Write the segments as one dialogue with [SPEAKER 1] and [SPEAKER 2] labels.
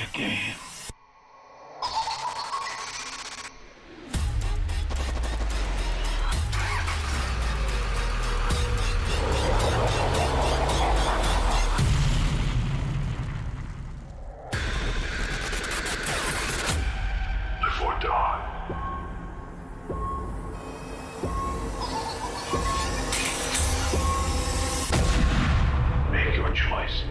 [SPEAKER 1] a game. Before dawn. Make your choice.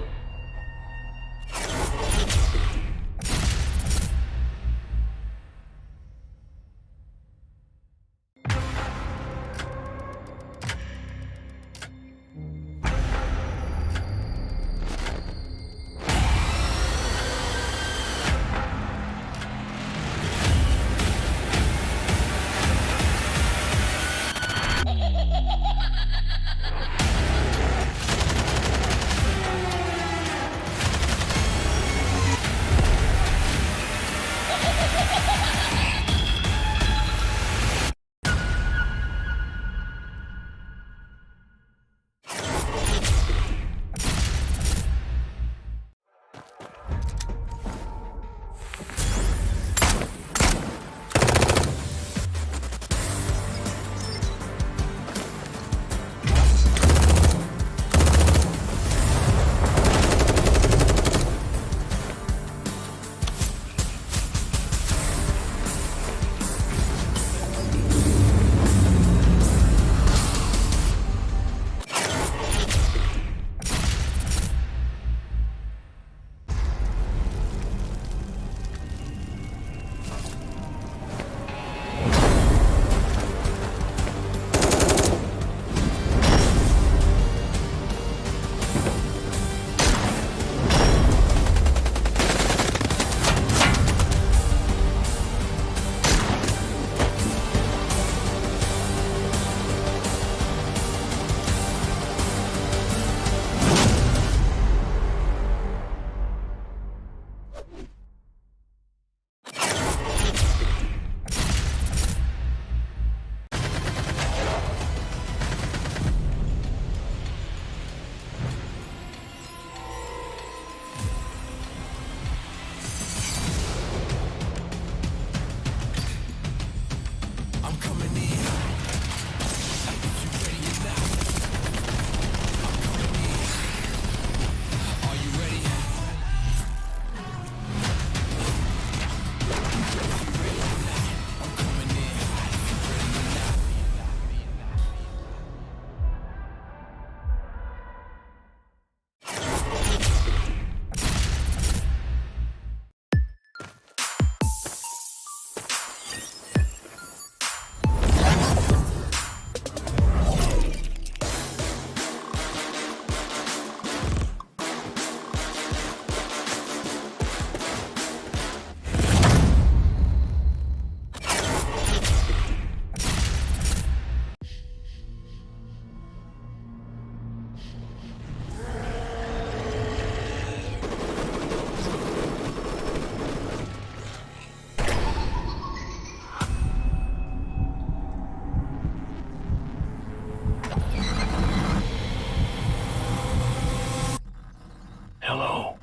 [SPEAKER 1] Hello.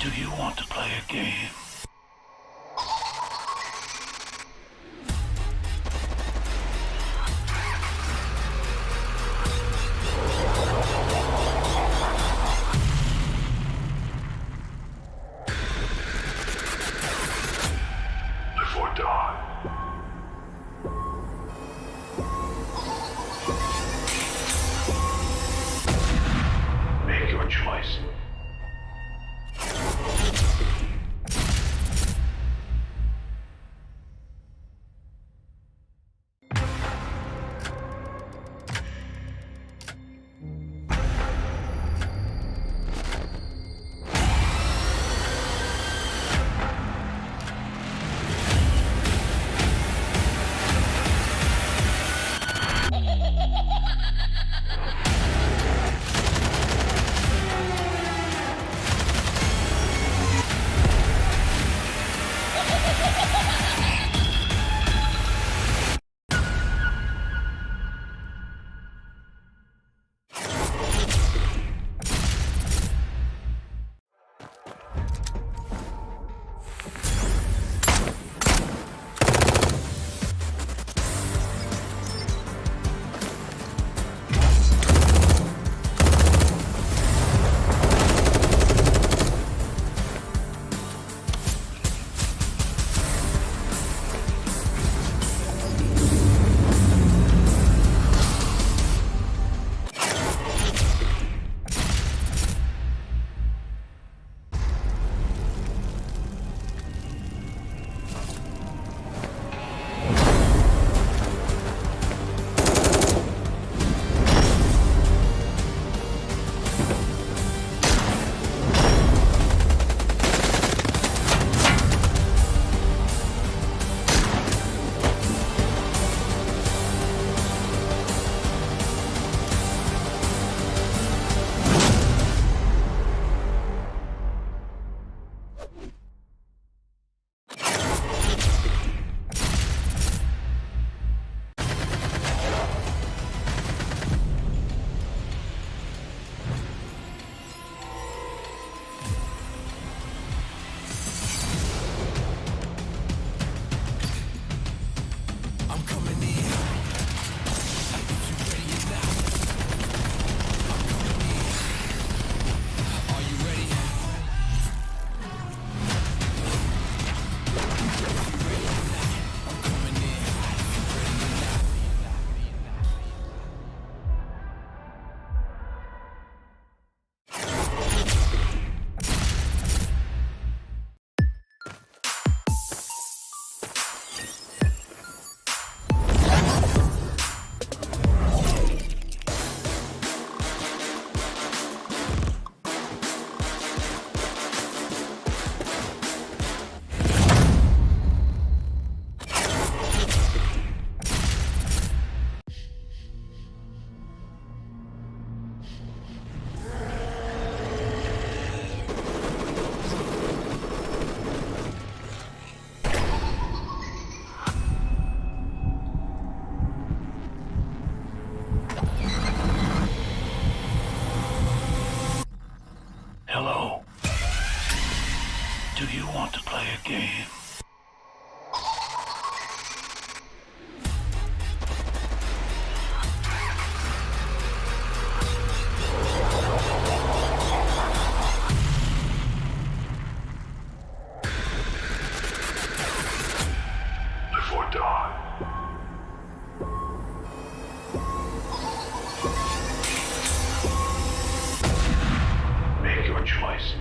[SPEAKER 1] Do you want to play a game? Before dawn. Make your choice. Do you want to play a game? Live or die. Make your choice.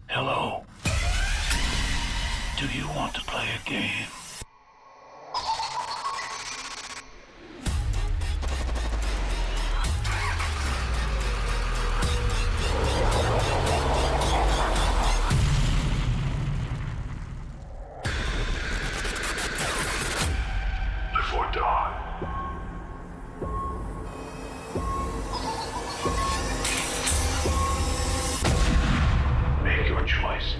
[SPEAKER 1] Hello. Do you want to play a game? Live or die. Make your choice.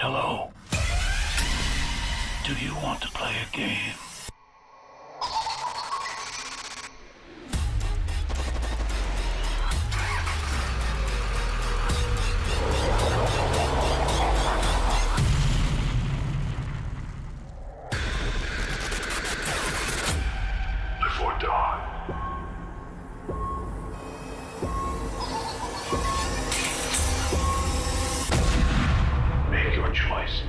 [SPEAKER 1] Hello. Do you want to play a game? Before dawn. Make your choice.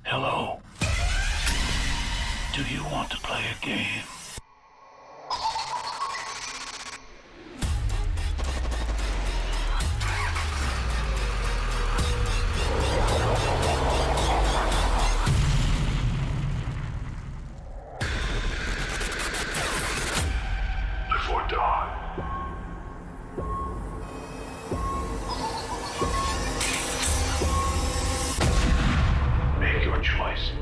[SPEAKER 1] Hello. Do you want to play a game? Before dawn. Make your choice.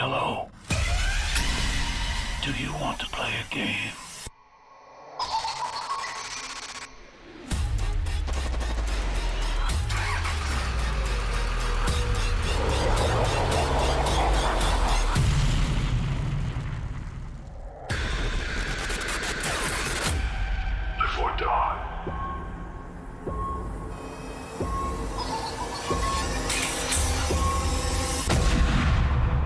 [SPEAKER 1] Hello. Do you want to play a game? Live or die.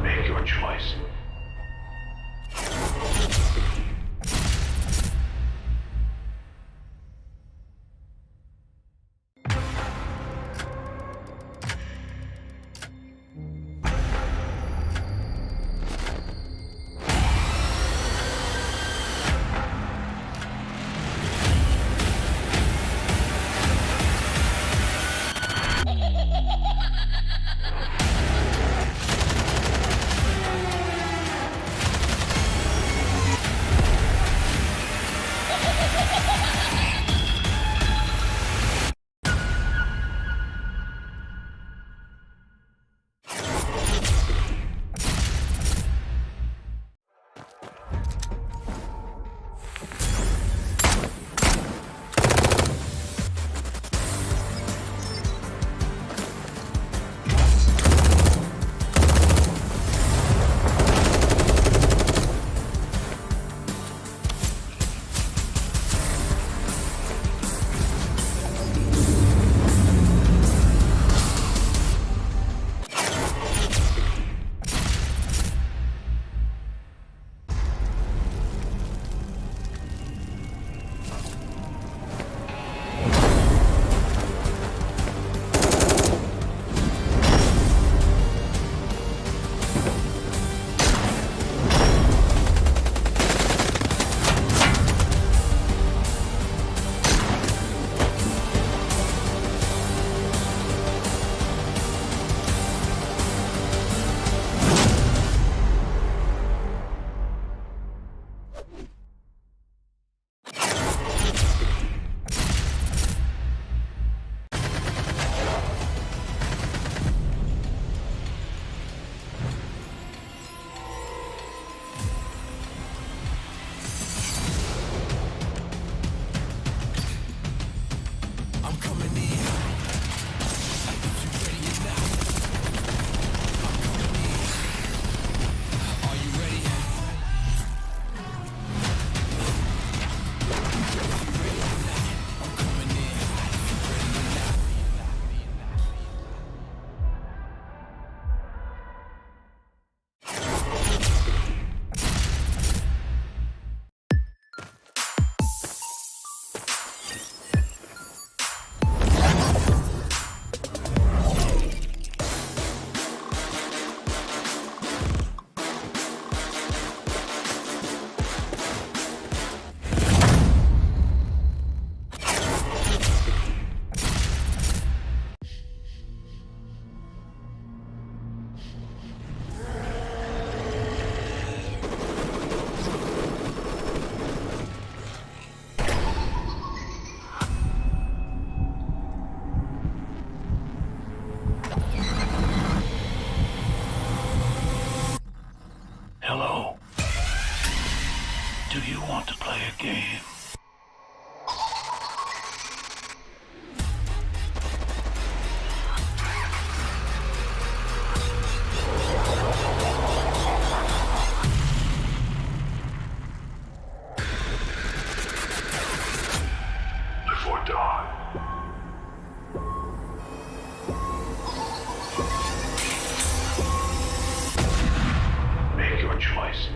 [SPEAKER 1] Make your choice. Hello. Do you want to play a game? Live or die. Make your choice.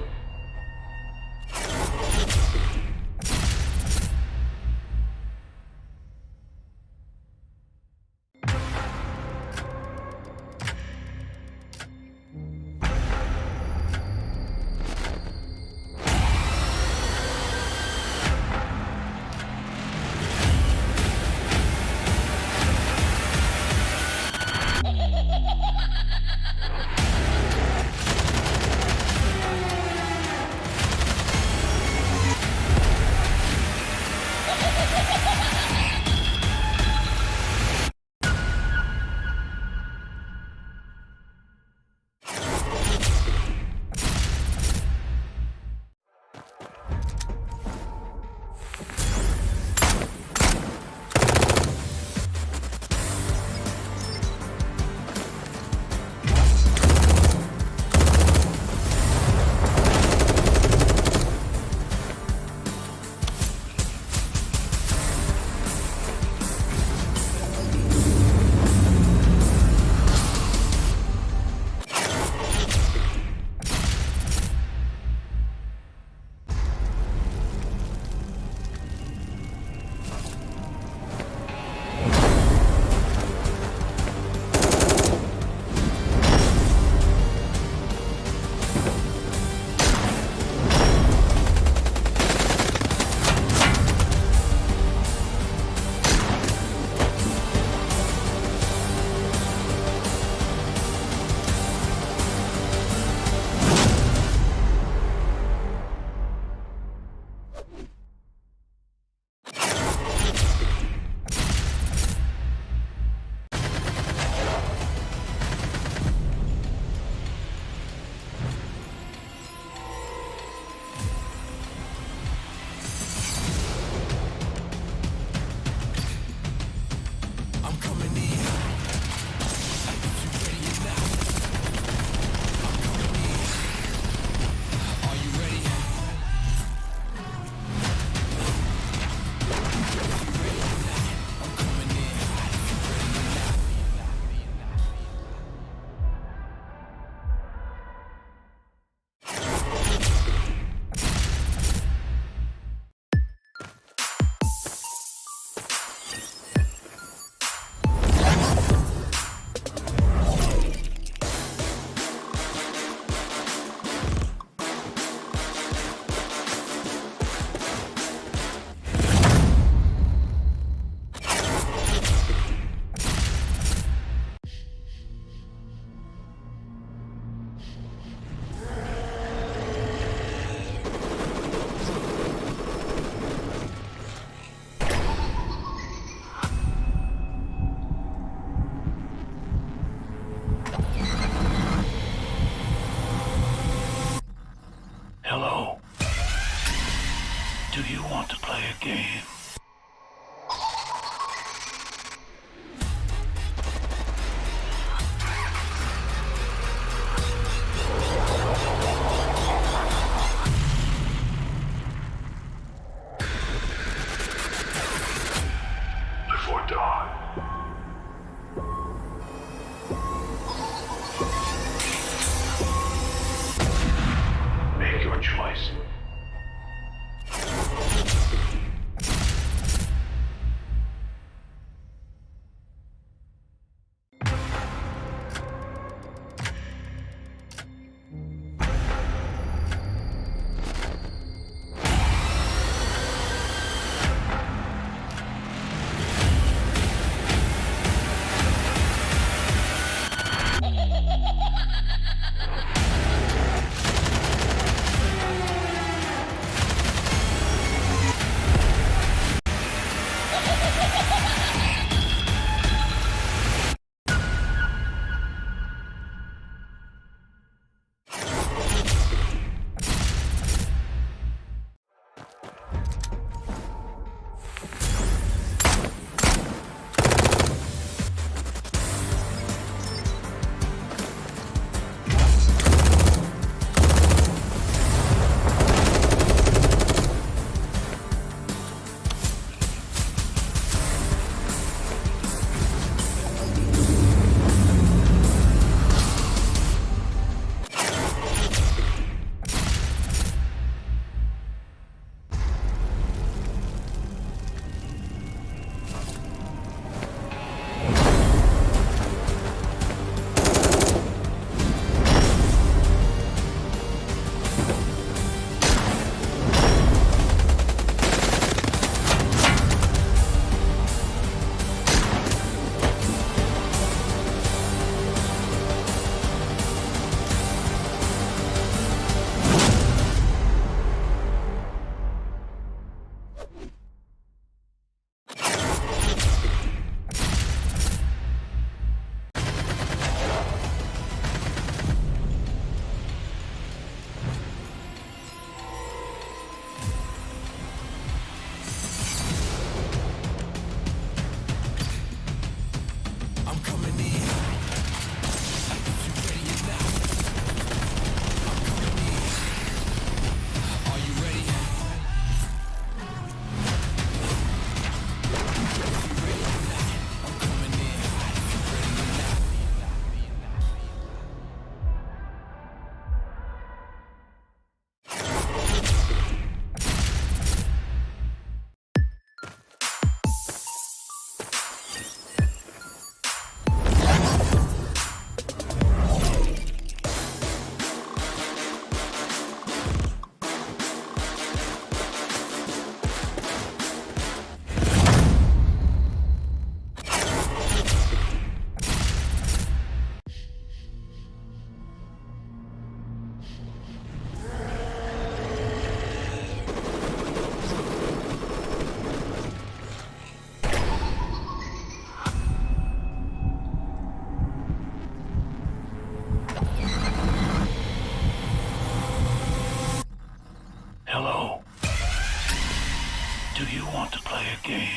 [SPEAKER 1] a game.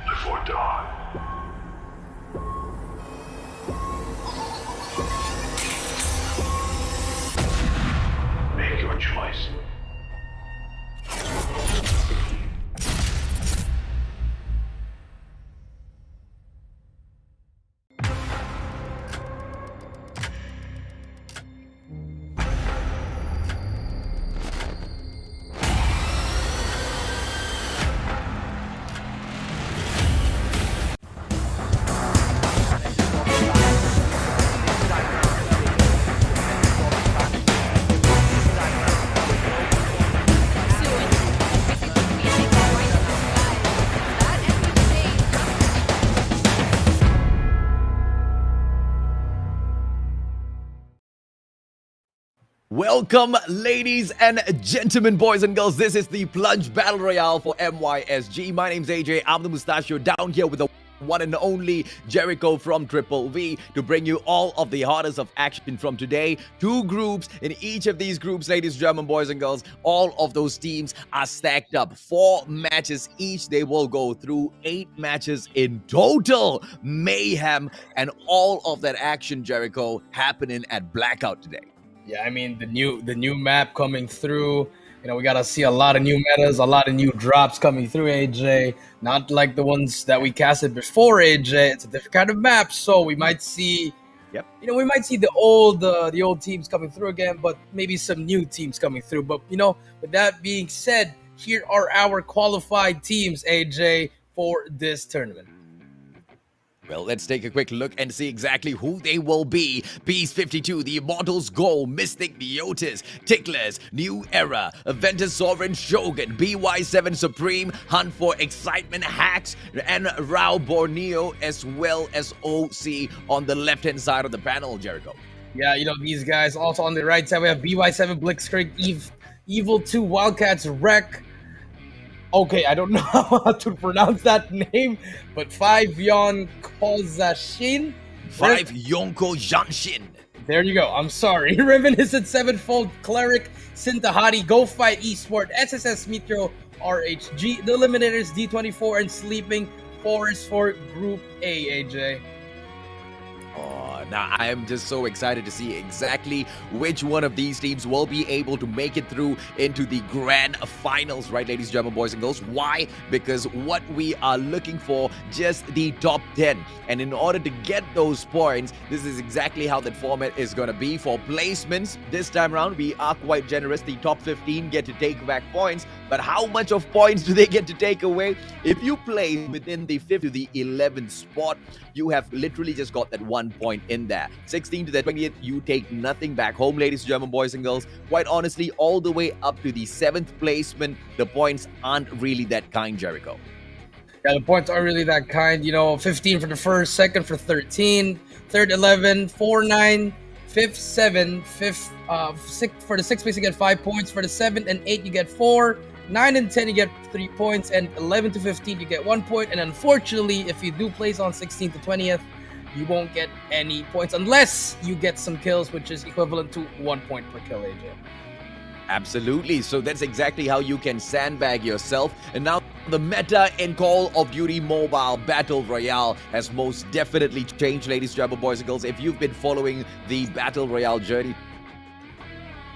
[SPEAKER 1] Before dawn. Make your choice.
[SPEAKER 2] Welcome, ladies and gentlemen, boys and girls. This is the Plunge Battle Royale for MYSG. My name's AJ. I'm the Mustachio down here with the one and only Jericho from Triple V to bring you all of the hardest of action from today. 2 groups. In each of these groups, ladies, German boys and girls, all of those teams are stacked up. 4 matches each. They will go through 8 matches in total. Mayhem and all of that action, Jericho, happening at Blackout today.
[SPEAKER 3] Yeah, I mean the new map coming through. You know, we gotta see a lot of new metas, a lot of new drops coming through, AJ. Not like the ones that we casted before, AJ. It's a different kind of map, so we might see.
[SPEAKER 2] Yep.
[SPEAKER 3] You know, we might see the old teams coming through again, but maybe some new teams coming through. But you know, with that being said, here are our qualified teams, AJ, for this tournament.
[SPEAKER 2] Well, let's take a quick look and see exactly who they will be. Beast 52, the Immortals Goal, Mystic Neotis, Ticklers, New Era, Aventus Sovereign Shogun, BY7 Supreme, Hunt for Excitement Hacks, and Rao Borneo, as well as OC on the left-hand side of the panel, Jericho.
[SPEAKER 3] Yeah, you know, these guys. Also on the right side, we have BY7 Blitzkrieg, Evil 2 Wildcats Wreck. Okay, I don't know how to pronounce that name, but 5 Yon Kozashin.
[SPEAKER 2] 5 Yonko Janshin.
[SPEAKER 3] There you go. I'm sorry. Reminiscent Sevenfold Cleric, Sintahati, Go Fight Esport, SSS Metro, RHG, The Eliminators, D24, and Sleeping Forest for Group A, AJ.
[SPEAKER 2] Oh, now I am just so excited to see exactly which one of these teams will be able to make it through into the grand finals, right, ladies, German boys and girls? Why? Because what we are looking for, just the top 10. And in order to get those points, this is exactly how that format is going to be. For placements, this time around, we are quite generous. The top 15 get to take back points. But how much of points do they get to take away? If you play within the 5th to the 11th spot, you have literally just got that 1 point in there. 16 to the 20th, you take nothing back home, ladies, German boys and girls. Quite honestly, all the way up to the 7th placement, the points aren't really that kind, Jericho.
[SPEAKER 3] Yeah, the points aren't really that kind. You know, 15 for the first, second for 13, third 11, 4, 9, fifth 7, fifth 6 for the 6th place you get 5 points. For the 7th and 8th you get 4. 9 and 10 you get 3 points, and 11 to 15 you get 1 point. And unfortunately, if you do place on 16th to 20th, you won't get any points unless you get some kills, which is equivalent to 1 point per kill, AJ.
[SPEAKER 2] Absolutely. So that's exactly how you can sandbag yourself. And now the meta in Call of Duty Mobile Battle Royale has most definitely changed, ladies, German boys and girls. If you've been following the Battle Royale journey,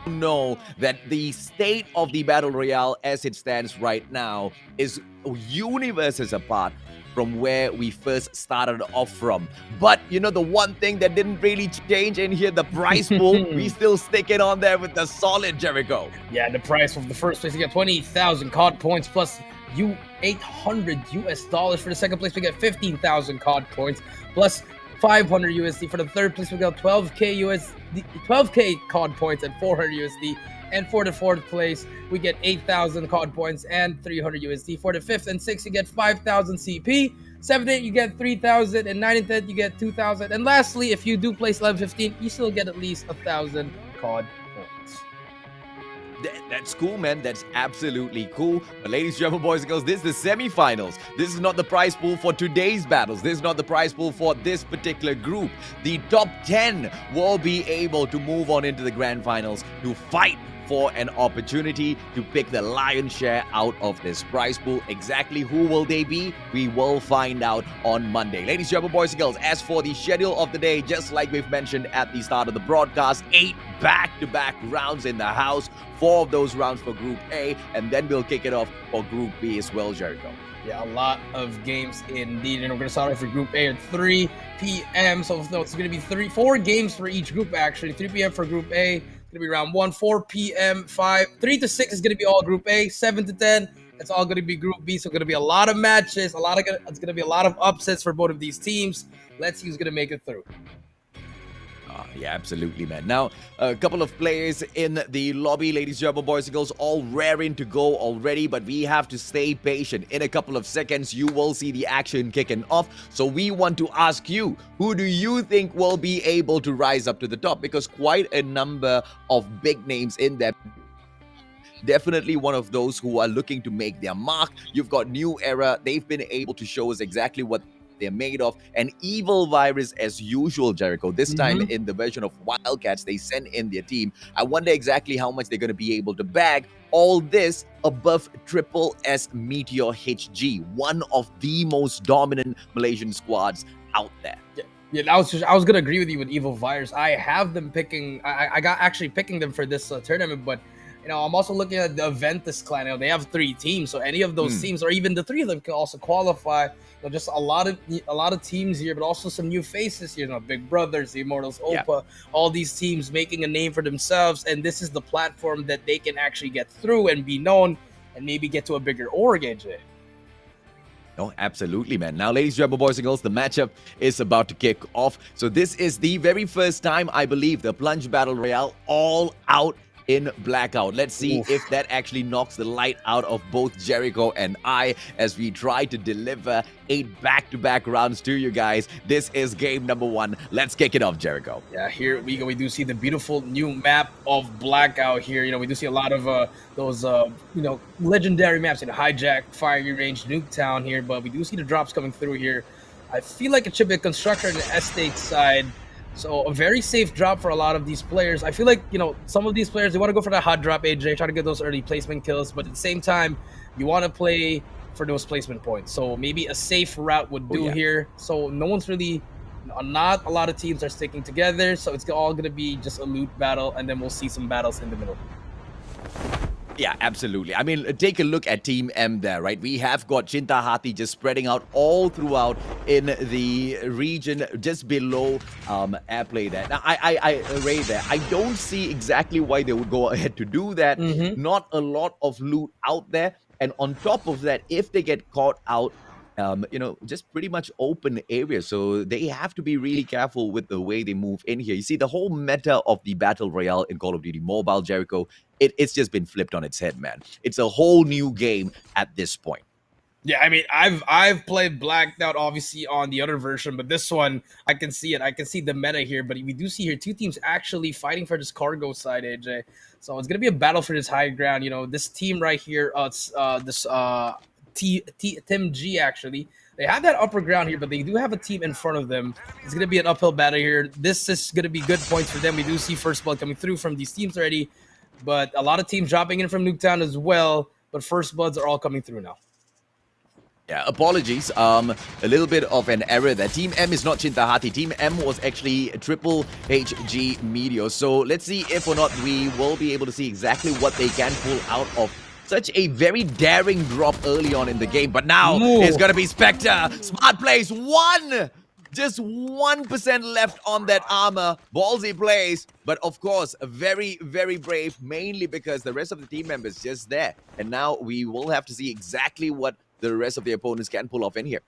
[SPEAKER 2] know that the state of the Battle Royale as it stands right now is universes apart from where we first started off from. But you know, the one thing that didn't really change in here, the prize pool, we still stick it on there with the solid, Jericho.
[SPEAKER 3] Yeah, the price of the first place, you get 20,000 COD points plus $800 US. For the second place, we get 15,000 COD points plus 500 USD. For the third place, we got 12k COD points and 400 USD. And for the fourth place, we get 8,000 COD points and 300 USD. For the fifth and sixth, you get 5,000 CP. 7th, 8th, you get 3,000. And 9th and 10th, you get 2,000. And lastly, if you do place 11, 15, you still get at least 1,000 COD points.
[SPEAKER 2] That's cool, man. That's absolutely cool. But ladies and gentlemen, boys and girls, this is the semifinals. This is not the prize pool for today's battles. This is not the prize pool for this particular group. The top 10 will be able to move on into the grand finals to fight for an opportunity to pick the lion's share out of this prize pool. Exactly who will they be? We will find out on Monday. Ladies and gentlemen, boys and girls, as for the schedule of the day, just like we've mentioned at the start of the broadcast, 8 back-to-back rounds in the house, 4 of those rounds for Group A, and then we'll kick it off for Group B as well, Jericho.
[SPEAKER 3] Yeah, a lot of games indeed, and we're going to start off for Group A at 3 p.m. So it's going to be 4 games for each group, actually. 3 p.m. for Group A. Going to be round 1, 4 p.m., 3 to 6 is going to be all Group A, 7 to 10, it's all going to be Group B. So going to be a lot of matches, it's going to be a lot of upsets for both of these teams. Let's see who's going to make it through.
[SPEAKER 2] Yeah, absolutely, man. Now, a couple of players in the lobby, ladies and gentlemen, boys and girls, all raring to go already, but we have to stay patient. In a couple of seconds, you will see the action kicking off. So we want to ask you, who do you think will be able to rise up to the top? Because quite a number of big names in there. Definitely one of those who are looking to make their mark. You've got New Era. They've been able to show us exactly what they're made of. An evil virus as usual, Jericho. This time in the version of Wildcats, they send in their team. I wonder exactly how much they're going to be able to bag. All this above Triple S Meteor HG, one of the most dominant Malaysian squads out there.
[SPEAKER 3] Yeah, I was going to agree with you with Evil Virus. I have them picking. I got actually picking them for this tournament, but I'm also looking at the Aventus clan. They have 3 teams, so any of those teams, or even the 3 of them, can also qualify. Just a lot of teams here, but also some new faces here. Big Brothers, the Immortals, Opa, all these teams making a name for themselves, and this is the platform that they can actually get through and be known, and maybe get to a bigger org, AJ.
[SPEAKER 2] Oh, absolutely, man. Now, ladies and gentlemen, boys and girls, the matchup is about to kick off. So this is the very first time, I believe, the Plunge Battle Royale all out in Blackout. Let's see if that actually knocks the light out of both Jericho and I as we try to deliver 8 back-to-back rounds to you guys. This is game number 1. Let's kick it off, Jericho.
[SPEAKER 3] Yeah, here we go. We do see the beautiful new map of Blackout here. We do see a lot of those legendary maps in Hijack, Fiery Range, Nuketown here, but we do see the drops coming through here. I feel like it should be a constructor on the estate side. So a very safe drop for a lot of these players. I feel like, some of these players, they want to go for that hot drop, AJ, try to get those early placement kills. But at the same time, you want to play for those placement points. So maybe a safe route would do here. So no one's really, not a lot of teams are sticking together. So it's all going to be just a loot battle. And then we'll see some battles in the middle.
[SPEAKER 2] Yeah, absolutely. I mean, take a look at Team M there, right? We have got Cinta Hati just spreading out all throughout in the region just below Airplay there. Now, I array there. I don't see exactly why they would go ahead to do that. Not a lot of loot out there. And on top of that, if they get caught out, just pretty much open areas. So they have to be really careful with the way they move in here. You see, the whole meta of the Battle Royale in Call of Duty Mobile, Jericho, it's just been flipped on its head, man. It's a whole new game at this point.
[SPEAKER 3] Yeah, I mean, I've played Blacked Out, obviously, on the other version, but this one, I can see it. I can see the meta here, but we do see here 2 teams actually fighting for this cargo side, AJ. So it's going to be a battle for this high ground. This team right here, Team G, actually. They have that upper ground here, but they do have a team in front of them. It's going to be an uphill battle here. This is going to be good points for them. We do see first blood coming through from these teams already, but a lot of teams dropping in from Nuketown as well, but first bloods are all coming through now.
[SPEAKER 2] Yeah, apologies. A little bit of an error there. Team M is not Cinta Hati. Team M was actually Triple HG Meteor. So let's see if or not we will be able to see exactly what they can pull out of such a very daring drop early on in the game. But now it's going to be Spectre. Smart plays 1. Just 1% left on that armor. Ballsy plays. But of course, very, very brave. Mainly because the rest of the team members just there. And now we will have to see exactly what the rest of the opponents can pull off in here.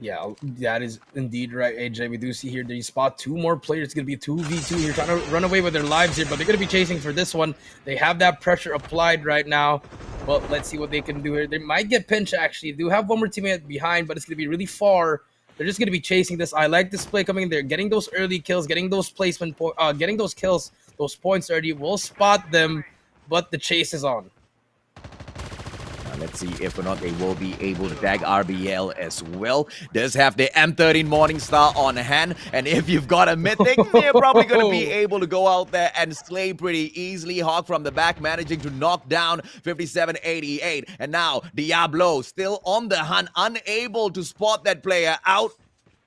[SPEAKER 3] Yeah, that is indeed right, AJ. We do see here they spot 2 more players. It's going to be 2v2 here, trying to run away with their lives here, but they're going to be chasing for this one. They have that pressure applied right now, but let's see what they can do here. They might get pinched, actually. They do have one more teammate behind, but it's going to be really far. They're just going to be chasing this. I like this play coming in there, getting those early kills, getting those placement, getting those kills, those points already. We'll spot them, but the chase is on.
[SPEAKER 2] Let's see if or not they will be able to tag RBL as well. Does have the M13 Morningstar on hand, and if you've got a Mythic, you're probably going to be able to go out there and slay pretty easily. Hawk from the back managing to knock down 5788, and now Diablo still on the hunt, unable to spot that player out,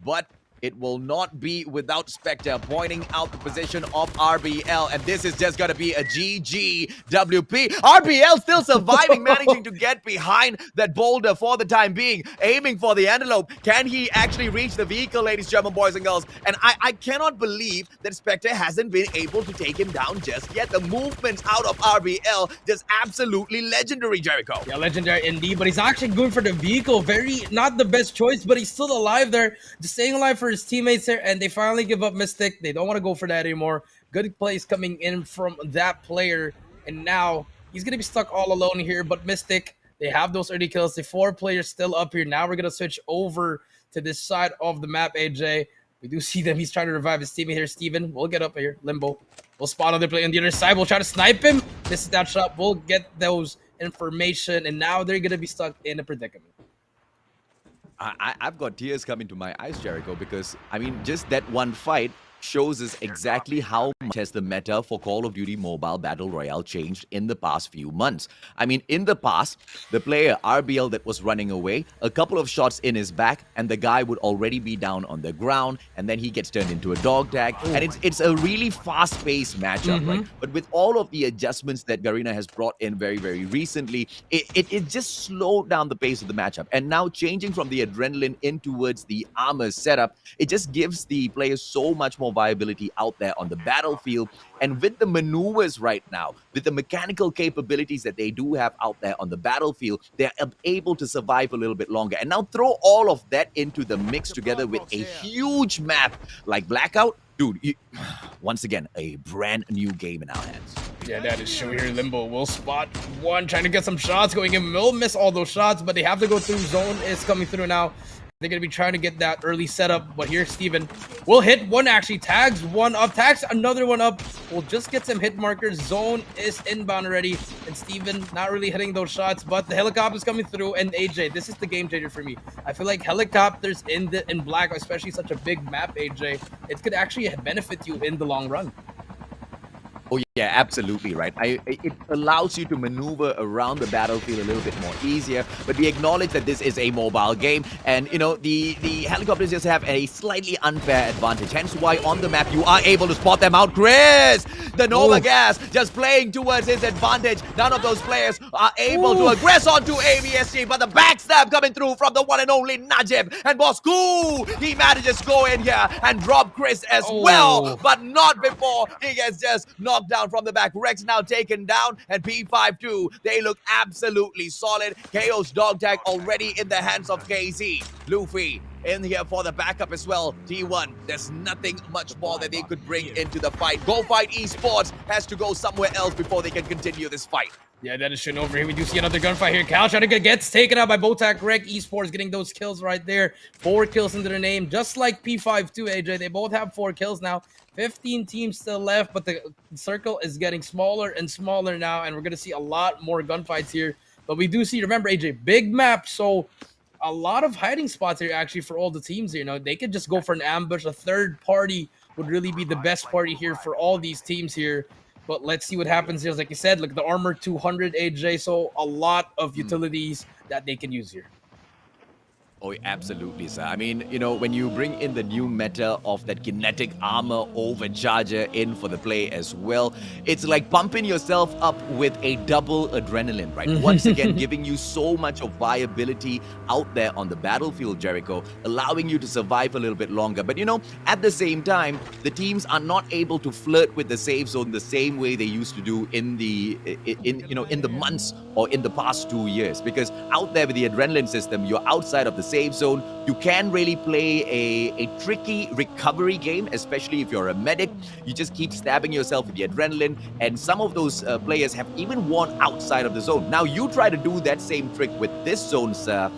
[SPEAKER 2] but it will not be without Spectre pointing out the position of RBL, and this is just going to be a GGWP. RBL still surviving, managing to get behind that boulder for the time being, aiming for the antelope. Can he actually reach the vehicle, ladies, German boys and girls? And I cannot believe that Spectre hasn't been able to take him down just yet. The movements out of RBL just absolutely legendary, Jericho.
[SPEAKER 3] Yeah, legendary indeed, but he's actually going for the vehicle. Not the best choice, but he's still alive there, just staying alive for his teammates there, and they finally give up Mystic. They don't want to go for that anymore. Good plays coming in from that player, and now he's going to be stuck all alone here, but Mystic, they have those early kills. The 4 players still up here. Now we're going to switch over to this side of the map, AJ. We do see them. He's trying to revive his teammate here, Steven. We'll get up here. Limbo. We'll spot another player on the other side. We'll try to snipe him. This is that shot. We'll get those information, and now they're going to be stuck in a predicament.
[SPEAKER 2] I've got tears coming to my eyes, Jericho, because, I mean, just that one fight shows us exactly how much has the meta for Call of Duty Mobile Battle Royale changed in the past few months. I mean, in the past, the player RBL that was running away, a couple of shots in his back, and the guy would already be down on the ground, and then he gets turned into a dog tag, and it's a really fast-paced matchup, right? But with all of the adjustments that Garena has brought in very, very recently, it just slowed down the pace of the matchup. And now changing from the adrenaline in towards the armor setup, it just gives the players so much more viability out there on the battlefield. And with the maneuvers right now, with the mechanical capabilities that they do have out there on the battlefield, they're able to survive a little bit longer. And now throw all of that into the mix together with a huge map like Blackout. Dude, once again, a brand new game in our hands.
[SPEAKER 3] Yeah, that is true here. Limbo will spot one, trying to get some shots going in. Will miss all those shots, but they have to go through. Zone is coming through now. They're going to be trying to get that early setup, but here Steven will hit one, actually tags one up, tags another one up. We'll just get some hit markers. Zone is inbound already, and Steven not really hitting those shots, but the helicopter's coming through, and AJ, this is the game changer for me. I feel like helicopters in Black, especially such a big map, AJ, it could actually benefit you in the long run.
[SPEAKER 2] Oh yeah, absolutely right. It allows you to maneuver around the battlefield a little bit more easier, but we acknowledge that this is a mobile game, and you know, the helicopters just have a slightly unfair advantage, hence why on the map you are able to spot them out. Chris, the Nova Gas just playing towards his advantage. None of those players are able to aggress onto MYSG, but the backstab coming through from the one and only Najib, and Bosku, he manages to go in here and drop Chris as well, but not before he gets just knocked down from the back. Rex now taken down, and P52, they look absolutely solid. KO's dog tag already in the hands of KZ. Luffy in here for the backup as well. T1, there's nothing much more that they could bring into the fight. Go Fight Esports has to go somewhere else before they can continue this fight.
[SPEAKER 3] Yeah, that is shooting over here. We do see another gunfight here. Cal trying to gets taken out by Botak. Greg Esports getting those kills right there. 4 kills into their name, just like P52, AJ. They both have 4 kills now. 15 teams still left, but the circle is getting smaller and smaller now, and we're going to see a lot more gunfights here. But we do see, remember, AJ, big map, so a lot of hiding spots here actually for all the teams here. You know, they could just go for an ambush. A third party would really be the best party here for all these teams here. But let's see what happens here. Like you said, look, the armor 200, AJ, so a lot of utilities that they can use here.
[SPEAKER 2] Oh, absolutely, sir. I mean, you know, when you bring in the new meta of that kinetic armor overcharger in for the play as well, it's like pumping yourself up with a double adrenaline, right? Once again, giving you so much of viability out there on the battlefield, Jericho, allowing you to survive a little bit longer. But, you know, at the same time, the teams are not able to flirt with the safe zone the same way they used to do in the months or in the past 2 years. Because out there with the adrenaline system, you're outside of the safe zone. You can really play a tricky recovery game, especially if you're a medic. You just keep stabbing yourself with the adrenaline, and some of those players have even won outside of the zone. Now you try to do that same trick with this zone, sir.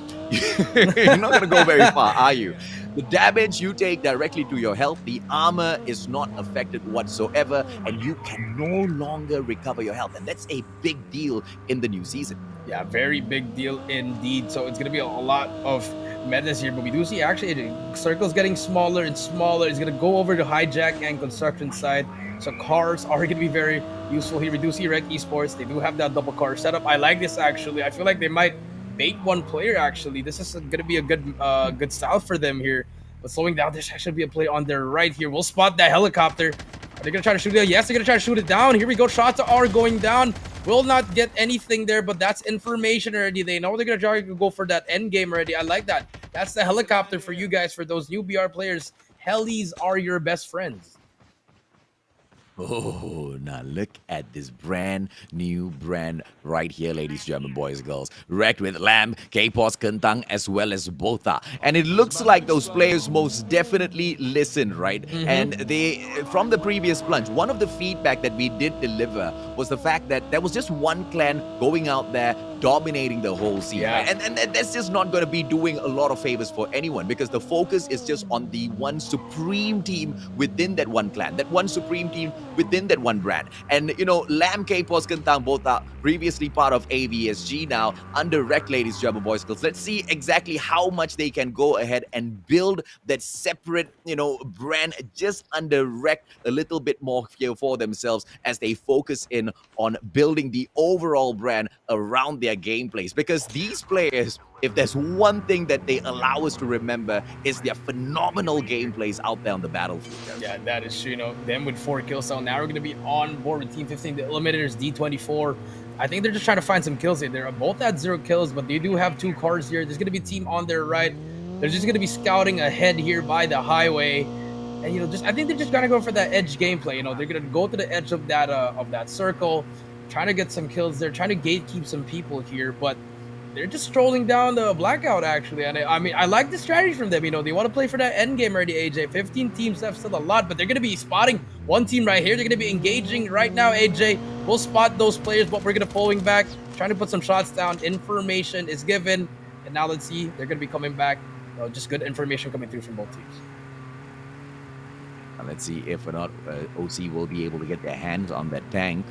[SPEAKER 2] You're not going to go very far, are you? The damage you take directly to your health, the armor is not affected whatsoever, and you can no longer recover your health. And that's a big deal in the new season.
[SPEAKER 3] Yeah, very big deal indeed. So it's going to be a lot of metas here, but we do see actually the circle's getting smaller and smaller. It's going to go over to hijack and construction side. So cars are going to be very useful here. We do see Rec Esports. They do have that double car setup. I like this actually. I feel like they might bait one player actually. This is going to be a good style for them here. But slowing down, there's actually be a play on their right here. We'll spot that helicopter. Are they going to try to shoot it? Yes, they're going to try to shoot it down. Here we go. Shots are going down. Will not get anything there, but that's information already. They know they're going to try to go for that end game already. I like that. That's the helicopter for you guys, for those new BR players. Helis are your best friends.
[SPEAKER 2] Oh, now look at this brand new brand right here, ladies, German boys and girls. Wrecked with Lamb, K-Pos, Kentang, as well as Botha. And it looks like those players most definitely listened, right? And they, from the previous Plunge, one of the feedback that we did deliver was the fact that there was just one clan going out there dominating the whole scene, right? And that's just not going to be doing a lot of favors for anyone, because the focus is just on the one supreme team within that one clan, that one supreme team within that one brand. And, you know, Lamb, K-Pos, Kentang, both are previously part of MYSG, now under Rec, ladies, German boys, girls. Let's see exactly how much they can go ahead and build that separate, you know, brand just under Rec a little bit more here for themselves as they focus in on building the overall brand around their gameplays. Because these players, if there's one thing that they allow us to remember, is their phenomenal gameplays out there on the battlefield.
[SPEAKER 3] Yeah, that is true. You know, them with 4 kills. So now we're going to be on board with Team 15. The Eliminators, D24. I think they're just trying to find some kills here. They're both at 0 kills, but they do have 2 cars here. There's going to be a team on their right. They're just going to be scouting ahead here by the highway. And, you know, I think they're just going to go for that edge gameplay. You know, they're going to go to the edge of that circle, trying to get some kills there, trying to gatekeep some people here, but they're just strolling down the blackout, actually. And I mean, I like the strategy from them. You know, they want to play for that end game already, AJ. 15 teams left, still a lot, but they're going to be spotting one team right here. They're going to be engaging right now, AJ. We'll spot those players, but we're going to pulling back, trying to put some shots down. Information is given, and now let's see. They're going to be coming back. You know, just good information coming through from both teams.
[SPEAKER 2] And let's see if or not OC will be able to get their hands on that tank.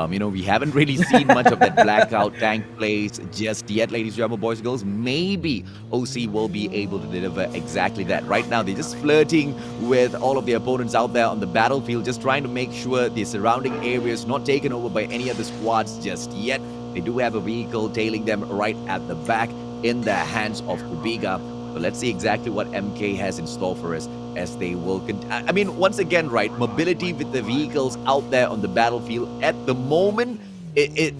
[SPEAKER 2] You know, we haven't really seen much of that blackout tank plays just yet, ladies, German boys and girls. Maybe OC will be able to deliver exactly that. Right now, they're just flirting with all of the opponents out there on the battlefield, just trying to make sure the surrounding areas not taken over by any other squads just yet. They do have a vehicle tailing them right at the back in the hands of Kubiga. But let's see exactly what MK has in store for us as they will I mean, once again, right, mobility with the vehicles out there on the battlefield at the moment, it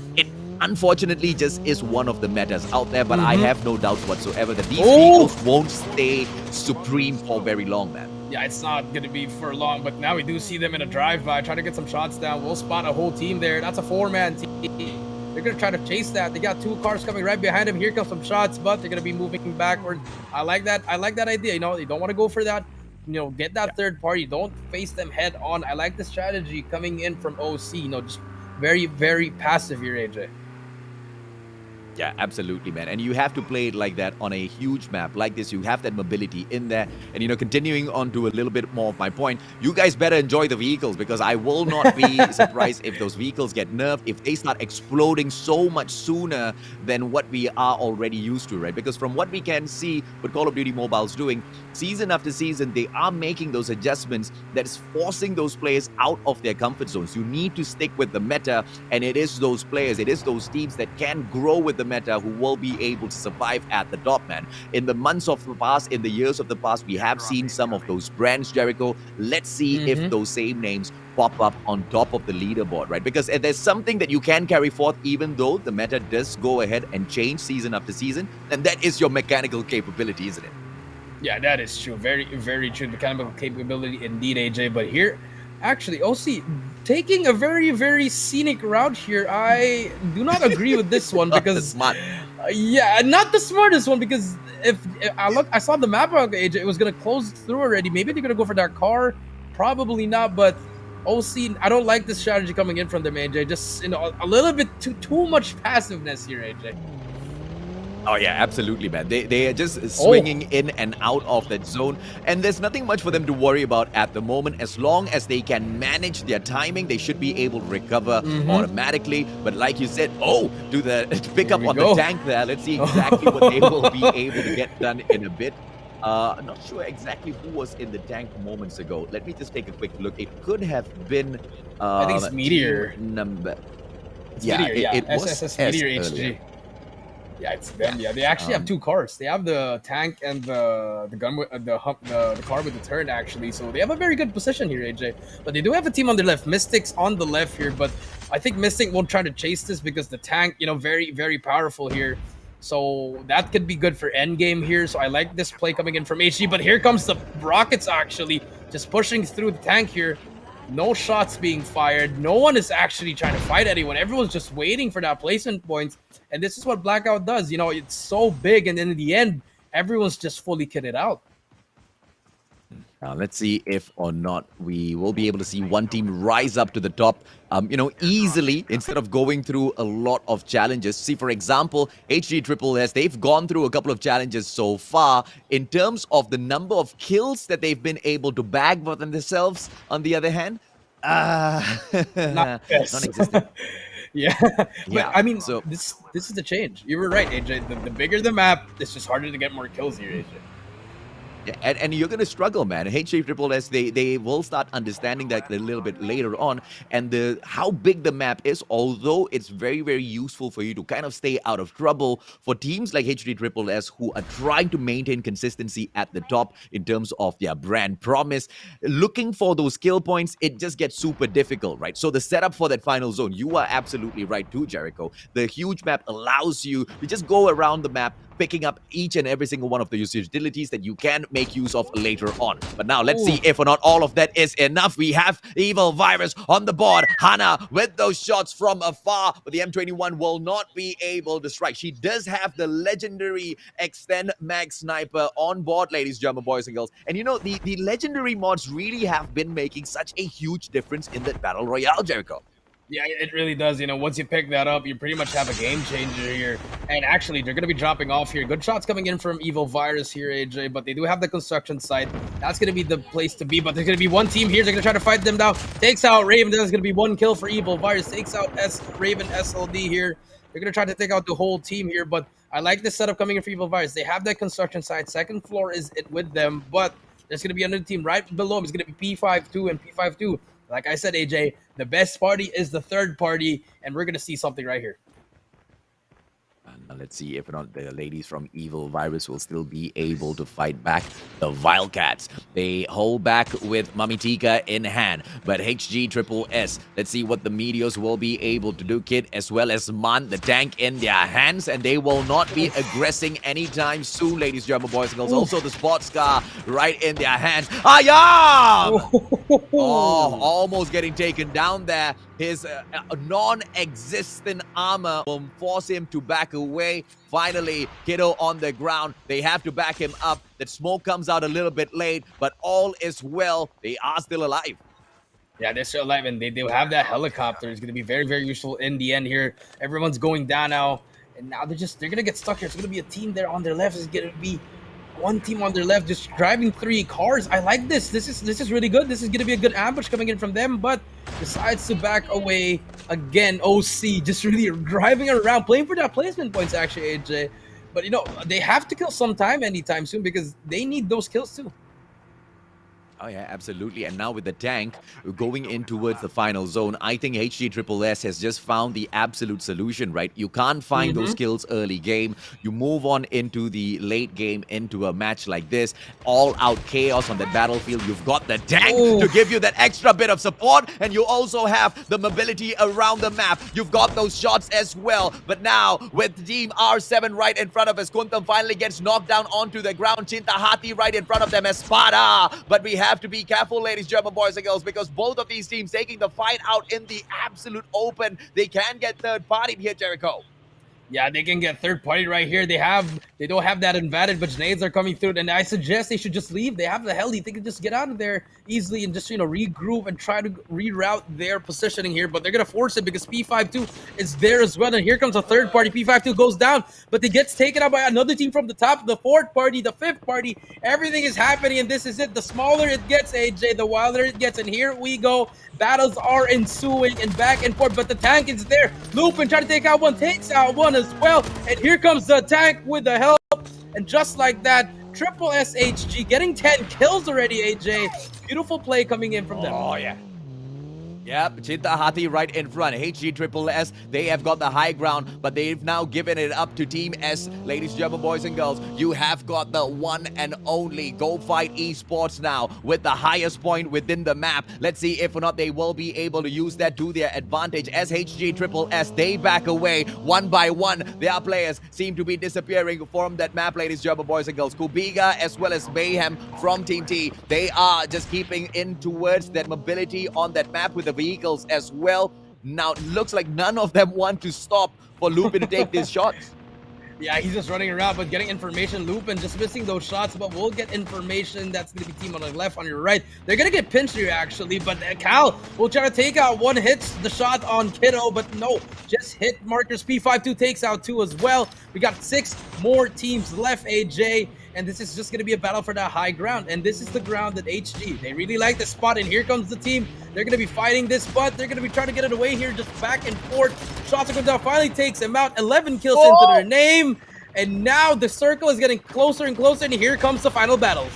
[SPEAKER 2] unfortunately just is one of the metas out there, but I have no doubt whatsoever that these vehicles won't stay supreme for very long, man.
[SPEAKER 3] Yeah, it's not going to be for long, but now we do see them in a drive-by, trying to get some shots down. We'll spot a whole team there. That's a 4-man team. They're going to try to chase that. They got 2 cars coming right behind them. Here comes some shots, but they're going to be moving backward. I like that. I like that idea. You know, you don't want to go for that. You know, get that third party. Don't face them head on. I like the strategy coming in from OC. You know, just very, very passive here, AJ.
[SPEAKER 2] Yeah, absolutely, man. And you have to play it like that on a huge map like this. You have that mobility in there. And, you know, continuing on to a little bit more of my point, you guys better enjoy the vehicles, because I will not be surprised if those vehicles get nerfed, if they start exploding so much sooner than what we are already used to, right? Because from what we can see what Call of Duty Mobile's doing, season after season, they are making those adjustments that is forcing those players out of their comfort zones. You need to stick with the meta, and it is those players, it is those teams that can grow with the meta who will be able to survive at the top, man. In the months of the past, in the years of the past, we have seen some of those brands, Jericho. Let's see if those same names pop up on top of the leaderboard, right? Because there's something that you can carry forth even though the meta does go ahead and change season after season, and that is your mechanical capability, isn't it?
[SPEAKER 3] Yeah, that is true. Very, very true. Mechanical capability indeed, AJ. But here, actually, OC taking a very, very scenic route here. I do not agree with this one because
[SPEAKER 2] smart.
[SPEAKER 3] Yeah, not the smartest one, because if I saw the map on AJ, it was gonna close through already. Maybe they're gonna go for that car. Probably not, but OC, I don't like this strategy coming in from them, AJ. Just, you know, a little bit too much passiveness here, AJ.
[SPEAKER 2] Oh yeah, absolutely, man. They are just
[SPEAKER 3] Oh,
[SPEAKER 2] swinging in and out of that zone, and there's nothing much for them to worry about at the moment. As long as they can manage their timing, they should be able to recover automatically. But like you said, to pick
[SPEAKER 3] here
[SPEAKER 2] up
[SPEAKER 3] we
[SPEAKER 2] on the
[SPEAKER 3] go.
[SPEAKER 2] tank there. Let's see exactly what they will be able to get done in a bit. Not sure exactly who was in the tank moments ago. Let me just take a quick look. It could have been
[SPEAKER 3] I think it's
[SPEAKER 2] team
[SPEAKER 3] Meteor.
[SPEAKER 2] number.
[SPEAKER 3] It's
[SPEAKER 2] Yeah,
[SPEAKER 3] Meteor, yeah.
[SPEAKER 2] it was
[SPEAKER 3] SSS
[SPEAKER 2] S
[SPEAKER 3] Meteor
[SPEAKER 2] earlier.
[SPEAKER 3] HG. Yeah, it's them. Yeah, they actually have
[SPEAKER 2] Um,
[SPEAKER 3] two cars. They have the tank and the gun with the car with the turret actually. So they have a very good position here, AJ. But they do have a team on their left. Mystics on the left here, but I think Mystic won't try to chase this because the tank, very very powerful here. So that could be good for end game here. So I like this play coming in from HG. But here comes the Rockets actually just pushing through the tank here. No shots being fired. No one is actually trying to fight anyone. Everyone's just waiting for that placement points. And this is what Blackout does. It's so big, and then in the end, everyone's just fully kitted out.
[SPEAKER 2] Let's see if or not we will be able to see one team rise up to the top, easily instead of going through a lot of challenges. See, for example, HG Triple S, they've gone through a couple of challenges so far. In terms of the number of kills that they've been able to bag for themselves, on the other hand,
[SPEAKER 3] Yes.
[SPEAKER 2] non-existent.
[SPEAKER 3] Yeah, but
[SPEAKER 2] Yeah,
[SPEAKER 3] I mean,
[SPEAKER 2] so
[SPEAKER 3] this is the change. You were right, AJ. The bigger the map, it's just harder to get more kills here, AJ.
[SPEAKER 2] yeah, and you're going to struggle, man. HG Triple S, they will start understanding that a little bit later on. And how big the map is, although it's very, very useful for you to kind of stay out of trouble, for teams like HG Triple S who are trying to maintain consistency at the top in terms of their brand promise, looking for those kill points, it just gets super difficult, right? So the setup for that final zone, you are absolutely right too, Jericho. The huge map allows you to just go around the map, picking up each and every single one of the utilities that you can make use of later on. But now let's see if or not all of that is enough. We have Evil Virus on the board. Hana with those shots from afar, but the M21 will not be able to strike. She does have the legendary Extend Mag Sniper on board, ladies, German boys and girls. And the legendary mods really have been making such a huge difference in that Battle Royale, Jericho.
[SPEAKER 3] Yeah, it really does. Once you pick that up, you pretty much have a game changer here. And actually, they're going to be dropping off here. Good shots coming in from Evil Virus here, AJ. But they do have the construction site. That's going to be the place to be. But there's going to be one team here. They're going to try to fight them down. Takes out Raven. There's going to be one kill for Evil Virus. Takes out Raven SLD here. They're going to try to take out the whole team here. But I like this setup coming in for Evil Virus. They have that construction site. Second floor is it with them. But there's going to be another team right below them. It's going to be P52 and P52. Like I said, AJ, the best party is the third party, and we're going to see something right here.
[SPEAKER 2] Now let's see if or not the ladies from Evil Virus will still be able to fight back. The Wildcats, they hold back with Mamitika in hand. But HG Triple S, let's see what the Meteors will be able to do. Kid as well as Man, the tank in their hands. And they will not be aggressing anytime soon, ladies, German boys and girls. Also the Sports Car right in their hands. Ayam! Oh, almost getting taken down there. His non-existent armor will force him to back away. Finally, Kiddo on the ground. They have to back him up. That smoke comes out a little bit late, but all is well. They are still alive.
[SPEAKER 3] Yeah, they're still alive, and they have that helicopter. It's going to be very, very useful in the end here. Everyone's going down now, and now they're going to get stuck here. It's going to be a team there on their left. It's going to be one team on their left just driving 3 cars. I like this. This is really good. This is going to be a good ambush coming in from them, but decides to back away again. OC just really driving around, playing for that placement points actually, AJ. But they have to kill sometime anytime soon because they need those kills too.
[SPEAKER 2] Oh yeah, absolutely. And now with the tank going in towards the final zone, I think HG Triple S has just found the absolute solution, right? You can't find those kills early game. You move on into the late game, into a match like this. All out chaos on the battlefield. You've got the tank to give you that extra bit of support. And you also have the mobility around the map. You've got those shots as well. But now with Team R7 right in front of us, Kuntam finally gets knocked down onto the ground. Chintahati right in front of them, Espada. But we have to be careful, ladies, German boys and girls, because both of these teams taking the fight out in the absolute open. They can get third-partied here, Jericho.
[SPEAKER 3] Yeah, they can get third party right here. They don't have that advantage, but nades are coming through, and I suggest they should just leave. They have the heli. They can just get out of there easily and just regroup and try to reroute their positioning here. But they're gonna force it because P52 is there as well. And here comes a third party. P52 goes down, but it gets taken out by another team from the top. The fourth party, the fifth party. Everything is happening, and this is it. The smaller it gets, AJ, the wilder it gets. And here we go. Battles are ensuing and back and forth, but the tank is there. Lupin trying to take out one, takes out one as well. And here comes the tank with the help. And just like that, Triple SHG getting 10 kills already, AJ. Beautiful play coming in from them.
[SPEAKER 2] Oh, yeah. Yep, Chinta Hati right in front. HG Triple S, they have got the high ground, but they've now given it up to Team S. Ladies and gentlemen, boys and girls, you have got the one and only Go Fight Esports now with the highest point within the map. Let's see if or not they will be able to use that to their advantage. As HG Triple S, they back away one by one. Their players seem to be disappearing from that map, ladies and gentlemen, boys and girls. Kubiga as well as Mayhem from Team T, they are just keeping in towards that mobility on that map with the vehicles as well. Now, looks like none of them want to stop for Lupin to take these shots.
[SPEAKER 3] Yeah, he's just running around, but getting information. Lupin just missing those shots, but we'll get information. That's going to be team on the left, on your right. They're going to get pinched here, actually, but Cal will try to take out one, hits the shot on Kiddo, but no, just hit markers. P52 takes out two as well. We got 6 more teams left, AJ, and this is just going to be a battle for that high ground, and this is the ground that HG, they really like the spot, and here comes the team. They're going to be fighting this, but they're going to be trying to get it away here, just back and forth. Shots are going down, finally takes him out. 11 kills into their name, and now the circle is getting closer and closer, and here comes the final battles.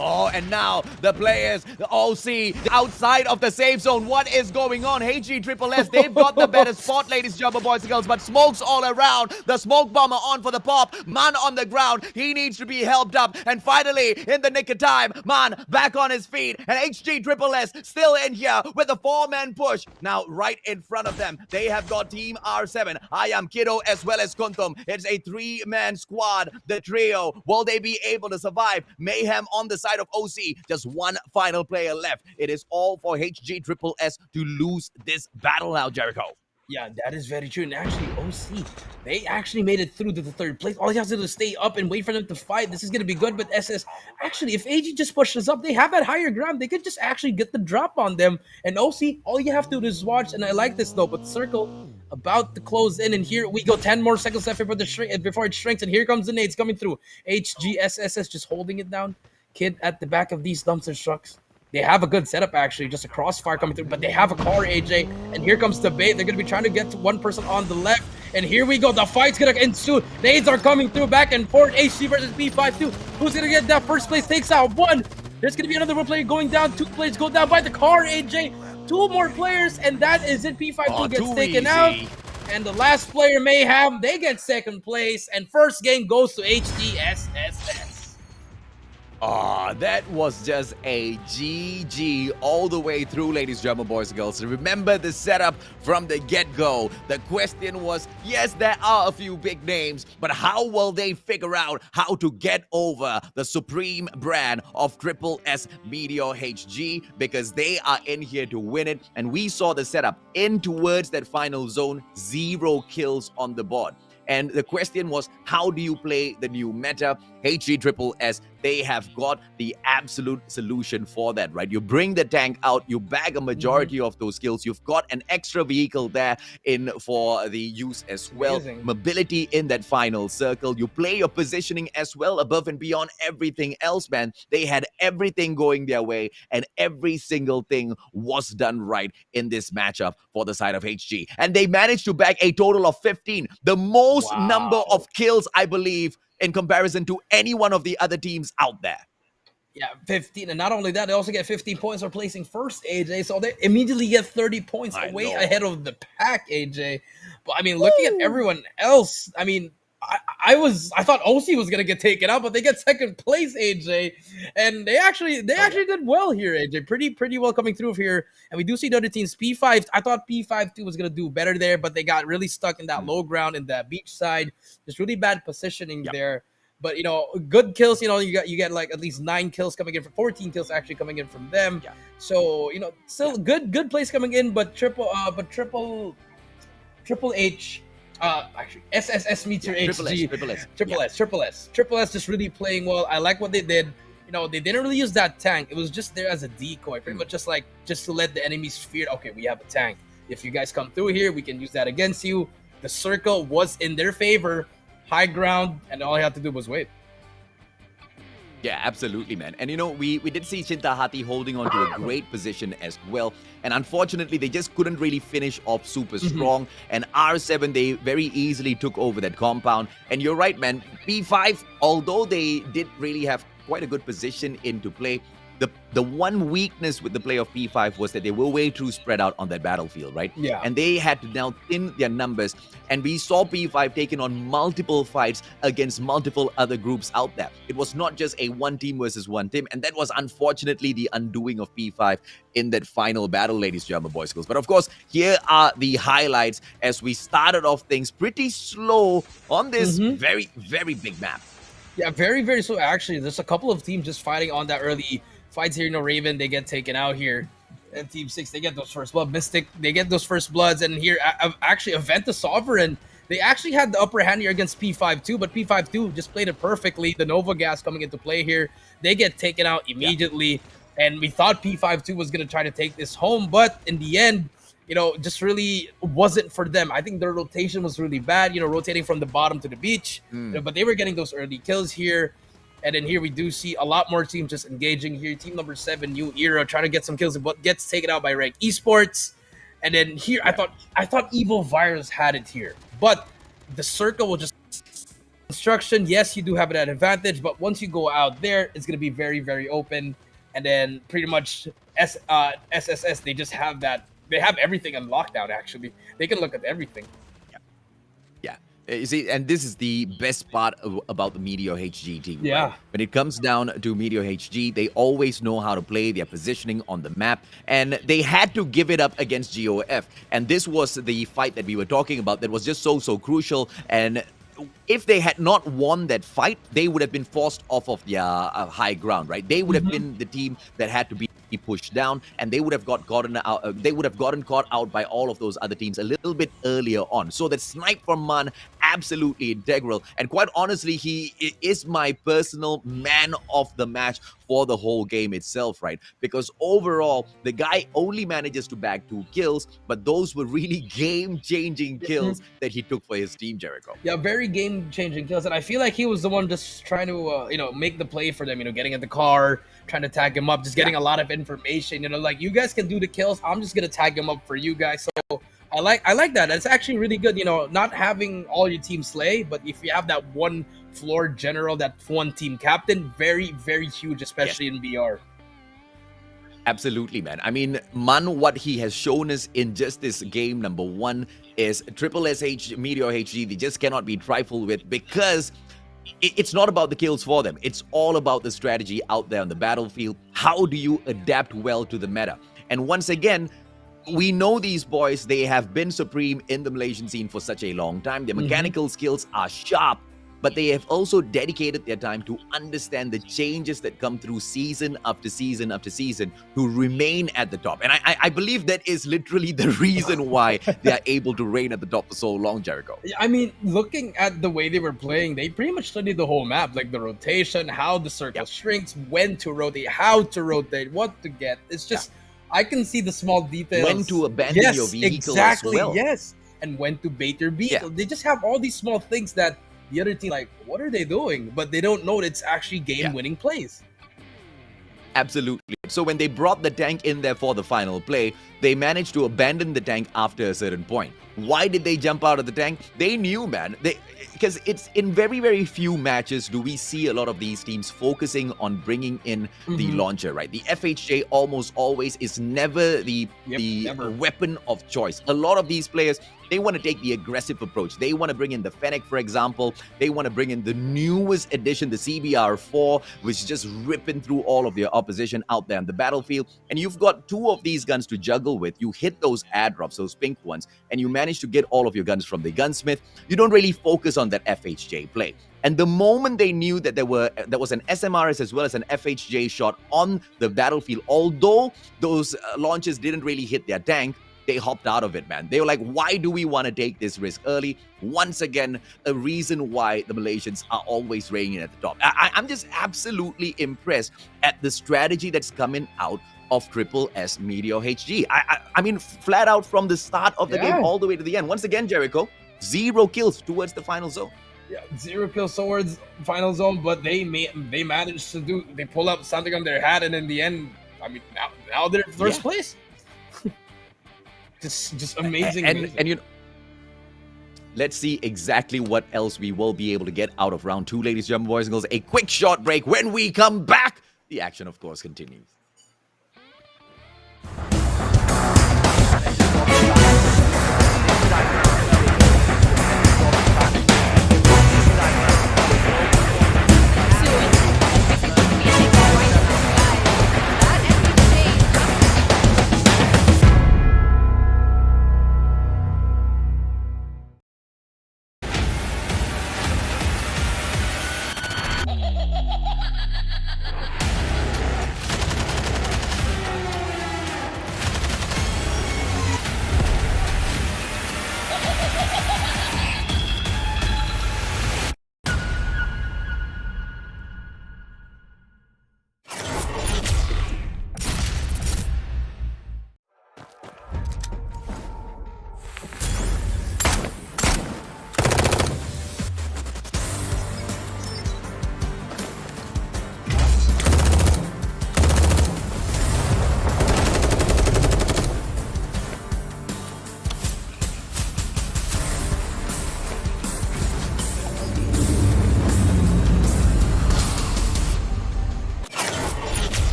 [SPEAKER 2] Oh, and now the players all see outside of the safe zone. What is going on? HG Triple S, they've got the better spot, ladies and gentlemen, boys and girls, but smokes all around. The smoke bomber on for the pop. Man on the ground. He needs to be helped up. And finally, in the nick of time, Man back on his feet. And HG Triple S still in here with a 4-man push. Now, right in front of them, they have got Team R7. I am Kiddo as well as Kuntum. It's a 3-man squad. The trio, will they be able to survive? Mayhem on the side of OC, just one final player left. It is all for HG Triple S to lose this battle now, Jericho.
[SPEAKER 3] Yeah, that is very true. And actually, OC, they actually made it through to the third place. All you have to do is stay up and wait for them to fight. This is going to be good. But SS, actually, if AG just pushes up, they have that higher ground. They could just actually get the drop on them. And OC, all you have to do is watch. And I like this, though. But Circle about to close in. And here we go. 10 more seconds left before it shrinks. And here comes the nades coming through. HGSSS just holding it down. Kid at the back of these dumpster trucks. They have a good setup, actually. Just a crossfire coming through, but they have a car, AJ. And here comes the bait. They're going to be trying to get to one person on the left. And here we go. The fight's going to ensue. Nades are coming through back and forth. HG versus P52. Who's going to get that first place? Takes out one. There's going to be another one player going down. 2 players go down by the car, AJ. 2 more players, and that is it. P52 gets taken out. And the last player, Mayhem, they get second place. And first game goes to HDSSS.
[SPEAKER 2] Ah, that was just a GG all the way through, ladies and gentlemen, boys and girls. Remember the setup from the get-go. The question was, yes, there are a few big names, but how will they figure out how to get over the supreme brand of Triple S Meteor HG? Because they are in here to win it. And we saw the setup in towards that final zone, 0 kills on the board. And the question was, how do you play the new meta? HG Triple S, they have got the absolute solution for that, right? You bring the tank out, you bag a majority of those kills. You've got an extra vehicle there in for the use as well.
[SPEAKER 3] Amazing.
[SPEAKER 2] Mobility in that final circle. You play your positioning as well above and beyond everything else, man. They had everything going their way, and every single thing was done right in this matchup for the side of HG. And they managed to bag a total of 15, the most number of kills, I believe, in comparison to any one of the other teams out there.
[SPEAKER 3] Yeah, 15. And not only that, they also get 15 points for placing first, AJ. So they immediately get 30 points away ahead of the pack, AJ. But I mean, looking at everyone else, I mean, I thought OC was gonna get taken out, but they get second place, AJ, and they actually did well here, AJ. Pretty well coming through here. And we do see the other teams. P5, I thought P52 was gonna do better there, but they got really stuck in that low ground in that beach side. Just really bad positioning there. But you know, good kills. You know, you get like at least 9 kills coming in from 14 kills actually coming in from them. Yeah. So you know, still good place coming in, but Triple H. Actually, SSS Meteor
[SPEAKER 2] Triple S,
[SPEAKER 3] HG, Triple S just really playing well. I like what they did. You know, they didn't really use that tank. It was just there as a decoy, pretty much just to let the enemies fear. Okay, we have a tank. If you guys come through here, we can use that against you. The circle was in their favor, high ground, and all I had to do was wait.
[SPEAKER 2] Yeah, absolutely, man. And you know, we did see Chintahati holding on to a great position as well. And unfortunately, they just couldn't really finish off super strong. And R7, they very easily took over that compound. And you're right, man. P5, although they did really have quite a good position into play, the one weakness with the play of P5 was that they were way too spread out on that battlefield, right?
[SPEAKER 3] Yeah.
[SPEAKER 2] And they had to now thin their numbers. And we saw P5 taking on multiple fights against multiple other groups out there. It was not just a one team versus one team. And that was unfortunately the undoing of P5 in that final battle, ladies and gentlemen, boys and girls. But of course, here are the highlights as we started off things pretty slow on this very, very big map.
[SPEAKER 3] Yeah, very, very slow. Actually, there's a couple of teams just fighting on that early fights here. You know, Raven, they get taken out here. And Team 6, they get those first blood. Mystic, they get those first bloods. And here, actually, Aventa Sovereign, they actually had the upper hand here against P5 too, but P5 too just played it perfectly. The Nova Gas coming into play here. They get taken out immediately. Yeah. And we thought P5 too was going to try to take this home. But in the end, you know, just really wasn't for them. I think their rotation was really bad, you know, rotating from the bottom to the beach. You know, but they were getting those early kills here. And then here we do see a lot more teams just engaging here. Team number 7, New Era, trying to get some kills, but gets taken out by Rank Esports. And then here, I thought Evil Virus had it here. But the circle will just... Construction, yes, you do have that advantage, but once you go out there, it's going to be very, very open. And then pretty much SSS, they just have that. They have everything on lockdown, actually. They can look at everything.
[SPEAKER 2] Yeah. You see, and this is the best part about the Meteor HG team.
[SPEAKER 3] Yeah.
[SPEAKER 2] Right? When it comes down to Meteor HG, they always know how to play their positioning on the map, and they had to give it up against GOF. And this was the fight that we were talking about that was just so crucial. And if they had not won that fight, they would have been forced off of their high ground, right? They would have been the team that had to be pushed down, and they would have gotten out. They would have gotten caught out by all of those other teams a little bit earlier on. So that snipe from Man, absolutely integral, and quite honestly, he is my personal man of the match for the whole game itself, right? Because overall, the guy only manages to bag 2 kills, but those were really game-changing kills that he took for his team, Jericho.
[SPEAKER 3] Yeah, very game-changing kills, and I feel like he was the one just trying to, you know, make the play for them. You know, getting in the car, trying to tag him up, just getting a lot of information. You know, like, you guys can do the kills. I'm just gonna tag him up for you guys. So I like that. It's actually really good. You know, not having all your team slay, but if you have that one floor general, that one team captain, very, very huge, especially in BR.
[SPEAKER 2] Absolutely, man. I mean, Man, what he has shown us in just this game number 1 is Triple SH Meteor HG. They just cannot be trifled with, because it's not about the kills for them. It's all about the strategy out there on the battlefield. How do you adapt well to the meta? And once again, we know these boys, they have been supreme in the Malaysian scene for such a long time. Their mechanical skills are sharp, but they have also dedicated their time to understand the changes that come through season after season after season to remain at the top. And I believe that is literally the reason why they are able to reign at the top for so long, Jericho.
[SPEAKER 3] I mean, looking at the way they were playing, they pretty much studied the whole map, like the rotation, how the circle shrinks, when to rotate, how to rotate, what to get. It's just, I can see the small details.
[SPEAKER 2] When to abandon your vehicle as well.
[SPEAKER 3] Yes, and when to bait your vehicle. They just have all these small things that the other team, like, what are they doing? But they don't know it's actually game-winning plays.
[SPEAKER 2] Absolutely. So when they brought the tank in there for the final play, they managed to abandon the tank after a certain point. Why did they jump out of the tank? They knew, man. Because it's in very, very few matches do we see a lot of these teams focusing on bringing in the launcher, right? The FHJ almost always is never the weapon of choice. A lot of these players, they want to take the aggressive approach. They want to bring in the Fennec, for example. They want to bring in the newest edition, the CBR4, which is just ripping through all of their opposition out there on the battlefield. And you've got 2 of these guns to juggle with. You hit those airdrops, those pink ones, and you manage to get all of your guns from the gunsmith. You don't really focus on that FHJ play. And the moment they knew that there was an SMRS as well as an FHJ shot on the battlefield, although those launches didn't really hit their tank, they hopped out of it, man. They were like, why do we want to take this risk early? Once again, a reason why the Malaysians are always reigning at the top. I'm just absolutely impressed at the strategy that's coming out of Triple S Media HG. I mean, flat out from the start of the game all the way to the end. Once again, Jericho, 0 kills towards the final zone.
[SPEAKER 3] Yeah, 0 kills towards final zone, but they managed to they pull up something on their hat, and in the end, I mean, now they're first place. just amazing.
[SPEAKER 2] And you know, let's see exactly what else we will be able to get out of round 2, ladies and gentlemen, boys and girls. A quick short break. When we come back, the action, of course, continues.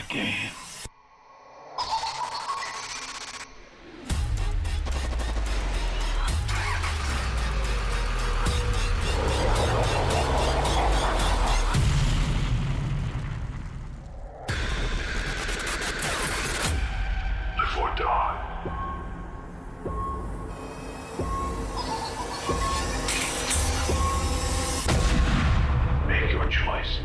[SPEAKER 1] game. Live or die. Make your choice.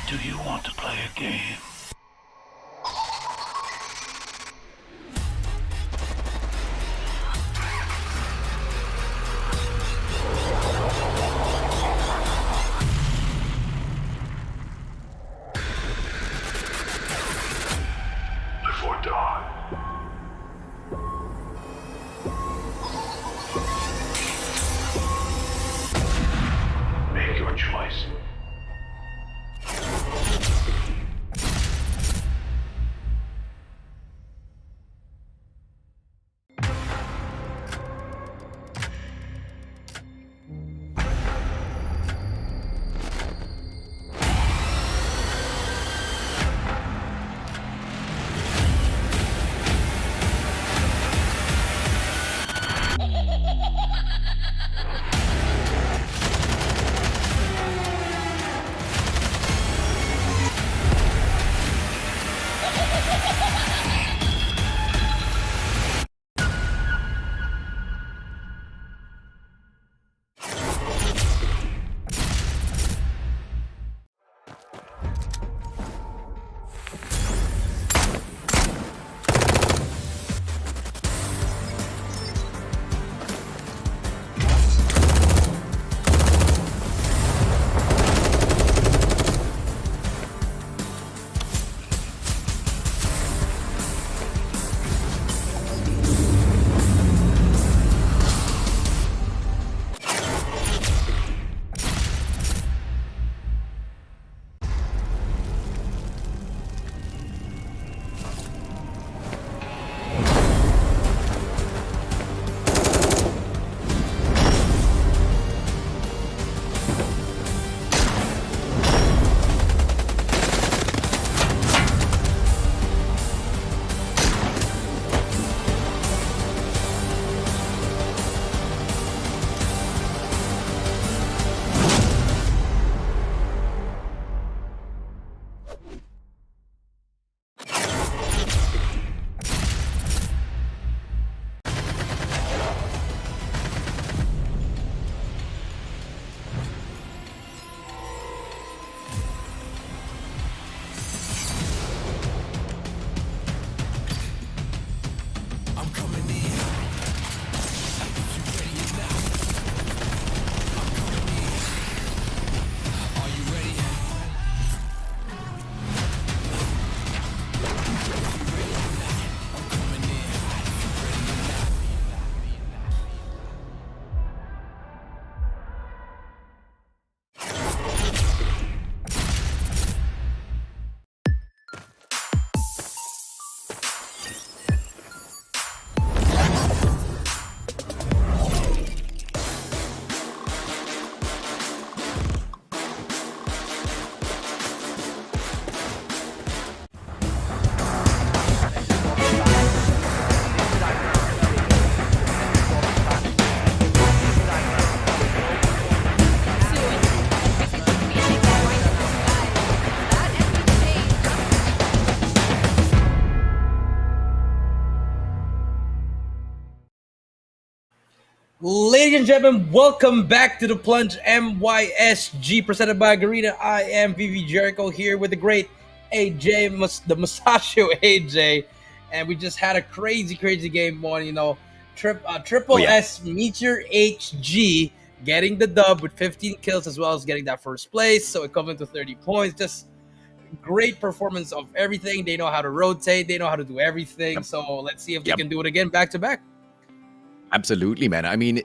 [SPEAKER 1] Do you want to play a game? Before dawn. Make your choice.
[SPEAKER 3] Ladies and gentlemen, welcome back to the Plunge MYSG presented by Garita. I am VV Jericho here with the great AJ, the Mustachio AJ, and we just had a crazy game one. You know, Triple S Meteor HG getting the dub with 15 kills as well as getting that first place, so equivalent to 30 points. Just great performance of everything. They know how to rotate, they know how to do everything. So let's see if they can do it again back to back.
[SPEAKER 2] Absolutely, man. I mean,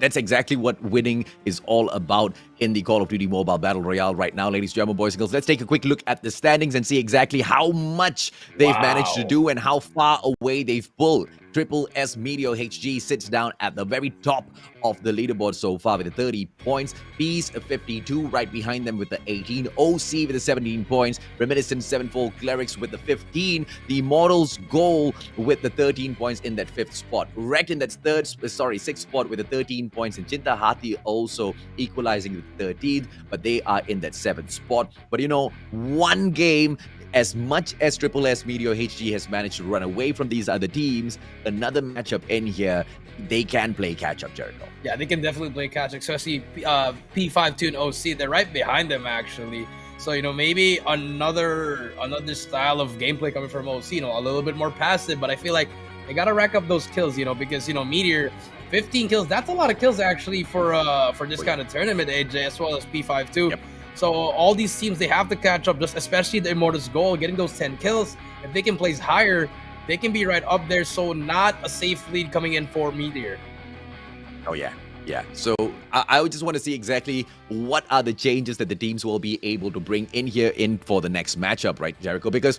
[SPEAKER 2] that's exactly what winning is all about in the Call of Duty Mobile Battle Royale right now, ladies and gentlemen, boys and girls. Let's take a quick look at the standings and see exactly how much they've managed to do and how far away they've pulled. Triple S Meteor HG sits down at the very top of the leaderboard so far with the 30 points. Peace 52 right behind them with the 18. OC with the 17 points. Reminiscent 7-4 Clerics with the 15. The Immortals Goal with the 13 points in that 5th spot. Wrecked in that 6th spot with the 13 points. And Chinta Hathi also equalizing with 13th, but they are in that 7th spot. But you know, one game, as much as Triple S Meteor HG has managed to run away from these other teams, another matchup in here, they can play catch-up, Jericho.
[SPEAKER 3] Yeah, they can definitely play catch-up, especially P52 and OC. They're right behind them, actually. So, maybe another style of gameplay coming from OC, a little bit more passive, but I feel like they got to rack up those kills, because, Meteor, 15 kills, that's a lot of kills actually for this kind of tournament, AJ, as well as P5 too.
[SPEAKER 2] Yep.
[SPEAKER 3] So all these teams, they have to catch up, just especially the Immortals goal, getting those 10 kills. If they can place higher, they can be right up there. So not a safe lead coming in for Meteor.
[SPEAKER 2] Oh, yeah. Yeah, so I would just want to see exactly what are the changes that the teams will be able to bring in here for the next matchup, right, Jericho? Because,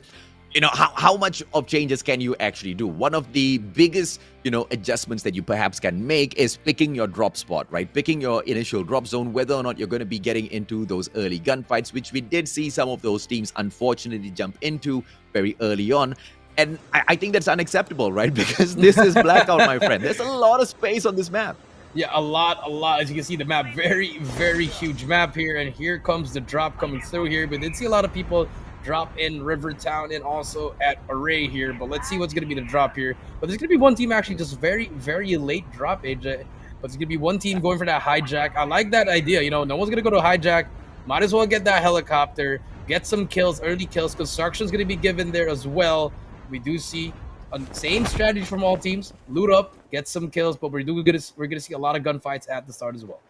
[SPEAKER 2] how much of changes can you actually do? One of the biggest, adjustments that you perhaps can make is picking your drop spot, right? Picking your initial drop zone, whether or not you're going to be getting into those early gunfights, which we did see some of those teams unfortunately jump into very early on. And I think that's unacceptable, right? Because this is Blackout, my friend. There's a lot of space on this map.
[SPEAKER 3] Yeah, a lot. As you can see, the map, very, very huge map here. And here comes the drop coming through here. We did see a lot of people drop in Rivertown and also at Array here. But let's see what's going to be the drop here. But there's going to be one team actually just very, very late drop, AJ. But there's going to be one team going for that hijack. I like that idea. No one's going to go to hijack. Might as well get that helicopter, get some kills, early kills. Construction's going to be given there as well. We do see same strategy from all teams. Loot up, get some kills, but we're gonna see a lot of gunfights at the start as well.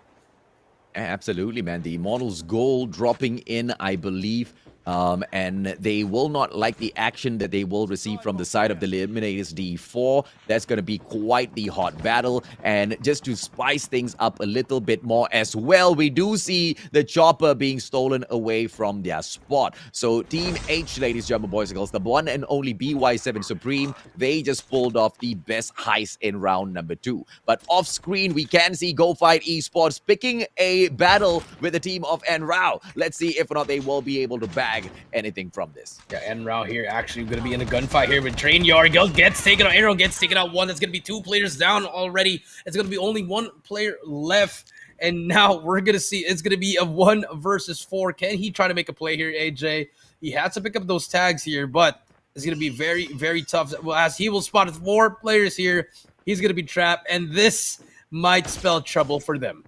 [SPEAKER 2] Absolutely, man. The Immortals goal dropping in, I believe. And they will not like the action that they will receive from the side of the Eliminators D4. That's going to be quite the hot battle. And just to spice things up a little bit more as well, we do see the chopper being stolen away from their spot. So Team H, ladies, German boys and girls, the one and only BY7 Supreme, they just pulled off the best heist in round number 2. But off screen, we can see Go Fight Esports picking a battle with the team of Enrao. Let's see if or not they will be able to bag anything from this.
[SPEAKER 3] Yeah, Enrao here actually going to be in a gunfight here with Train Yard. Gets taken out. Arrow gets taken out. One. That's going to be 2 players down already. It's going to be only 1 player left. And now we're going to see it's going to be a 1 versus 4. Can he try to make a play here, AJ? He has to pick up those tags here, but it's going to be very, very tough. Well, as he will spot 4 players here, he's going to be trapped. And this might spell trouble for them.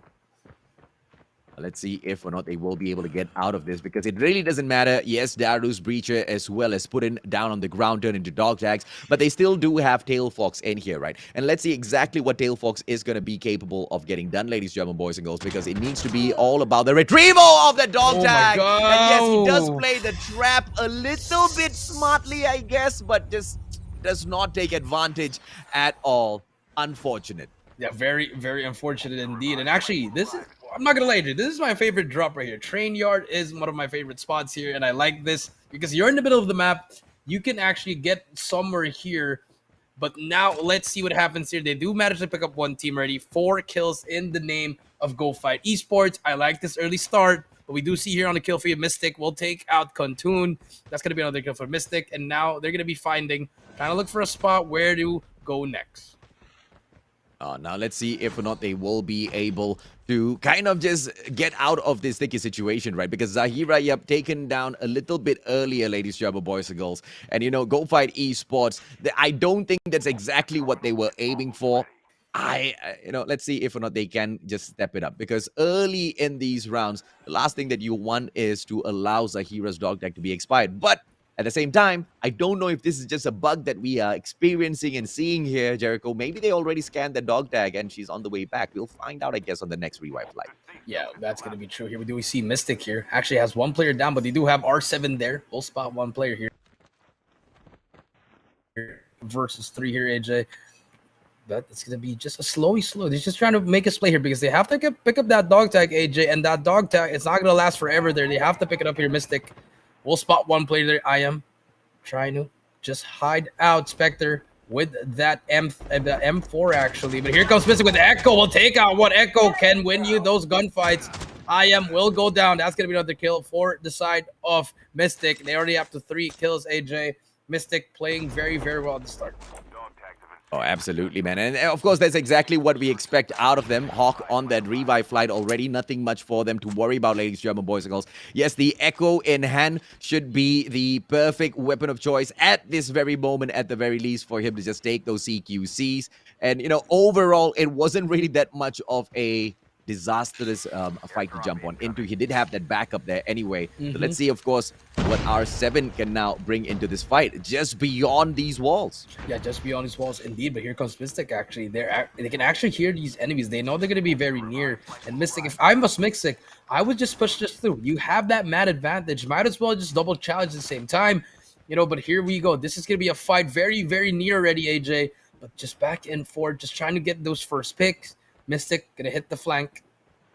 [SPEAKER 2] Let's see if or not they will be able to get out of this, because it really doesn't matter. Yes, Daru's Breacher as well as put in down on the ground, turn into dog tags, but they still do have Tail Fox in here, right? And let's see exactly what Tail Fox is going to be capable of getting done, ladies, German boys and girls, because it needs to be all about the retrieval of the dog tag. And yes, he does play the trap a little bit smartly, I guess, but just does not take advantage at all. Unfortunate.
[SPEAKER 3] Yeah, very, very unfortunate indeed. And actually, I'm not gonna lie to you, this is my favorite drop right here. Train Yard is one of my favorite spots here, and I like this because you're in the middle of the map. You can actually get somewhere here, but now let's see what happens here. They do manage to pick up 1 team already. 4 kills in the name of Go Fight Esports. I like this early start, but we do see here on the kill feed, Mystic will take out Contoon. That's gonna be another kill for Mystic, and now they're gonna be trying to look for a spot where to go next.
[SPEAKER 2] Now let's see if or not they will be able to kind of just get out of this sticky situation, right? Because Zahira, yep, taken down a little bit earlier, ladies, German boys and girls. And, Go Fight Esports, I don't think that's exactly what they were aiming for. Let's see if or not they can just step it up. Because early in these rounds, the last thing that you want is to allow Zahira's dog tag to be expired. But at the same time, I don't know if this is just a bug that we are experiencing and seeing here, Jericho. Maybe they already scanned the dog tag and she's on the way back. We'll find out, I guess, on the next revive flight.
[SPEAKER 3] Yeah, that's going to be true here. We see Mystic here. Actually has 1 player down, but they do have R7 there. We'll spot 1 player here. Versus 3 here, AJ. But it's going to be just a slow. They're just trying to make us play here because they have to pick up that dog tag, AJ. And that dog tag, it's not going to last forever there. They have to pick it up here, Mystic. We'll spot 1 player there. I am trying to just hide out Spectre with that M4 actually. But here comes Mystic with the Echo. We'll take out what Echo can win you those gunfights. I am will go down. That's going to be another kill for the side of Mystic. They already have to 3 kills, AJ. Mystic playing very, very well at the start.
[SPEAKER 2] Oh, absolutely, man. And of course, that's exactly what we expect out of them. Hawk on that revive flight already. Nothing much for them to worry about, ladies, German boys and girls. Yes, the Echo in hand should be the perfect weapon of choice at this very moment, at the very least, for him to just take those CQCs. And, overall, it wasn't really that much of a disastrous fight to jump on into. He did have that backup there anyway. So
[SPEAKER 3] Mhm.
[SPEAKER 2] let's see, of course, what R7 can now bring into this fight, just beyond these walls.
[SPEAKER 3] Yeah, just beyond his walls, indeed. But here comes Mystic. Actually, they can actually hear these enemies. They know they're gonna be very near. And Mystic, if I was Mystic, I would just push this through. You have that mad advantage. Might as well just double challenge at the same time, But here we go. This is gonna be a fight very, very near already, AJ. But just back and forth, just trying to get those first picks. Mystic gonna hit the flank.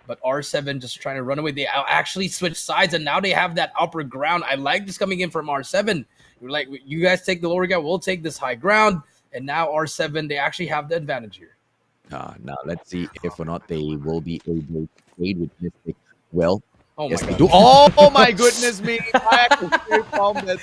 [SPEAKER 3] But R7 just trying to run away. They actually switched sides, and now they have that upper ground. I like this coming in from R7. You're like, you guys take the lower ground, we'll take this high ground. And now R7, they actually have the advantage here.
[SPEAKER 2] Now let's see if or not they will be able to trade with Mystic. Well,
[SPEAKER 3] Oh
[SPEAKER 2] yes,
[SPEAKER 3] my
[SPEAKER 2] they
[SPEAKER 3] God.
[SPEAKER 2] do. Oh my goodness me! I actually found that.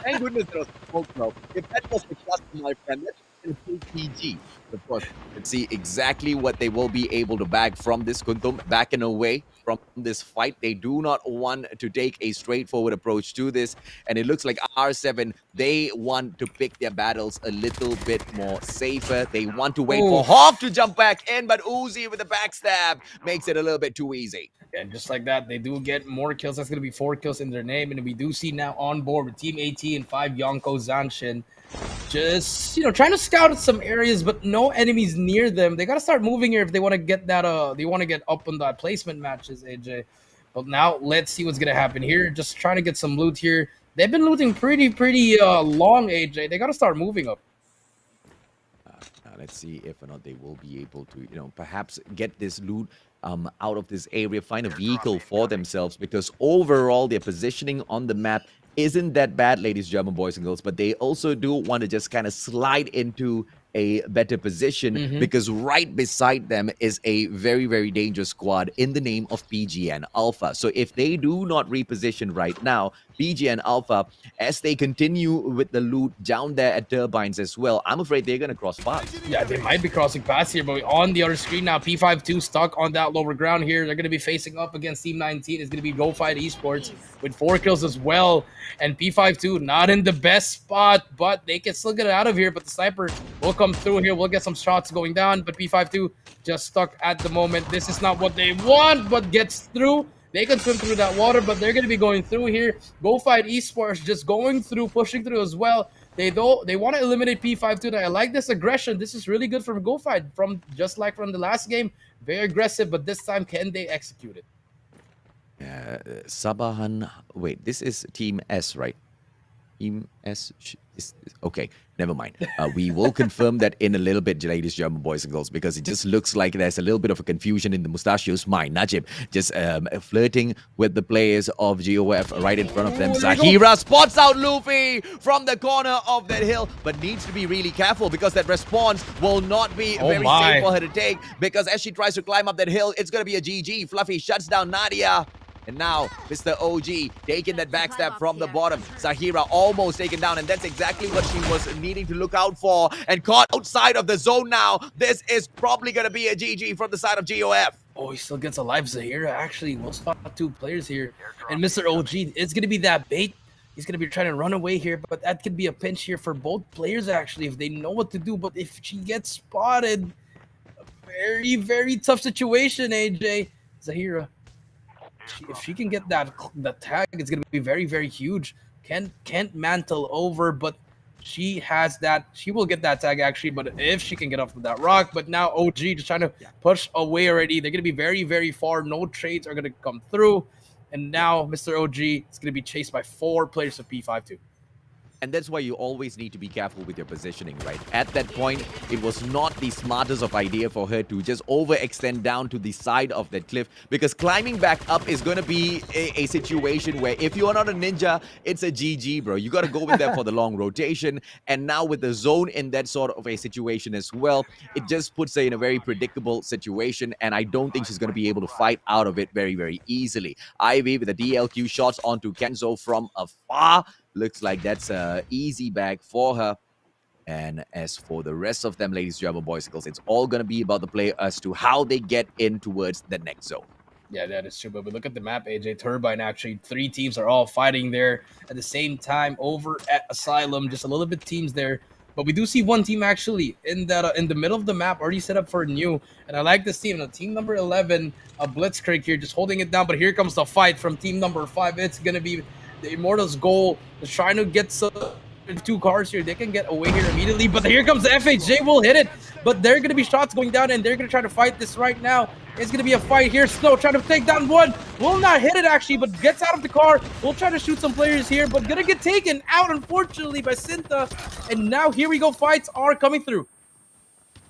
[SPEAKER 2] Thank goodness there was smoke, bro. If that was the cluster, my friend, that's a PG. Of course, let's see exactly what they will be able to bag from this Kuntum, backing away from this fight. They do not want to take a straightforward approach to this, and it looks like R7, they want to pick their battles a little bit more safer. They want to wait for
[SPEAKER 3] Oof.
[SPEAKER 2] Hawk to jump back in, but Uzi with the backstab makes it a little bit too easy.
[SPEAKER 3] And just like that, they do get more kills. That's going to be 4 kills in their name. And we do see now on board with Team AT and 5 Yonko Zanshin. Just, trying to scout some areas, but no enemies near them. They got to start moving here if they want to get that, they want to get up on that placement matches, AJ. But now let's see what's going to happen here. Just trying to get some loot here. They've been looting pretty long, AJ. They got to start moving up.
[SPEAKER 2] Let's see if or not they will be able to, perhaps get this loot out of this area, find a vehicle for themselves, because overall their positioning on the map isn't that bad, ladies, German boys and girls, but they also do want to just kind of slide into a better position because right beside them is a very, very dangerous squad in the name of PGN Alpha. So if they do not reposition right now, PGN Alpha, as they continue with the loot down there at Turbines as well, I'm afraid they're going to cross paths.
[SPEAKER 3] Yeah, they might be crossing paths here, but on the other screen now, P52 stuck on that lower ground here. They're going to be facing up against Team 19. It's going to be Go Fight Esports with 4 kills as well. And P52 not in the best spot, but they can still get it out of here. But the sniper will come through here. We'll get some shots going down, but P52 just stuck at the moment. This is not what they want, but gets through. They can swim through that water, but they're going to be going through here. Go Fight Esports just going through, pushing through as well. They want to eliminate P52. I like this aggression. This is really good from Go Fight, just like from the last game. Very aggressive, but this time, can they execute it?
[SPEAKER 2] Sabahan, wait, this is Team S, right? Team S, okay, never mind. We will confirm that in a little bit, ladies, German boys and girls, because it just looks like there's a little bit of a confusion in the Mustachio's mind. Najib just flirting with the players of GOF right in front of them. Zahira spots out Luffy from the corner of that hill, but needs to be really careful because that response will not be very safe for her to take, because as she tries to climb up that hill, it's going to be a GG. Fluffy shuts down Nadia. And now, Mr. OG taking that backstab from the bottom. Zahira almost taken down, and that's exactly what she was needing to look out for. And caught outside of the zone now. This is probably going to be a GG from the side of GOF.
[SPEAKER 3] Oh, he still gets alive. Zahira actually will spot 2 players here. And Mr. OG, it's going to be that bait. He's going to be trying to run away here, but that could be a pinch here for both players, actually, if they know what to do. But if she gets spotted, a very, very tough situation, AJ. Zahira. If she can get that tag, it's gonna be very, very huge. Can't mantle over, but she has that. She will get that tag actually. But if she can get off of that rock, but now OG just trying to push away already. They're gonna be very, very far. No trades are gonna come through, and now Mr. OG is gonna be chased by 4 players of P52.
[SPEAKER 2] And that's why you always need to be careful with your positioning, right? At that point, it was not the smartest of idea for her to just overextend down to the side of that cliff, because climbing back up is going to be a situation where if you are not a ninja, it's a GG, bro. You got to go in there for the long rotation. And now with the zone in that sort of a situation as well, it just puts her in a very predictable situation. And I don't think she's going to be able to fight out of it very, very easily. Ivy with the DLQ shots onto Kenzo from afar. Looks like that's an easy bag for her. And as for the rest of them, ladies, German boys and girls, it's all going to be about the play as to how they get in towards the next zone.
[SPEAKER 3] Yeah, that is true. But we look at the map, AJ. Turbine, actually, 3 teams are all fighting there at the same time over at Asylum. Just a little bit teams there. But we do see one team actually in that in the middle of the map already set up for a new, and I like this team. Team number 11, Blitzkrieg here, just holding it down. But here comes the fight from team number 5. It's gonna be the Immortals' goal, is trying to get some 2 cars here. They can get away here immediately, but here comes the FHJ, will hit it. But there are going to be shots going down, and they're going to try to fight this right now. It's going to be a fight here. Snow trying to take down one. Will not hit it, actually, but gets out of the car. We'll try to shoot some players here, but going to get taken out, unfortunately, by Cinta. And now here we go. Fights are coming through.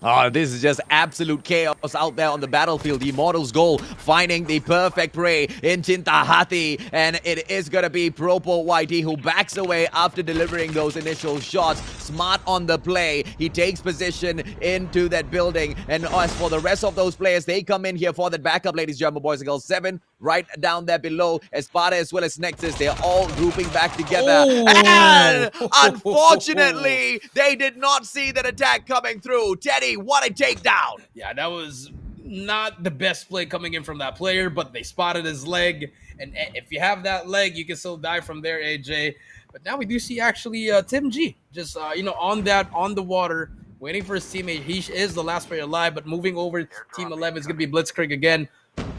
[SPEAKER 2] Oh, this is just absolute chaos out there on the battlefield. The Immortals' goal, finding the perfect prey in Cintahati. And it is going to be Propo YT who backs away after delivering those initial shots. Smart on the play. He takes position into that building. And as for the rest of those players, they come in here for that backup, ladies and gentlemen, boys and girls. 7 right down there below. Espada as well as Nexus, they're all grouping back together.
[SPEAKER 3] Oh.
[SPEAKER 2] And unfortunately, they did not see that attack coming through. Teddy, what a takedown!
[SPEAKER 3] Yeah, that was not the best play coming in from that player, but they spotted his leg. And if you have that leg, you can still die from there, AJ. But now we do see actually Tim G just, on the water, waiting for his teammate. He is the last player alive, but moving over to Team 11 is going to be Blitzkrieg again.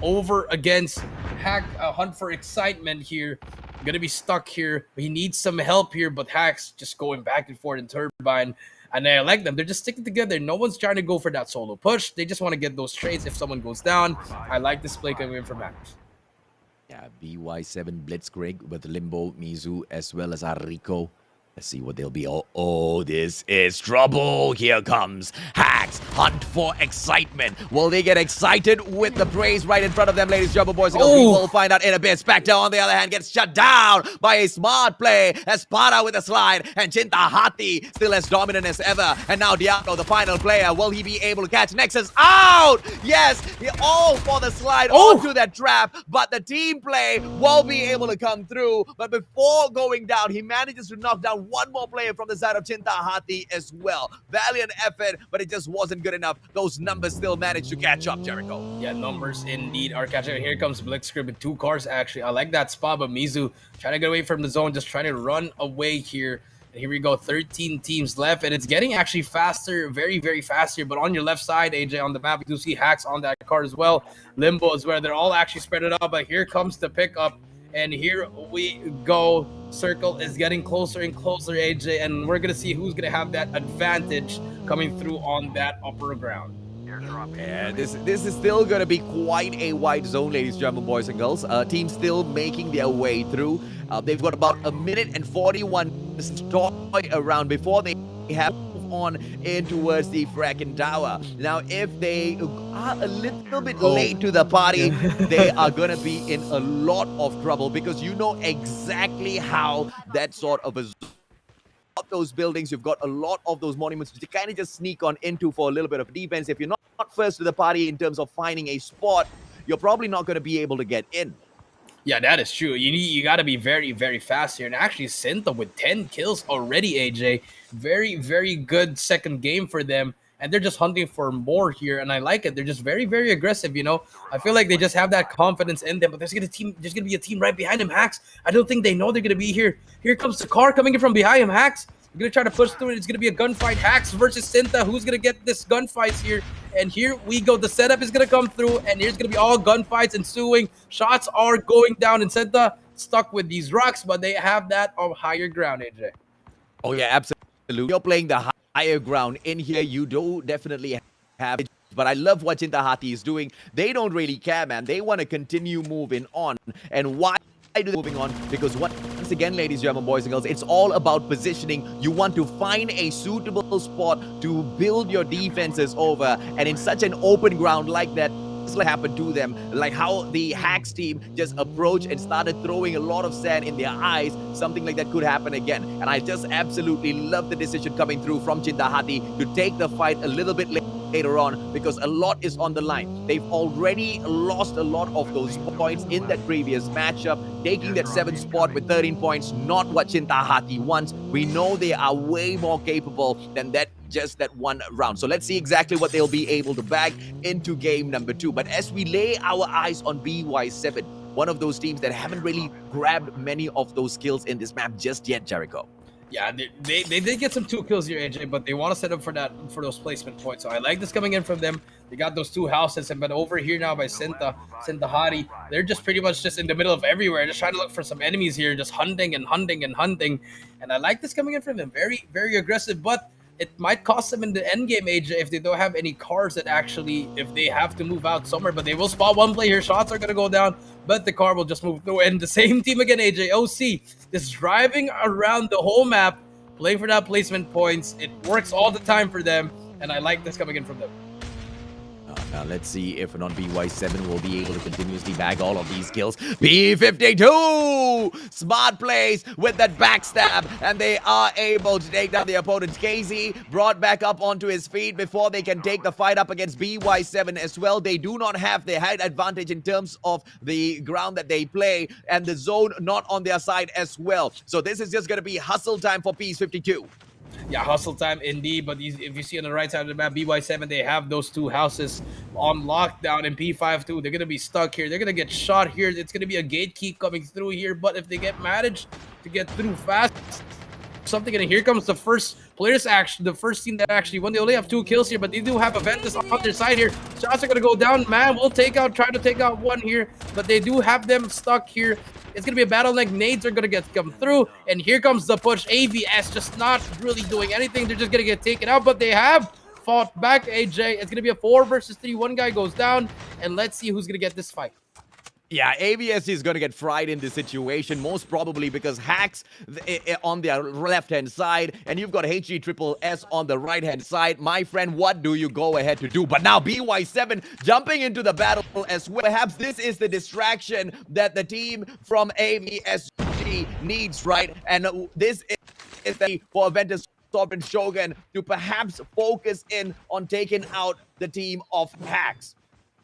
[SPEAKER 3] Over against Hack, Hunt for Excitement here. Gonna be stuck here. He needs some help here, but Hack's just going back and forth in Turbine. And I like them. They're just sticking together. No one's trying to go for that solo push. They just want to get those trades if someone goes down. I like this play coming in from Hack.
[SPEAKER 2] Yeah, BY7 Blitzkrieg with Limbo, Mizu, as well as Arrico. Let's see what they'll be. Oh, this is trouble. Here comes Hacks. Hunt for Excitement. Will they get excited with the praise right in front of them, ladies and gentlemen, boys and girls? We will find out in a bit. Spectre, on the other hand, gets shut down by a smart play. Espada with a slide. And Cintahati still as dominant as ever. And now Diablo, the final player. Will he be able to catch Nexus out? Yes, all for the slide onto that trap. But the team play will be able to come through. But before going down, he manages to knock down one more player from the side of Cintahati as well. Valiant effort, but it just wasn't good enough. Those numbers still managed to catch up, Jericho.
[SPEAKER 3] Yeah, numbers indeed are catching. Here comes Blitzkrieg with 2 cars, actually. I like that spot, but Mizu trying to get away from the zone, just trying to run away here. And here we go, 13 teams left, and it's getting actually faster, very, very fast here. But on your left side, AJ, on the map, you do see Hacks on that car as well. Limbo is where they're all actually spread it out, but here comes the pickup. And here we go. Circle is getting closer and closer, AJ, and we're going to see who's going to have that advantage coming through on that upper ground.
[SPEAKER 2] Yeah, this is still going to be quite a wide zone, ladies and gentlemen, boys and girls. Teams still making their way through. They've got about 1 minute and 41 story around before they have on in towards the fracking tower. Now, if they are a little bit late to the party, they are going to be in a lot of trouble, because you know exactly how that sort of a those buildings, you've got a lot of those monuments to kind of just sneak on into for a little bit of defense. If you're not first to the party in terms of finding a spot, you're probably not going to be able to get in.
[SPEAKER 3] Yeah, that is true. You got to be very, very fast here. And actually, Cinta with 10 kills already, AJ. Very, very good second game for them. And they're just hunting for more here. And I like it. They're just very, very aggressive, you know. I feel like they just have that confidence in them. But there's going to be a team right behind him, Hacks. I don't think they know they're going to be here. Here comes the car coming in from behind him, Hacks. They're going to try to push through it. It's going to be a gunfight. Hacks versus Cinta. Who's going to get this gunfights here? And here we go. The setup is going to come through. And here's going to be all gunfights ensuing. Shots are going down. And Cinta stuck with these rocks. But they have that on higher ground, AJ.
[SPEAKER 2] Oh, yeah, absolutely. You're playing the higher ground in here. You do definitely have it. But I love what Cintahati is doing. They don't really care, man. They want to continue moving on. And why do they moving on? Because once again, ladies and gentlemen, boys and girls, it's all about positioning. You want to find a suitable spot to build your defenses over. And in such an open ground like that, happened to them, like how the Hacks team just approached and started throwing a lot of sand in their eyes, something like that could happen again. And I just absolutely love the decision coming through from Cintahati to take the fight a little bit later on, because a lot is on the line. They've already lost a lot of those points in that previous matchup. Taking that 7th spot with 13 points, not what Cintahati wants. We know they are way more capable than that, just that one round. So let's see exactly what they'll be able to bag into game number 2. But as we lay our eyes on BY7, one of those teams that haven't really grabbed many of those skills in this map just yet, Jericho.
[SPEAKER 3] Yeah, they did get some 2 kills here, AJ, but they want to set up for those placement points. So I like this coming in from them. They got those 2 houses, and but over here now by Sinta Hari, they're just pretty much just in the middle of everywhere, just trying to look for some enemies here, just hunting and hunting and hunting. And I like this coming in from them. Very, very aggressive, but it might cost them in the end game, AJ, if they don't have any cars that actually, if they have to move out somewhere. But they will spot one play here. Shots are going to go down, but the car will just move through. And the same team again, AJ. OC is driving around the whole map, playing for that placement points. It works all the time for them, and I like this coming in from them.
[SPEAKER 2] Now let's see if not BY7 will be able to continuously bag all of these kills. B52! Smart plays with that backstab, and they are able to take down the opponent. KZ brought back up onto his feet before they can take the fight up against BY7 as well. They do not have the height advantage in terms of the ground that they play, and the zone not on their side as well. So this is just going to be hustle time for Peace 52.
[SPEAKER 3] Yeah, hustle time indeed. But if you see on the right side of the map, BY7, they have those 2 houses on lockdown. And P52, they're going to be stuck here. They're going to get shot here. It's going to be a gate keep coming through here. But if they manage to get through fast, something, and here comes the first players, the first team that actually won. They only have 2 kills here, but they do have a Ventus on their side here. Shots are going to go down. Man, we'll try to take out one here, but they do have them stuck here. It's going to be a battle like nades are going to come through, and here comes the push. AVS just not really doing anything. They're just going to get taken out, but they have fought back, AJ. It's going to be a 4 versus 3. One guy goes down, and let's see who's going to get this fight.
[SPEAKER 2] Yeah, AVS is going to get fried in this situation, most probably because Hacks on their left-hand side, and you've got HG on the right-hand side. My friend, what do you go ahead to do? But now BY7 jumping into the battle as well. Perhaps this is the distraction that the team from MYSG needs, right? And this is for Ventus and Shogun to perhaps focus in on taking out the team of Hacks.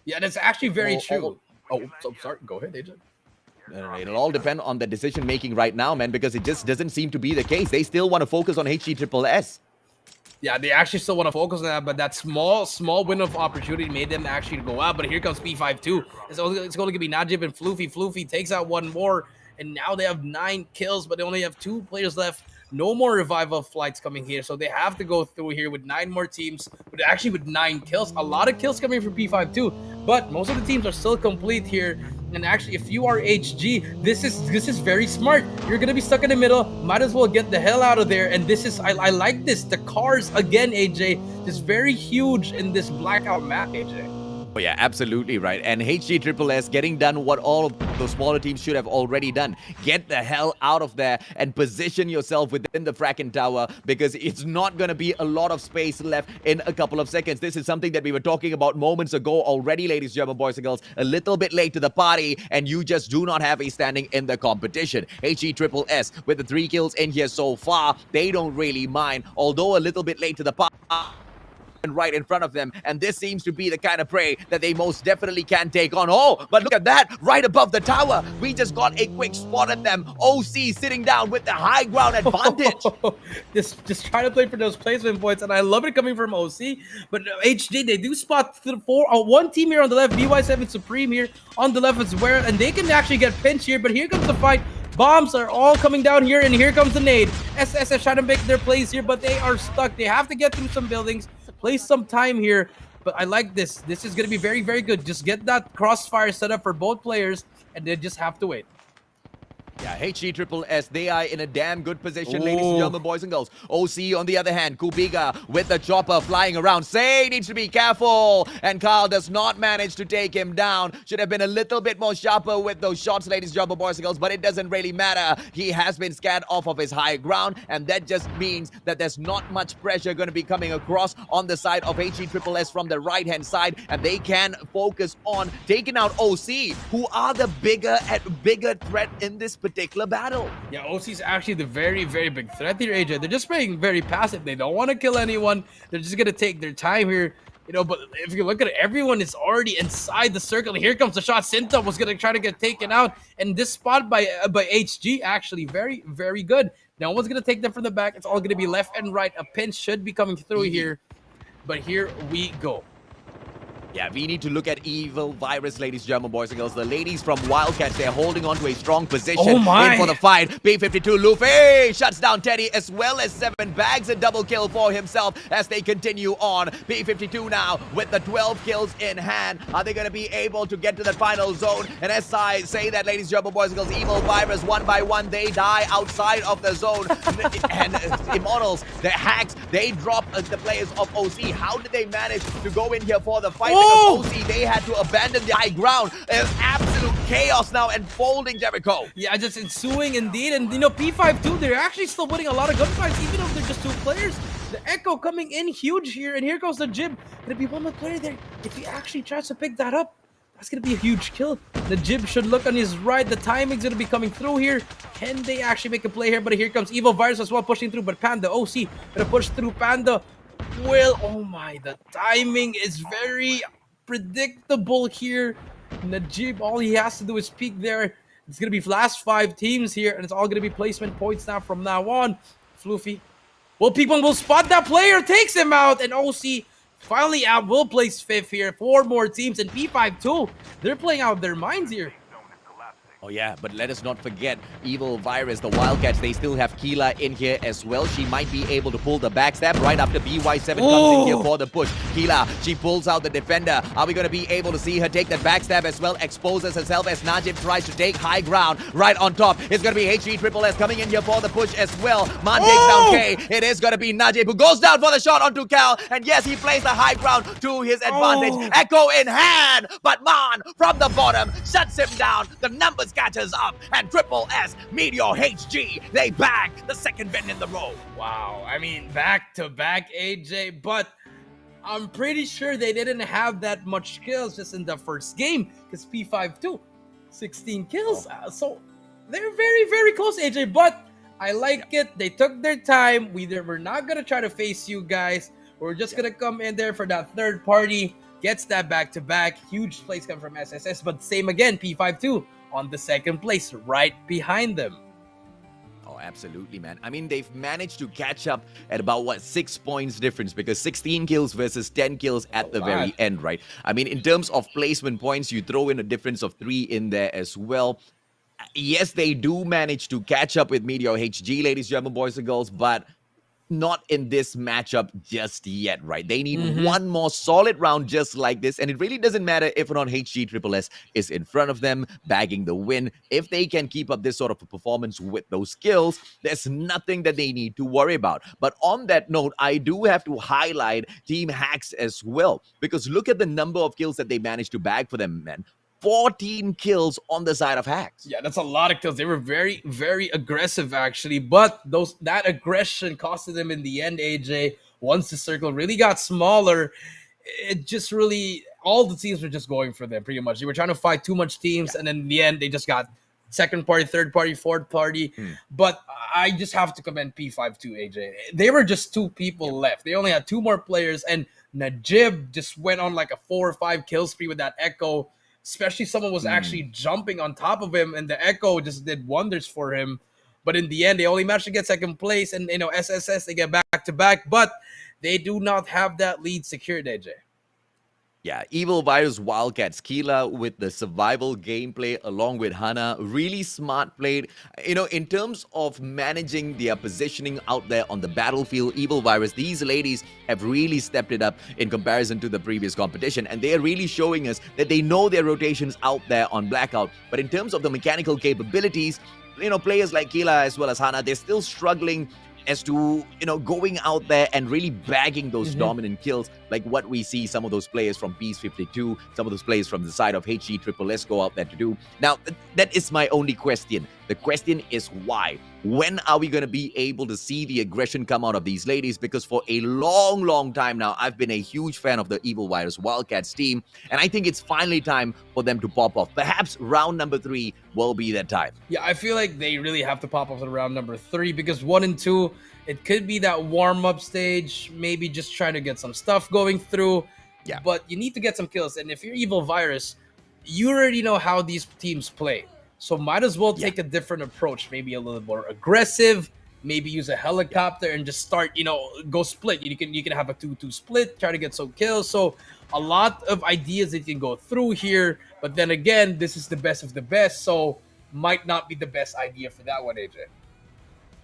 [SPEAKER 3] Yeah, that's actually very true. Oh, so sorry. Go ahead, AJ.
[SPEAKER 2] It'll all depend on the decision making right now, man, because it just doesn't seem to be the case. They still want to focus on HGSS.
[SPEAKER 3] Yeah, they actually still want to focus on that, but that small window of opportunity made them actually go out. But here comes P52. It's going to be Najib and Floofy. Floofy takes out one more, and now they have 9 kills, but they only have 2 players left. No more revival flights coming here, so they have to go through here with 9 more teams, but actually with 9 kills. A lot of kills coming from P52, but most of the teams are still complete here. And actually, if you are HG, this is very smart. You're gonna be stuck in the middle. Might as well get the hell out of there. And this is I like this. The cars again, AJ, is very huge in this blackout map, AJ.
[SPEAKER 2] Oh yeah, absolutely right. And HGSS getting done what all of those smaller teams should have already done. Get the hell out of there and position yourself within the fracking tower, because it's not going to be a lot of space left in a couple of seconds. This is something that we were talking about moments ago already, ladies and gentlemen, boys and girls. A little bit late to the party, and you just do not have a standing in the competition. HGSS with the 3 kills in here so far, they don't really mind, although a little bit late to the party. Right in front of them, and this seems to be the kind of prey that they most definitely can take on. Oh, but look at that, right above the tower, we just got a quick spot at them. OC sitting down with the high ground advantage.
[SPEAKER 3] just trying to play for those placement points, and I love it coming from OC. But HG, they do spot 1 team here on the left. BY7 Supreme here on the left as well, and they can actually get pinched here. But here comes the fight. Bombs are all coming down here, and here comes the nade. SSS trying to make their plays here, but they are stuck. They have to get through some buildings, play some time here. But I like this. This is going to be very, very good. Just get that crossfire set up for both players, and they just have to wait.
[SPEAKER 2] Yeah, HGSS, they are in a damn good position, ladies and gentlemen, boys and girls. OC, on the other hand, Kubiga with the chopper flying around. Say needs to be careful, and Carl does not manage to take him down. Should have been a little bit more sharper with those shots, ladies and gentlemen, boys and girls, but it doesn't really matter. He has been scared off of his high ground, and that just means that there's not much pressure going to be coming across on the side of HGSS from the right-hand side, and they can focus on taking out OC, who are the bigger threat in this particular battle.
[SPEAKER 3] Yeah, OC's actually the very, very big threat here, AJ. They're just playing very passive. They don't want to kill anyone. They're just going to take their time here. You know, but if you look at it, everyone is already inside the circle. Here comes the shot. Sinta was going to try to get taken out. And this spot by HG, actually very, very good. No one's going to take them from the back. It's all going to be left and right. A pinch should be coming through here. But here we go.
[SPEAKER 2] Yeah, we need to look at Evil Virus, ladies and gentlemen, boys and girls. The ladies from Wildcats, they're holding on to a strong position
[SPEAKER 3] Oh my.
[SPEAKER 2] in for the fight. B52 Luffy shuts down Teddy as well as 7 bags a double kill for himself as they continue on. B52 now with the 12 kills in hand. Are they going to be able to get to the final zone? And as I say that, ladies and gentlemen, boys and girls, Evil Virus, one by one, they die outside of the zone. And Immortals, the hacks, they drop the players of OC. How did they manage to go in here for the fight? Because OC, they had to abandon the high ground. There's absolute chaos now unfolding, Jericho.
[SPEAKER 3] Yeah, just ensuing indeed. And, P52, they're actually still winning a lot of gunfights, even though they're just 2 players. The Echo coming in huge here, and here goes the Jib. Gonna be one more player there. If he actually tries to pick that up, that's gonna be a huge kill. The Jib should look on his right. The timing's gonna be coming through here. Can they actually make a play here? But here comes Evil Virus as well, pushing through. But Panda, OC, gonna push through. Panda will, oh my, the timing is very predictable here. Najib, all he has to do is peek there. It's gonna be last 5 teams here, and it's all gonna be placement points now from now on. Floofy will peek one, will spot that player, takes him out, and OC finally out, will place 5th here. 4 more teams, and P52, they're playing out their minds here.
[SPEAKER 2] Oh yeah, but let us not forget Evil Virus, the Wildcats, they still have Keela in here as well. She might be able to pull the backstab right after BY7 comes in here for the push. Keela, she pulls out the defender. Are we going to be able to see her take that backstab as well? Exposes herself as Najib tries to take high ground. Right on top, it's going to be HG Triple S coming in here for the push as well. Man takes down K. It is going to be Najib who goes down for the shot onto Cal. And yes, he plays the high ground to his advantage. Echo in hand, but Man from the bottom shuts him down. The numbers catches up, and Triple S, Meteor HG, they bag the 2nd win in the row.
[SPEAKER 3] Wow, I mean, back-to-back AJ, but I'm pretty sure they didn't have that much kills just in the first game, because P52, 16 kills, so they're very, very close, AJ, but I like it. They took their time. We're not going to try to face you guys. We're just going to come in there for that 3rd party, gets that back-to-back, huge plays come from SSS, but same again, P52 on the 2nd place, right behind them.
[SPEAKER 2] Oh, absolutely, man. I mean, they've managed to catch up at about, 6 points difference, because 16 kills versus 10 kills at the very end, right? I mean, in terms of placement points, you throw in a difference of 3 in there as well. Yes, they do manage to catch up with Meteor HG, ladies and gentlemen, boys and girls, but not in this matchup just yet, right? They need one more solid round just like this, and it really doesn't matter if or not HG Triple S is in front of them, bagging the win. If they can keep up this sort of a performance with those skills, there's nothing that they need to worry about. But on that note, I do have to highlight Team Hacks as well, because look at the number of kills that they managed to bag for them, man. 14 kills on the side of Hacks.
[SPEAKER 3] Yeah, that's a lot of kills. They were very, very aggressive, actually. But that aggression costed them in the end, AJ. Once the circle really got smaller, it just really, all the teams were just going for them, pretty much. They were trying to fight too much teams, and then in the end, they just got 2nd party, 3rd party, 4th party. But I just have to commend P52, AJ. They were just 2 people left. They only had 2 more players, and Najib just went on like a 4 or 5 kill spree with that Echo. Especially someone was actually jumping on top of him, and the Echo just did wonders for him. But in the end, they only managed to get 2nd place, and SSS, they get back-to-back, but they do not have that lead secured, AJ.
[SPEAKER 2] Yeah, Evil Virus Wildcats, Keela with the survival gameplay along with Hana, really smart played. In terms of managing their positioning out there on the battlefield, Evil Virus, these ladies have really stepped it up in comparison to the previous competition, and they are really showing us that they know their rotations out there on Blackout. But in terms of the mechanical capabilities, players like Keela as well as Hana, they're still struggling as to, going out there and really bagging those dominant kills, like what we see some of those players from Peace 52, some of those players from the side of HG Triple S go out there to do. Now, that is my only question. The question is why? When are we going to be able to see the aggression come out of these ladies? Because for a long, long time now, I've been a huge fan of the Evil Virus Wildcats team, and I think it's finally time for them to pop off. Perhaps round number 3 will be that time.
[SPEAKER 3] Yeah, I feel like they really have to pop off at round number 3, because 1 and 2, it could be that warm-up stage, maybe just trying to get some stuff going through.
[SPEAKER 2] Yeah.
[SPEAKER 3] But you need to get some kills, and if you're Evil Virus, you already know how these teams play. So might as well take a different approach, maybe a little more aggressive, maybe use a helicopter and just start, go split. You can have a 2-2 split, try to get some kills. So a lot of ideas that you can go through here. But then again, this is the best of the best, so might not be the best idea for that one, AJ.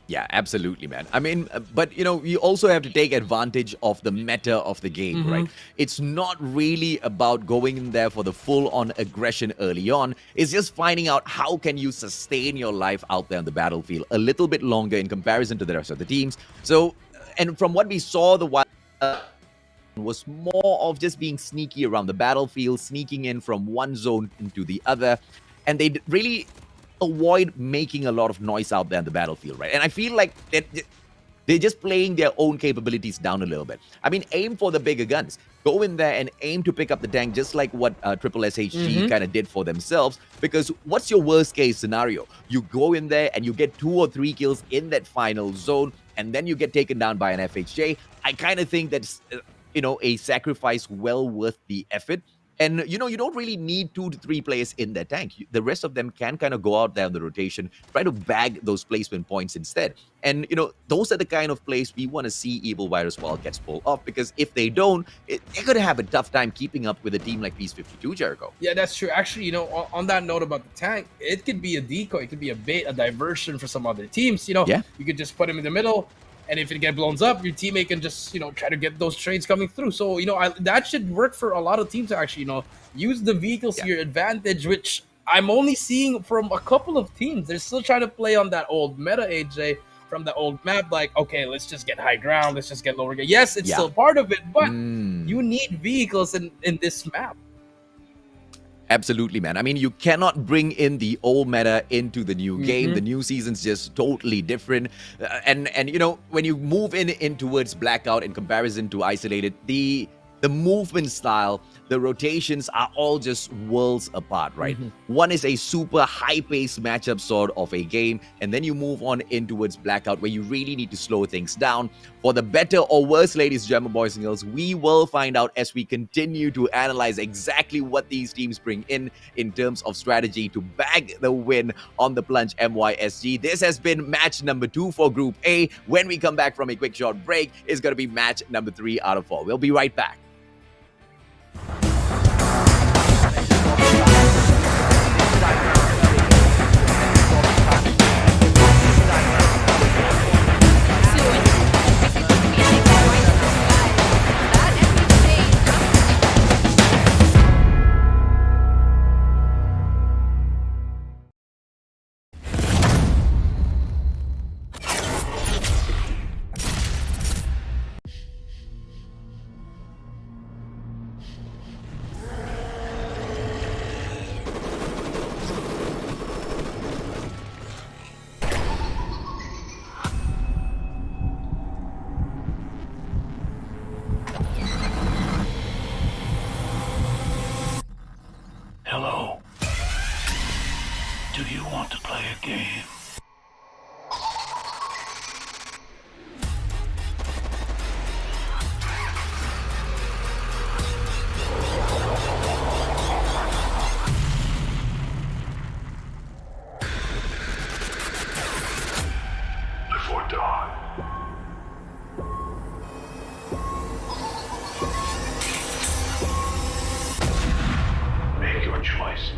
[SPEAKER 2] Yeah, absolutely, man. I mean, but you also have to take advantage of the meta of the game, right? It's not really about going in there for the full-on aggression early on. It's just finding out how can you sustain your life out there on the battlefield a little bit longer in comparison to the rest of the teams. So, and from what we saw, the Wild was more of just being sneaky around the battlefield, sneaking in from one zone into the other, and they really avoid making a lot of noise out there on the battlefield, right? And I feel like they're just playing their own capabilities down a little bit. I mean, aim for the bigger guns. Go in there and aim to pick up the tank, just like what Triple SHG kind of did for themselves. Because what's your worst case scenario? You go in there and you get 2 or 3 kills in that final zone, and then you get taken down by an FHJ. I kind of think that's, a sacrifice well worth the effort. And, you don't really need 2 to 3 players in their tank. The rest of them can kind of go out there on the rotation, try to bag those placement points instead. And, those are the kind of plays we want to see Evil Virus Wildcats pull off, because if they don't, they're going to have a tough time keeping up with a team like Peace 52, Jericho.
[SPEAKER 3] Yeah, that's true. Actually, on that note about the tank, it could be a decoy, it could be a bait, a diversion for some other teams.
[SPEAKER 2] Yeah.
[SPEAKER 3] You could just put him in the middle, and if it gets blown up, your teammate can just, try to get those trades coming through. So, that should work for a lot of teams to actually, use the vehicles to your advantage, which I'm only seeing from a couple of teams. They're still trying to play on that old meta, AJ, from the old map. Like, okay, let's just get high ground. Let's just get lower ground. Yes, it's still part of it, but you need vehicles in this map.
[SPEAKER 2] Absolutely, man. I mean, you cannot bring in the old meta into the new game. The new season's just totally different. And when you move in towards Blackout in comparison to Isolated, the movement style, the rotations are all just worlds apart, right? One is a super high-paced matchup sort of a game, and then you move on in towards Blackout, where you really need to slow things down. For the better or worse, ladies and gentlemen, boys and girls, we will find out as we continue to analyze exactly what these teams bring in terms of strategy to bag the win on the Plunge MYSG. This has been match number 2 for Group A. When we come back from a quick short break, it's going to be match number 3 out of 4. We'll be right back.
[SPEAKER 1] Hello. Do you want to play a game? Before dawn. Make your choice.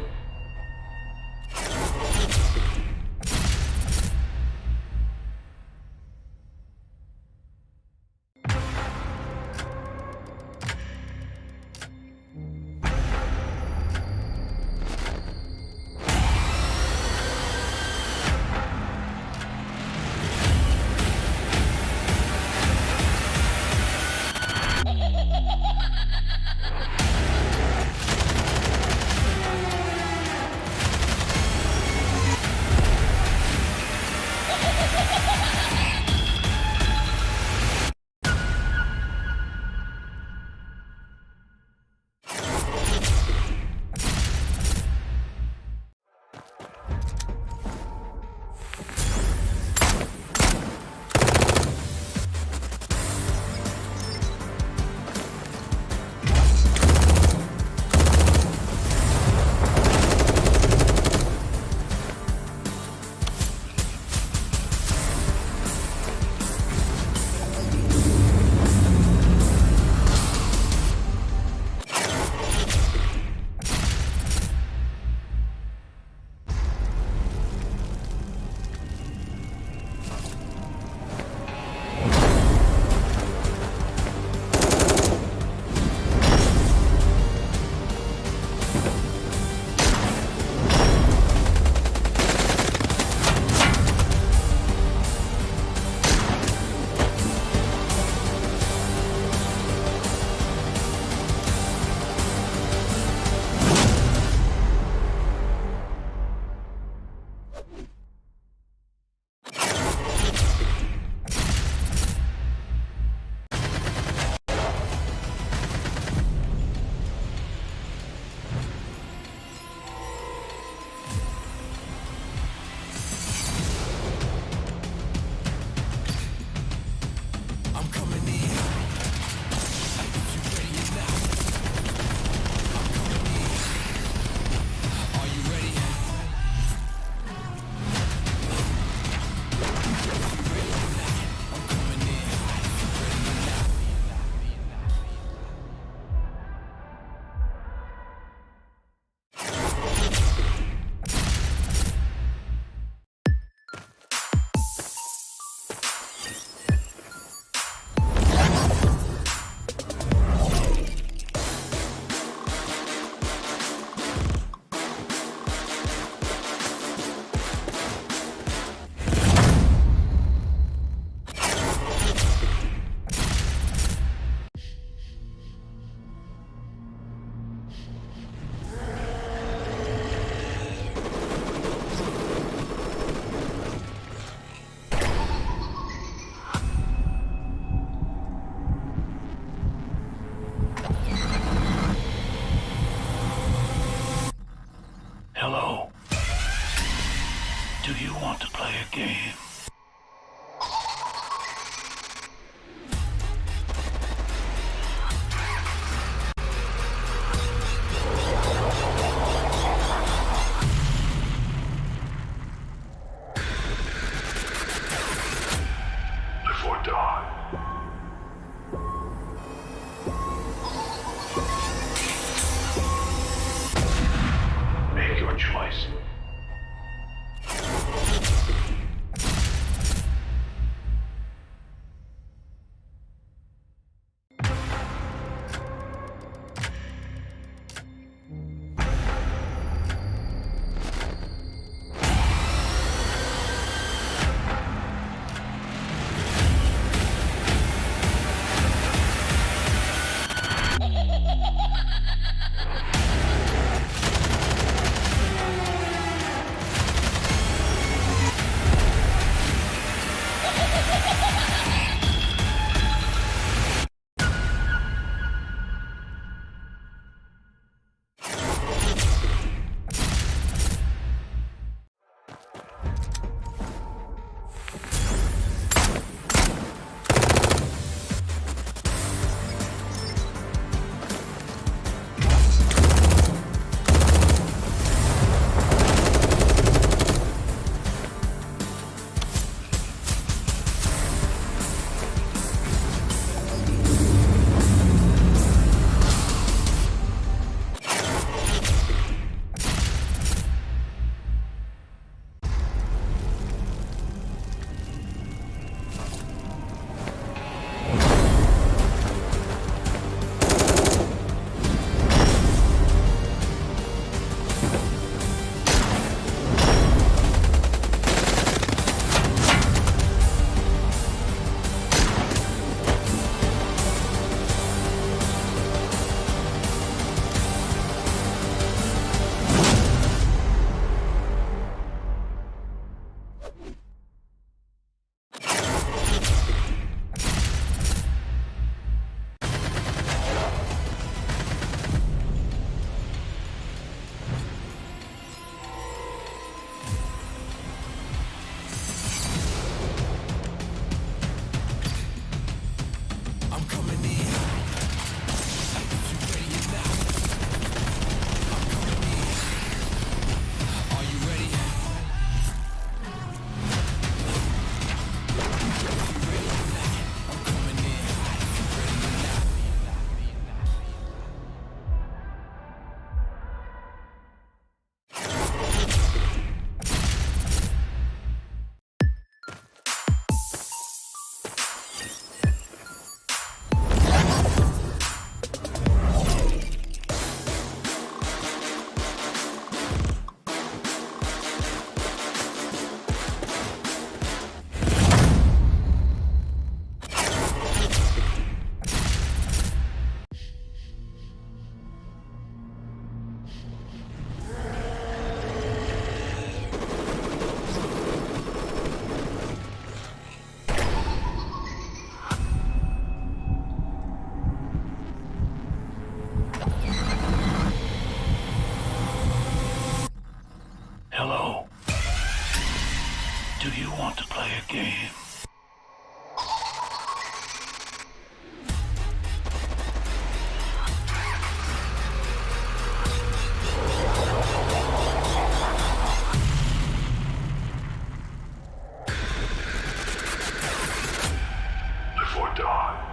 [SPEAKER 1] or die.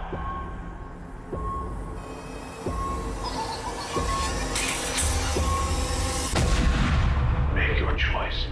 [SPEAKER 1] Make your choice.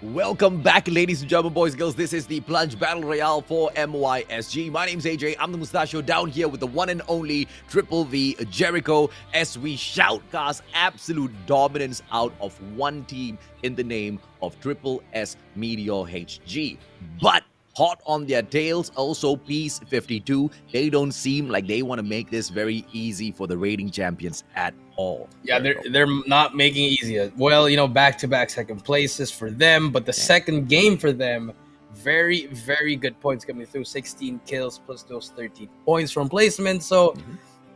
[SPEAKER 2] Welcome back, ladies and gentlemen, boys and girls. This is the Plunge Battle Royale for MYSG. My name's AJ. I'm the Mustachio down here with the one and only Triple V Jericho as we shoutcast absolute dominance out of one team in the name of Triple S Meteor HG. But hot on their tails, also Peace 52. They don't seem like they want to make this very easy for the raiding champions at all.
[SPEAKER 3] Yeah, they're not making it easy. Well, you know, back-to-back second places for them, but the second game for them, very, very good points coming through. 16 kills plus those 13 points from placement. So,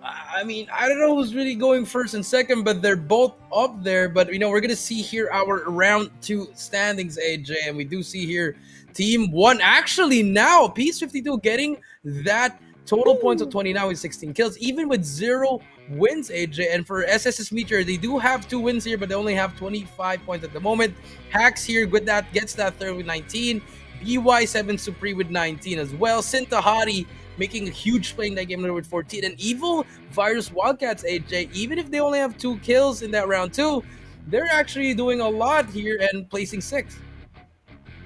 [SPEAKER 3] I mean, I don't know who's really going first and second, but they're both up there. But, you know, we're going to see here our round 2 standings, AJ, and we do see here Team 1 actually now, Peace 52 getting that total points of 20 now with 16 kills, even with 0 wins, AJ. And for SSS Meteor, they do have 2 wins here, but they only have 25 points at the moment. Hacks here with that gets that third with 19. BY7 Supreme with 19 as well. Sintahari making a huge play in that game with 14. And Evil Virus Wildcats, AJ, even if they only have 2 kills in that round 2, they're actually doing a lot here and placing 6th.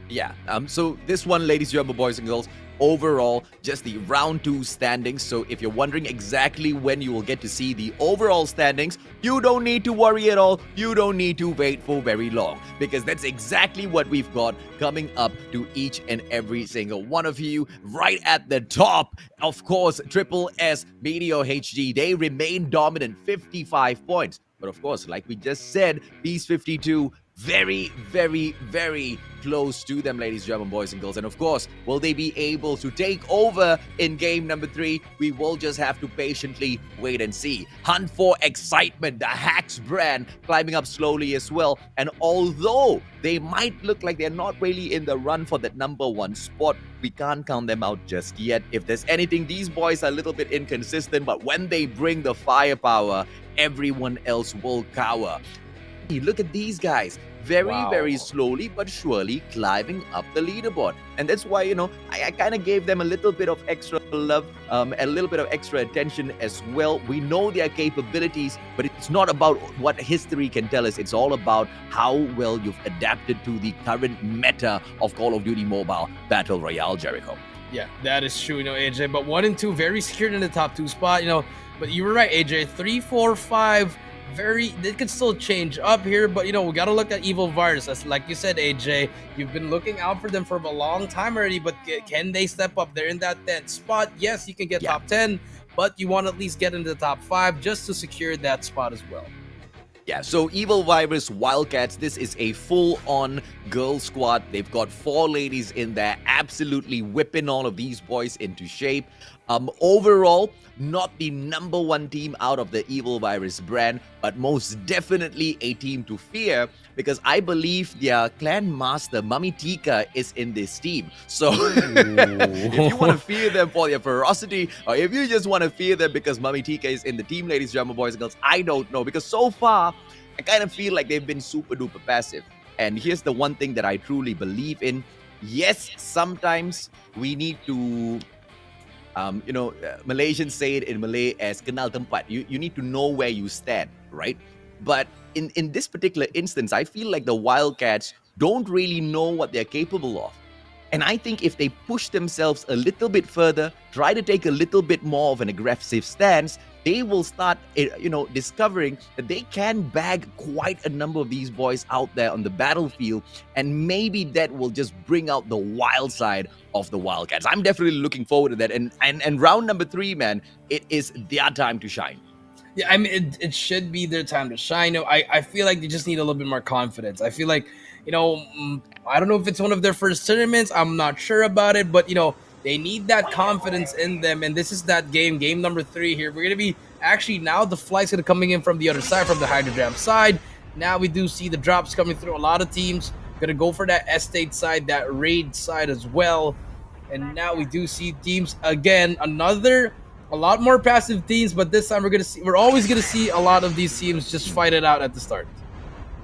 [SPEAKER 2] Yeah, so this one, ladies and gentlemen, boys and girls, overall, just the round 2 standings. So if you're wondering exactly when you will get to see the overall standings, you don't need to worry at all. You don't need to wait for very long, because that's exactly what we've got coming up to each and every single one of you. Right at the top, of course, Triple S Meteor HG, they remain dominant, 55 points. But of course, like we just said, Peace 52, very, very, very close to them, ladies and gentlemen, boys and girls. And of course, will they be able to take over in game number 3? We will just have to patiently wait and see. Hunt for Excitement, the Hacks brand, climbing up slowly as well. And although they might look like they're not really in the run for that number 1 spot, we can't count them out just yet. If there's anything, these boys are a little bit inconsistent, but when they bring the firepower, everyone else will cower. Look at these guys, very slowly but surely climbing up the leaderboard. And that's why, you know, I kind of gave them a little bit of extra love, a little bit of extra attention as well. We know their capabilities, but it's not about what history can tell us. It's all about how well you've adapted to the current meta of Call of Duty Mobile Battle Royale, Jericho.
[SPEAKER 3] Yeah, that is true, you know, AJ. But 1 and 2 very secured in the top 2 spot, you know. But you were right, AJ. 3, 4, 5. They could still change up here, but you know, we got to look at Evil Virus. That's like you said, AJ, you've been looking out for them for a long time already, but can they step up? They're in that 10th spot. Yes, you can get top 10, but you want to at least get into the top 5 just to secure that spot as well.
[SPEAKER 2] Yeah, so Evil Virus Wildcats, this is a full-on girl squad. They've got 4 ladies in there, absolutely whipping all of these boys into shape. Overall, not the #1 team out of the Evil Virus brand, but most definitely a team to fear because I believe their clan master, Mami Tika, is in this team. So if you want to fear them for their ferocity, or if you just want to fear them because Mami Tika is in the team, ladies and gentlemen, boys and girls, I don't know. Because so far, I kind of feel like they've been super duper passive. And here's the one thing that I truly believe in. Yes, sometimes we need to Malaysians say it in Malay as kenal tempat. You need to know where you stand, right? But in this particular instance, I feel like the Wildcats don't really know what they're capable of. And I think if they push themselves a little bit further, try to take a little bit more of an aggressive stance, they will start, discovering that they can bag quite a number of these boys out there on the battlefield. And maybe that will just bring out the wild side of the Wildcats. I'm definitely looking forward to that. And round number 3, man, it is their time to shine.
[SPEAKER 3] Yeah, I mean, it should be their time to shine. I feel like they just need a little bit more confidence. I feel like, I don't know if it's one of their first tournaments. I'm not sure about it, but, they need that confidence in them. And this is that game number 3 here. We're going to be actually now the flight's going to coming in from the other side, from the Hydro Jam side. Now we do see the drops coming through. A lot of teams going to go for that estate side, that raid side as well. And now we do see teams again, a lot more passive teams, but this time we're always gonna see a lot of these teams just fight it out at the start.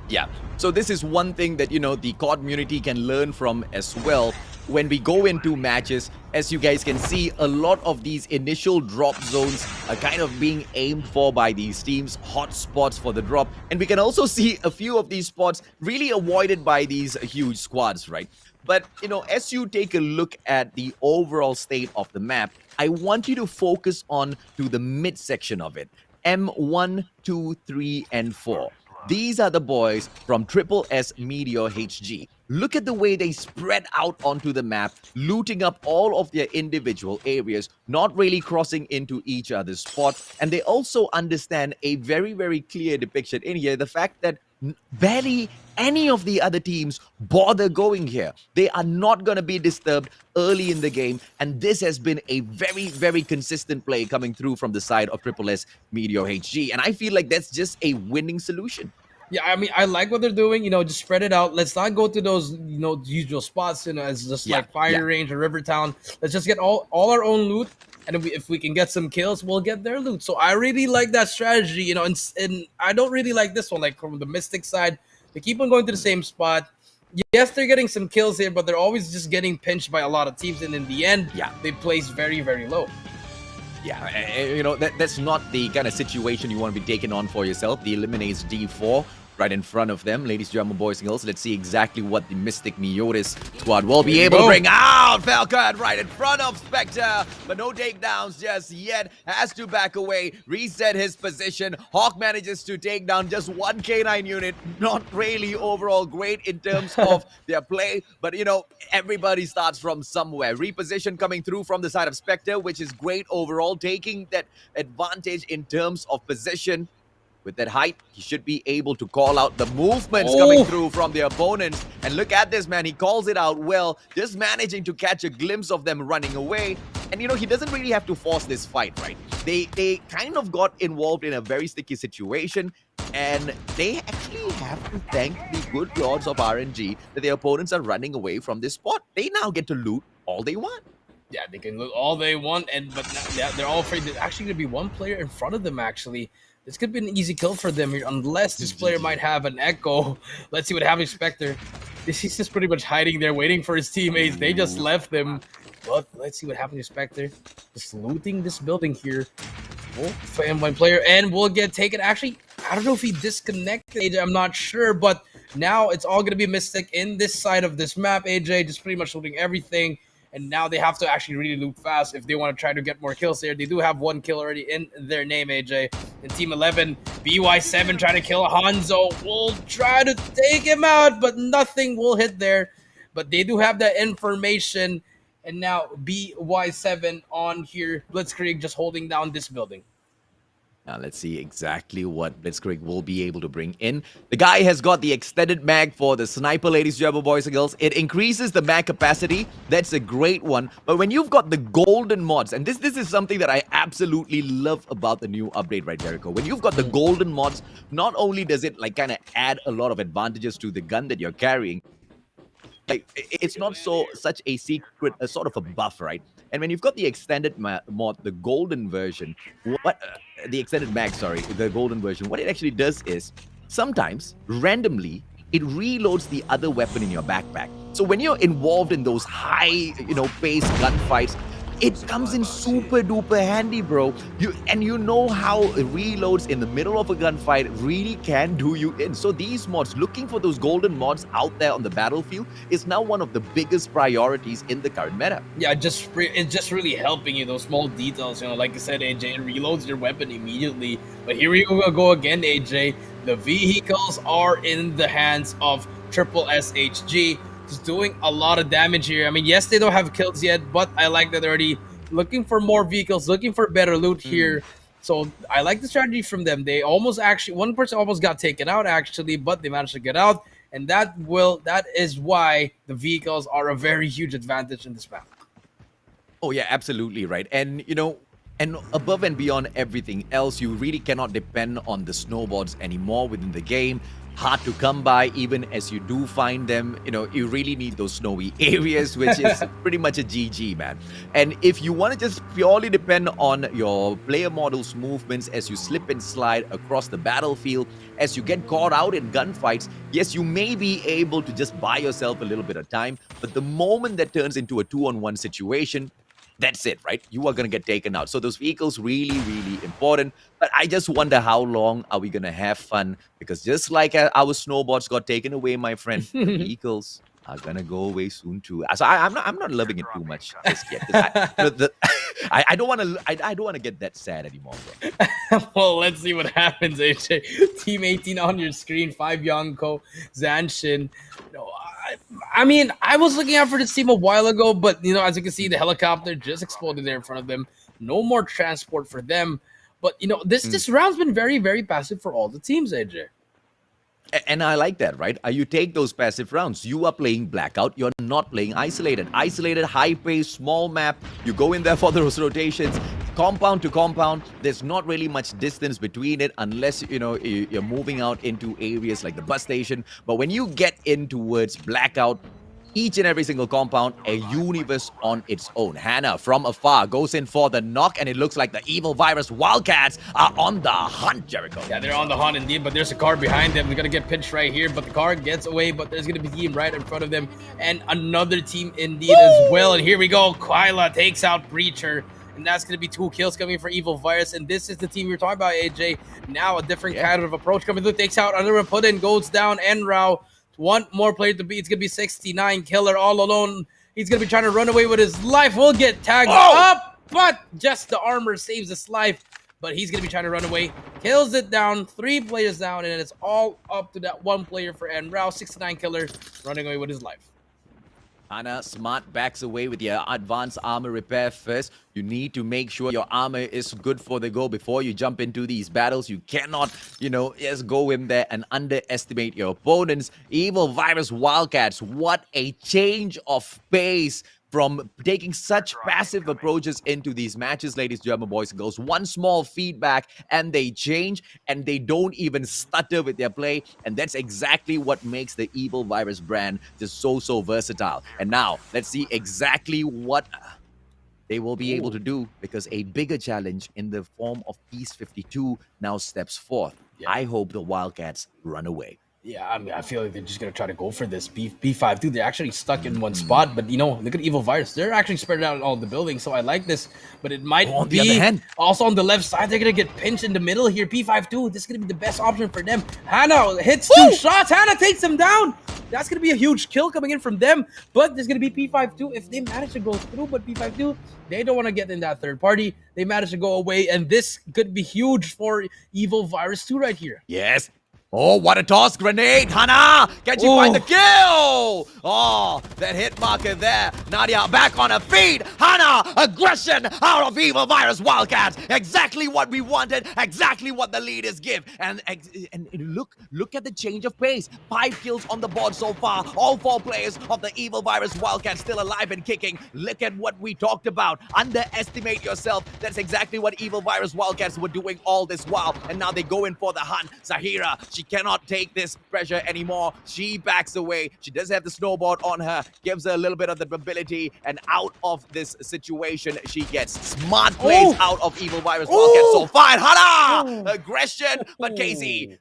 [SPEAKER 2] Yeah, so this is one thing that, the COD community can learn from as well. When we go into matches, as you guys can see, a lot of these initial drop zones are kind of being aimed for by these teams, hot spots for the drop. And we can also see a few of these spots really avoided by these huge squads, right? But, as you take a look at the overall state of the map, I want you to focus on to the midsection of it. M1, 2, 3, and 4. These are the boys from Triple S Meteor HG. Look at the way they spread out onto the map, looting up all of their individual areas, not really crossing into each other's spot. And they also understand a very, very clear depiction in here, the fact that barely any of the other teams bother going here. They are not going to be disturbed early in the game, and this has been a very, very consistent play coming through from the side of Triple S Meteor HG, and I feel like that's just a winning solution.
[SPEAKER 3] Yeah, I mean, I like what they're doing. Just spread it out. Let's not go to those, usual spots, as just like Fire Range or River Town. Let's just get all our own loot, and if we can get some kills, we'll get their loot. So I really like that strategy, and I don't really like this one. Like from the Mystic side, they keep on going to the same spot. Yes, they're getting some kills here, but they're always just getting pinched by a lot of teams, and in the end, they place very, very low.
[SPEAKER 2] Yeah, that's not the kind of situation you want to be taking on for yourself. The eliminates D4 right in front of them. Ladies and gentlemen, boys and girls, let's see exactly what the Mystic Meotis squad will be able to bring out. Falcon right in front of Spectre, but no takedowns just yet. Has to back away, reset his position. Hawk manages to take down just one K9 unit. Not really overall great in terms of their play, but everybody starts from somewhere. Reposition coming through from the side of Spectre, which is great overall, taking that advantage in terms of position. With that height, he should be able to call out the movements coming through from the opponents. And look at this, man. He calls it out well, just managing to catch a glimpse of them running away. And, he doesn't really have to force this fight, right? They kind of got involved in a very sticky situation. And they actually have to thank the good lords of RNG that their opponents are running away from this spot. They now get to loot all they want.
[SPEAKER 3] Yeah, they can loot all they want, but they're all afraid there's actually going to be one player in front of them, actually. This could be an easy kill for them here, unless this player might have an echo. Let's see what happens, Spectre. He's just pretty much hiding there, waiting for his teammates. They just left him. But let's see what happens to Spectre. Just looting this building here. Fan one player, and will get taken. Actually, I don't know if he disconnected AJ. I'm not sure, but now it's all going to be Mystic in this side of this map. AJ just pretty much looting everything. And now they have to actually really loot fast if they want to try to get more kills here. They do have one kill already in their name, AJ. In Team 11, BY7 trying to kill Hanzo. Will try to take him out, but nothing will hit there. But they do have that information. And now BY7 on here. Blitzkrieg just holding down this building.
[SPEAKER 2] Now let's see exactly what Blitzkrieg will be able to bring in. The guy has got the extended mag for the sniper, ladies and gentlemen, boys and girls. It increases the mag capacity. That's a great one. But when you've got the golden mods, and this is something that I absolutely love about the new update, right, Jericho? When you've got the golden mods, not only does it like kind of add a lot of advantages to the gun that you're carrying, like it's not such a secret, a sort of a buff, right? And when you've got the extended mod, the golden version, what the extended mag, sorry, the golden version, what it actually does is sometimes randomly it reloads the other weapon in your backpack. So when you're involved in those high, paced gunfights, it comes in super duper handy, bro. You know how reloads in the middle of a gunfight really can do you in. So these mods, looking for those golden mods out there on the battlefield, is now one of the biggest priorities in the current meta.
[SPEAKER 3] Yeah, it's just really helping you, those small details. Like I said, AJ, it reloads your weapon immediately. But here we go again, AJ. The vehicles are in the hands of Triple SHG. Just doing a lot of damage here. I mean, yes, they don't have kills yet, but I like that they're already looking for more vehicles, looking for better loot here. So I like the strategy from them. They almost one person almost got taken out actually, but they managed to get out. And that is why the vehicles are a very huge advantage in this map.
[SPEAKER 2] Oh yeah, absolutely right. And and above and beyond everything else, you really cannot depend on the snowboards anymore within the game. Hard to come by, even as you do find them. You really need those snowy areas, which is pretty much a GG, man. And if you want to just purely depend on your player model's movements as you slip and slide across the battlefield, as you get caught out in gunfights, yes, you may be able to just buy yourself a little bit of time, but the moment that turns into a 2-on-1 situation, that's it, right? You are going to get taken out. So those vehicles really, really important. But I just wonder how long are we going to have fun? Because just like our snowboards got taken away, my friend, the vehicles are going to go away soon too. So I'm not loving it too much just yet. I don't want to get that sad anymore, bro.
[SPEAKER 3] Well, let's see what happens, AJ. Team 18 on your screen, 5 Yonko, Zanshin. I mean, I was looking out for this team a while ago, but, as you can see, the helicopter just exploded there in front of them. No more transport for them. But, this round's been very, very passive for all the teams, AJ.
[SPEAKER 2] And I like that, right? You take those passive rounds. You are playing Blackout. You're not playing Isolated. Isolated, high pace, small map. You go in there for those rotations. Compound to compound, there's not really much distance between it unless, you're moving out into areas like the bus station. But when you get in towards Blackout, each and every single compound, a universe on its own. Hannah, from afar, goes in for the knock, and it looks like the evil virus Wildcats are on the hunt, Jericho.
[SPEAKER 3] Yeah, they're on the hunt indeed, but there's a car behind them. They're going to get pinched right here, but the car gets away, but there's going to be a team right in front of them, and another team indeed as well. And here we go. Kyla takes out Breacher, and that's going to be 2 kills coming for Evil Virus, and this is the team we were talking about, AJ. Now a different kind of approach coming through. Takes out another one, put in, goes down, Enrao. One more player to beat. It's going to be 69. Killer all alone. He's going to be trying to run away with his life. Will get tagged up, but just the armor saves his life. But he's going to be trying to run away. Kills it down. 3 players down, and it's all up to that 1 player for Enrao. 69 Killer running away with his life.
[SPEAKER 2] Hannah, smart, backs away with your advanced armor repair first. You need to make sure your armor is good for the go before you jump into these battles. You cannot, just go in there and underestimate your opponents. Evil Virus Wildcats, what a change of pace from taking such passive approaches into these matches, ladies, German boys and girls. One small feedback and they change, and they don't even stutter with their play. And that's exactly what makes the Evil Virus brand just so versatile. And now let's see exactly what they will be able to do, because a bigger challenge in the form of Peace 52 now steps forth. Yeah. I hope the Wildcats run away.
[SPEAKER 3] Yeah, I mean, I feel like they're just going to try to go for this. B5, dude, they're actually stuck in one spot. But, look at Evil Virus. They're actually spread out in all the buildings, so I like this. But it might
[SPEAKER 2] on the other hand,
[SPEAKER 3] also on the left side, they're going to get pinched in the middle here. P5-2, this is going to be the best option for them. Hannah hits 2 shots. Hannah takes him down. That's going to be a huge kill coming in from them. But there's going to be P5-2 if they manage to go through. But P5-2, they don't want to get in that third party. They manage to go away. And this could be huge for Evil Virus 2 right here.
[SPEAKER 2] Yes. Oh, what a toss grenade! Hana! Can she find the kill? Oh, that hit marker there. Nadia back on her feet. Hana! Aggression out of Evil Virus Wildcats. Exactly what we wanted. Exactly what the leaders give. And look at the change of pace. 5 kills on the board so far. All 4 players of the Evil Virus Wildcats still alive and kicking. Look at what we talked about. Underestimate yourself. That's exactly what Evil Virus Wildcats were doing all this while. And now they go in for the hunt. Zahira, she cannot take this pressure anymore. She backs away. She does have the snowboard on her. Gives her a little bit of the mobility. And out of this situation, she gets smart plays out of Evil Virus Wildcats. So fine. Hana! Aggression. But Casey,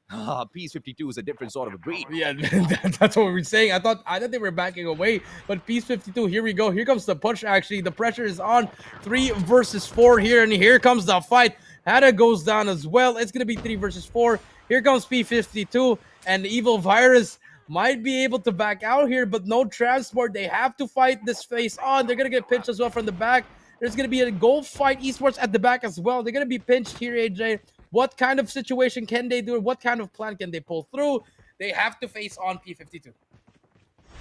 [SPEAKER 2] Peace 52 is a different sort of a breed.
[SPEAKER 3] Yeah, that's what we were saying. I thought they were backing away, but Peace 52, here we go. Here comes the push, actually. The pressure is on. 3 versus 4 here, and here comes the fight. Hada goes down as well. It's going to be 3 versus 4. Here comes P52, and the Evil Virus might be able to back out here, but no transport. They have to fight this face on. They're going to get pinched as well from the back. There's going to be a goal fight esports at the back as well. They're going to be pinched here, AJ. What kind of situation can they do? What kind of plan can they pull through? They have to face on P52.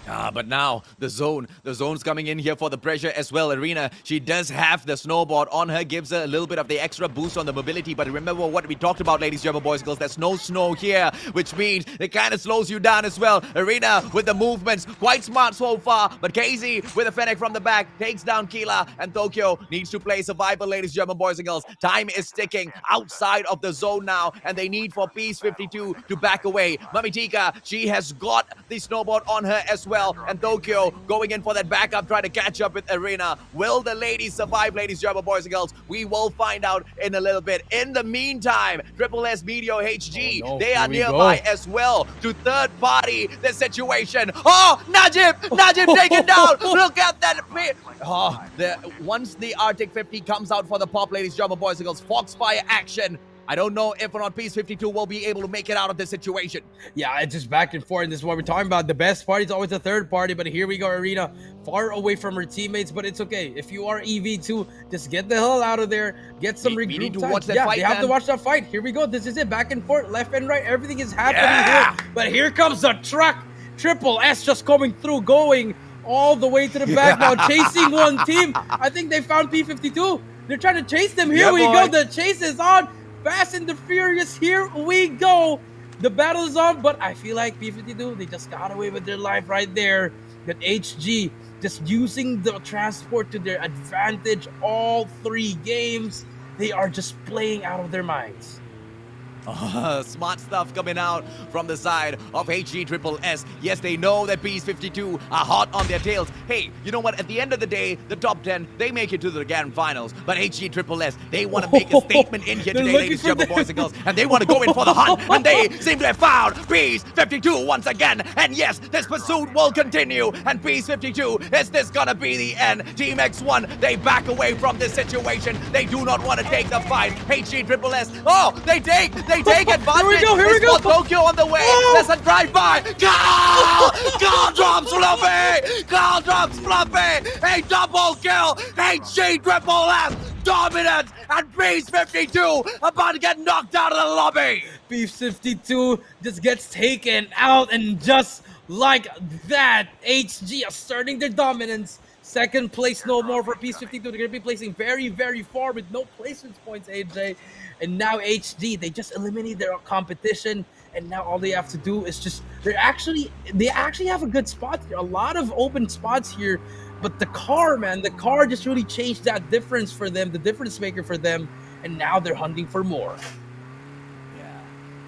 [SPEAKER 2] But now the zone's coming in here for the pressure as well. Arena, she does have the snowboard on her, gives her a little bit of the extra boost on the mobility. But remember what we talked about, ladies, gentlemen, boys and girls. There's no snow here, which means it kind of slows you down as well. Arena with the movements, quite smart so far. But Casey with a Fennec from the back takes down Kila, and Tokyo needs to play survival, ladies, gentlemen, boys and girls. Time is ticking outside of the zone now, and they need for Peace 52 to back away. Mamitika, she has got the snowboard on her as well. And Tokyo going in for that backup, trying to catch up with Arena. Will the ladies survive, ladies, gentlemen, boys and girls? We will find out in a little bit. In the meantime, Triple S Meteor HG, they are nearby as well to third party the situation. Oh, Najib taken down. Look at that. Once the Arctic 50 comes out for the pop, ladies, gentlemen, boys and girls, Foxfire action. I don't know if or not Peace 52 will be able to make it out of this situation.
[SPEAKER 3] Yeah, it's just back and forth. And this is what we're talking about. The best party is always the third party. But here we go, Arena, far away from her teammates. But it's okay. If you are EV2, just get the hell out of there. Get some regroup.
[SPEAKER 2] We need to
[SPEAKER 3] time.
[SPEAKER 2] watch that fight,
[SPEAKER 3] they have to watch that fight. Here we go. This is it. Back and forth, left and right. Everything is happening here. But here comes the truck. Triple S just coming through, going all the way to the back now, chasing one team. I think they found P52. They're trying to chase them. Here we go. The chase is on. Fast and the Furious, here we go. The battle is on, but I feel like P52, they just got away with their life right there. That HG just using the transport to their advantage all 3 games. They are just playing out of their minds.
[SPEAKER 2] Smart stuff coming out from the side of HG Triple S. Yes, they know that Peace 52 are hot on their tails. Hey, you know what? At the end of the day, the top 10, they make it to the Grandfinals. But HG Triple S, they want to make a statement in here today, ladies, gentlemen, boys and girls. And they want to go in for the hunt. And they seem to have found Peace 52 once again. And yes, this pursuit will continue. And Peace 52, is this going to be the end? Team X1, they back away from this situation. They do not want to take the fight. HG Triple S, they take advantage.
[SPEAKER 3] Here we go.
[SPEAKER 2] Tokyo on the way. There's a drive-by. Carl drops Fluffy. Carl drops Fluffy. A double kill. HG Triple S dominant. And Peace 52 about to get knocked out of the lobby.
[SPEAKER 3] Peace 52 just gets taken out, and just like that, HG asserting their dominance. Second place no more for Peace 52. They're going to be placing very, very far with no placement points, AJ. And now HG, they just eliminated their competition. And now all they have to do is just, they actually have a good spot here. A lot of open spots here. But the car, man, the car just really changed that difference for them, the difference maker for them. And now they're hunting for more.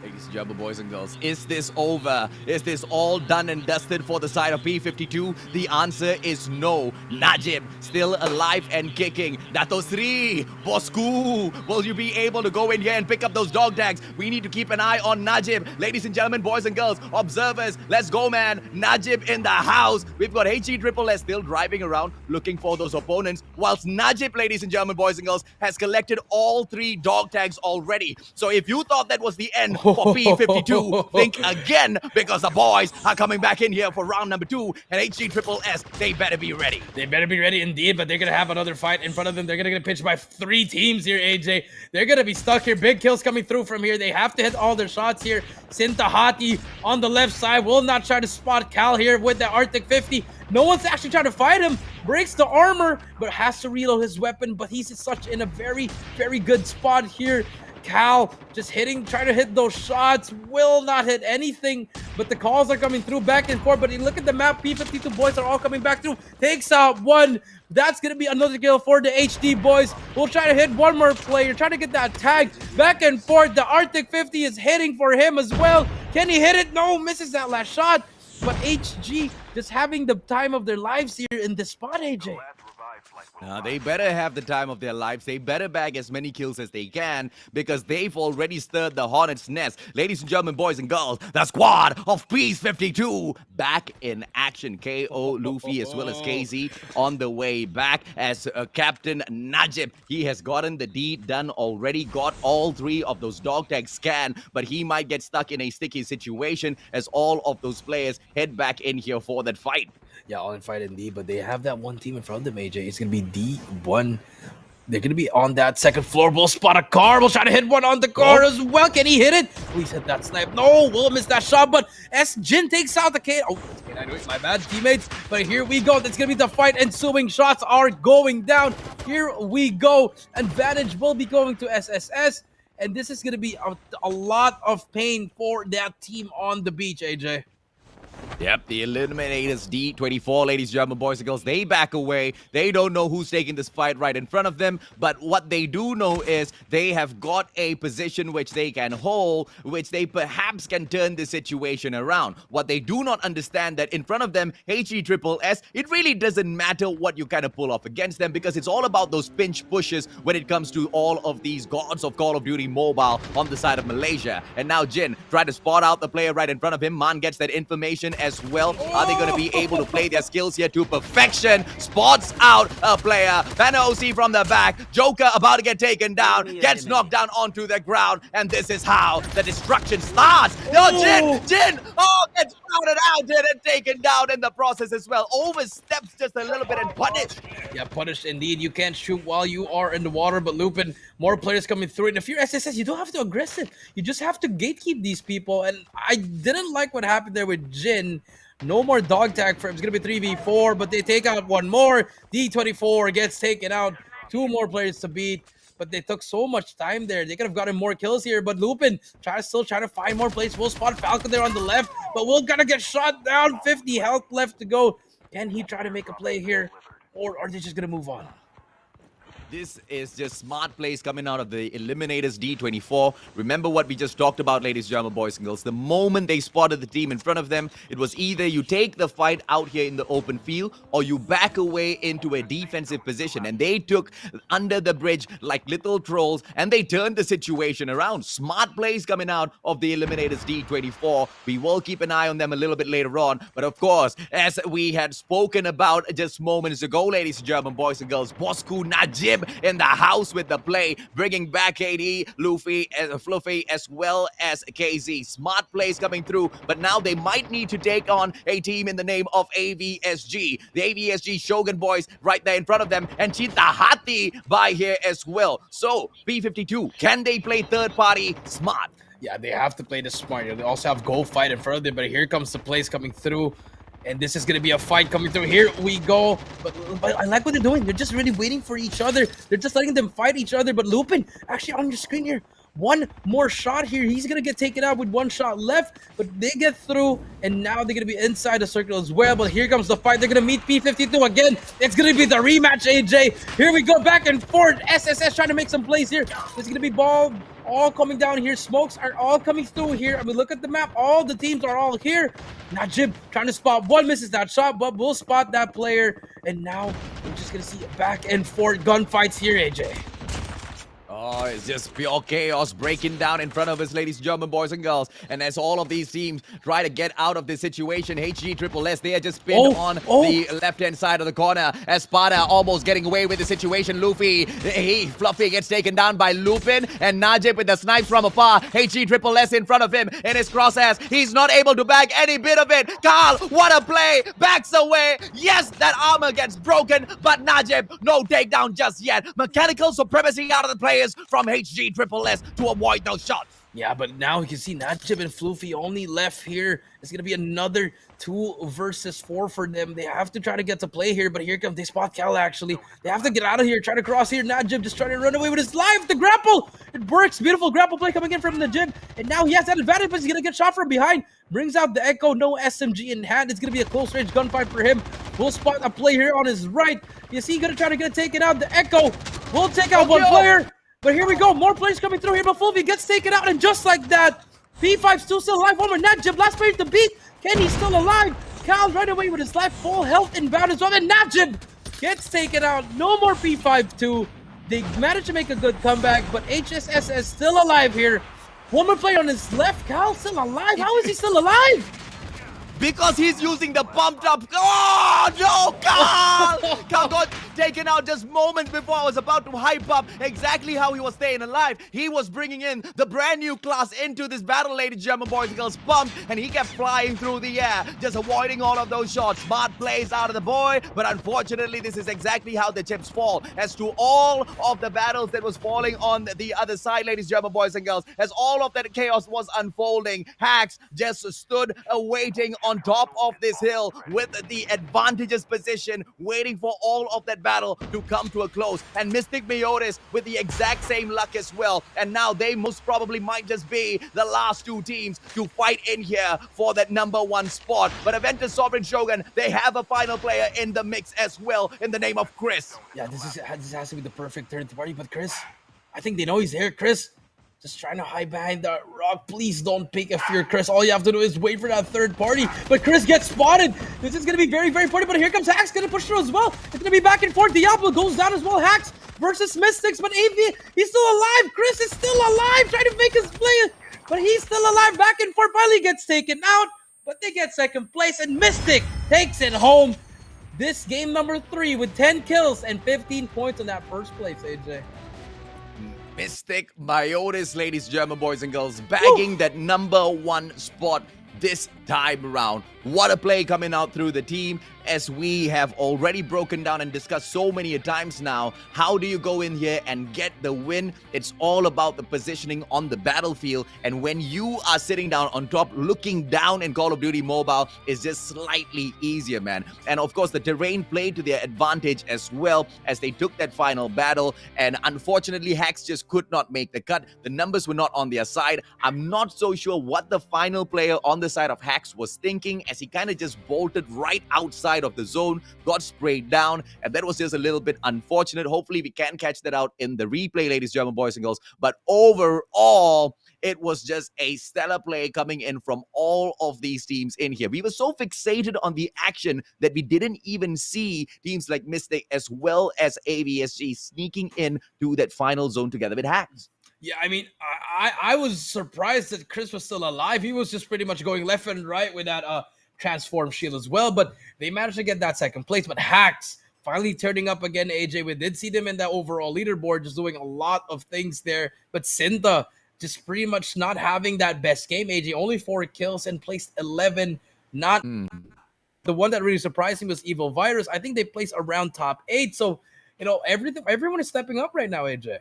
[SPEAKER 2] Ladies and gentlemen, boys and girls, is this over? Is this all done and dusted for the side of P52? The answer is no. Najib still alive and kicking. Dato Sri, Bosku, will you be able to go in here and pick up those dog tags? We need to keep an eye on Najib. Ladies and gentlemen, boys and girls, observers, let's go, man. Najib in the house. We've got HG Triple S still driving around looking for those opponents, whilst Najib, ladies and gentlemen, boys and girls, has collected all 3 dog tags already. So if you thought that was the end for of P52 think again, because the boys are coming back in here for round number 2, and HG Triple S, they better be ready.
[SPEAKER 3] They better be ready indeed, but they're going to have another fight in front of them. They're going to get pitched by 3 teams here, AJ. They're going to be stuck here. Big kills coming through from here. They have to hit all their shots here. Sintahati on the left side will not try to spot Cal here with the Arctic 50. No one's actually trying to fight him. Breaks the armor, but has to reload his weapon. But he's in a very, very good spot here. Cal just trying to hit those shots, will not hit anything, but the calls are coming through back and forth. But you look at the map, P52 boys are all coming back through, takes out one. That's going to be another kill for the HD boys. We'll try to hit one more player, try to get that tag back and forth. The Arctic 50 is hitting for him as well. Can he hit it? No, misses that last shot. But HG just having the time of their lives here in this spot, AJ.
[SPEAKER 2] They better have the time of their lives. They better bag as many kills as they can, because they've already stirred the hornet's nest. Ladies and gentlemen, boys and girls, the squad of P52 back in action. KO, Luffy, as well as KZ on the way back as Captain Najib. He has gotten the deed done already, got all 3 of those dog tags scanned, but he might get stuck in a sticky situation as all of those players head back in here for that fight.
[SPEAKER 3] Yeah, all in fight indeed, but they have that one team in front of them, AJ. It's going to be D1. They're going to be on that second floor. We'll spot a car. We'll try to hit one on the car as well. Can he hit it? Please hit that snipe. No, we'll miss that shot, but Jin takes out the K. Oh, my bad, teammates. But here we go. That's going to be the fight ensuing. Shots are going down. Here we go. Advantage will be going to SSS, and this is going to be a lot of pain for that team on the beach, AJ.
[SPEAKER 2] Yep, the Eliminators D24, ladies and gentlemen, boys and girls, they back away. They don't know who's taking this fight right in front of them, but what they do know is they have got a position which they can hold, which they perhaps can turn the situation around. What they do not understand that in front of them, HE Triple S, it really doesn't matter what you kind of pull off against them, because it's all about those pinch pushes when it comes to all of these gods of Call of Duty Mobile on the side of Malaysia. And now Jin tried to spot out the player right in front of him. Man gets that information as well. Are they going to be able to play their skills here to perfection? Spots out a player. Banner OC from the back. Joker about to get taken down. Gets knocked down onto the ground. And this is how the destruction starts. No, Jin! Oh, gets routed out. And taken down in the process as well. Oversteps just a little bit and punished.
[SPEAKER 3] Yeah, punished indeed. You can't shoot while you are in the water, but Lupin, more players coming through. And if you're SSS, you don't have to aggressive. You just have to gatekeep these people. And I didn't like what happened there with Jin. No more dog tag for him. It's going to be 3v4, but they take out one more. D24 gets taken out. 2 more players to beat, but they took so much time there. They could have gotten more kills here, but Lupin still trying to find more plays. We'll spot Falcon there on the left, but we're going to get shot down. 50 health left to go. Can he try to make a play here, or are they just going to move on?
[SPEAKER 2] This is just smart plays coming out of the Eliminators D24. Remember what we just talked about, ladies and gentlemen, boys and girls. The moment they spotted the team in front of them, it was either you take the fight out here in the open field or you back away into a defensive position. And they took under the bridge like little trolls and they turned the situation around. Smart plays coming out of the Eliminators D24. We will keep an eye on them a little bit later on. But of course, as we had spoken about just moments ago, ladies and gentlemen, boys and girls, Bosku Najib in the house with the play, bringing back KD, Luffy, Fluffy, as well as KZ. Smart plays coming through, but now they might need to take on a team in the name of AVSG. The AVSG Shogun boys right there in front of them, and Chitahati by here as well. So, P52, can they play third party smart?
[SPEAKER 3] Yeah, they have to play the smart. They also have Go Fight in front of them, but here comes the plays coming through. And this is going to be a fight coming through. Here we go. But I like what they're doing. They're just really waiting for each other. They're just letting them fight each other. But Lupin, actually on your screen here, one more shot here. He's going to get taken out with 1 shot left. But they get through. And now they're going to be inside the circle as well. But here comes the fight. They're going to meet P52 again. It's going to be the rematch, AJ. Here we go back and forth. SSS trying to make some plays here. It's going to be ball all coming down here. Smokes are all coming through here. I mean, look at the map. All the teams are all here. Najib trying to spot one, misses that shot, but we'll spot that player. And now we're just going to see back and forth gunfights here, AJ.
[SPEAKER 2] Oh, it's just pure chaos breaking down in front of us, ladies and gentlemen, boys and girls. And as all of these teams try to get out of this situation, HG Triple S, they are just pinned on the left-hand side of the corner. Espada almost getting away with the situation. Luffy, Fluffy gets taken down by Lupin. And Najib with the snipes from afar. HG Triple S in front of him in his crosshairs. He's not able to bag any bit of it. Carl, what a play. Backs away. Yes, that armor gets broken. But Najib, no takedown just yet. Mechanical supremacy out of the players from HG Triple S to avoid those shots.
[SPEAKER 3] Yeah, but now you can see Najib and Floofy only left here. It's going to be another 2 versus 4 for them. They have to try to get to play here, but here comes, they spot Cal actually. They have to get out of here, try to cross here. Najib just trying to run away with his life. The grapple, it works. Beautiful grapple play coming in from Najib. And now he has that advantage, but he's going to get shot from behind. Brings out the Echo, no SMG in hand. It's going to be a close range gunfight for him. We'll spot a play here on his right. You see, going to try to get taken out. The Echo will take out one player. But here we go, more players coming through here, but Fulvio gets taken out, and just like that, P5 still alive. One more Najib, last player to beat. Kenny's still alive. Cal's right away with his life, full health inbound as well, and Najib gets taken out. No more P5 2. They managed to make a good comeback, but HSS is still alive here. One more player on his left. Cal's still alive. How is he still alive?
[SPEAKER 2] Because he's using the pumped up. Oh, no, Carl! Carl got taken out just moments before. I was about to hype up exactly how he was staying alive. He was bringing in the brand new class into this battle, ladies and gentlemen, boys and girls. Pumped, and he kept flying through the air, just avoiding all of those shots. Smart plays out of the boy, but unfortunately, this is exactly how the chips fall. As to all of the battles that was falling on the other side, ladies and gentlemen, boys and girls, as all of that chaos was unfolding, Hacks just stood awaiting on top of this hill with the advantageous position, waiting for all of that battle to come to a close. And Mystic Meiotis with the exact same luck as well. And now they most probably might just be the last 2 teams to fight in here for that #1 spot. But Aventus Sovereign Shogun, they have a final player in the mix as well in the name of Chris.
[SPEAKER 3] Yeah, this has to be the perfect third party, but Chris, I think they know he's here. Chris, just trying to hide behind that rock. Please don't pick a fear, Chris. All you have to do is wait for that third party. But Chris gets spotted. This is going to be very, very funny. But here comes Hacks, going to push through as well. It's going to be back and forth. Diablo goes down as well. Hacks versus Mystics. But AV, he's still alive. Chris is still alive, trying to make his play. But he's still alive. Back and forth. Finally gets taken out. But they get second place. And Mystic takes it home. This game #3 with 10 kills and 15 points on that first place, AJ.
[SPEAKER 2] Mystic Meiotis, ladies and gentlemen, boys and girls, bagging that #1 spot this time around. What a play coming out through the team. As we have already broken down and discussed so many times now, how do you go in here and get the win? It's all about the positioning on the battlefield, and when you are sitting down on top looking down in Call of Duty Mobile is just slightly easier, man. And of course the terrain played to their advantage as well as they took that final battle, and unfortunately Hacks just could not make the cut. The numbers were not on their side. I'm not so sure what the final player on the side of Hacks was thinking, as he kind of just bolted right outside of the zone, got sprayed down, and that was just a little bit unfortunate. Hopefully we can catch that out in the replay, ladies and gentlemen, boys and girls. But overall, it was just a stellar play coming in from all of these teams in here. We were so fixated on the action that we didn't even see teams like Mystic as well as AVSG sneaking in to that final zone together with Hacks.
[SPEAKER 3] Yeah, I mean, I was surprised that Chris was still alive. He was just pretty much going left and right with that transform shield as well, but they managed to get that second place. But Hacks finally turning up again, AJ. We did see them in that overall leaderboard, just doing a lot of things there. But Cinta just pretty much not having that best game, AJ. Only 4 kills and placed 11. Not the one that really surprised me was Evil Virus. I think they placed around top 8. So, you know, everyone is stepping up right now, AJ.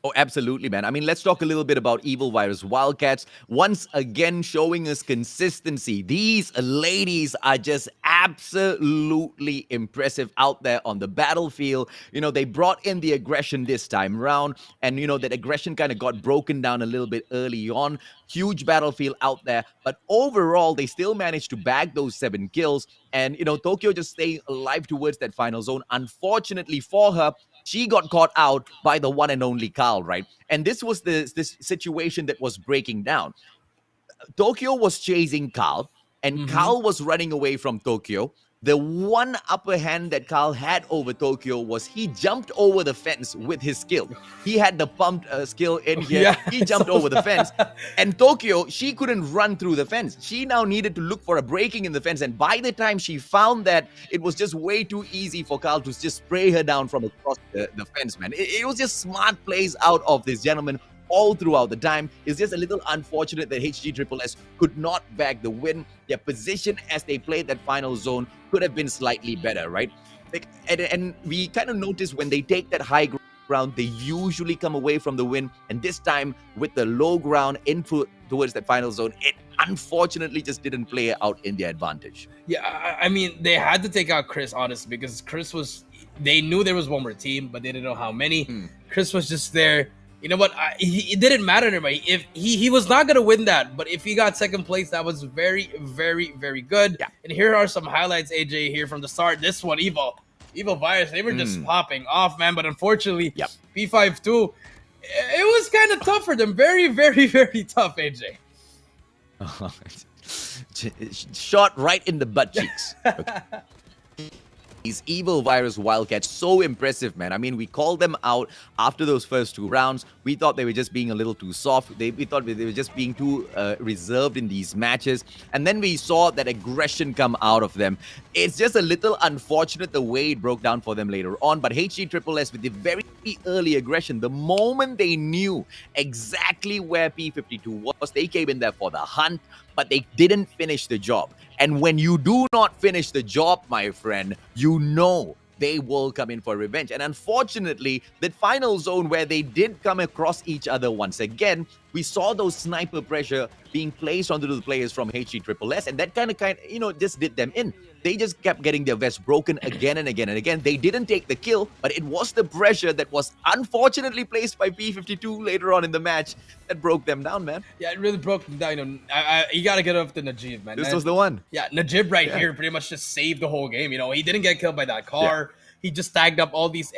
[SPEAKER 2] Oh, absolutely, man. I mean, let's talk a little bit about Evil Virus Wildcats. Once again, showing us consistency. These ladies are just absolutely impressive out there on the battlefield. You know, they brought in the aggression this time around, and, you know, that aggression kind of got broken down a little bit early on. Huge battlefield out there, but overall, they still managed to bag those 7 kills. And, you know, Tokyo just staying alive towards that final zone. Unfortunately for her, she got caught out by the one and only Carl, right? And this was this situation that was breaking down. Tokyo was chasing Carl, and Carl was running away from Tokyo. The one upper hand that Carl had over Tokyo was he jumped over the fence with his skill. He had the pumped skill in here.
[SPEAKER 3] Yeah,
[SPEAKER 2] He jumped over the fence. And Tokyo, she couldn't run through the fence. She now needed to look for a breaking in the fence. And by the time she found that, it was just way too easy for Carl to just spray her down from across the fence, man. It was just smart plays out of this gentleman all throughout the time. It's just a little unfortunate that HG could not bag the win. Their position as they played that final zone could have been slightly better, right? And we kind of notice when they take that high ground, they usually come away from the win. And this time, with the low ground input towards that final zone, it unfortunately just didn't play out in their advantage.
[SPEAKER 3] Yeah, I mean, they had to take out Chris, honestly, because Chris was... They knew there was one more team, but they didn't know how many. Chris was just there. You know what? It didn't matter to me. If he was not gonna win that, but if he got second place, that was very, very, very good. Yeah. And here are some highlights, AJ, here from the start. This one, Evil Virus, they were just popping off, man. But unfortunately, P52, it was kind of tough for them. Very, very, very tough, AJ.
[SPEAKER 2] Shot right in the butt cheeks. Okay. These Evil Virus Wildcats, so impressive, man. I mean, we called them out after those first 2 rounds. We thought they were just being a little too soft. We thought they were just being too reserved in these matches. And then we saw that aggression come out of them. It's just a little unfortunate the way it broke down for them later on. But HGSS with the very early aggression, the moment they knew exactly where P52 was, they came in there for the hunt, but they didn't finish the job. And when you do not finish the job, my friend, you know they will come in for revenge. And unfortunately, that final zone where they did come across each other once again, we saw those sniper pressure being placed onto the players from HGSS, and that kind of, just did them in. They just kept getting their vests broken again and again and again. They didn't take the kill, but it was the pressure that was unfortunately placed by P52 later on in the match that broke them down, man.
[SPEAKER 3] Yeah, it really broke them down. You got to get up to Najib, man.
[SPEAKER 2] This was the one.
[SPEAKER 3] Yeah, Najib here pretty much just saved the whole game. He didn't get killed by that car. Yeah. He just tagged up all these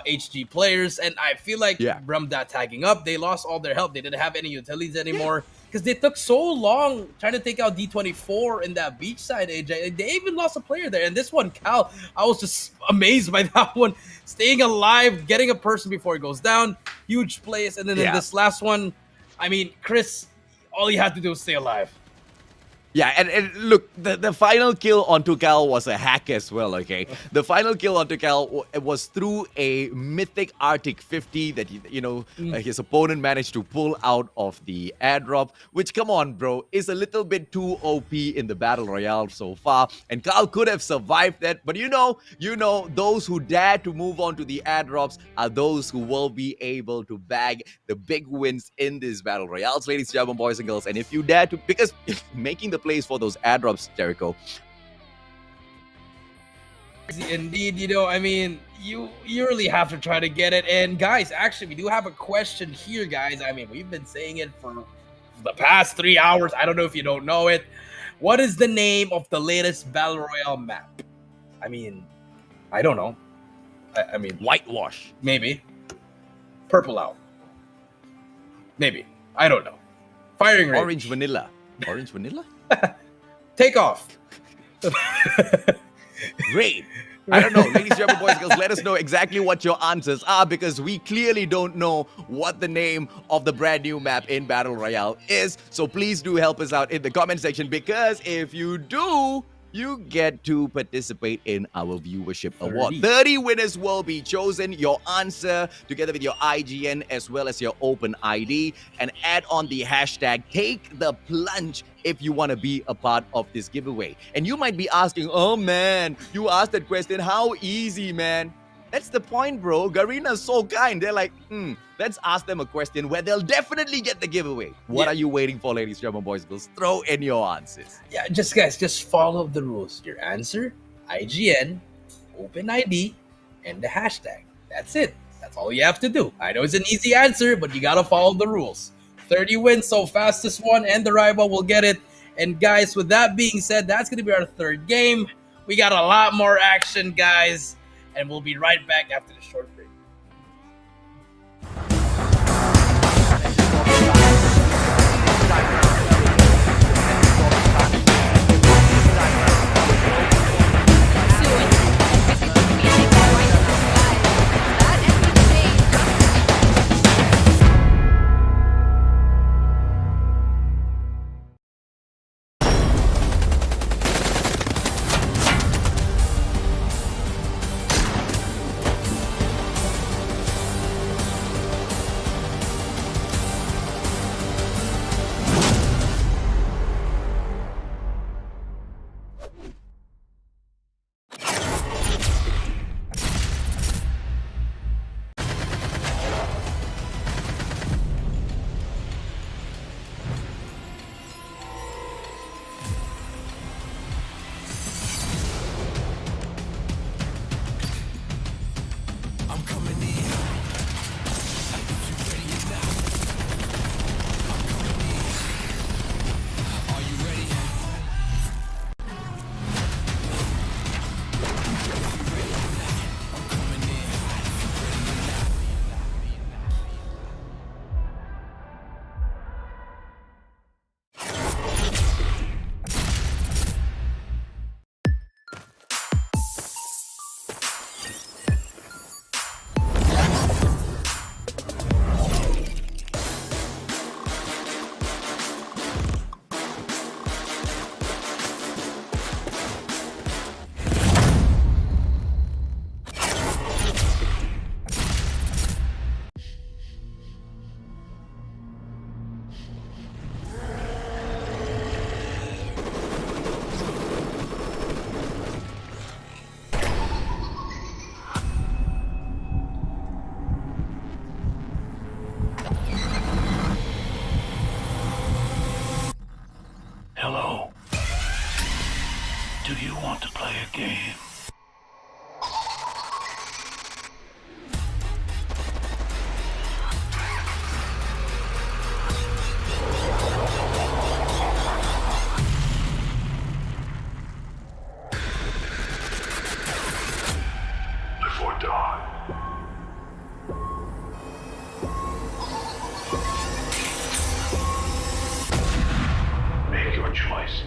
[SPEAKER 3] HG players, and I feel like from that tagging up, they lost all their health. They didn't have any utilities anymore because they took so long trying to take out D24 in that beach side, AJ. They even lost a player there. And this one, Cal, I was just amazed by that one. Staying alive, getting a person before he goes down. Huge plays. And then in this last one, I mean, Chris, all you had to do was stay alive.
[SPEAKER 2] Yeah, and look, the final kill onto Cal was a hack as well, okay? The final kill onto Cal was through a mythic Arctic 50 that, his opponent managed to pull out of the airdrop, which, come on, bro, is a little bit too OP in the Battle Royale so far. And Cal could have survived that, but those who dare to move on to the airdrops are those who will be able to bag the big wins in this Battle Royales, ladies and gentlemen, boys and girls. And if you dare to, because making the plays for those airdrops, Jericho.
[SPEAKER 3] Indeed, I mean, you really have to try to get it. And guys, actually, we do have a question here, guys. I mean, we've been saying it for the past 3 hours. I don't know if you don't know it. What is the name of the latest Battle Royale map? I mean, I don't know. I mean,
[SPEAKER 2] Whitewash.
[SPEAKER 3] Maybe. Purple Out. Maybe. I don't know. Firing range.
[SPEAKER 2] Orange Vanilla. Orange Vanilla?
[SPEAKER 3] Take off.
[SPEAKER 2] Great. I don't know. Ladies and gentlemen, boys and girls, let us know exactly what your answers are, because we clearly don't know what the name of the brand new map in Battle Royale is. So please do help us out in the comment section, because if you do, you get to participate in our viewership award. 30 winners will be chosen. Your answer together with your IGN as well as your open ID, and add on the hashtag #TakeThePlunge if you want to be a part of this giveaway. And you might be asking, oh man, you asked that question, how easy, man? That's the point, bro. Garena's so kind. They're like, let's ask them a question where they'll definitely get the giveaway. What are you waiting for, ladies and gentlemen, boys and girls? Throw in your answers.
[SPEAKER 3] Yeah, just follow the rules. Your answer, IGN, open ID, and the hashtag. That's it. That's all you have to do. I know it's an easy answer, but you gotta follow the rules. 30 wins, so fastest one and the rival will get it. And guys, with that being said, that's gonna be our third game. We got a lot more action, guys. And we'll be right back after the short break.
[SPEAKER 1] Do you want to play a game? Live or die. Make your choice.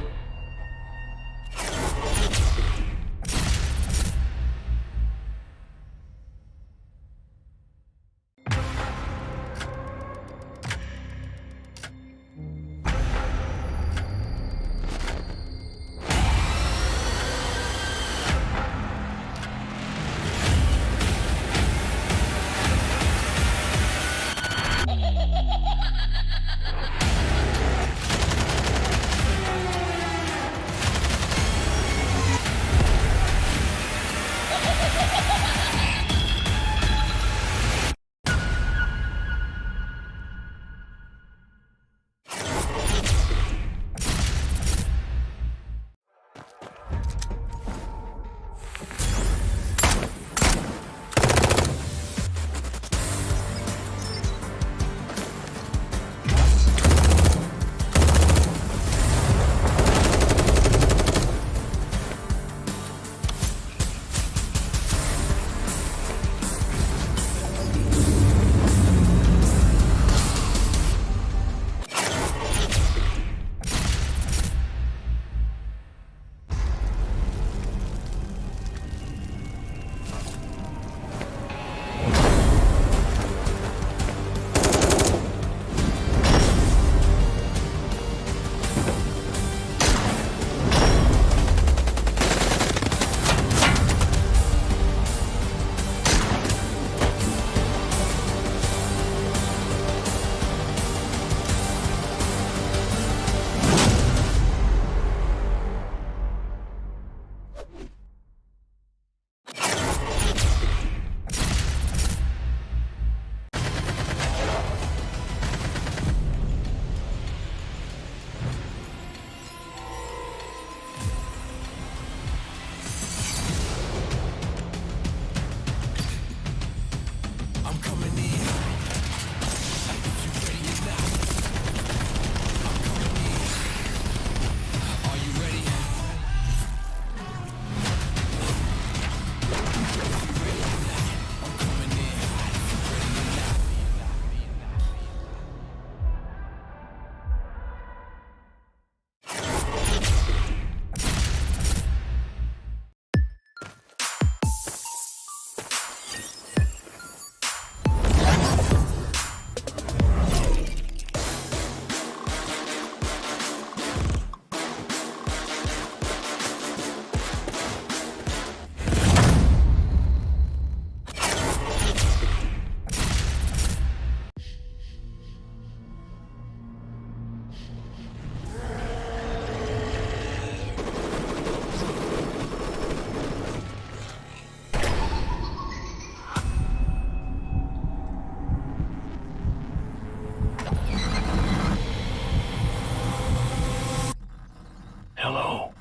[SPEAKER 1] Hello.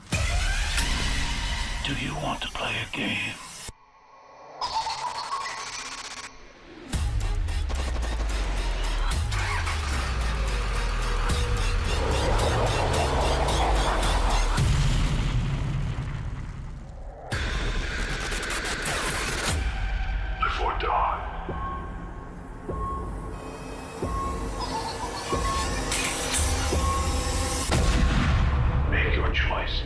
[SPEAKER 1] Do you want to play a game? Live or die. Make your choice.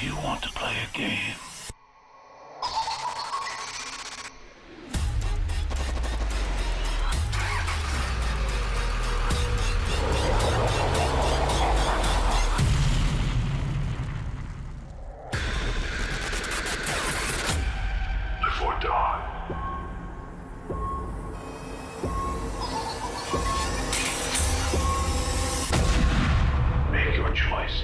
[SPEAKER 1] you want to play a game? Before dawn. Make your choice.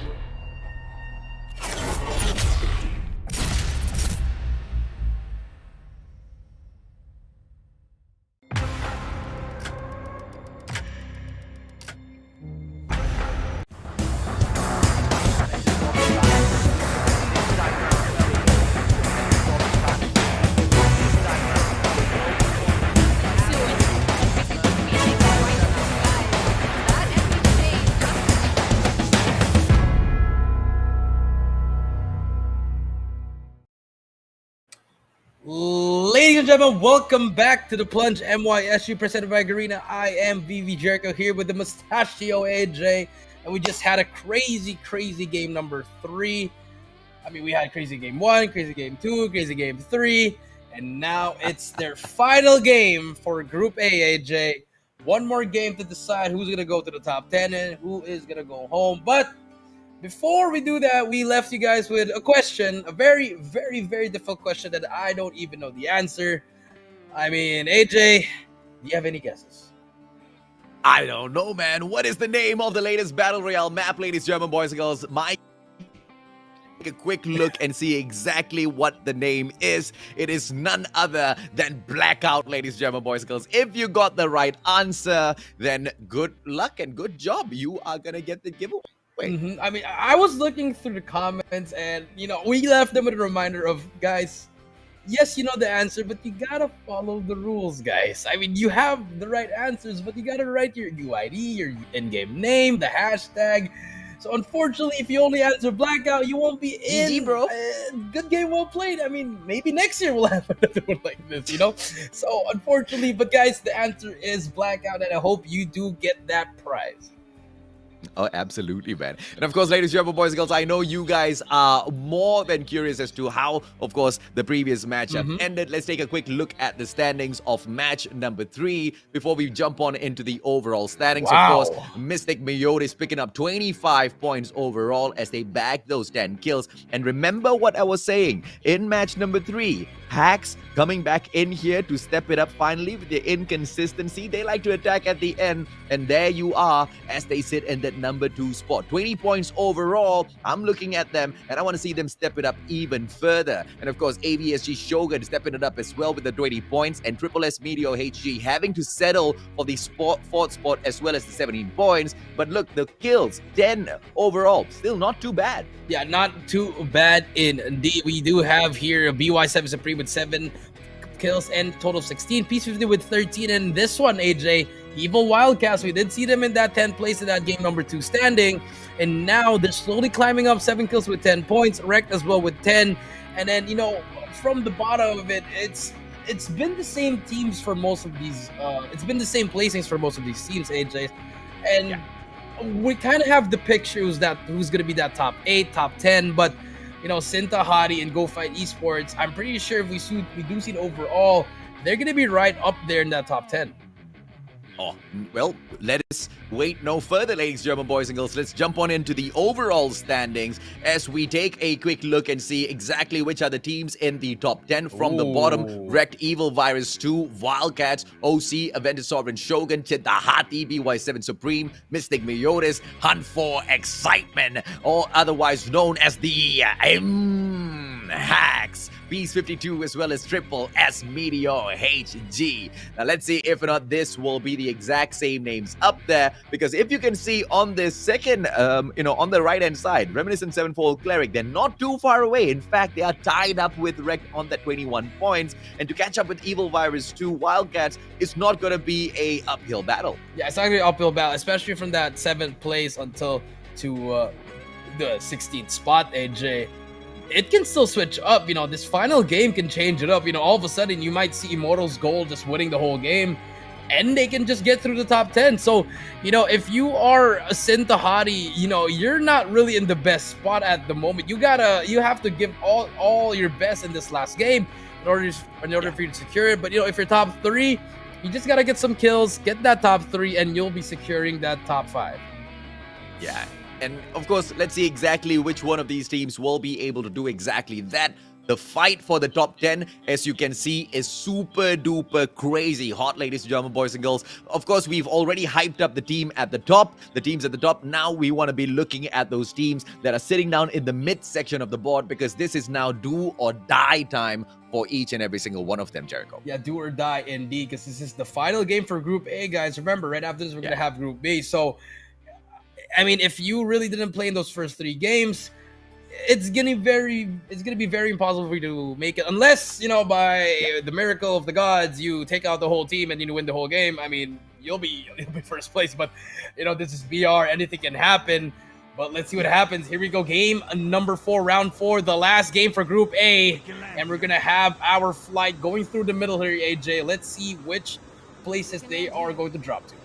[SPEAKER 3] Ladies and gentlemen, welcome back to the Plunge MYSG presented by Garena. I am VV Jericho here with the Mustachio AJ, and we just had a crazy game number 3. I mean, we had crazy game 1, crazy game 2, crazy game 3, and now it's their final game for Group A, AJ. One more game to decide who's going to go to the top 10 and who is going to go home. But before we do that, we left you guys with a question, a very difficult question that I don't even know the answer. I mean, AJ, do you have any guesses?
[SPEAKER 2] I don't know, man. What is the name of the latest Battle Royale map, ladies, German boys and girls? Take a quick look and see exactly what the name is. It is none other than Blackout, ladies, German boys and girls. If you got the right answer, then good luck and good job. You are going to get the giveaway.
[SPEAKER 3] I mean, I was looking through the comments and, you know, we left them with a reminder of, guys, yes, you know the answer, but you gotta follow the rules, guys. I mean, you have the right answers, but you gotta write your UID, your in-game name, the hashtag. So unfortunately, if you only answer Blackout, you won't be in.
[SPEAKER 2] GG, bro.
[SPEAKER 3] Good game, well played. I mean, maybe next year we'll have another one like this, you know? So unfortunately, but guys, the answer is Blackout, and I hope you do get that prize.
[SPEAKER 2] Oh, absolutely, man. And of course, ladies, gentlemen, boys and girls, I know you guys are more than curious as to how, of course, the previous matchup ended. Let's take a quick look at the standings of match number 3 before we jump on into the overall standings.
[SPEAKER 3] Wow.
[SPEAKER 2] Of course, Mystic Meiotis picking up 25 points overall as they bag those 10 kills. And remember what I was saying in match number 3, Hacks coming back in here to step it up finally with their inconsistency. They like to attack at the end, and there you are as they sit in that number 2 spot. 20 points overall. I'm looking at them, and I want to see them step it up even further. And of course, MYSG Shogun stepping it up as well with the 20 points, and Triple S Meteor HG having to settle for the 4th spot as well as the 17 points. But look, the kills, 10 overall. Still not too bad.
[SPEAKER 3] Yeah, not too bad indeed. We do have here BY7 Supreme with 7 kills and total of 16. Peace 50 with 13. And this one, AJ, Evil Wildcats, we did see them in that 10th place in that game number 2 standing. And now they're slowly climbing up, 7 kills with 10 points. Wrecked as well with 10. And then, you know, from the bottom of it, it's been the same teams for most of these. It's been the same placings for most of these teams, AJ. And we kind of have the picture who's going to be that top 8, top 10. But, you know, Sinta, Hadi, and Go Fight Esports, I'm pretty sure if we do see it overall, they're going to be right up there in that top 10.
[SPEAKER 2] Oh, well, let us wait no further, ladies, German boys and girls. Let's jump on into the overall standings as we take a quick look and see exactly which are the teams in the top 10 from the bottom. Wrecked, Evil Virus 2, Wildcats, OC, Aventus Sovereign Shogun, Chitahati, BY7 Supreme, Mystic Meiotis, Hunt for Excitement, or otherwise known as the Hacks, Peace 52, as well as Triple S Meteor HG. Now let's see if or not this will be the exact same names up there, because if you can see on this second, on the right hand side, Reminiscent Sevenfold Cleric, they're not too far away. In fact, they are tied up with Wrecked on that 21 points, and to catch up with Evil Virus 2 Wildcats, it's not going to be a uphill battle.
[SPEAKER 3] Yeah, it's not going to be an uphill battle, especially from that 7th place until to the 16th spot, AJ. It can still switch up. You know, this final game can change it up. You know, all of a sudden you might see Immortals Gold just winning the whole game. and they can just get through the top 10. So, if you are a Sintahati, you're not really in the best spot at the moment. You have to give all your best in this last game in order for you to secure it. But if you're top 3, you just gotta get some kills, get that top 3, and you'll be securing that top 5.
[SPEAKER 2] Yeah, and of course, let's see exactly which one of these teams will be able to do exactly that. The fight for the top 10, as you can see, is super duper crazy hot, ladies and gentlemen, boys and girls. Of course, we've already hyped up the team at the top, the teams at the top. Now we want to be looking at those teams that are sitting down in the mid section of the board, because this is now do or die time for each and every single one of them, Jericho.
[SPEAKER 3] Yeah, do or die indeed, because this is the final game for Group A, guys. Remember, right after this, we're going to have Group B. So, I mean, if you really didn't play in those first 3 games, it's gonna be very impossible for you to make it, unless by the miracle of the gods you take out the whole team and you win the whole game. I mean, you'll be first place, but this is VR, anything can happen. But let's see what happens. Here we go, game number 4, round 4, the last game for Group A, and we're gonna have our flight going through the middle here, AJ. Let's see which places they are going to drop to.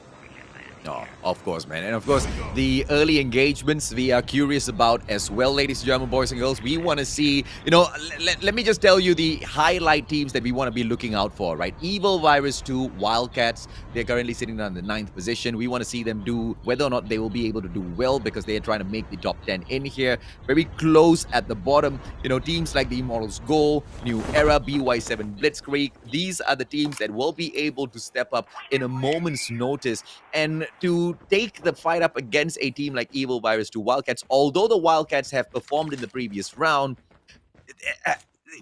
[SPEAKER 2] Oh, of course, man. And of course, the early engagements we are curious about as well, ladies and gentlemen, boys and girls. We want to see, let me just tell you the highlight teams that we want to be looking out for, right? Evil Virus 2, Wildcats. They're currently sitting on the 9th position. We want to see them do, whether or not they will be able to do well, because they are trying to make the top 10 in here. Very close at the bottom. Teams like the Immortals Goal, New Era, BY7 Blitzkrieg. These are the teams that will be able to step up in a moment's notice and to take the fight up against a team like Evil Virus 2 Wildcats. Although the Wildcats have performed in the previous round,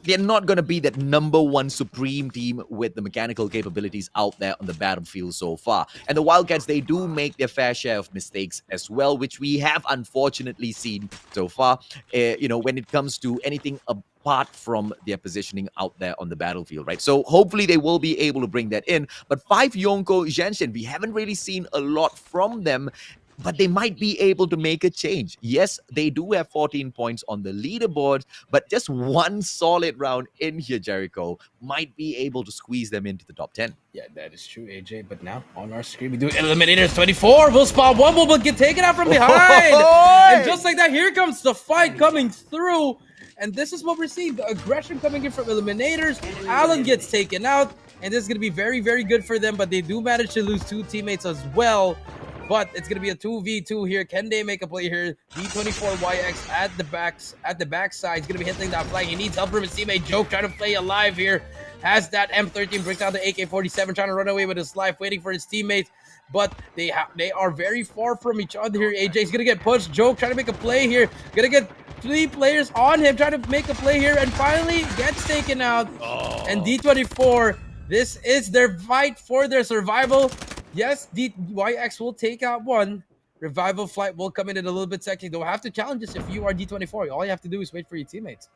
[SPEAKER 2] they're not going to be that #1 supreme team with the mechanical capabilities out there on the battlefield so far. And the Wildcats, they do make their fair share of mistakes as well, which we have unfortunately seen so far, when it comes to anything apart from their positioning out there on the battlefield, right? So hopefully they will be able to bring that in. But 5 Yonko Genshin, we haven't really seen a lot from them, but they might be able to make a change. Yes, they do have 14 points on the leaderboard, but just one solid round in here, Jericho, might be able to squeeze them into the top 10.
[SPEAKER 3] Yeah, that is true, AJ. But now on our screen, we do Eliminators 24. We'll spot one, will get taken out from behind. And just like that, here comes the fight coming through. And this is what we're seeing. The aggression coming in from Eliminators. Alan gets taken out. And this is going to be very, very good for them. But they do manage to lose 2 teammates as well. But it's gonna be a 2v2 here. Can they make a play here? D24YX at the backside. He's gonna be hitting that flag. He needs help from his teammate Joke, trying to play alive here. Has that M13, brings out the AK-47, trying to run away with his life, waiting for his teammates. But they are very far from each other here. AJ's gonna get pushed. Joke trying to make a play here. Gonna get 3 players on him, trying to make a play here, and finally gets taken out. And D24, this is their fight for their survival. Yes, DYX will take out one. Revival Flight will come in a little bit second. Don't have to challenge this if you are D24. All you have to do is wait for your teammates.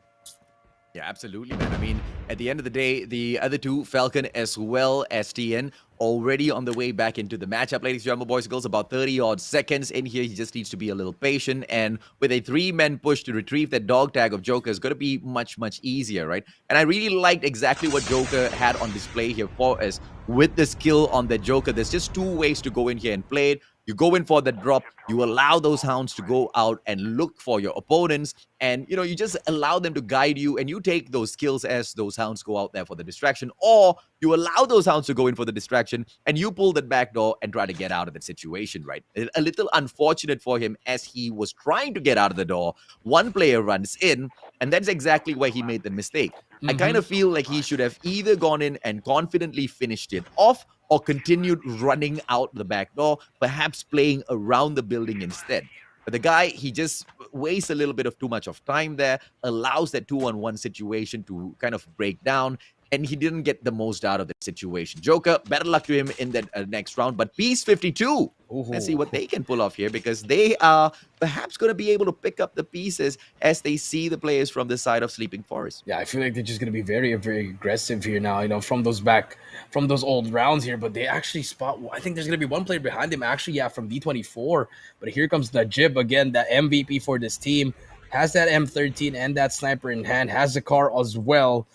[SPEAKER 2] Yeah, absolutely, man. I mean, at the end of the day, the other two, Falcon as well as TN, already on the way back into the matchup, ladies and gentlemen, boys and girls. About 30-odd seconds in here. He just needs to be a little patient. And with a 3-man push to retrieve that dog tag of Joker is going to be much, much easier, right? And I really liked exactly what Joker had on display here for us. With the skill on the Joker, there's just 2 ways to go in here and play it. You go in for the drop, you allow those hounds to go out and look for your opponents, and you just allow them to guide you, and you take those kills as those hounds go out there for the distraction, or you allow those hounds to go in for the distraction and you pull that back door and try to get out of that situation, right? A little unfortunate for him as he was trying to get out of the door. One player runs in, and that's exactly where he made the mistake. I kind of feel like he should have either gone in and confidently finished it off, or continued running out the back door, perhaps playing around the building instead. But the guy, he just wastes a little bit of too much of time there, allows that 2-on-1 situation to kind of break down, and he didn't get the most out of the situation. Joker, better luck to him in that next round. But Peace 52, let's see what they can pull off here, because they are perhaps going to be able to pick up the pieces as they see the players from the side of Sleeping Forest.
[SPEAKER 3] Yeah, I feel like they're just going to be very, very aggressive here now, from those old rounds here. But they actually spot, I think there's going to be one player behind them, actually, yeah, from D24. But here comes Najib again, the MVP for this team. Has that M13 and that sniper in hand, has the car as well.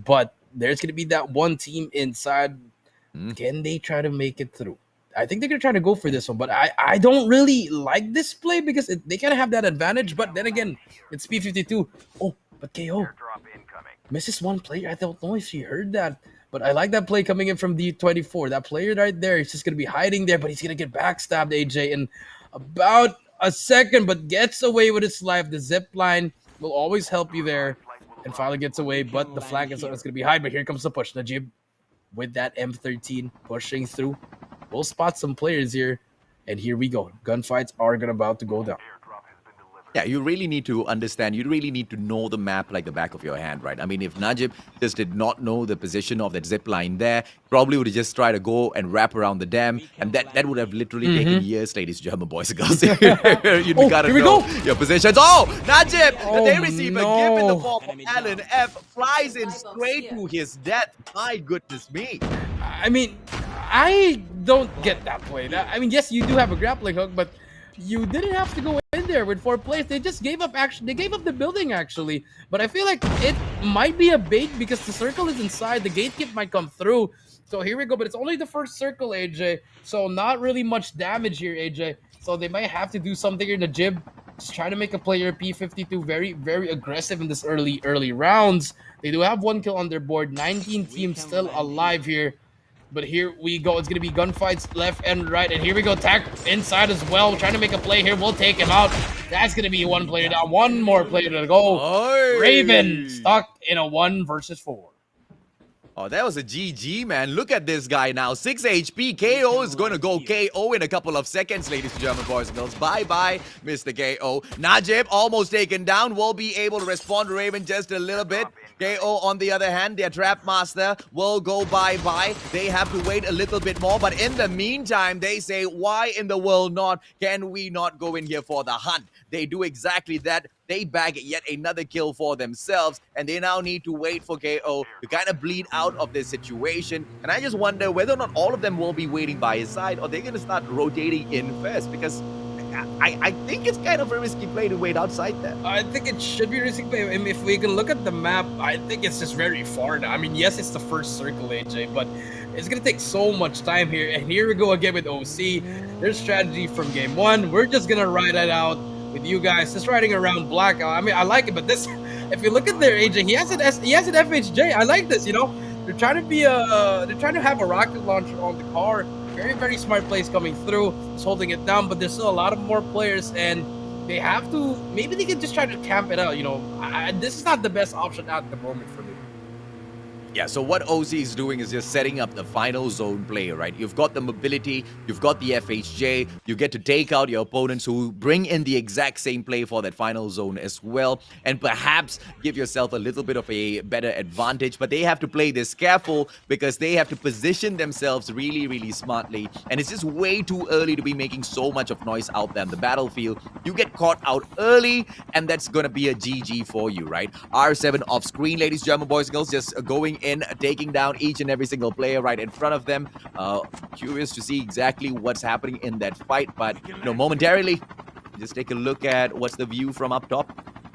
[SPEAKER 3] But there's going to be that one team inside Can they try to make it through? I think they're gonna try to go for this one, but I don't really like this play because they kind of have that advantage. But then again, it's P52. Oh, but KO misses one player. I don't know if you heard that, but I like that play coming in from D24. That player right there is just gonna be hiding there, but he's gonna get backstabbed, AJ, in about a second, but gets away with his life. The zip line will always help you there, and finally gets away. But the flag is gonna be hide. But here comes the push, Najib, with that M13 pushing through. We'll spot some players here, and here we go. Gunfights are about to go down.
[SPEAKER 2] Yeah, you really need to understand, you really need to know the map like the back of your hand, right? I mean, if Najib just did not know the position of that zip line there, probably would have just tried to go and wrap around the dam, and that would have literally taken years, ladies and gentlemen, boys and girls. You gotta
[SPEAKER 3] here we
[SPEAKER 2] know
[SPEAKER 3] go.
[SPEAKER 2] your positions. Oh, Najib, the
[SPEAKER 3] Oh,
[SPEAKER 2] day receiver,
[SPEAKER 3] no.
[SPEAKER 2] given the ball from Alan F, flies in straight to his death. My goodness me.
[SPEAKER 3] I mean, I don't get that play. I mean, yes, you do have a grappling hook, but you didn't have to go in there with 4 players. They just gave up. Actually, they gave up the building actually. But I feel like it might be a bait because the circle is inside. The gatekeep might come through. So here we go. But it's only the first circle, AJ. So not really much damage here, AJ. So they might have to do something here. Najib just trying to make a player. P52 very, very aggressive in this early rounds. They do have 1 kill on their board. 19 teams still alive here. But here we go. It's going to be gunfights left and right. And here we go. Tack inside as well. Trying to make a play here. We'll take him out. That's going to be 1 player down. 1 more player to go.
[SPEAKER 2] Oy.
[SPEAKER 3] Raven stuck in a 1 versus 4.
[SPEAKER 2] Oh, that was a GG, man. Look at this guy now. 6 HP. KO is going to go KO in a couple of seconds, ladies and gentlemen, boys and girls. Bye-bye, Mr. KO. Najib almost taken down. Will be able to respond to Raven just a little bit. KO, on the other hand, their Trap Master will go bye-bye. They have to wait a little bit more. But in the meantime, they say, why in the world not? Can we not go in here for the hunt? They do exactly that. They bag yet another kill for themselves, and they now need to wait for KO to kind of bleed out of this situation. And I just wonder whether or not all of them will be waiting by his side, or they're going to start rotating in first, because I think it's kind of a risky play to wait outside there.
[SPEAKER 3] I think it should be risky play. I mean, if we can look at the map, I think it's just very far now. I mean, yes, it's the first circle, AJ, but it's going to take so much time here. And here we go again with OC. Their strategy from game 1. We're just going to ride it out with you guys, just riding around black. I mean, I like it, but this, if you look at their AJ, he has an FHJ. I like this, you know. They're trying to have a rocket launcher on the car. Very, very smart plays coming through. Just holding it down, but there's still a lot of more players, and they have to. Maybe they can just try to camp it out. You know, this is not the best option at the moment for me.
[SPEAKER 2] Yeah, so what OC is doing is just setting up the final zone play, right? You've got the mobility, you've got the FHJ, you get to take out your opponents who bring in the exact same play for that final zone as well, and perhaps give yourself a little bit of a better advantage. But they have to play this careful because they have to position themselves really, really smartly, and it's just way too early to be making so much of noise out there on the battlefield. You get caught out early, and that's gonna be a GG for you, right? R7 off screen, ladies and gentlemen, boys and girls, just going in, taking down each and every single player right in front of them. Curious to see exactly what's happening in that fight, but you know, momentarily, just take a look at what's the view from up top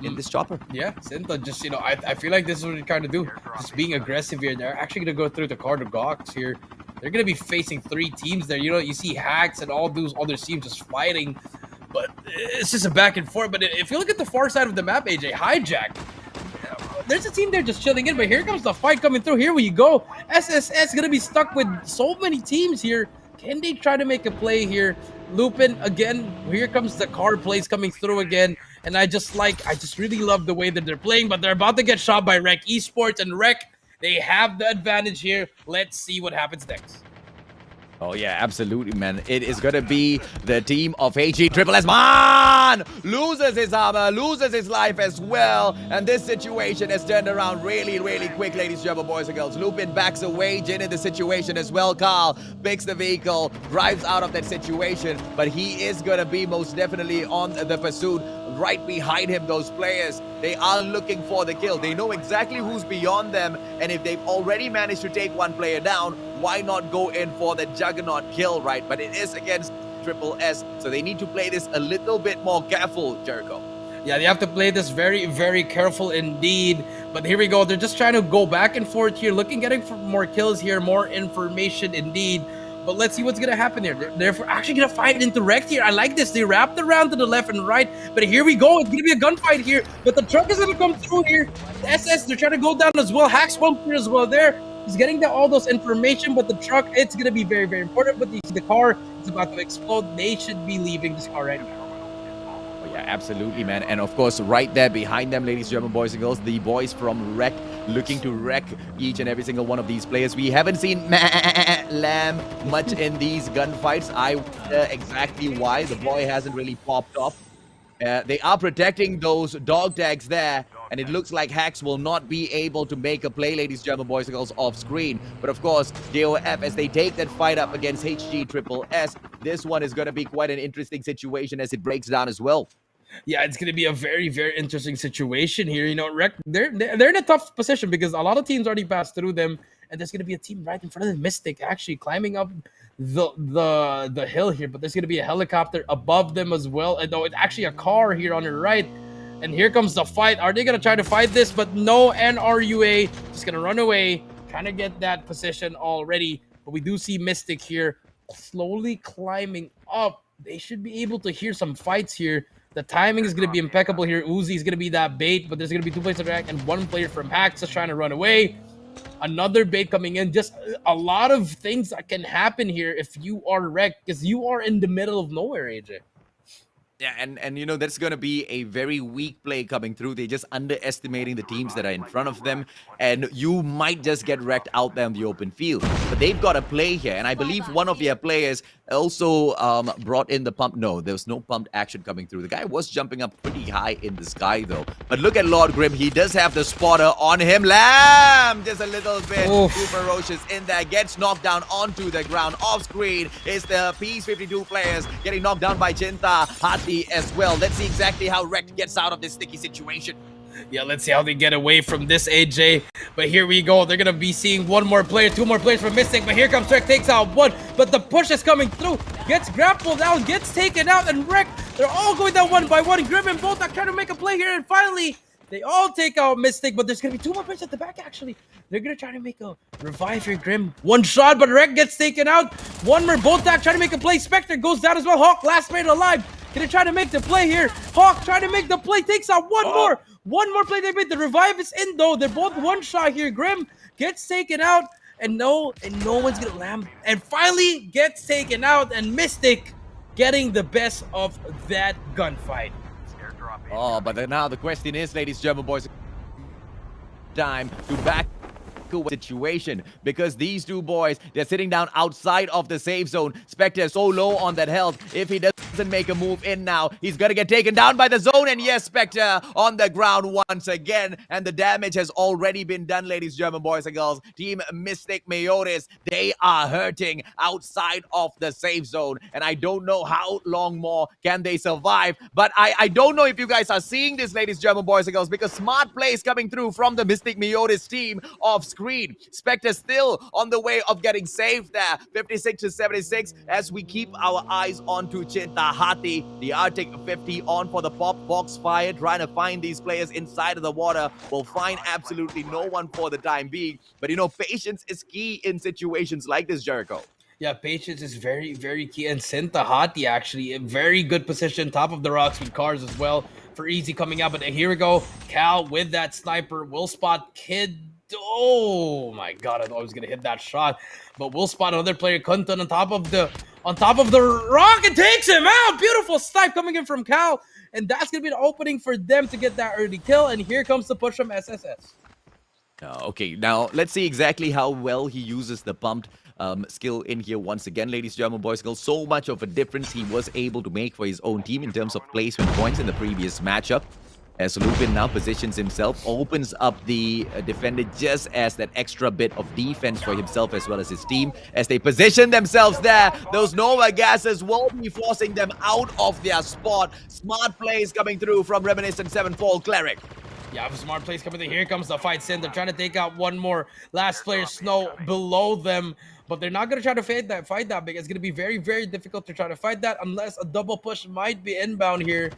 [SPEAKER 2] in this chopper.
[SPEAKER 3] Yeah, Sinta, just, you know, I feel like this is what they're trying to do. Just being aggressive here. They're actually going to go through the card of Gox here. They're going to be facing 3 teams there. You know, you see Hacks and all those other teams just fighting, but it's just a back and forth. But if you look at the far side of the map, AJ, Hijack, there's a team there just chilling in, but here comes the fight coming through. Here we go. SSS going to be stuck with so many teams here. Can they try to make a play here? Lupin again. Here comes the card plays coming through again. And I just really love the way that they're playing, but they're about to get shot by Rec Esports, and Rec, they have the advantage here. Let's see what happens next.
[SPEAKER 2] Oh yeah, absolutely, man. It is gonna be the team of HG Triple S. Man loses his armor, loses his life as well, and this situation has turned around really, really quick, ladies and gentlemen, boys and girls. Lupin backs away, Jin in the situation as well. Carl picks the vehicle, drives out of that situation, but he is gonna be most definitely on the pursuit. Right behind him, those players, they are looking for the kill. They know exactly who's beyond them, and if they've already managed to take 1 player down, why not go in for the juggernaut kill, right? But it is against Triple S, so they need to play this a little bit more careful, Jericho.
[SPEAKER 3] Yeah, they have to play this very, very careful indeed. But here we go. They're just trying to go back and forth here, getting for more kills here, more information indeed. But let's see what's going to happen here. They're actually going to fight into Rect here. I like this. They wrapped around to the left and right. But here we go. It's going to be a gunfight here. But the truck is going to come through here. The SS, they're trying to go down as well. Hacks one player as well there. He's getting all those information. But the truck, it's going to be very, very important. But you see the car is about to explode. They should be leaving this car right now.
[SPEAKER 2] Yeah, absolutely, man. And of course, right there behind them, ladies, German boys and girls, the boys from Wreck looking to wreck each and every single one of these players. We haven't seen Lamb much in these gunfights. I wonder exactly why the boy hasn't really popped off. They are protecting those dog tags there, and it looks like Hacks will not be able to make a play, ladies, German boys and girls, off screen. But of course, DOF, as they take that fight up against HG Triple S, this one is going to be quite an interesting situation as it breaks down as well.
[SPEAKER 3] Yeah, it's going to be a very, very interesting situation here. You know, they're in a tough position because a lot of teams already passed through them, and there's going to be a team right in front of the Mystic actually climbing up the hill here. But there's going to be a helicopter above them as well, and though it's actually a car here on the right. And here comes the fight. Are they going to try to fight this? But no, NRUA just going to run away, trying to get that position already. But we do see Mystic here slowly climbing up. They should be able to hear some fights here. The timing is going to be impeccable here. Uzi is going to be that bait, but there's going to be 2 players to react and 1 player from Hacks just trying to run away. Another bait coming in. Just a lot of things that can happen here if you are wrecked, because you are in the middle of nowhere, AJ.
[SPEAKER 2] Yeah, and you know, that's going to be a very weak play coming through. They're just underestimating the teams that are in front of them, and you might just get wrecked out there in the open field. But they've got a play here, and I believe one of their players also brought in the pump. No, there was no pumped action coming through. The guy was jumping up pretty high in the sky, though. But look at Lord Grim. He does have the spotter on him. Lamb, just a little bit too ferocious in there. Gets knocked down onto the ground. Off screen is the Peace 52 players getting knocked down by Chinta. As well. Let's see exactly how Wrecked gets out of this sticky situation.
[SPEAKER 3] Yeah, let's see how they get away from this, AJ. But here we go. They're going to be seeing 1 more player, 2 more players from Mystic. But here comes Wreck, takes out 1. But the push is coming through. Gets grappled out, gets taken out, and Wreck, they're all going down 1 by 1. Grim and Bolt are trying to make a play here. And finally, they all take out Mystic. But there's going to be 2 more players at the back, actually. They're going to try to make a revive here. Grim, 1 shot, but Wreck gets taken out. 1 more Bolt trying to make a play. Spectre goes down as well. Hawk, last player alive. Gonna try to make the play here. Hawk trying to make the play. Takes out 1 more. 1 more play they made. The revive is in though. They're both 1 shot here. Grim gets taken out. And no one's gonna land. And finally gets taken out. And Mystic getting the best of that gunfight.
[SPEAKER 2] Oh, but then now the question is, ladies, German boys, time to back situation, because these 2 boys, they're sitting down outside of the safe zone. Spectre is so low on that health. If he doesn't make a move in now, he's gonna get taken down by the zone. And yes, Spectre on the ground once again, and the damage has already been done, ladies, German boys and girls. Team Mystic Mayoris, they are hurting outside of the safe zone, and I don't know how long more can they survive. But I don't know if you guys are seeing this, ladies, German boys and girls, because smart plays coming through from the Mystic Mayoris team off screen. Spectre still on the way of getting saved there, 56-76, as we keep our eyes onto Chinta Hati. The Arctic 50 on for the pop. Foxfire trying to find these players inside of the water. Will find absolutely no one for the time being. But you know, patience is key in situations like this, Jericho.
[SPEAKER 3] Yeah, patience is very, very key. And Chinta Hati actually a very good position, top of the rocks with cars as well for easy coming out. But here we go. Cal with that sniper will spot Kid. Oh my god, I thought I was gonna hit that shot, but we'll spot another player, Kuntan, on top of the rock, and takes him out. Beautiful snipe coming in from Cal, and that's gonna be the opening for them to get that early kill. And here comes the push from SSS.
[SPEAKER 2] Okay, now let's see exactly how well he uses the pumped skill in here once again, ladies, German boys, girls. So much of a difference he was able to make for his own team in terms of placement points in the previous matchup. As Lupin now positions himself, opens up the defender just as that extra bit of defense for himself as well as his team. As they position themselves there, those Nova gases will be forcing them out of their spot. Smart plays coming through from Reminiscent 7-Fold Cleric.
[SPEAKER 3] Yeah, smart plays coming through. Here comes the fight. Sin, they're trying to take out 1 more. Last player, Snow, below them. But they're not going to try to fight that big. It's going to be very, very difficult to try to fight that unless a double push might be inbound here.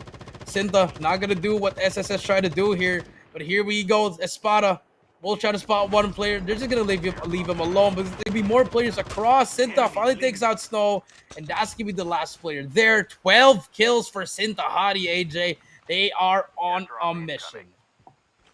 [SPEAKER 3] Cinta not gonna do what SSS tried to do here, but here we go. Espada will try to spot one player. They're just gonna leave him alone, but there'll be more players across. Cinta finally takes out Snow, and that's gonna be the last player there. 12 kills for Cinta Hadi, AJ. They are on a mission.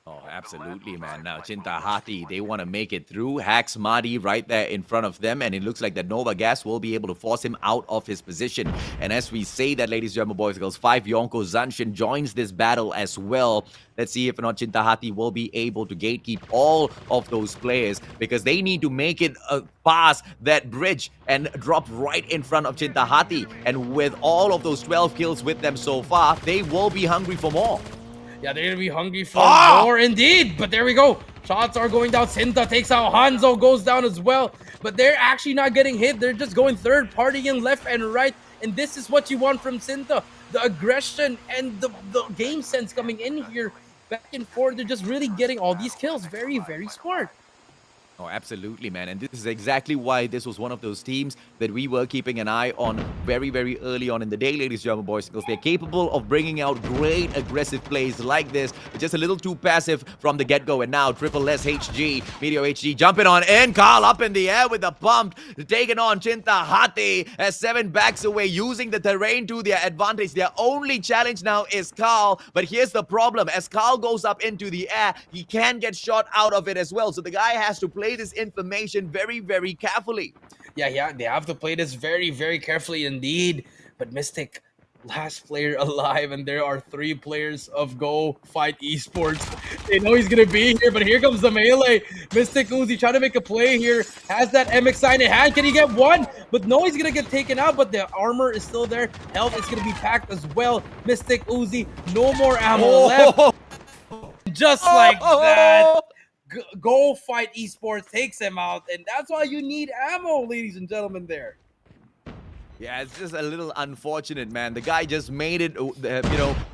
[SPEAKER 2] Oh, absolutely, man. Now, Chinta Hati, they want to make it through. Hacks Madi right there in front of them, and it looks like that Nova Gas will be able to force him out of his position. And as we say that, ladies and gentlemen, boys and girls, 5 Yonko Zanshin joins this battle as well. Let's see if or not Chinta Hati will be able to gatekeep all of those players, because they need to make it past that bridge and drop right in front of Chinta Hati. And with all of those 12 kills with them so far, they will be hungry for more.
[SPEAKER 3] Yeah, they're gonna be hungry for more indeed. But there we go. Shots are going down. Cinta takes out Hanzo, goes down as well. But they're actually not getting hit. They're just going third party in left and right. And this is what you want from Cinta. The aggression and the game sense coming in here. Back and forth. They're just really getting all these kills. Very, very smart.
[SPEAKER 2] Oh, absolutely, man. And this is exactly why this was one of those teams that we were keeping an eye on very, very early on in the day, ladies and gentlemen, boys, because they're capable of bringing out great aggressive plays like this. Just a little too passive from the get-go. And now, Triple SHG, Meteor HG jumping on in. Carl up in the air with the pump, taking on Chinta Hati as 7 backs away, using the terrain to their advantage. Their only challenge now is Carl. But here's the problem. As Carl goes up into the air, he can get shot out of it as well. So the guy has to play this information very, very carefully.
[SPEAKER 3] Yeah, they have to play this very, very carefully indeed. But Mystic, last player alive, and there are 3 players of Go Fight Esports. They know he's gonna be here, but here comes the melee. Mystic Uzi trying to make a play here, has that MX sign in hand. Can he get one? But no, he's gonna get taken out, but the armor is still there. Health is gonna be packed as well. Mystic Uzi, no more ammo left. Just like that. Go Fight Esports takes him out, and that's why you need ammo, ladies and gentlemen, there.
[SPEAKER 2] Yeah, it's just a little unfortunate, man. The guy just made it,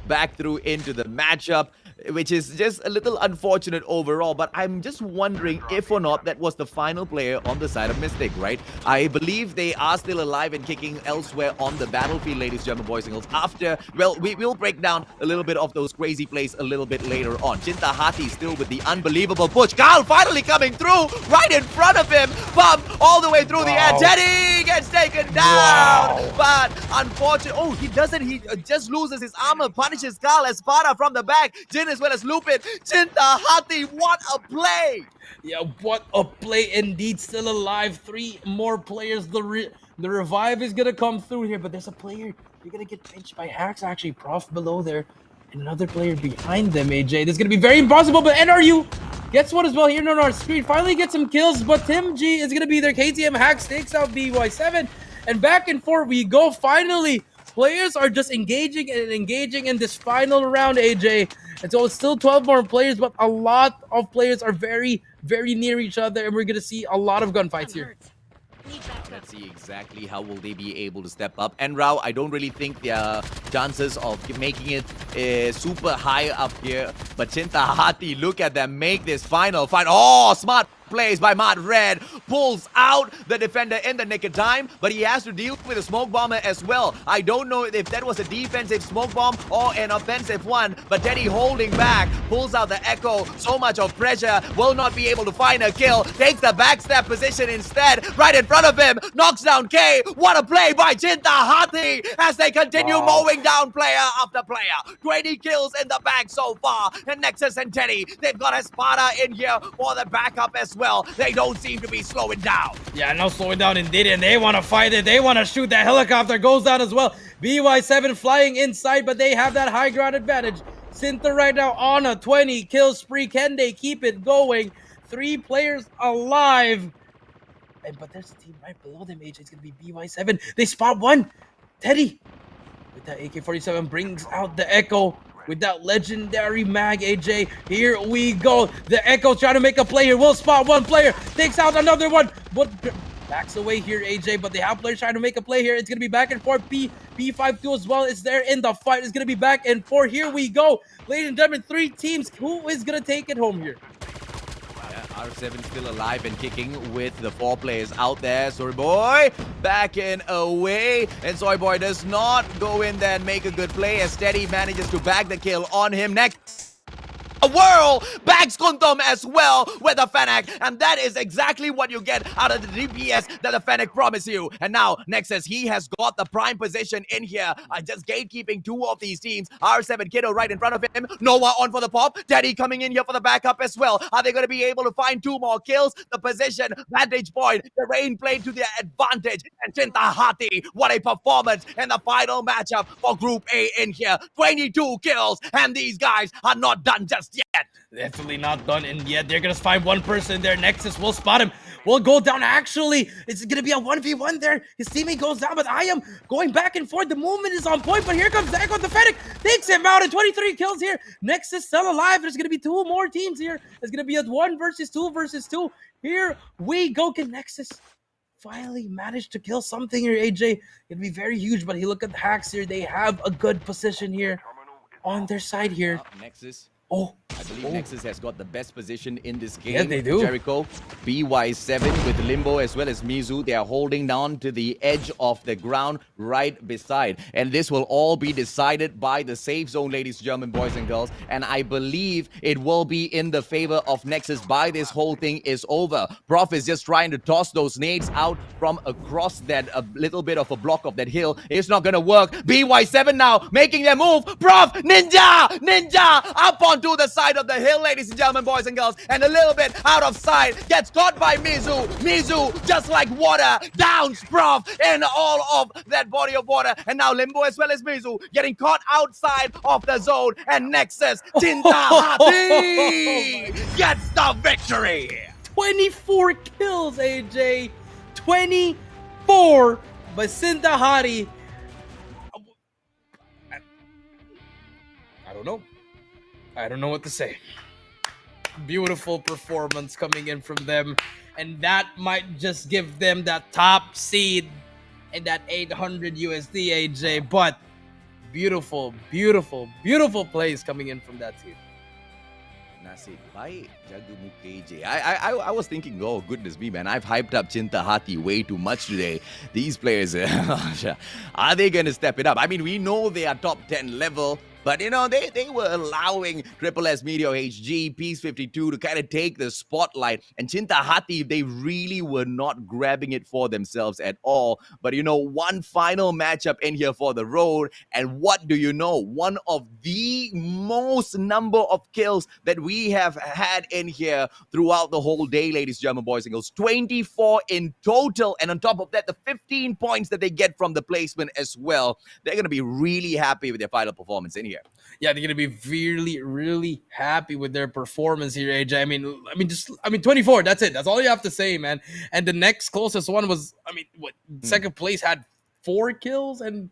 [SPEAKER 2] back through into the matchup, which is just a little unfortunate overall. But I'm just wondering if or not that was the final player on the side of Mystic, right? I believe they are still alive and kicking elsewhere on the battlefield, ladies and gentlemen, boys and girls. After, well, we will break down a little bit of those crazy plays a little bit later on. Chinta Hati still with the unbelievable push. Carl finally coming through right in front of him. Bump all the way through the air. Teddy gets taken down. But unfortunately, oh, he doesn't. He just loses his armor, punishes Carl Espada from the back. Jin as well as Lupin. Chinta Hati, what a play!
[SPEAKER 3] Yeah, what a play indeed. Still alive. 3 more players. The revive is gonna come through here, but there's a player. You're gonna get pinched by Hacks. Actually, Prof below there, and another player behind them. AJ, this is gonna be very impossible. But NRU gets one as well here on our screen. Finally gets some kills, but Tim G is gonna be there. KTM Hacks takes out BY7. And back and forth we go. Finally, players are just engaging in this final round, AJ. And so it's still 12 more players, but a lot of players are very, very near each other, and we're going to see a lot of gunfights here.
[SPEAKER 2] Let's see exactly how will they be able to step up. And Rao, I don't really think their chances of making it super high up here. But Chinta Hati, look at them make this final fight. Oh, smart plays by Mad Red. Pulls out the defender in the nick of time, but he has to deal with a smoke bomber as well. I don't know if that was a defensive smoke bomb or an offensive one, but Teddy holding back, pulls out the Echo. So much of pressure, will not be able to find a kill. Takes the backstep position instead, right in front of him. Knocks down K. What a play by Chinta Hati as they continue mowing down player after player. 20 kills in the bag so far. And Nexus and Teddy, they've got Espada in here for the backup as well. They don't seem to be slowing down.
[SPEAKER 3] Yeah, no slowing down indeed, and they want to fight it. They want to shoot. That helicopter goes down as well. BY7 flying inside, but they have that high ground advantage. Cinta right now on a 20 kill spree. Can they keep it going? 3 players alive. But there's a team right below them, AJ. It's going to be BY7. They spot one. Teddy with that AK-47 brings out the Echo. With that legendary mag, AJ, here we go. The Echo trying to make a play here. Will spot one player. Takes out another one. But backs away here, AJ. But they have players trying to make a play here. It's going to be back and forth. B52 as well is there in the fight. It's going to be back and forth. Here we go. Ladies and gentlemen, 3 teams. Who is going to take it home here?
[SPEAKER 2] R7 still alive and kicking with the 4 players out there. Soy Boy back in away. And Soy Boy does not go in there and make a good play as Steady manages to bag the kill on him. Next, a whirl bags Kuntum as well with a Fennec, and that is exactly what you get out of the DPS that the Fennec promised you. And now Nexus, he has got the prime position in here, just gatekeeping 2 of these teams. R7 Kiddo right in front of him, Noah on for the pop, Teddy coming in here for the backup as well. Are they going to be able to find 2 more kills? The position, vantage point, the rain played to their advantage, and Chinta Hati, what a performance in the final matchup for Group A in here. 22 kills, and these guys are not done just yet.
[SPEAKER 3] Definitely not done, and yet they're gonna find one person there. Nexus will spot him. Will go down. Actually, it's gonna be a 1v1 there. His teammate goes down, but I am going back and forth. The movement is on point, but here comes Echo the Fennec. Takes him out, and 23 kills here. Nexus still alive. There's gonna be 2 more teams here. It's gonna be a 1 versus 2 versus 2. Here we go. Can Nexus finally manage to kill something here, AJ? It'd be very huge, but he look at the hacks here. They have a good position here on their side here.
[SPEAKER 2] Nexus.
[SPEAKER 3] Oh,
[SPEAKER 2] I believe Nexus has got the best position in this game.
[SPEAKER 3] Yeah, they do.
[SPEAKER 2] Jericho, BY7 with Limbo as well as Mizu. They are holding down to the edge of the ground right beside. And this will all be decided by the safe zone, ladies, German boys and girls. And I believe it will be in the favor of Nexus by this whole thing is over. Prof is just trying to toss those nades out from across that a little bit of a block of that hill. It's not going to work. BY7 now making their move. Prof, Ninja up onto the side of the hill, ladies and gentlemen, boys and girls, and a little bit out of sight, gets caught by Mizu. Mizu, just like water, downs Prof in all of that body of water, and now Limbo as well as Mizu getting caught outside of the zone, and Nexus, Chinta Hati gets the victory.
[SPEAKER 3] 24 kills, AJ. 24 by Chinta Hati. I don't know what to say. Beautiful performance coming in from them, and that might just give them that top seed and that 800 USD, AJ. But beautiful plays coming in from that team.
[SPEAKER 2] Nasib baik jaga muka AJ. I was thinking, oh goodness me, man, I've hyped up Chinta Hati way too much today. These players, are they going to step it up? I mean, we know they are top 10 level, but, you know, they were allowing Triple S Media HG, Peace 52 to kind of take the spotlight. And Chinta Hati, they really were not grabbing it for themselves at all. But, you know, one final matchup in here for the road. And what do you know? One of the most number of kills that we have had in here throughout the whole day, ladies, German boys and girls. 24 in total. And on top of that, the 15 points that they get from the placement as well. They're going to be really happy with their final performance in here.
[SPEAKER 3] Yeah, they're gonna be really happy with their performance here, AJ. I mean, 24. That's it. That's all you have to say, man. And the next closest one was, second place had 4 kills, and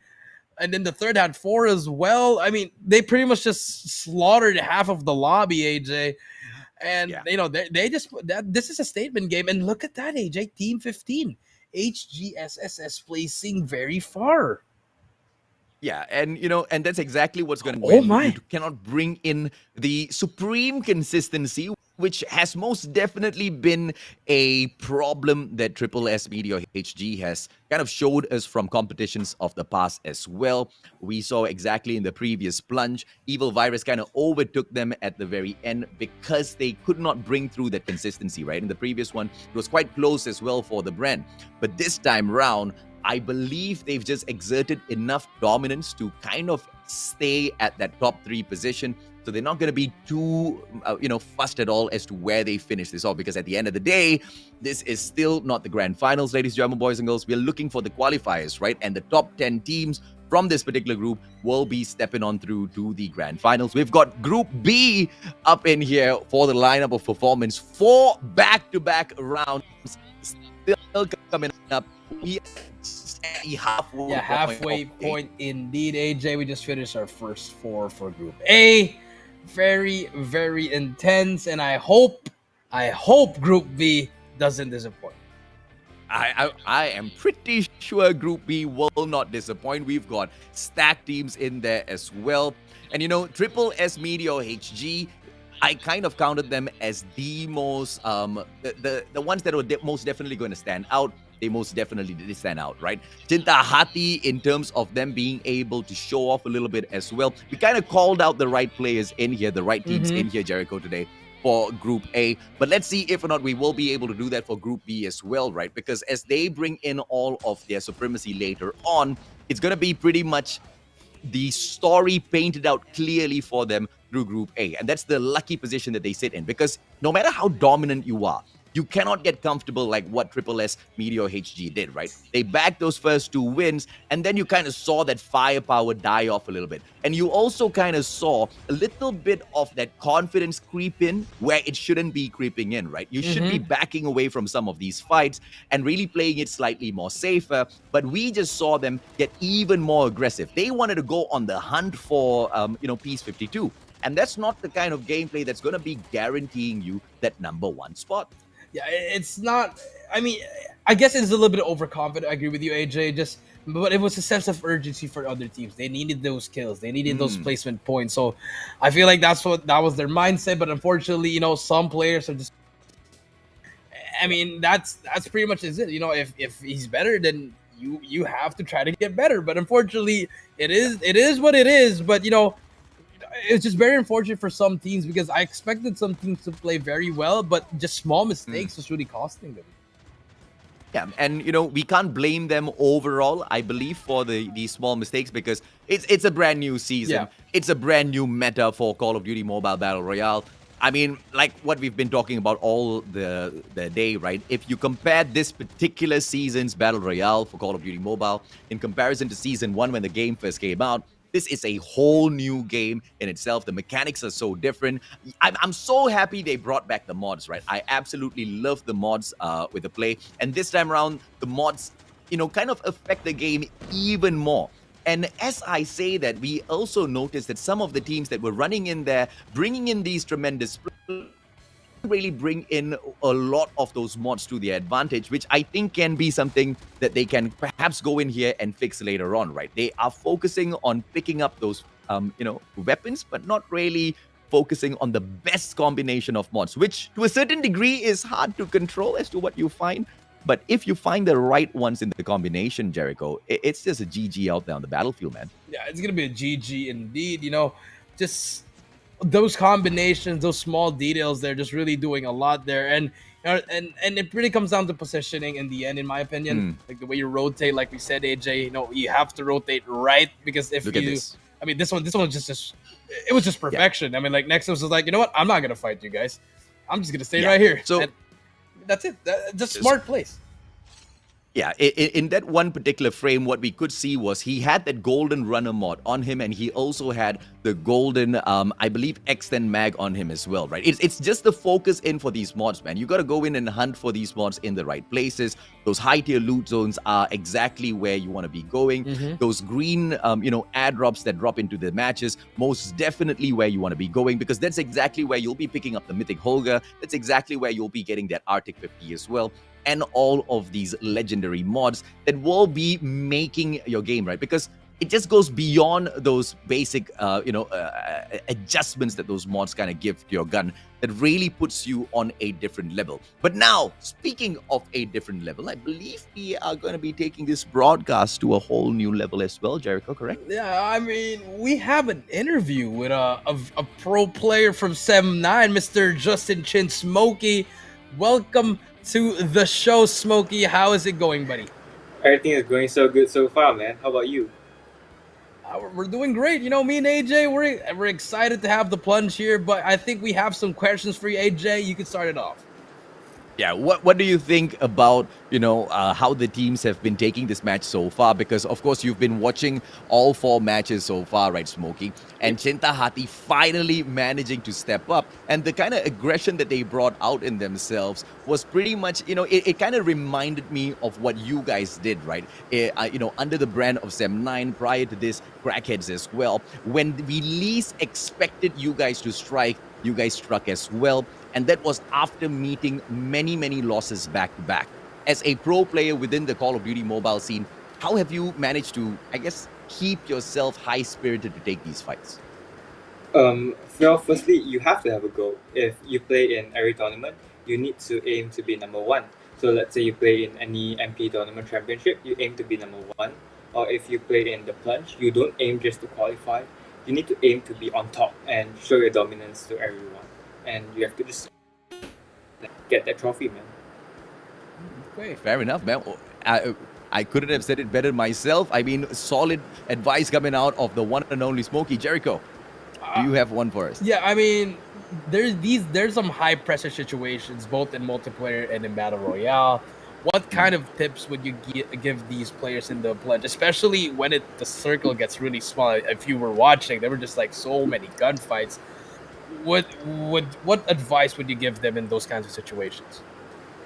[SPEAKER 3] then the third had 4 as well. I mean, they pretty much just slaughtered half of the lobby, AJ. And you know, this is a statement game. And look at that, AJ. Team 15, HGSSS placing very far.
[SPEAKER 2] Yeah, and you know, and that's exactly what's going to
[SPEAKER 3] Oh my.
[SPEAKER 2] You cannot bring in the supreme consistency, which has most definitely been a problem that Triple S Media HG has kind of showed us from competitions of the past as well. We saw exactly in the previous Plunge, Evil Virus kind of overtook them at the very end because they could not bring through that consistency, right? In the previous one, it was quite close as well for the brand. But this time round, I believe they've just exerted enough dominance to kind of stay at that top 3 position. So they're not going to be too, fussed at all as to where they finish this off. Because at the end of the day, this is still not the grand finals, ladies, German boys and girls. We're looking for the qualifiers, right? And the top 10 teams from this particular group will be stepping on through to the grand finals. We've got Group B up in here for the lineup of performance. 4 back-to-back rounds still coming up. We
[SPEAKER 3] halfway point indeed, AJ. We just finished our first 4 for Group A. Very intense, and I hope Group B doesn't disappoint.
[SPEAKER 2] I am pretty sure Group B will not disappoint. We've got stacked teams in there as well. And you know, Triple S Media HG, I kind of counted them as the most the ones that were most definitely going to stand out. They most definitely did stand out, right? Cinta Hati, in terms of them being able to show off a little bit as well. We kind of called out the right players in here, the right teams in here, Jericho, today for Group A. But let's see if or not we will be able to do that for Group B as well, right? Because as they bring in all of their supremacy later on, it's going to be pretty much the story painted out clearly for them through Group A. And that's the lucky position that they sit in, because no matter how dominant you are, you cannot get comfortable like what Triple S Meteor HG did, right? They backed those first 2 wins, and then you kind of saw that firepower die off a little bit. And you also kind of saw a little bit of that confidence creep in where it shouldn't be creeping in, right? You should be backing away from some of these fights and really playing it slightly more safer. But we just saw them get even more aggressive. They wanted to go on the hunt for, Peace 52. And that's not the kind of gameplay that's going to be guaranteeing you that #1 spot.
[SPEAKER 3] Yeah, it's not. I mean, I guess it's a little bit overconfident. I agree with you, AJ. But it was a sense of urgency for other teams. They needed those kills. They needed those placement points. So I feel like that was their mindset. But unfortunately, some players are just. I mean, that's pretty much is it. If he's better, then you have to try to get better. But unfortunately, it is what it is. But it's just very unfortunate for some teams, because I expected some teams to play very well, but just small mistakes was really costing them.
[SPEAKER 2] Yeah, and we can't blame them overall, I believe, for these small mistakes, because it's a brand new season.
[SPEAKER 3] Yeah.
[SPEAKER 2] It's a brand new meta for Call of Duty Mobile Battle Royale. I mean, like what we've been talking about all the day, right? If you compare this particular season's Battle Royale for Call of Duty Mobile in comparison to Season 1 when the game first came out, this is a whole new game in itself. The mechanics are so different. I'm so happy they brought back the mods, right? I absolutely love the mods with the play. And this time around, the mods, kind of affect the game even more. And as I say that, we also noticed that some of the teams that were running in there, bringing in these tremendous really bring in a lot of those mods to their advantage, which I think can be something that they can perhaps go in here and fix later on, right? They are focusing on picking up those, weapons, but not really focusing on the best combination of mods, which to a certain degree is hard to control as to what you find. But if you find the right ones in the combination, Jericho, it's just a GG out there on the battlefield, man.
[SPEAKER 3] Yeah, it's going to be a GG indeed. Just those combinations, those small details, they're just really doing a lot there. And it really comes down to positioning in the end, in my opinion. Like the way you rotate, like we said, AJ, you have to rotate right, because if I mean, this one was just it was just perfection. Yeah. I mean, like Nexus was like, you know what? I'm not going to fight you guys. I'm just going to stay right here.
[SPEAKER 2] So
[SPEAKER 3] and that's it. That's a smart place.
[SPEAKER 2] Yeah, in that one particular frame, what we could see was he had that golden runner mod on him, and he also had the golden, I believe, extend mag on him as well, right? It's just the focus in for these mods, man. You got to go in and hunt for these mods in the right places. Those high-tier loot zones are exactly where you want to be going. Those green, airdrops that drop into the matches, most definitely where you want to be going, because that's exactly where you'll be picking up the Mythic Holger. That's exactly where you'll be getting that Arctic 50 as well. And all of these legendary mods that will be making your game, right? Because it just goes beyond those basic, adjustments that those mods kind of give to your gun that really puts you on a different level. But now, speaking of a different level, I believe we are going to be taking this broadcast to a whole new level as well, Jericho, correct?
[SPEAKER 3] Yeah, I mean, we have an interview with a pro player from 7-9, Mr. Justin Chin Smokey. Welcome to the show, Smokey. How is it going, buddy?
[SPEAKER 4] Everything is going so good so far, man. How about you?
[SPEAKER 3] We're doing great. Me and AJ, we're excited to have the Plunge here, but I think we have some questions for you, AJ. You can start it off.
[SPEAKER 2] Yeah, what do you think about, how the teams have been taking this match so far? Because, of course, you've been watching all 4 matches so far, right, Smokey? And Cinta Hati finally managing to step up. And the kind of aggression that they brought out in themselves was pretty much, it kind of reminded me of what you guys did, right? Under the brand of 7-9, prior to this, Crackheads as well. When we least expected you guys to strike, you guys struck as well. And that was after meeting many, many losses back to back. As a pro player within the Call of Duty mobile scene, how have you managed to, I guess, keep yourself high-spirited to take these fights?
[SPEAKER 4] Well, firstly, you have to have a goal. If you play in every tournament, you need to aim to be number one. So let's say you play in any MP tournament championship, you aim to be number one. Or if you play in the Plunge, you don't aim just to qualify. You need to aim to be on top and show your dominance to everyone. And you have to just get that trophy, man.
[SPEAKER 2] Okay, fair enough, man. I couldn't have said it better myself. I mean, solid advice coming out of the one and only Smokey. Jericho, do you have one for us?
[SPEAKER 3] Yeah, I mean, there's some high pressure situations both in multiplayer and in battle royale. What kind of tips would you give these players in the Plunge, especially when the circle gets really small? If you were watching, there were just like so many gunfights. What advice would you give them in those kinds of situations?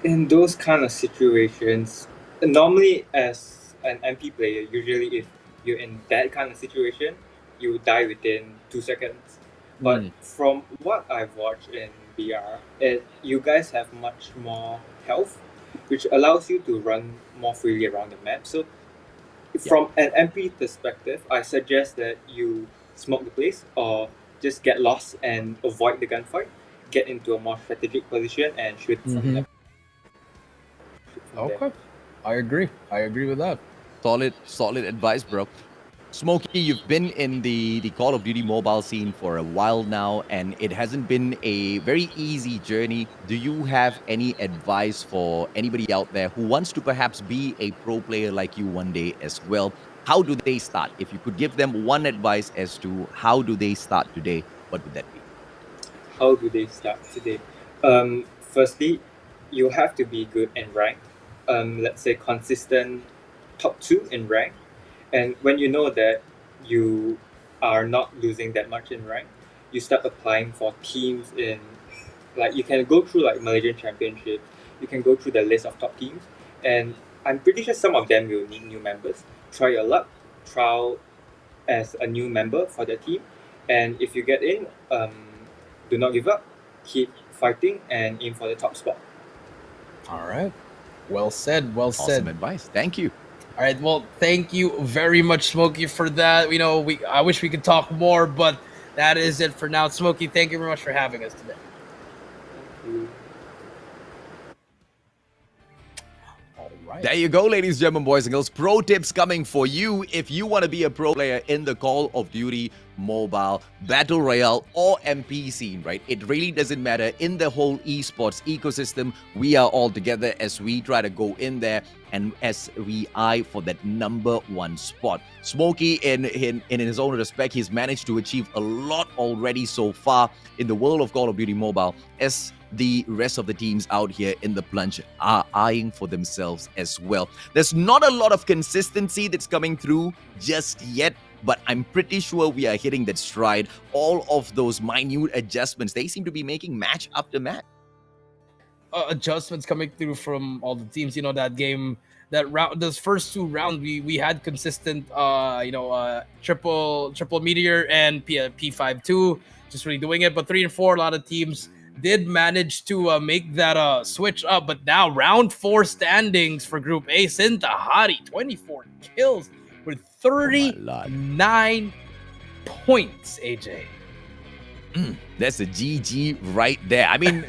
[SPEAKER 4] In those kind of situations, normally as an MP player, usually if you're in that kind of situation, you die within 2 seconds. But from what I've watched in BR, you guys have much more health, which allows you to run more freely around the map. So from an MP perspective, I suggest that you smoke the place or just get lost and avoid the gunfight, get into a more strategic position and shoot from there.
[SPEAKER 3] Okay, I agree with that.
[SPEAKER 2] Solid advice, bro. Smokey, you've been in the Call of Duty mobile scene for a while now, and it hasn't been a very easy journey. Do you have any advice for anybody out there who wants to perhaps be a pro player like you one day as well? How do they start? If you could give them one advice as to how do they start today, what would that be?
[SPEAKER 4] How do they start today? Firstly, you have to be good in rank. Let's say consistent top 2 in rank. And when you know that you are not losing that much in rank, you start applying for teams in, like, you can go through like Malaysian Championships, you can go through the list of top teams, and I'm pretty sure some of them will need new members. Try your luck, trial as a new member for the team, and if you get in, do not give up, keep fighting, and aim for the top spot.
[SPEAKER 3] All right, well said.
[SPEAKER 2] Awesome advice. Thank you.
[SPEAKER 3] All right, well, thank you very much, Smokey, for that. You know, I wish we could talk more, but that is it for now. Smokey, thank you very much for having us today.
[SPEAKER 2] There you go, ladies and gentlemen, boys and girls. Pro tips coming for you if you want to be a pro player in the Call of Duty mobile, battle royale, or MP scene, right? It really doesn't matter. In the whole esports ecosystem, we are all together as we try to go in there and as we eye for that #1 spot. Smokey, in his own respect, he's managed to achieve a lot already so far in the world of Call of Duty mobile, as the rest of the teams out here in the Plunge are eyeing for themselves as well. There's not a lot of consistency that's coming through just yet, but I'm pretty sure we are hitting that stride. All of those minute adjustments, they seem to be making match after match.
[SPEAKER 3] Adjustments coming through from all the teams. You know, that game, that round, those first 2 rounds, we had consistent, triple meteor and P5-2, just really doing it. But 3 and 4, a lot of teams did manage to make that switch up. But now round 4 standings for Group A, Sintahari, 24 kills with 39 points, AJ.
[SPEAKER 2] That's a GG right there. I mean,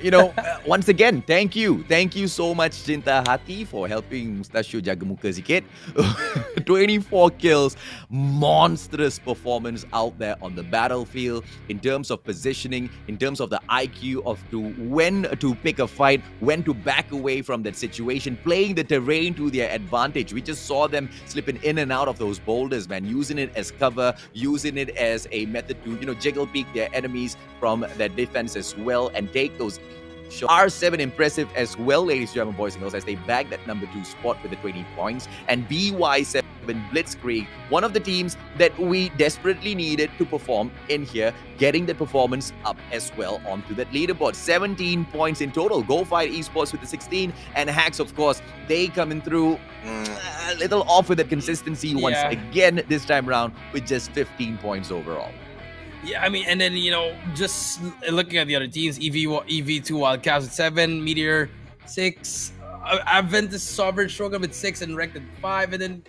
[SPEAKER 2] once again, thank you. Thank you so much, Cinta Hati, for helping Mustachio jaga muka sikit. 24 kills. Monstrous performance out there on the battlefield in terms of positioning, in terms of the IQ of when to pick a fight, when to back away from that situation, playing the terrain to their advantage. We just saw them slipping in and out of those boulders, man, using it as cover, using it as a method to, jiggle peek their enemies from their defense as well and take those shots. R7 impressive as well, ladies and gentlemen, boys and girls, as they bag that #2 spot with the 20 points. And BY7 Blitzkrieg, one of the teams that we desperately needed to perform in here, getting the performance up as well onto that leaderboard. 17 points in total. Go Fight Esports with the 16, and Hacks, of course, they coming through a little off with that consistency once again this time around with just 15 points overall.
[SPEAKER 3] Yeah, I mean, and then, just looking at the other teams, EV2 Wildcats with 7, Meteor 6, Adventus Sovereign Shogun with 6, and Wrecked at 5, and then,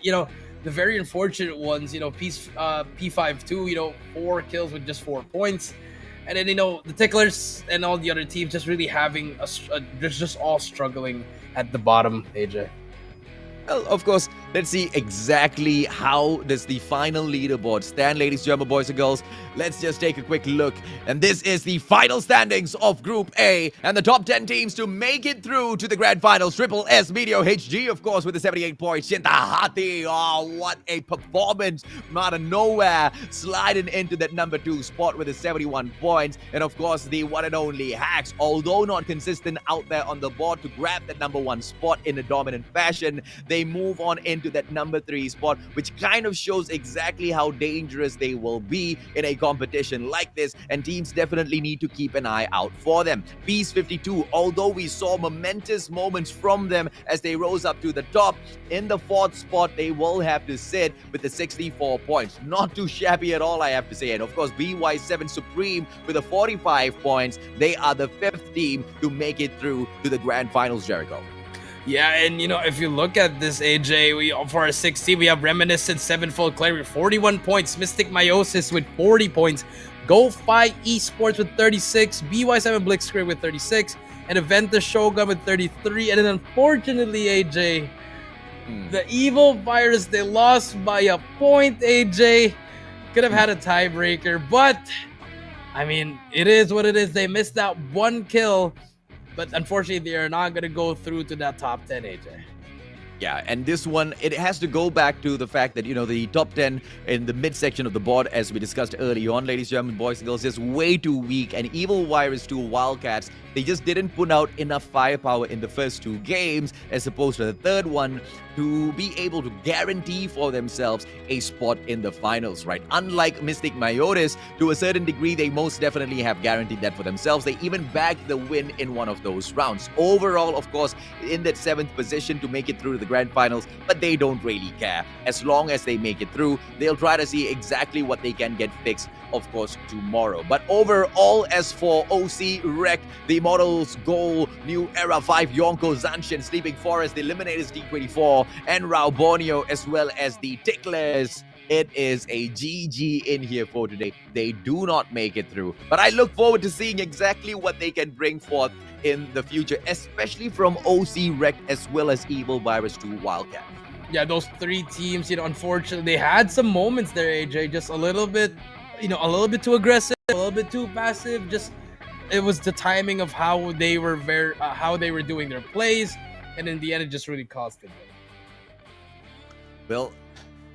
[SPEAKER 3] the very unfortunate ones, P52, 4 kills with just 4 points. And then, the Ticklers and all the other teams just really having they're just all struggling at the bottom, AJ.
[SPEAKER 2] Well, of course, let's see exactly how does the final leaderboard stand, ladies and gentlemen, boys and girls. Let's just take a quick look. And this is the final standings of Group A. And the top 10 teams to make it through to the Grand Finals. Triple S Meteor HG, of course, with the 78 points. Shinta Hati, oh, what a performance out of nowhere. Sliding into that number 2 spot with the 71 points. And of course, the one and only Hacks, although not consistent out there on the board to grab that number 1 spot in a dominant fashion, they move on into that number 3 spot, which kind of shows exactly how dangerous they will be in a competition like this, and teams definitely need to keep an eye out for them. Peace 52, although we saw momentous moments from them as they rose up to the top, in the 4th spot, they will have to sit with the 64 points. Not too shabby at all, I have to say. And of course, BY7 Supreme with the 45 points. They are the 5th team to make it through to the Grand Finals, Jericho.
[SPEAKER 3] Yeah, and if you look at this, AJ, for our 16, we have Reminiscent, Sevenfold Cleric, 41 points, Mystic Meiosis with 40 points, Go-Fi Esports with 36, BY7 Blitzkrieg with 36, and Aventa Shogun with 33. And then unfortunately, AJ, the Evil Virus, they lost by a point, AJ. Could have had a tiebreaker, but I mean, it is what it is. They missed that 1 kill. But unfortunately, they are not going to go through to that top 10, AJ.
[SPEAKER 2] Yeah, and this one, it has to go back to the fact that, the top 10 in the midsection of the board, as we discussed early on, ladies and gentlemen, boys and girls, is way too weak. And Evil Virus 2 Wildcats, they just didn't put out enough firepower in the first 2 games, as opposed to the third one, to be able to guarantee for themselves a spot in the finals, right? Unlike Mystic Meiosis, to a certain degree, they most definitely have guaranteed that for themselves. They even bagged the win in one of those rounds. Overall, of course, in that 7th position to make it through to the Grand Finals, but they don't really care. As long as they make it through, they'll try to see exactly what they can get fixed, of course, tomorrow. But overall, as for OC Rec, the Immortals Goal, New Era 5, Yonko, Zanshin, Sleeping Forest, the Eliminators D24, and Raubonio, as well as the Ticklers, it is a GG in here for today. They do not make it through. But I look forward to seeing exactly what they can bring forth in the future, especially from OC Rec as well as Evil Virus 2 Wildcat.
[SPEAKER 3] Yeah, those 3 teams, unfortunately, they had some moments there, AJ, just a little bit too aggressive, a little bit too passive. Just, it was the timing of how they were doing their plays, and in the end, it just really cost them.
[SPEAKER 2] Well,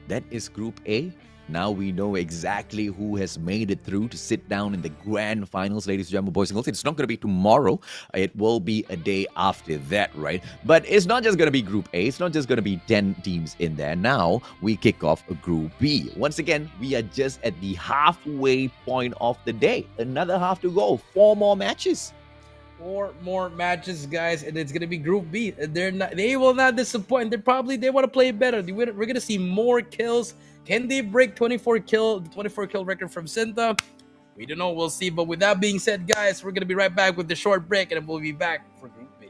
[SPEAKER 2] that is Group A. Now we know exactly who has made it through to sit down in the Grand Finals, ladies and gentlemen, boys and girls. It's not going to be tomorrow. It will be a day after that, right? But it's not just going to be Group A. It's not just going to be 10 teams in there. Now we kick off Group B. Once again, we are just at the halfway point of the day. Another half to go. 4 more matches.
[SPEAKER 3] 4 more matches, guys, and it's gonna be Group B. They will not disappoint. They want to play better. We're gonna see more kills. Can they break the 24 kill record from Cinta? We don't know. We'll see. But with that being said, guys, we're gonna be right back with the short break, and we'll be back for Group B.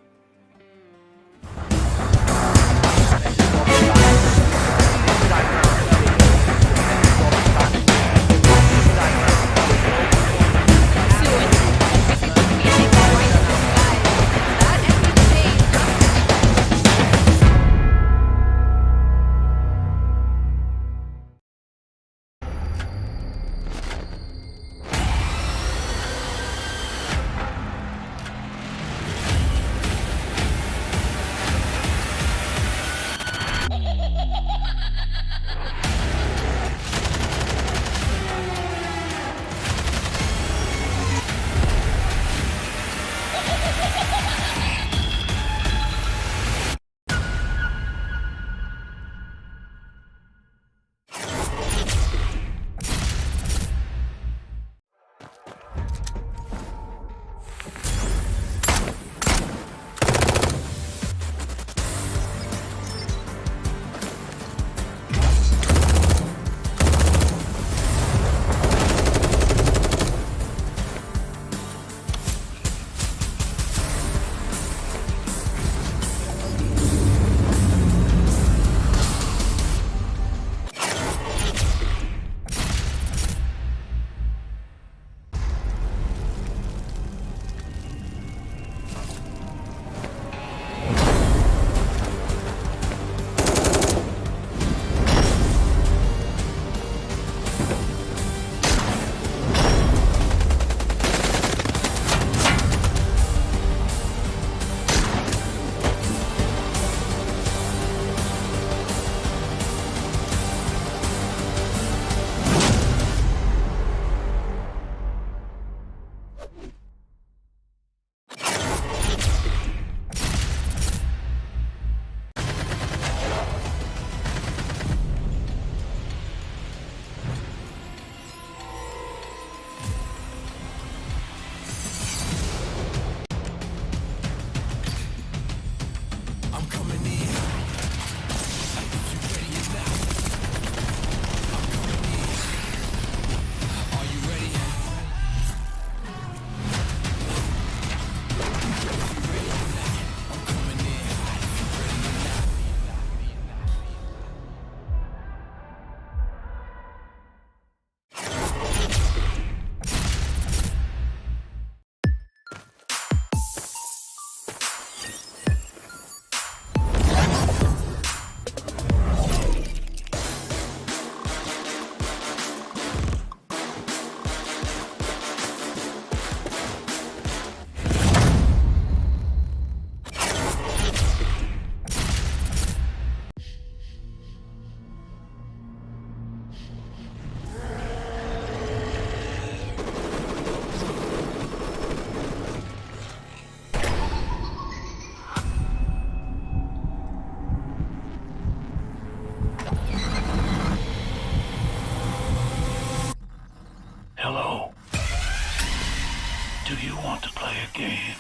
[SPEAKER 1] Do you want to play a game?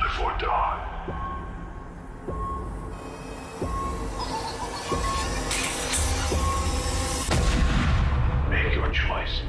[SPEAKER 1] Live or die. Make your choice.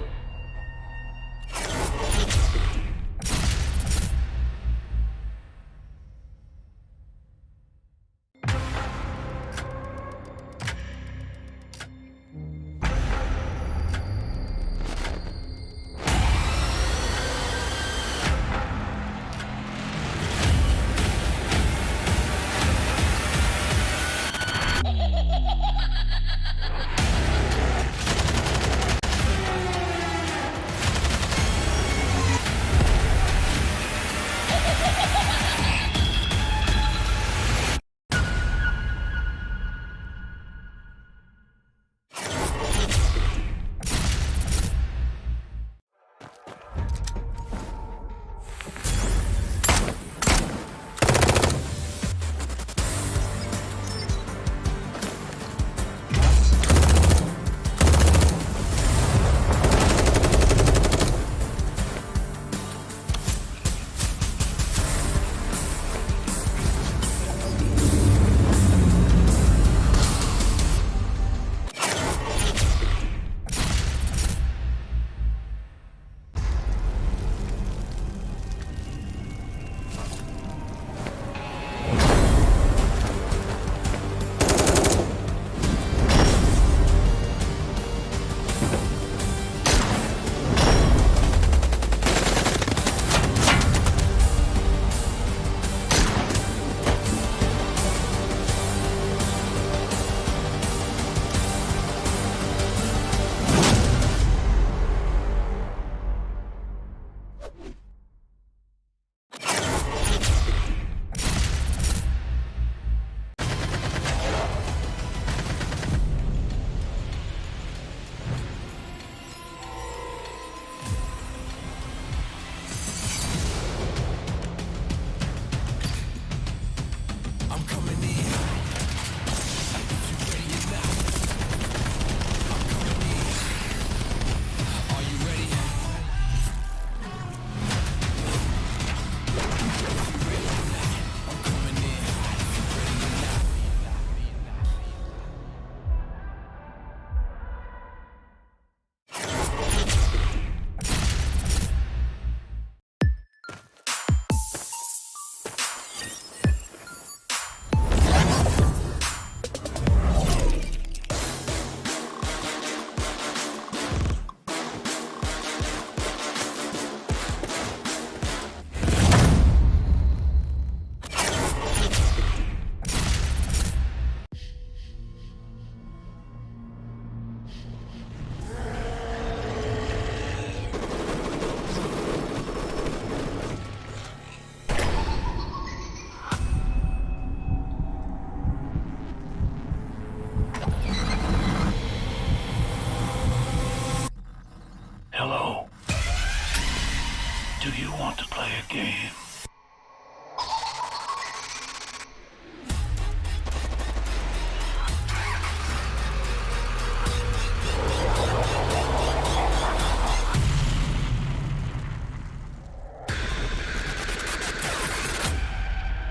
[SPEAKER 1] Do you want to play a game?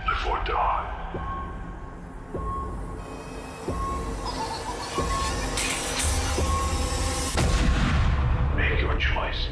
[SPEAKER 1] Live or die. Make your choice.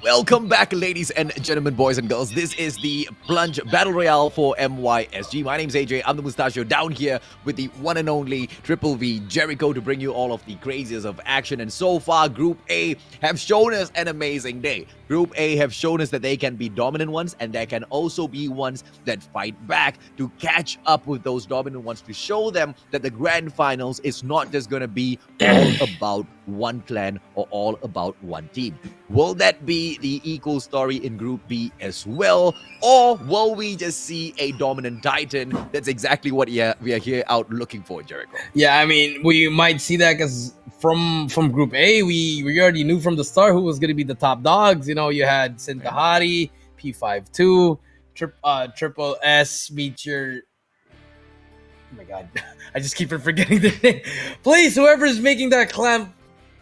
[SPEAKER 2] Welcome back, ladies and gentlemen, boys and girls. This is the Plunge Battle Royale for MYSG. My name's AJ. I'm the Mustachio down here with the one and only Triple V Jericho to bring you all of the craziest of action. And so far, Group A have shown us an amazing day. Group A have shown us that they can be dominant ones, and there can also be ones that fight back to catch up with those dominant ones, to show them that the grand finals is not just going to be all about one clan or all about one team. Will that be the equal story in Group B as well, or will we just see a dominant Titan? That's exactly what we are here out looking for, Jericho.
[SPEAKER 3] Yeah, I mean, we might see that because from Group A, we already knew from the start who was going to be the top dogs. You know, you had Sintahari, P52, Triple S, meet your... Oh my god, I just keep forgetting the name. Please, whoever's making that clan,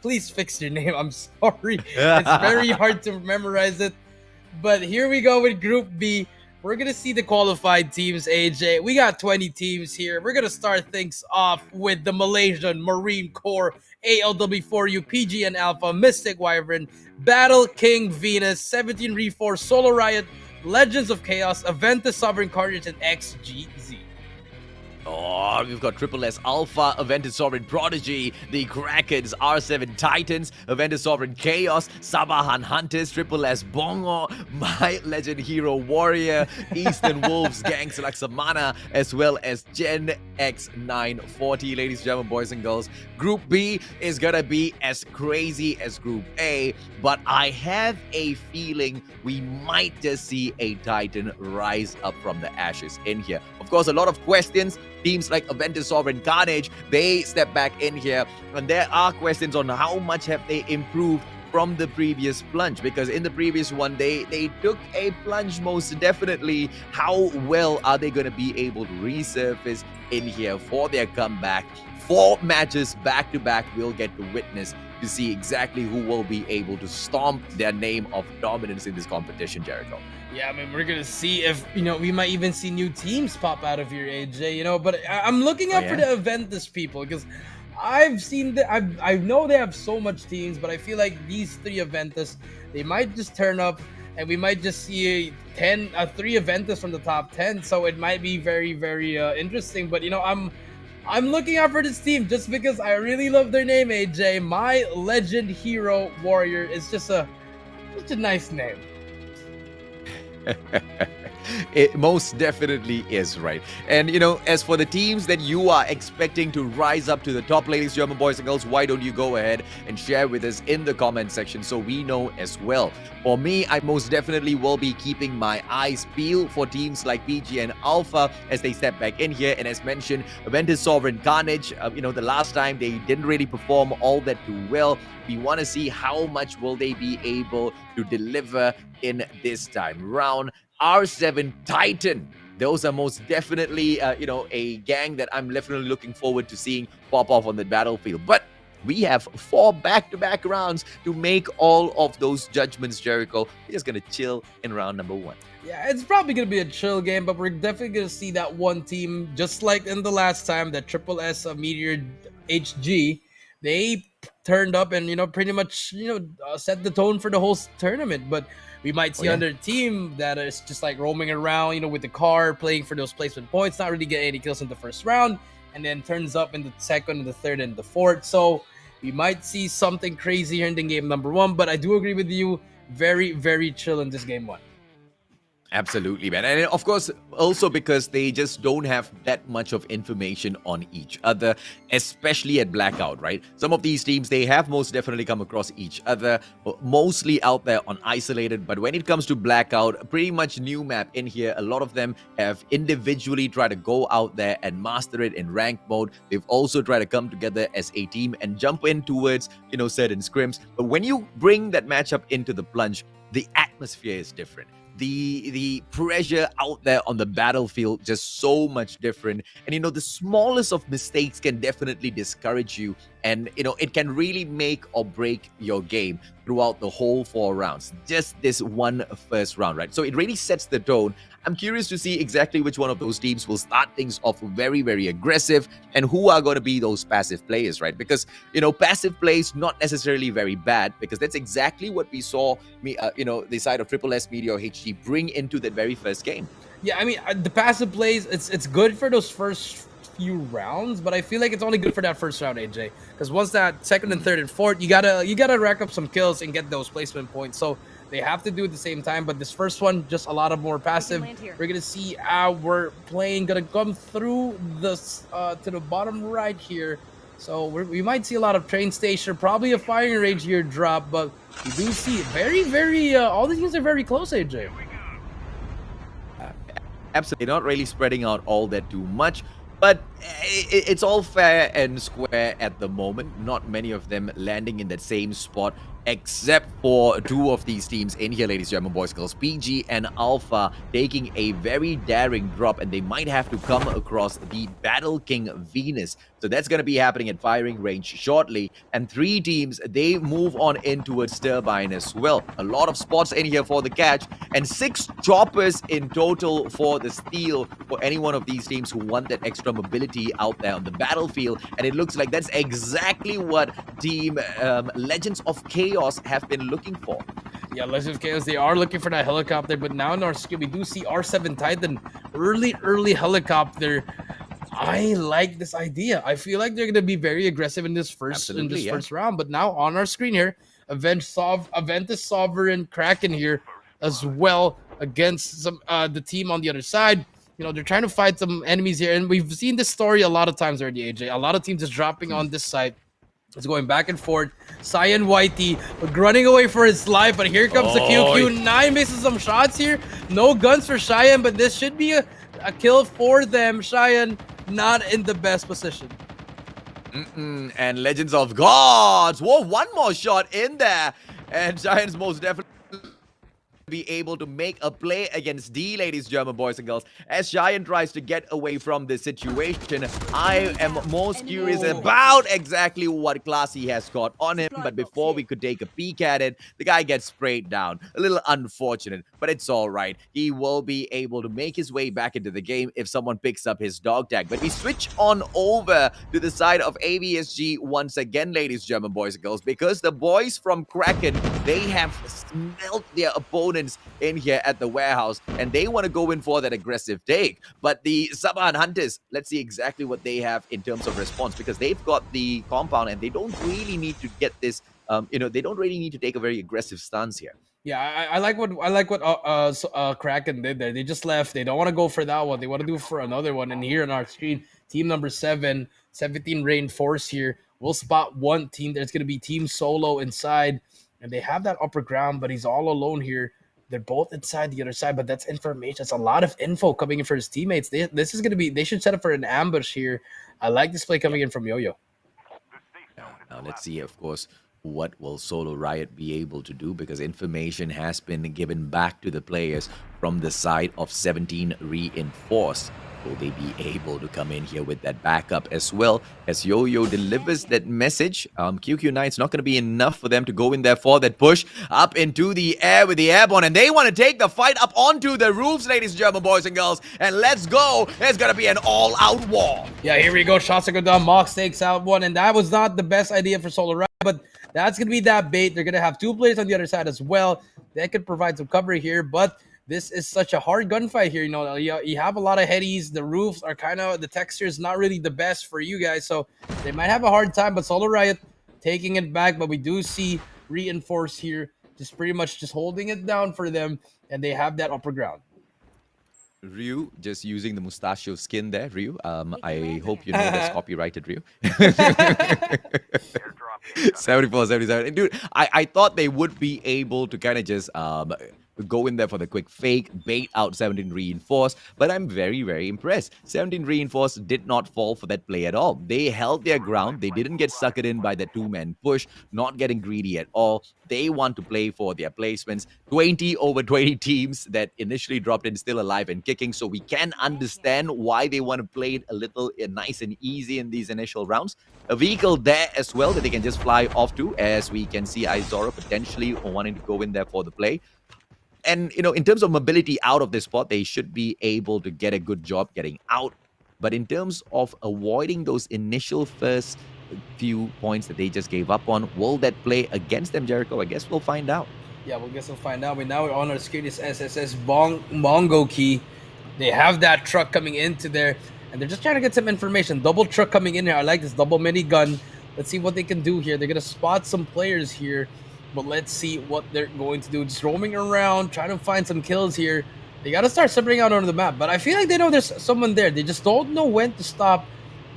[SPEAKER 3] please fix your name. I'm sorry. It's very hard to memorize it. But here we go with Group B. We're going to see the qualified teams, AJ. We got 20 teams here. We're going to start things off with the Malaysian Marine Corps, ALW4U, PGN Alpha, Mystic Wyvern, Battle King Venus, 17 Reforce, Solo Riot, Legends of Chaos, Aventus Sovereign Carnage, and XGZ.
[SPEAKER 2] Oh, we've got Triple S Alpha, Aventus Sovereign Prodigy, the Krakens, R7 Titans, Aventus Sovereign Chaos, Sabahan Hunters, Triple S Bongo, My Legend Hero Warrior, Eastern Wolves Gang Laksamana, as well as Gen X940. Ladies and gentlemen, boys and girls, Group B is gonna be as crazy as Group A, but I have a feeling we might just see a Titan rise up from the ashes in here. Of course, a lot of questions. Teams like Aventus Sovereign Carnage, they step back in here, and there are questions on how much have they improved from the previous plunge, because in the previous one they took a plunge most definitely. How well are they going to be able to resurface in here for their comeback? 4 matches back to back we'll get to witness to see exactly who will be able to stomp their name of dominance in this competition, Jericho.
[SPEAKER 3] Yeah, I mean, we're going to see if, you know, we might even see new teams pop out of here, AJ, you know, but I'm looking out for the Aventus people, because I've seen that, I know they have so much teams, but I feel like these 3 Aventus, they might just turn up, and we might just see 3 Aventus from the top 10, so it might be very, very interesting. But, you know, I'm looking out for this team just because I really love their name, AJ. My Legend Hero Warrior is just a nice name.
[SPEAKER 2] It most definitely is, right? And, you know, as for the teams that you are expecting to rise up to the top, ladies and gentlemen, boys and girls, why don't you go ahead and share with us in the comment section so we know as well. For me, I most definitely will be keeping my eyes peeled for teams like PG and Alpha as they step back in here. And as mentioned, Aventus Sovereign Carnage, you know, the last time they didn't really perform all that too well. We want to see how much will they be able to deliver in this time round. R7 Titan, those are most definitely, you know, a gang that I'm definitely looking forward to seeing pop off on the battlefield. But we have 4 back-to-back rounds to make all of those judgments, Jericho. We're just going to chill in round number 1.
[SPEAKER 3] Yeah, it's probably going to be a chill game, but we're definitely going to see that one team, just like in the last time, that Triple S Meteor HG, they turned up and, you know, pretty much, you know, set the tone for the whole tournament. But we might see another team that is just like roaming around, you know, with the car, playing for those placement points, not really getting any kills in the first round, and then turns up in the second, and the third, and the fourth. So we might see something crazy here in the game number 1, but I do agree with you. Very, very chill in this game 1.
[SPEAKER 2] Absolutely, man. And of course, also because they just don't have that much of information on each other, especially at Blackout, right? Some of these teams, they have most definitely come across each other, mostly out there on Isolated. But when it comes to Blackout, pretty much new map in here, a lot of them have individually tried to go out there and master it in ranked mode. They've also tried to come together as a team and jump in towards, you know, certain scrims. But when you bring that matchup into the plunge, the atmosphere is different. The pressure out there on the battlefield just so much different. And, you know, the smallest of mistakes can definitely discourage you. And, you know, it can really make or break your game throughout the whole 4 rounds. Just this one first round, right? So it really sets the tone. I'm curious to see exactly which one of those teams will start things off very, very aggressive and who are going to be those passive players, right? Because, passive plays not necessarily very bad because that's exactly what we saw, the side of Triple S Media or HG bring into that very first game.
[SPEAKER 3] Yeah, I mean, the passive plays, it's good for those first few rounds, but I feel like it's only good for that first round, AJ. Because once that second and third and fourth, you gotta rack up some kills and get those placement points. So they have to do it at the same time. But this first one, just a lot of more passive. We're gonna see our plane gonna come through this to the bottom right here. So we might see a lot of train station, probably a firing range here drop, but we do see very, very all these things are very close, AJ.
[SPEAKER 2] Absolutely, not really spreading out all that too much, but it's all fair and square at the moment. Not many of them landing in that same spot, except for two of these teams in here, ladies and gentlemen, boys and girls. PG and Alpha taking a very daring drop, and they might have to come across the Battle King Venus. So that's going to be happening at firing range shortly. And three teams, they move on in towards Turbine as well. A lot of spots in here for the catch, and 6 choppers in total for the steal for any one of these teams who want that extra mobility out there on the battlefield. And it looks like that's exactly what Team Legends of Chaos have been looking for.
[SPEAKER 3] Yeah, Legends of Chaos, they are looking for that helicopter, but now in our screen, we do see R7 Titan, early helicopter. I like this idea. I feel like they're going to be very aggressive in this first round. But now on our screen here, Aventus Sovereign Kraken here as well against some the team on the other side. They're trying to fight some enemies here, and we've seen this story a lot of times already, AJ. A lot of teams is dropping on this side. It's going back and forth. Cyan Whitey running away for his life, but here comes the QQ. 9 misses some shots here. No guns for Cheyenne, but this should be a kill for them. Cheyenne not in the best position.
[SPEAKER 2] And Legends of Gods. Whoa, one more shot in there. And Cheyenne's most definitely be able to make a play against D, ladies, German boys and girls. As Cheyenne tries to get away from this situation, I am most curious about exactly what class he has got on him. But before we could take a peek at it, the guy gets sprayed down. A little unfortunate, but it's all right. He will be able to make his way back into the game if someone picks up his dog tag. But we switch on over to the side of MYSG once again, ladies, German boys and girls, because the boys from Kraken, they have smelt their opponents in here at the warehouse, and they want to go in for that aggressive take. But the Saban Hunters, let's see exactly what they have in terms of response, because they've got the compound and they don't really need to get this, they don't really need to take a very aggressive stance here.
[SPEAKER 3] Yeah, I like what Kraken did there. They just left. They don't want to go for that one. They want to do for another one. And here on our screen, team number 7, 17 Reinforce here. We'll spot one team. There's going to be Team Solo inside, and they have that upper ground, but he's all alone here. They're both inside the other side, but that's information. That's a lot of info coming in for his teammates. This is going to be, they should set up for an ambush here. I like this play coming in from Yo-Yo.
[SPEAKER 2] Now let's see, of course, what will Solo Riot be able to do, because information has been given back to the players from the side of 17 Reinforced. Will they be able to come in here with that backup as well? As Yo-Yo delivers that message, QQ9, it's not going to be enough for them to go in there for that push up into the air with the airborne, and they want to take the fight up onto the roofs, ladies and gentlemen, boys and girls, and let's go. It's going to be an all-out war.
[SPEAKER 3] Yeah, here we go. Shots are going down. Mox takes out one, and that was not the best idea for Solo Riot, but that's going to be that bait. They're going to have 2 players on the other side as well. They could provide some cover here, but this is such a hard gunfight here. You have a lot of headies. The roofs are the texture is not really the best for you guys. So they might have a hard time, but Solo Riot taking it back. But we do see Reinforce here just pretty much just holding it down for them. And they have that upper ground.
[SPEAKER 2] Ryu, just using the mustachio skin there, Ryu. I hope you know that's copyrighted, Ryu. 74, 77. Dude, I thought they would be able to kind of just go in there for the quick fake, bait out 17 Reinforced, but I'm very, very impressed. 17 Reinforced did not fall for that play at all. They held their ground. They didn't get suckered in by the 2-man push, not getting greedy at all. They want to play for their placements. 20 over 20 teams that initially dropped in still alive and kicking, so we can understand why they want to play it a little nice and easy in these initial rounds. A vehicle there as well that they can just fly off to, as we can see Izora potentially wanting to go in there for the play. And, in terms of mobility out of this spot, they should be able to get a good job getting out. But in terms of avoiding those initial first few points that they just gave up on, will that play against them, Jericho? I guess we'll find out.
[SPEAKER 3] Yeah, we'll find out. But now we're on our screen is SSS Bongo Key. They have that truck coming into there, and they're just trying to get some information. Double truck coming in here. I like this double minigun. Let's see what they can do here. They're going to spot some players here, but let's see what they're going to do. Just roaming around, trying to find some kills here. They got to start separating out onto the map, but I feel like they know there's someone there. They just don't know when to stop.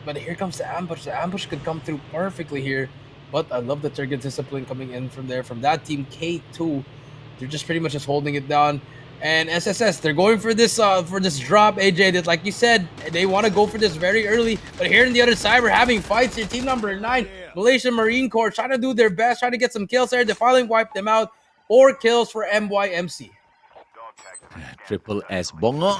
[SPEAKER 3] But here comes the ambush. The ambush could come through perfectly here. But I love the Turkish discipline coming in from there. From that team, K2. They're just pretty much just holding it down. And SSS, they're going for this drop, AJ. That, like you said, they want to go for this very early. But here on the other side, we're having fights here. Team number 9, Malaysian Marine Corps, trying to do their best, trying to get some kills there. They finally wiped them out. 4 kills for MYMC.
[SPEAKER 2] Triple S Bongo.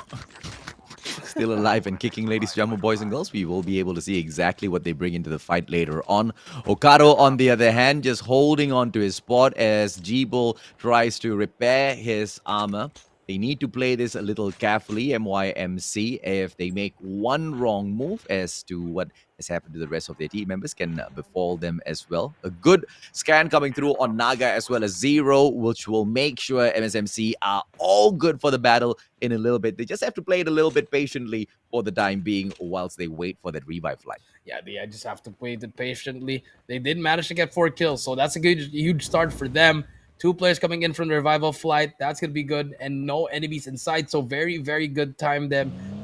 [SPEAKER 2] Still alive and kicking, ladies and gentlemen, boys and girls. We will be able to see exactly what they bring into the fight later on. Okado, on the other hand, just holding on to his spot as G-Bull tries to repair his armor. They need to play this a little carefully, MYMC. If they make one wrong move as to what has happened to the rest of their team members can befall them as well. A good scan coming through on Naga as well as Zero, which will make sure MSMC are all good for the battle in a little bit. They just have to play it a little bit patiently for the time being whilst they wait for that revive flight.
[SPEAKER 3] Yeah, they just have to wait it patiently. They did manage to get 4 kills, so that's a good, huge start for them. 2 players coming in from the revival flight. That's going to be good. And no enemies inside. So very, very good time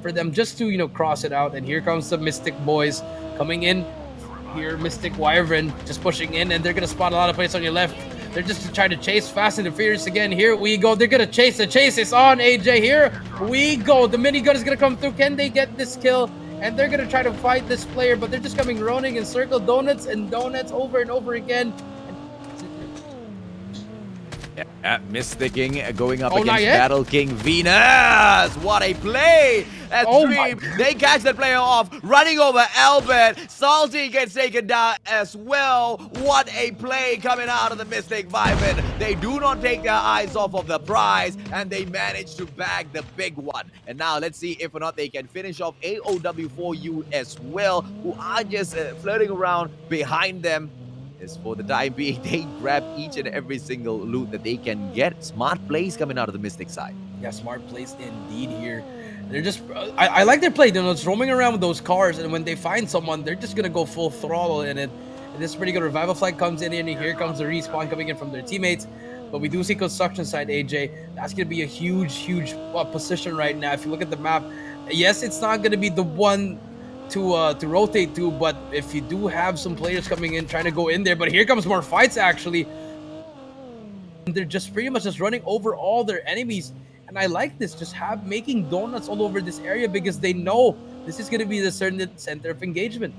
[SPEAKER 3] for them just to, cross it out. And here comes the Mystic boys coming in. Here, Mystic Wyvern just pushing in. And they're going to spot a lot of players on your left. They're just trying to chase Fast and Furious again. Here we go. They're going to chase. The chase is on, AJ. Here we go. The minigun is going to come through. Can they get this kill? And they're going to try to fight this player. But they're just coming running in circle. Donuts and donuts over and over again.
[SPEAKER 2] Yeah, Mysticking going up against Battle King Venus. What a play! At Dream, they catch that player off, running over Albert. Salty gets taken down as well. What a play coming out of the Mystic Vyvern. They do not take their eyes off of the prize, and they manage to bag the big one. And now let's see if or not they can finish off AOW4U as well, who are just flirting around behind them. For the time being, they grab each and every single loot that they can get. Smart plays coming out of the Mystic side.
[SPEAKER 3] Yeah, smart plays indeed here. They're just, I like their play. They're just roaming around with those cars, and when they find someone, they're just going to go full throttle in it. And this is pretty good. Revival flight comes in, and here comes the respawn coming in from their teammates. But we do see construction side, AJ. That's going to be a huge, huge position right now. If you look at the map, yes, it's not going to be the one to rotate to, but if you do have some players coming in trying to go in there, but here comes more fights actually. They're just pretty much just running over all their enemies, and I like this, just making donuts all over this area because they know this is going to be the certain center of engagement.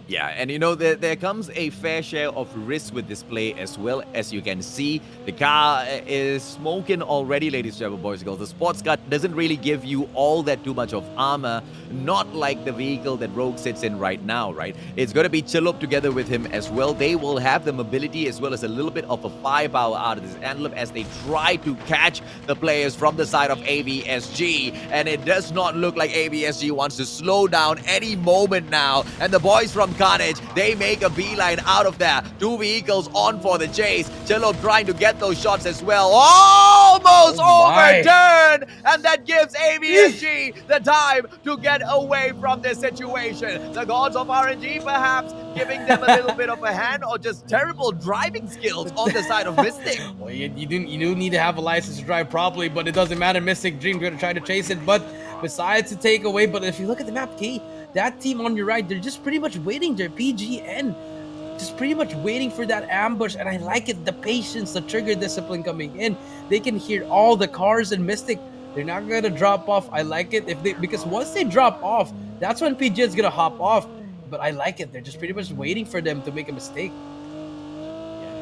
[SPEAKER 2] Yeah, and there comes a fair share of risk with this play as well. As you can see, the car is smoking already, ladies and gentlemen, boys and girls. The sports car doesn't really give you all that too much of armor, not like the vehicle that Rogue sits in right now, right? It's going to be Chillup together with him as well. They will have the mobility as well as a little bit of a firepower out of this Antelope as they try to catch the players from the side of ABSG. And it does not look like ABSG wants to slow down any moment now. And the boys from Carnage, they make a beeline out of there. 2 vehicles on for the chase. Chillup trying to get those shots as well. Almost overturned! And that gives ABSG the time to get away from this situation. The gods of RNG perhaps giving them a little bit of a hand, or just terrible driving skills on the side of Mystic.
[SPEAKER 3] Well, you do need to have a license to drive properly, but it doesn't matter. Mystic Dream's going to try to chase it, but besides to take away, but if you look at the map, Key, that team on your right, they're just pretty much waiting. Their PGN just pretty much waiting for that ambush, and I like it. The patience, the trigger discipline coming in. They can hear all the cars and Mystic. They're not going to drop off. I like it because once they drop off, that's when PGN's going to hop off. But I like it. They're just pretty much waiting for them to make a mistake.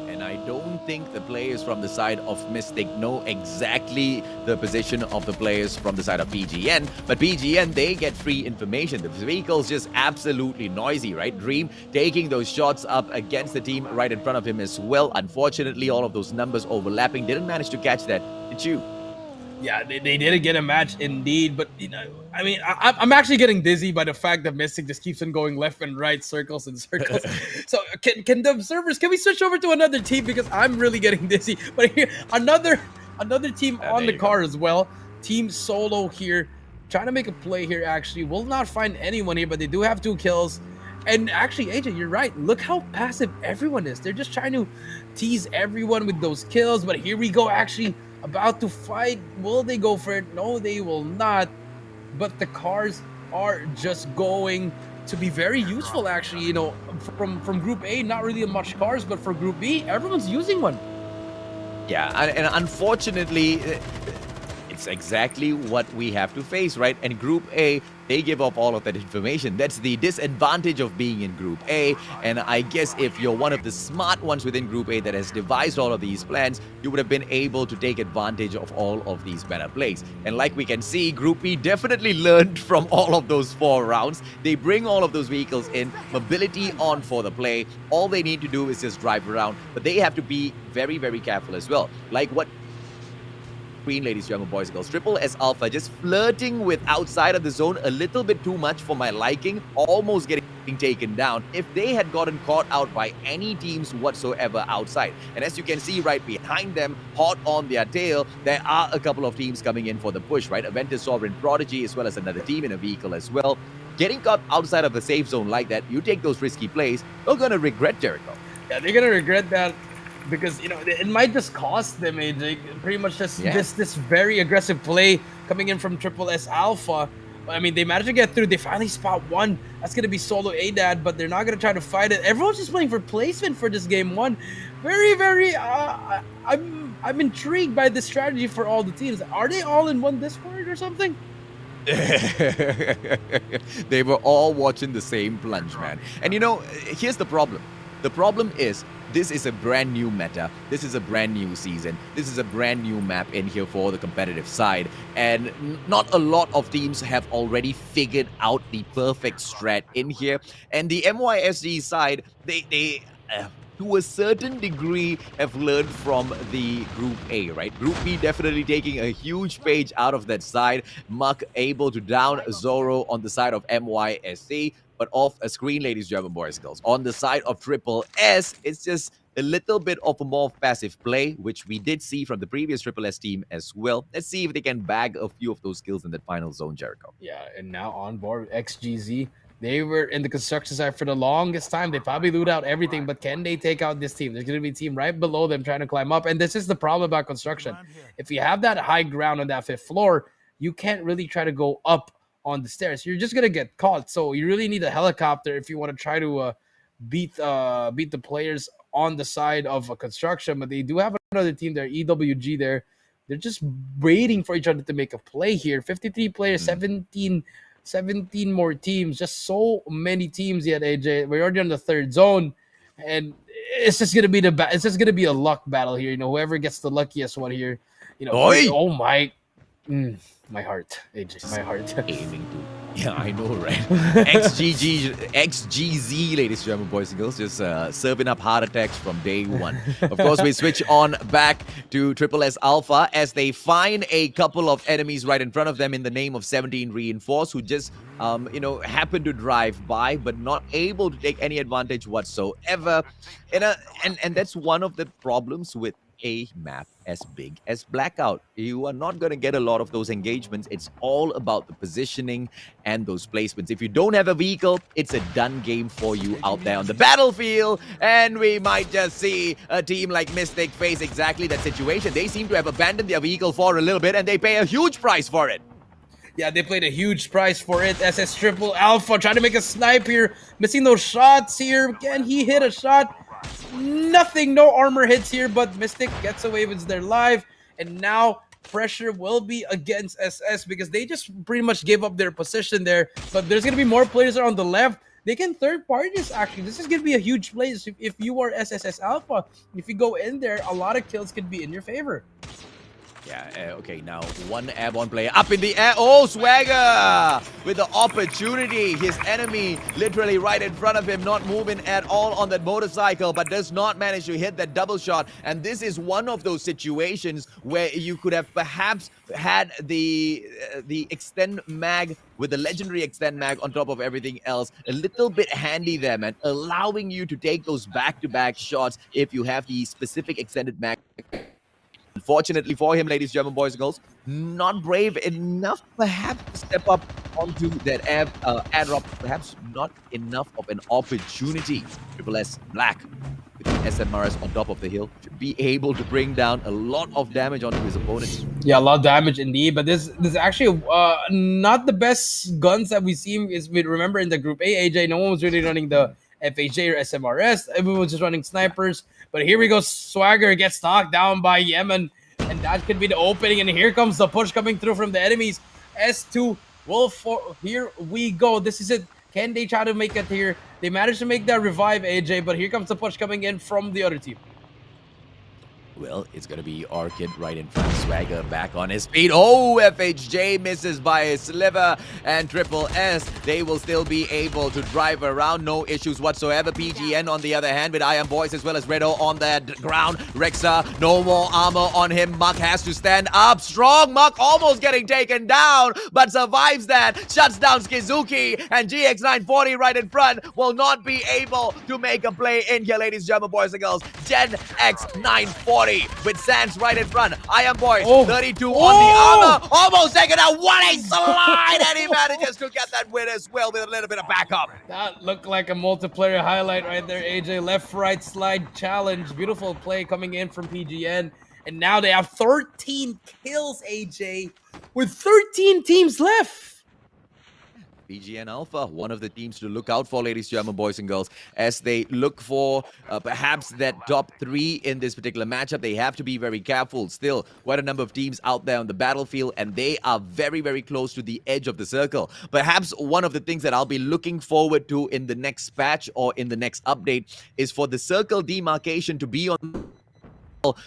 [SPEAKER 2] And I don't think the players from the side of Mystic know exactly the position of the players from the side of PGN. But PGN, they get free information. The vehicle's just absolutely noisy, right? Dream taking those shots up against the team right in front of him as well. Unfortunately, all of those numbers overlapping. Didn't manage to catch that, did you?
[SPEAKER 3] Yeah, they didn't get a match indeed, but you know, I mean, I'm actually getting dizzy by the fact that Mystic just keeps on going left and right, circles and circles. So can the observers, can we switch over to another team, because I'm really getting dizzy. But here, another team on the card as well. Team Solo here, trying to make a play here. Actually, will not find anyone here, but they do have 2 kills. And actually, AJ, you're right. Look how passive everyone is. They're just trying to tease everyone with those kills. But here we go, actually about to fight. Will they go for it? No, they will not. But the cars are just going to be very useful, actually. You know, from Group A, not really much cars, but for Group B, everyone's using one.
[SPEAKER 2] Yeah, and unfortunately, it's exactly what we have to face, right? And Group A, they give up all of that information. That's the disadvantage of being in Group A. And I guess if you're one of the smart ones within Group A that has devised all of these plans, you would have been able to take advantage of all of these better plays. And like we can see, Group B definitely learned from all of those 4 rounds. They bring all of those vehicles in, mobility on for the play. All they need to do is just drive around, but they have to be very, very careful as well. Like what ladies, young boys and girls, Triple S Alpha just flirting with outside of the zone a little bit too much for my liking, almost getting taken down if they had gotten caught out by any teams whatsoever outside. And as you can see right behind them, hot on their tail, there are a couple of teams coming in for the push, right? Aventus, Sovereign, Prodigy, as well as another team in a vehicle as well. Getting caught outside of the safe zone like that, you take those risky plays, you're gonna regret, Jericho.
[SPEAKER 3] Yeah, they're gonna regret that. Because, you know, it might just cost them, AJ. Pretty much just this very aggressive play coming in from Triple S Alpha. I mean, they managed to get through. They finally spot one. That's going to be solo ADAD, but they're not going to try to fight it. Everyone's just playing for placement for this game 1. Very, I'm intrigued by this strategy for all the teams. Are they all in one Discord or something?
[SPEAKER 2] They were all watching the same Plunge, man. And you know, here's the problem. The problem is, this is a brand new meta. This is a brand new season. This is a brand new map in here for the competitive side. And not a lot of teams have already figured out the perfect strat in here. And the MYSG side, they to a certain degree have learned from the Group A, right? Group B definitely taking a huge page out of that side. Muck able to down Zoro on the side of MYSC. But off a screen, ladies, German boys and girls. On the side of Triple S, it's just a little bit of a more passive play, which we did see from the previous Triple S team as well. Let's see if they can bag a few of those kills in that final zone, Jericho.
[SPEAKER 3] Yeah, and now on board XGZ. They were in the construction side for the longest time. They probably loot out everything, but can they take out this team? There's going to be a team right below them trying to climb up. And this is the problem about construction. If you have that high ground on that 5th floor, you can't really try to go up on the stairs. You're just gonna get caught. So you really need a helicopter if you want to try to beat the players on the side of a construction. But they do have another team there, EWG there. They're just waiting for each other to make a play here. 53 players, 17 more teams. Just so many teams yet, AJ. We're already on the 3rd zone, and it's just gonna be it's just gonna be a luck battle here. You know, whoever gets the luckiest one here. You know, oh my. My heart, AJ, my heart.
[SPEAKER 2] Aiming to. Yeah, I know, right? XGZ, ladies and gentlemen, boys and girls, just serving up heart attacks from day 1. Of course, we switch on back to Triple S Alpha as they find a couple of enemies right in front of them in the name of 17 Reinforce, who just, you know, happen to drive by, but not able to take any advantage whatsoever. And that's one of the problems with a map as big as Blackout. You are not going to get a lot of those engagements. It's all about the positioning and those placements. If you don't have a vehicle, it's a done game for you out there on the battlefield. And we might just see a team like Mystic face exactly that situation. They seem to have abandoned their vehicle for a little bit, and they pay a huge price for it.
[SPEAKER 3] Yeah, they paid a huge price for it. SS Triple Alpha trying to make a snipe here. Missing those shots here. Can he hit a shot? Nothing, no armor hits here, but Mystic gets away with their life. And now pressure will be against SS because they just pretty much gave up their position there. But there's going to be more players on the left. they can third party this. Actually, this is gonna be a huge play if you are SSS Alpha. If you go in there, a lot of kills could be in your favor.
[SPEAKER 2] Yeah, okay, now one airborne player up in the air. Oh, Swagger with the opportunity. His enemy literally right in front of him, not moving at all on that motorcycle, but does not manage to hit that double shot. And this is one of those situations where you could have perhaps had the extend mag with the legendary extend mag on top of everything else a little bit handy there, man, allowing you to take those back-to-back shots if you have the specific extended mag. Unfortunately for him, ladies, German boys and girls, not brave enough perhaps to step up onto that airdrop. Perhaps not enough of an opportunity. Triple S Black with the SMRS on top of the hill should be able to bring down a lot of damage onto his opponents.
[SPEAKER 3] Yeah, a lot of damage indeed. But this is actually not the best guns that we see. Is we remember in the Group A, AJ, no one was really running the FHJ or SMRS. Everyone was just running snipers. But here we go. Swagger gets knocked down by Yemen. And that could be the opening. And here comes the push coming through from the enemies. S2 will here we go. This is it. Can they try to make it here? They managed to make that revive, AJ. But here comes the push coming in from the other team.
[SPEAKER 2] Well, it's going to be Orchid right in front. Swagger back on his feet. Oh, FHJ misses by a sliver. And Triple S, they will still be able to drive around. No issues whatsoever. PGN on the other hand with Iron Boys as well as Redo on that ground. Rexa, no more armor on him. Muck has to stand up strong. Muck almost getting taken down, but survives that. Shuts down Skizuki. And GX940 right in front will not be able to make a play in here, ladies, German boys and girls. Gen X940. With Sands right in front. Iron Boys, 32 on the armor. Almost taken out. What a slide! And he manages to get that win as well with a little bit of backup.
[SPEAKER 3] That looked like a multiplayer highlight right there, AJ. Left-right slide challenge. Beautiful play coming in from PGN. And now they have 13 kills, AJ, with 13 teams left.
[SPEAKER 2] PGN Alpha, one of the teams to look out for, ladies, German boys and girls, as they look for perhaps that top 3 in this particular matchup. They have to be very careful. Still, quite a number of teams out there on the battlefield, and they are very, very close to the edge of the circle. Perhaps one of the things that I'll be looking forward to in the next patch or in the next update is for the circle demarcation to be on.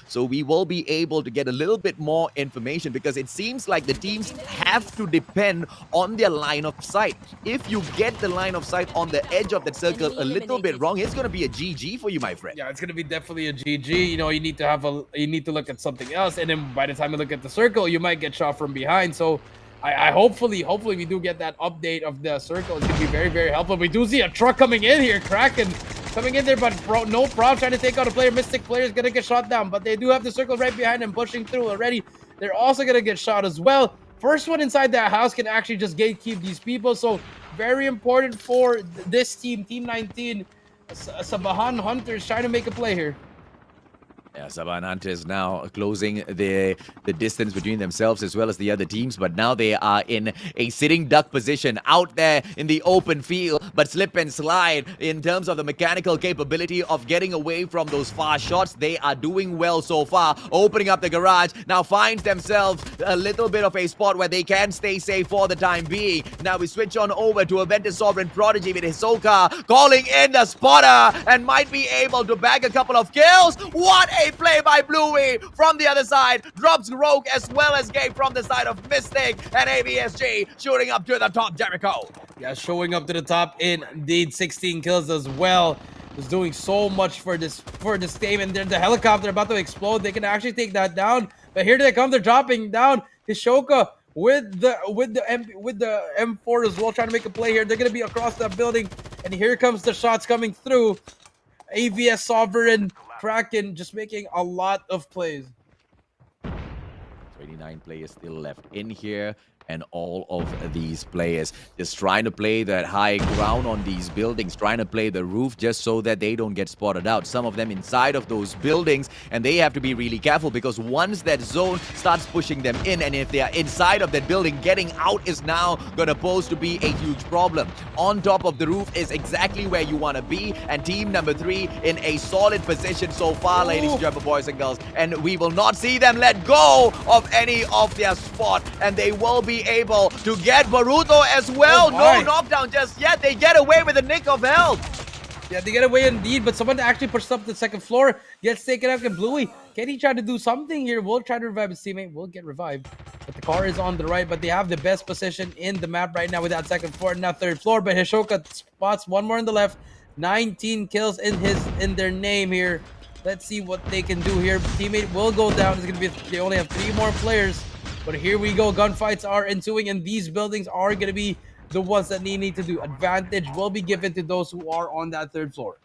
[SPEAKER 2] So we will be able to get a little bit more information, because it seems like the teams have to depend on their line of sight. If you get the line of sight on the edge of that circle a little bit wrong, it's going to be a GG for you, my friend.
[SPEAKER 3] Yeah, it's going to be definitely a GG. You know, you need to look at something else, and then by the time you look at the circle, you might get shot from behind. So I hopefully we do get that update of the circle. It's going to be very, very helpful. We do see a truck coming in here, Kraken coming in there, but no problem trying to take out a player. Mystic player is going to get shot down, but they do have the circle right behind them pushing through already. They're also going to get shot as well. First one inside that house can actually just gatekeep these people, so very important for this team, Team 19. Sabahan Hunters trying to make a play here.
[SPEAKER 2] Yeah, Saban Hunters now closing the distance between themselves as well as the other teams, but now they are in a sitting duck position out there in the open field, but slip and slide in terms of the mechanical capability of getting away from those far shots. They are doing well so far. Opening up the garage, now finds themselves a little bit of a spot where they can stay safe for the time being. Now we switch on over to Aventus Sovereign Prodigy with Hisoka calling in the spotter and might be able to bag a couple of kills. What a play by Bluey from the other side. Drops Rogue as well as Gabe from the side of Mystic, and MYSG shooting up to the top, Jericho.
[SPEAKER 3] Yeah, showing up to the top indeed. 16 kills as well. Is doing so much for this team, and then the helicopter about to explode. They can actually take that down, but here they come. They're dropping down. Hishoka with the M4 as well, trying to make a play here. They're gonna be across that building, and here comes the shots coming through. AVS Sovereign Kraken just making a lot of plays.
[SPEAKER 2] 29 players still left in here, and all of these players just trying to play that high ground on these buildings, trying to play the roof just so that they don't get spotted out. Some of them inside of those buildings, and they have to be really careful, because once that zone starts pushing them in, and if they are inside of that building, getting out is now going to pose to be a huge problem. On top of the roof is exactly where you want to be, and team number 3 in a solid position so far, ladies and gentlemen, boys and girls, and we will not see them let go of any of their spot, and they will be be able to get Boruto as well.
[SPEAKER 3] Oh my.
[SPEAKER 2] No knockdown just yet. They get away with a nick of health.
[SPEAKER 3] Yeah, they get away indeed, but someone actually pushed up the second floor, gets taken out, and Bluey. Can he try to do something here? We'll try to revive his teammate. We'll get revived. But the car is on the right, but they have the best position in the map right now with that second floor, not third floor. But Hishoka spots one more on the left. 19 kills in their name here. Let's see what they can do here. Teammate will go down. It's gonna be they only have 3 more players. But here we go. Gunfights are ensuing, and these buildings are gonna be the ones that need to do. Advantage will be given to those who are on that third floor.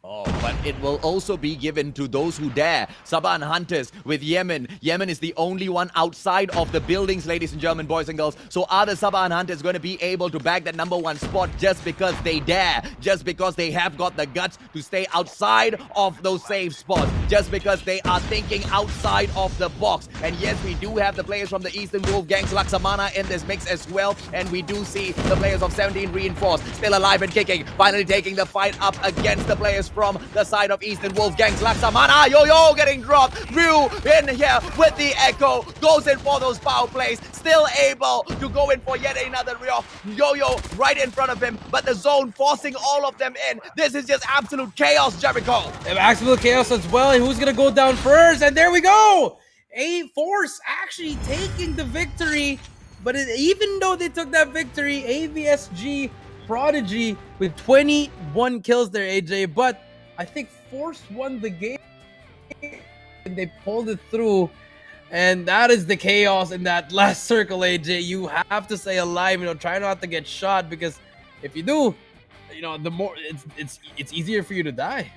[SPEAKER 2] Oh, but it will also be given to those who dare. Saban Hunters with Yemen. Yemen is the only one outside of the buildings, ladies and gentlemen, boys and girls. So are the Saban Hunters going to be able to bag that #1 spot just because they dare? Just because they have got the guts to stay outside of those safe spots? Just because they are thinking outside of the box? And yes, we do have the players from the Eastern Wolf Gangs, Laksamana, in this mix as well. And we do see the players of 17 Reinforced still alive and kicking. Finally taking the fight up against the players from the side of Eastern Wolf Gangs. Laksamana, yo, getting dropped. Ryu in here with the Echo. Goes in for those power plays. Still able to go in for yet another Ryo. Yo right in front of him. But the zone forcing all of them in. This is just absolute chaos, Jericho.
[SPEAKER 3] Absolute chaos as well. And who's going to go down first? And there we go. A-Force actually taking the victory. But even though they took that victory, AVSG Prodigy with 21 kills there, AJ. But I think Force won the game and they pulled it through, and that is the chaos in that last circle, AJ. You have to stay alive, try not to get shot, because if you do, the more it's easier for you to die.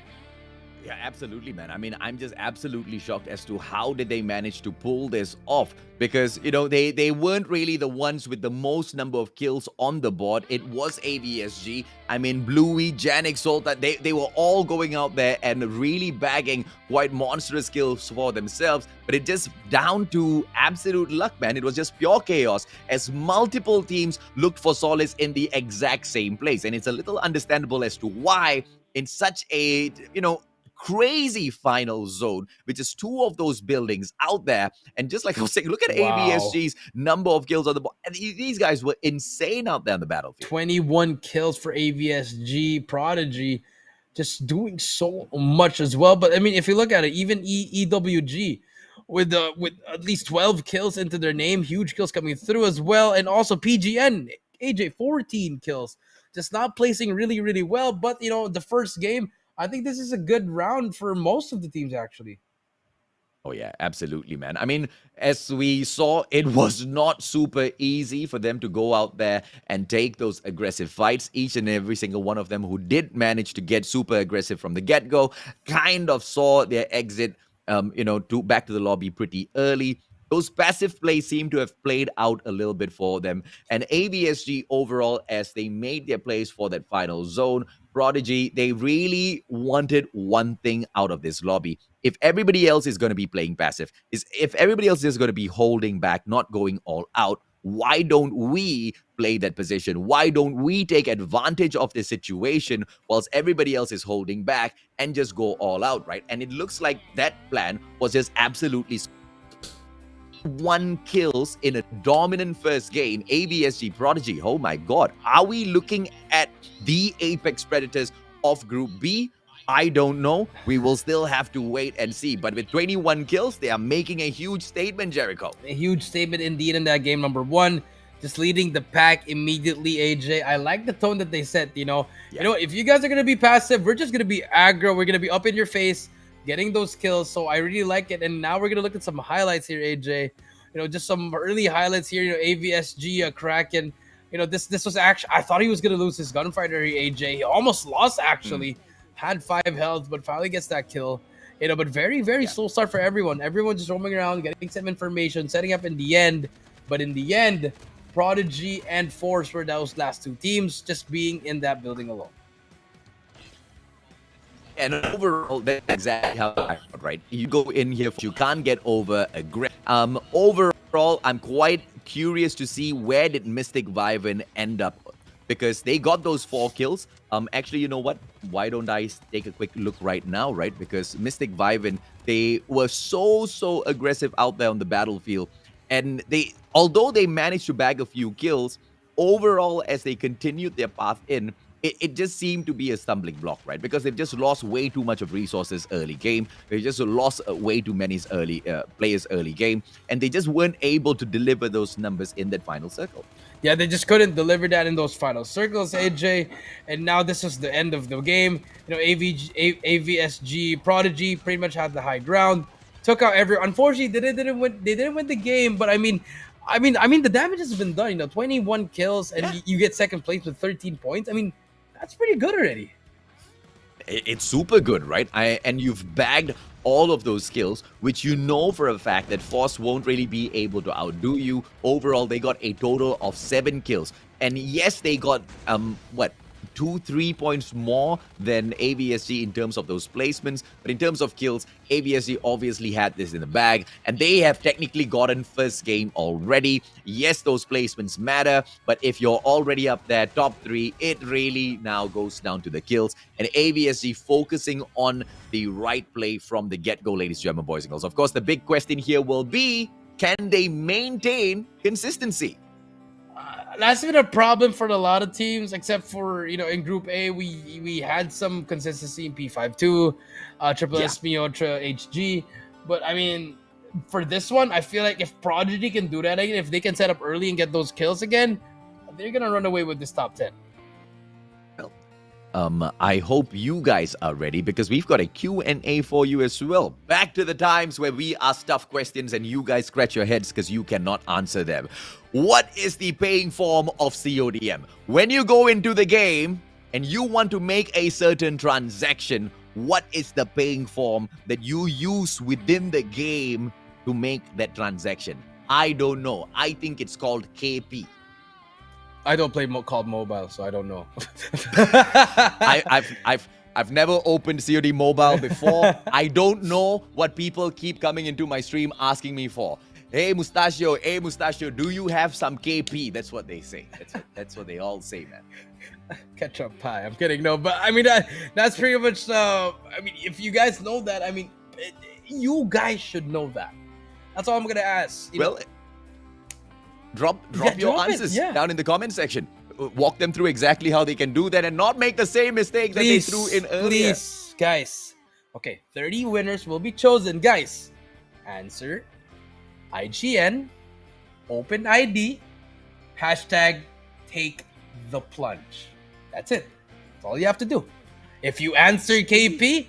[SPEAKER 2] Yeah, absolutely, man. I mean, I'm just absolutely shocked as to how did they manage to pull this off, because, they weren't really the ones with the most number of kills on the board. It was AVSG. I mean, Bluey, Janik, Solta, they were all going out there and really bagging quite monstrous kills for themselves, but it just down to absolute luck, man. It was just pure chaos as multiple teams looked for solace in the exact same place, and it's a little understandable as to why in such a, crazy final zone, which is 2 of those buildings out there. And just like I was saying, look at
[SPEAKER 3] Wow.
[SPEAKER 2] AVSG's number of kills on the board. And these guys were insane out there on the battlefield.
[SPEAKER 3] 21 kills for AVSG Prodigy, just doing so much as well. But I mean, if you look at it, even EWG with at least 12 kills into their name, huge kills coming through as well. And also PGN, AJ, 14 kills, just not placing really, really well. But the first game, I think this is a good round for most of the teams, actually.
[SPEAKER 2] Oh, yeah, absolutely, man. I mean, as we saw, it was not super easy for them to go out there and take those aggressive fights. Each and every single one of them who did manage to get super aggressive from the get-go kind of saw their exit, back to the lobby pretty early. Those passive plays seem to have played out a little bit for them. And AVSG overall, as they made their plays for that final zone, Prodigy, they really wanted one thing out of this lobby. If everybody else is going to be playing passive, if everybody else is going to be holding back, not going all out, why don't we play that position? Why don't we take advantage of this situation whilst everybody else is holding back and just go all out, right? And it looks like that plan was just absolutely 1 kills in a dominant first game. AVSG Prodigy, oh my god, are we looking at the Apex Predators of Group B? I don't know. We will still have to wait and see. But with 21 kills, they are making a huge statement, Jericho.
[SPEAKER 3] A huge statement indeed in that game. #1, just leading the pack immediately, AJ. I like the tone that they set, if you guys are going to be passive, we're just going to be aggro. We're going to be up in your face, getting those kills. So I really like it. And now we're going to look at some highlights here, AJ. Just some early highlights here. AVSG, Kraken. This was actually, I thought he was going to lose his gunfighter here, AJ. He almost lost, actually. Had 5 health, but finally gets that kill. But very, very slow start for everyone. Everyone just roaming around, getting some information, setting up in the end. But in the end, Prodigy and Force were those last 2 teams, just being in that building alone.
[SPEAKER 2] And overall, that's exactly how I thought, right? You go in here, you can't get over aggressive. Overall, I'm quite curious to see where did Mystic Vyvern end up, because they got those 4 kills. Actually, you know what? Why don't I take a quick look right now, right? Because Mystic Vyvern, they were so aggressive out there on the battlefield. And they although they managed to bag a few kills, overall, as they continued their path in, it just seemed to be a stumbling block, right? Because they've just lost way too much of resources early game. They just lost way too many players early game, and they just weren't able to deliver those numbers in that final circle.
[SPEAKER 3] Yeah, they just couldn't deliver that in those final circles, AJ. And now this was the end of the game. You know, AVSG Prodigy pretty much had the high ground, took out everyone. Unfortunately, they didn't win. They didn't win the game, but I mean, the damage has been done. You know, 21 kills, and you get second place with 13 points. I mean, that's pretty good already.
[SPEAKER 2] It's super good, right? And you've bagged all of those skills, which you know for a fact that Force won't really be able to outdo you. Overall, they got a total of 7 kills. And yes, they got, 2-3 points more than AVSG in terms of those placements. But in terms of kills, AVSG obviously had this in the bag, and they have technically gotten first game already. Yes, those placements matter, but if you're already up there, top 3, it really now goes down to the kills. And AVSG focusing on the right play from the get-go, ladies and gentlemen, boys and girls. Of course, the big question here will be, can they maintain consistency?
[SPEAKER 3] That's been a problem for a lot of teams, except for, you know, in Group A, we had some consistency in P5-2, Triple S, Miotra, HG. But I mean, for this one, I feel like if Prodigy can do that again, if they can set up early and get those kills again, they're gonna run away with this top 10.
[SPEAKER 2] I hope you guys are ready, because we've got a Q&A for you as well. Back to the times where we ask tough questions and you guys scratch your heads because you cannot answer them. What is the paying form of CODM? When you go into the game and you want to make a certain transaction, what is the paying form that you use within the game to make that transaction? I don't know. I think it's called KP.
[SPEAKER 3] I don't play COD Mobile, so I don't know.
[SPEAKER 2] I've never opened COD Mobile before. I don't know what people keep coming into my stream asking me for. Hey Mustachio, do you have some KP? That's what they say. That's what they all say, man.
[SPEAKER 3] Ketchup pie. I'm kidding. No, but I mean that's pretty much. I mean, if you guys know that, I mean, you guys should know that. That's all I'm gonna ask. Well.
[SPEAKER 2] Drop your answers down in the comment section. Walk them through exactly how they can do that and not make the same mistake that they threw in earlier.
[SPEAKER 3] Please, guys. Okay, 30 winners will be chosen. Guys, answer IGN, open ID, hashtag take the plunge. That's it. That's all you have to do. If you answer KP,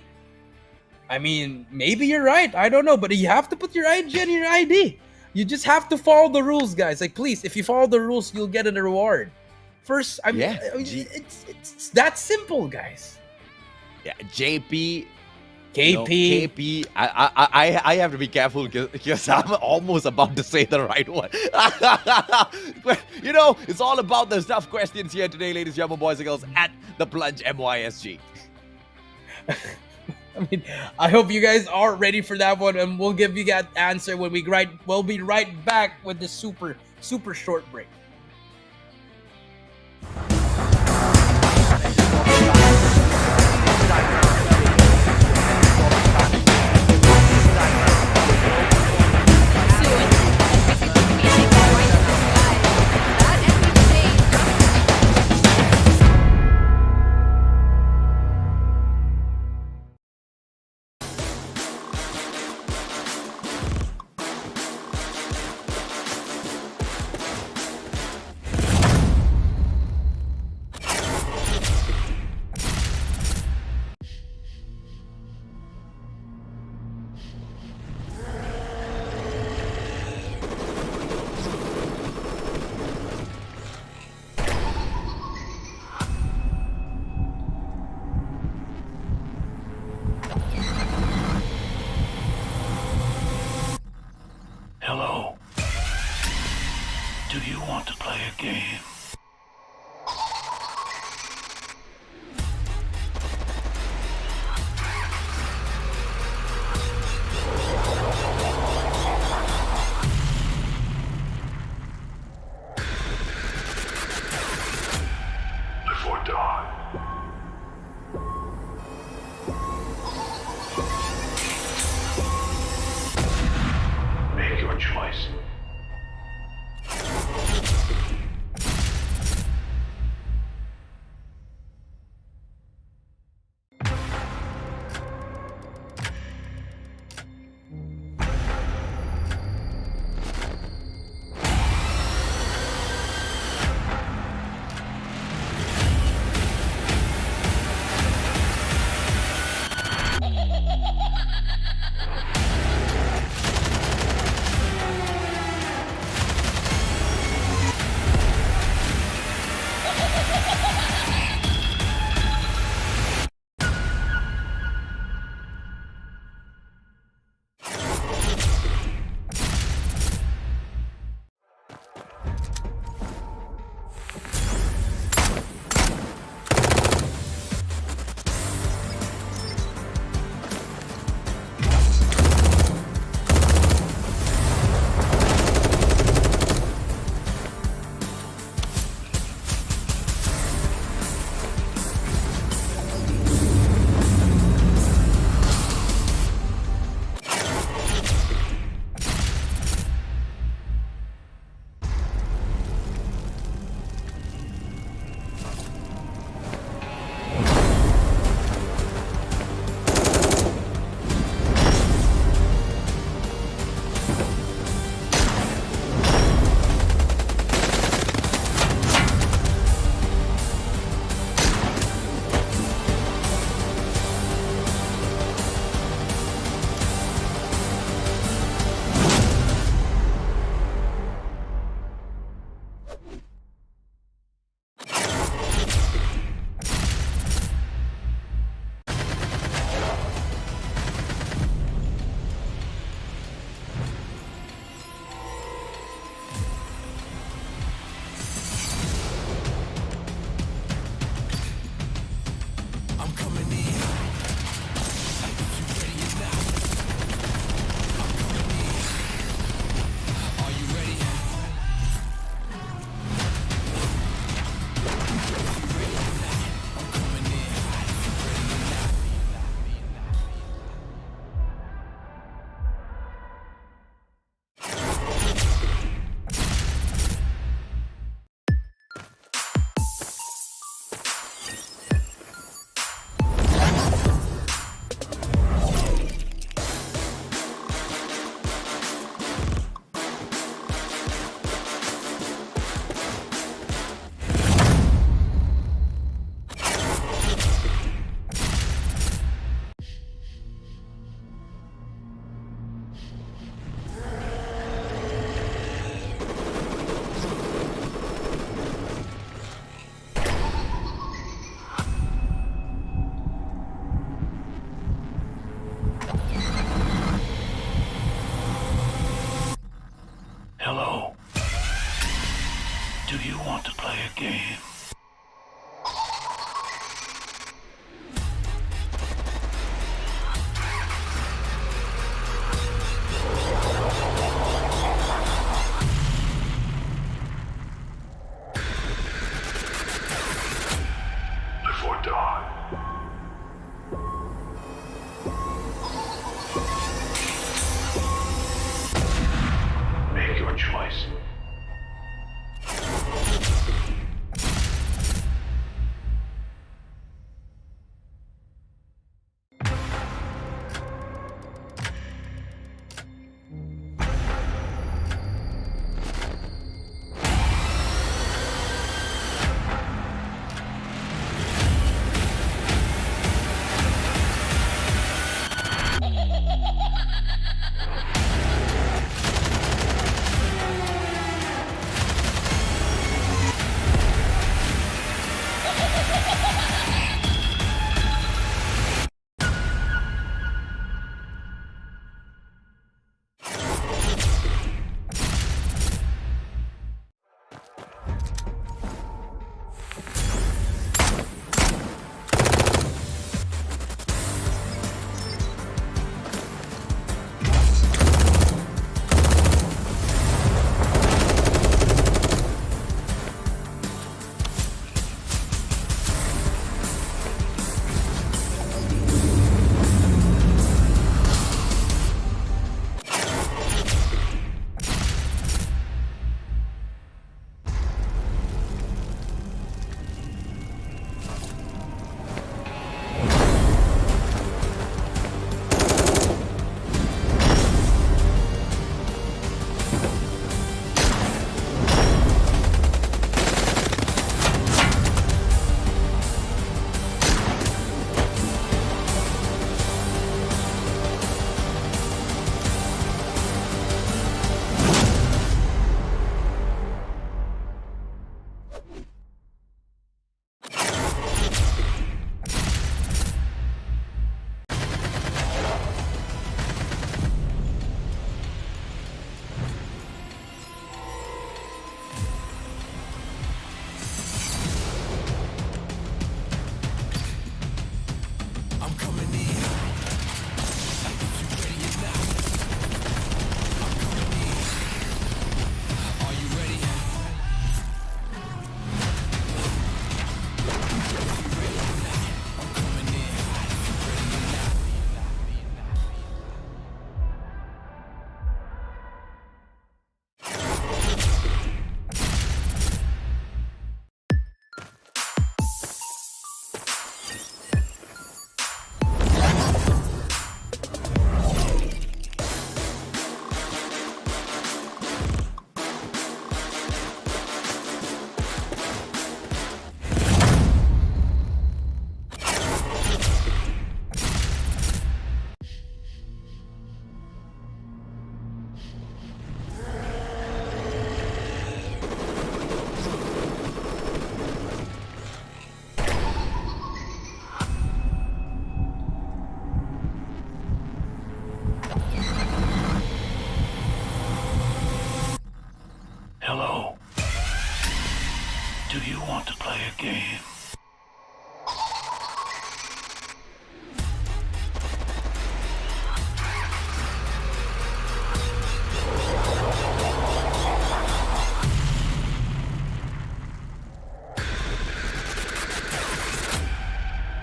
[SPEAKER 3] I mean, maybe you're right. I don't know, but you have to put your IGN in your ID. You just have to follow the rules, guys. Like, please, if you follow the rules, you'll get a reward. First, I mean, it's that simple, guys.
[SPEAKER 2] Yeah, JP,
[SPEAKER 3] KP,
[SPEAKER 2] KP. I have to be careful because I'm almost about to say the right one. You know, it's all about the tough questions here today, ladies and gentlemen, boys and girls, at the Plunge MYSG.
[SPEAKER 3] I mean, I hope you guys are ready for that one, and we'll give you that answer when we'll be right back with this super short break.
[SPEAKER 1] Hello. Do you want to play a game? Before dawn. Make your choice. game? Live or die. Make your choice. Hello. Do you want to play a game?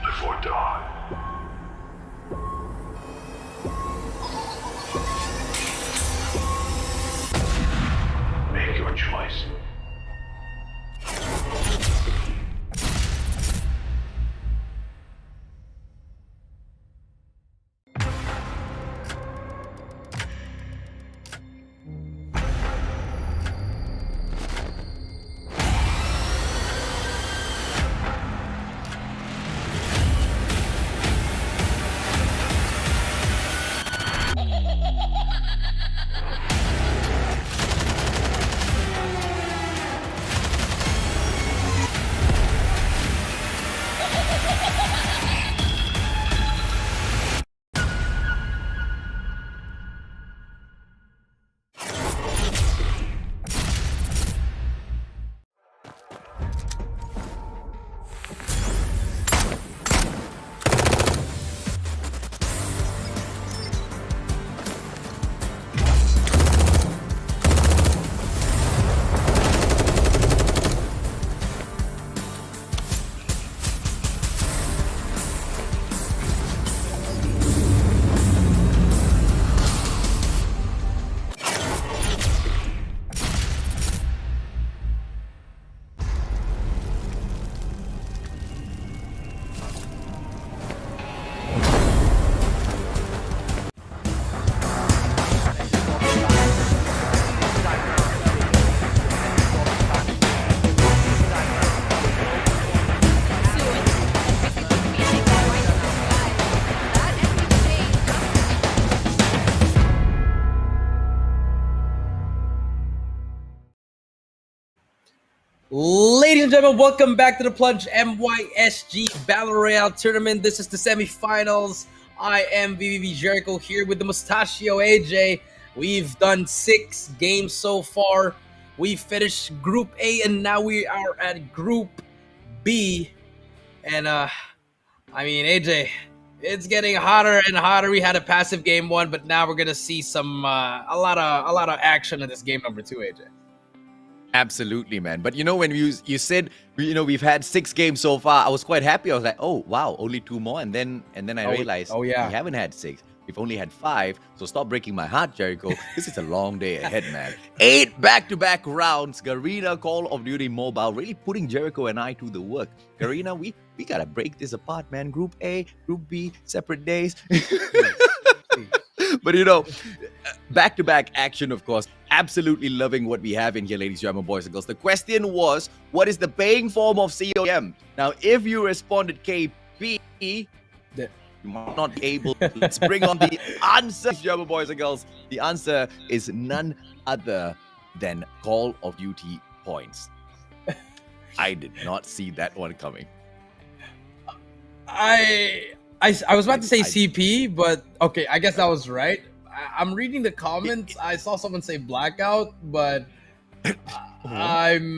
[SPEAKER 1] Live or die. Make your choice.
[SPEAKER 3] Ladies and gentlemen, welcome back to the Plunge MYSG Battle Royale Tournament. This is the semifinals. I am VVV Jericho here with the Mustachio AJ. We've done 6 games so far. We finished Group A and now we are at Group B. And I mean, AJ, it's getting hotter and hotter. We had a passive game 1, but now we're gonna see some a lot of action in this game number 2, AJ.
[SPEAKER 2] Absolutely, man. But you know, when you said, you know, we've had 6 games so far, I was quite happy. I was like, oh wow, only 2 more, and then I realized, we haven't had 6. We've only had 5. So stop breaking my heart, Jericho. This is a long day ahead, man. 8 back-to-back rounds. Garena Call of Duty Mobile really putting Jericho and I to the work. Garena, we gotta break this apart, man. Group A, Group B, separate days. But you know, back-to-back action, of course. Absolutely loving what we have in here, ladies and gentlemen, boys and girls. The question was, what is the paying form of CODM? Now, if you responded KP, you might not be able to. Let's bring on the answer, ladies and gentlemen, boys and girls. The answer is none other than Call of Duty points. I did not see that one coming.
[SPEAKER 3] I was about to say CP, but okay, I guess that was right. I'm reading the comments. I saw someone say blackout, but I'm...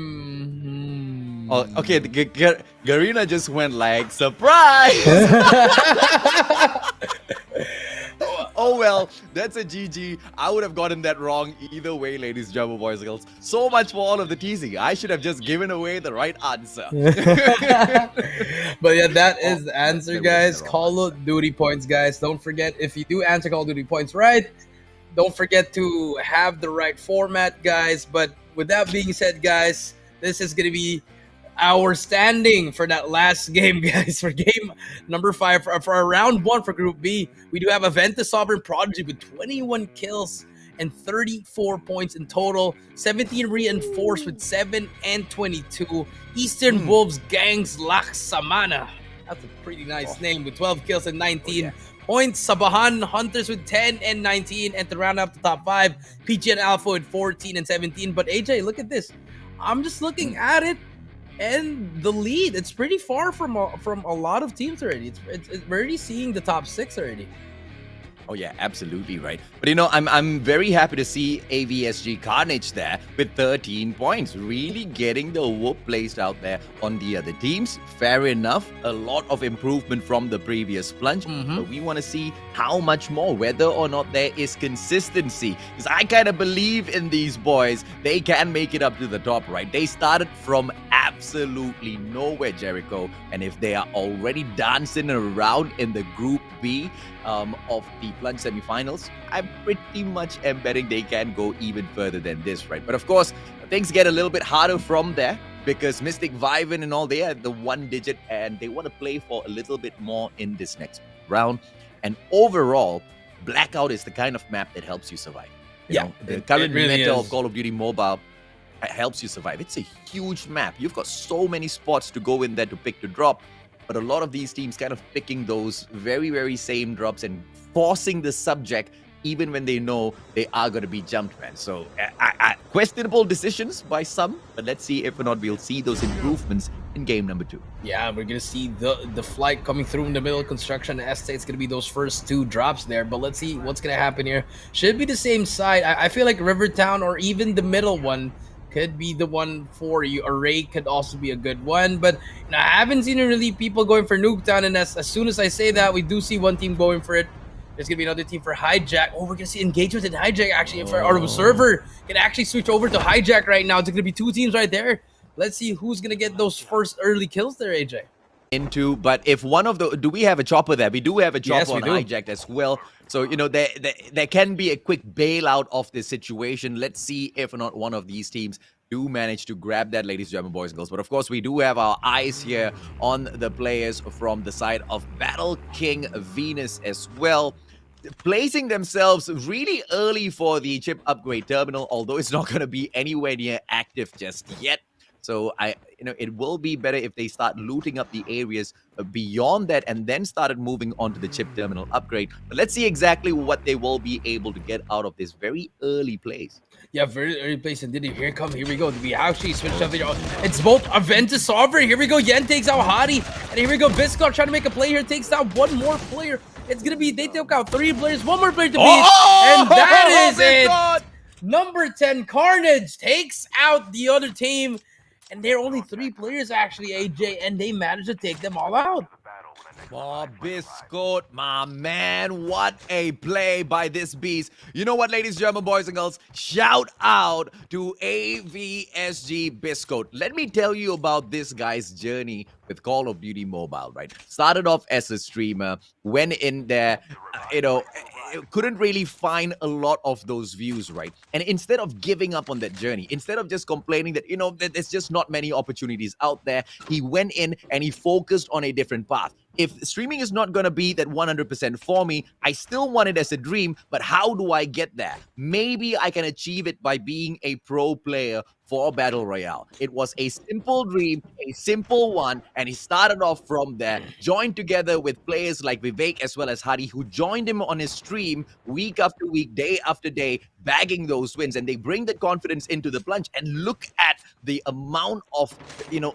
[SPEAKER 2] Oh, okay, Garena just went like, surprise! Oh well, that's a GG. I would have gotten that wrong either way, ladies and gentlemen, boys and girls. So much for all of the teasing. I should have just given away the right answer.
[SPEAKER 3] But yeah, that is the answer, guys. Call of Duty points, guys. Don't forget, if you do answer Call of Duty points right, don't forget to have the right format, guys. But with that being said, guys, this is going to be our standing for that last game, guys, for game number 5 for round 1 for Group B. We do have Aventa Sovereign Prodigy with 21 kills and 34 points in total. 17 Reinforced with 7 and 22. Eastern Wolves Gangs Laksamana. That's a pretty nice name with 12 kills and 19 points. Sabahan Hunters with 10 and 19. And to round up the top 5, PGN Alpha with 14 and 17. But AJ, look at this. I'm just looking at it. And the lead, it's pretty far from a lot of teams already. We're already seeing the top 6 already.
[SPEAKER 2] Oh yeah, absolutely right. But you know, I'm very happy to see AVSG Carnage there with 13 points, really getting the whoop placed out there on the other teams. Fair enough, a lot of improvement from the previous plunge, but we want to see how much more, whether or not there is consistency. Because I kind of believe in these boys. They can make it up to the top, right? They started from absolutely nowhere, Jericho, and if they are already dancing around in the Group B of the Plunge semifinals, I'm pretty much betting they can go even further than this, right? But of course, things get a little bit harder from there because Mystic Viven and all, they are the 1 digit and they want to play for a little bit more in this next round. And overall, Blackout is the kind of map that helps you survive. You know, the current
[SPEAKER 3] really
[SPEAKER 2] meta
[SPEAKER 3] is.
[SPEAKER 2] of Call of Duty Mobile helps you survive. It's a huge map. You've got so many spots to go in there to pick to drop. But a lot of these teams kind of picking those very, very same drops and forcing the subject even when they know they are going to be jumped, man. So questionable decisions by some, but let's see if or not we'll see those improvements in game number 2.
[SPEAKER 3] Yeah, we're going to see the flight coming through in the middle of construction. The Estate's going to be those first 2 drops there, but let's see what's going to happen here. Should be the same side. I feel like Rivertown or even the middle one could be the one for you. Array could also be a good one, but you know, I haven't seen really people going for Nuketown, and as soon as I say that, we do see one team going for it. There's gonna be another team for Hijack. Oh, we're gonna see engagement in Hijack actually. For our server can actually switch over to Hijack right now. It's gonna be 2 teams right there. Let's see who's gonna get those first early kills there, AJ.
[SPEAKER 2] But if one of the, do we have a chopper there? We do have a chopper on
[SPEAKER 3] we do.
[SPEAKER 2] Hijacked as well. So, you know, there can be a quick bailout of this situation. Let's see if or not one of these teams do manage to grab that, ladies and gentlemen, boys and girls. But of course, we do have our eyes here on the players from the side of Battle King Venus as well, placing themselves really early for the chip upgrade terminal, although it's not going to be anywhere near active just yet. So it will be better if they start looting up the areas beyond that and then started moving on to the chip terminal upgrade. But let's see exactly what they will be able to get out of this very early place.
[SPEAKER 3] Yeah, very early place indeed. Here we go. We actually switched up the. It's both Aventus Sovereign. Here we go. Yen takes out Hadi. And here we go. Biscuit trying to make a play here. Takes out one more player. It's going to be, they took out 3 players. One more player to beat. And that is it. Number 10, Carnage takes out the other team. And they're only 3 players actually, AJ. And they managed to take them all out.
[SPEAKER 2] Oh, Biscuit, my man, what a play by this beast. You know what, ladies, German boys and girls? Shout out to AVSG Biscuit. Let me tell you about this guy's journey with Call of Duty Mobile, right? Started off as a streamer, went in there, couldn't really find a lot of those views, right? And instead of giving up on that journey, instead of just complaining that, that there's just not many opportunities out there, he went in and he focused on a different path. If streaming is not going to be that 100% for me, I still want it as a dream, but how do I get there? Maybe I can achieve it by being a pro player for Battle Royale. It was a simple dream, a simple one, and he started off from there, joined together with players like Vivek as well as Hadi, who joined him on his stream week after week, day after day, bagging those wins, and they bring that confidence into the Plunge. And look at the amount of,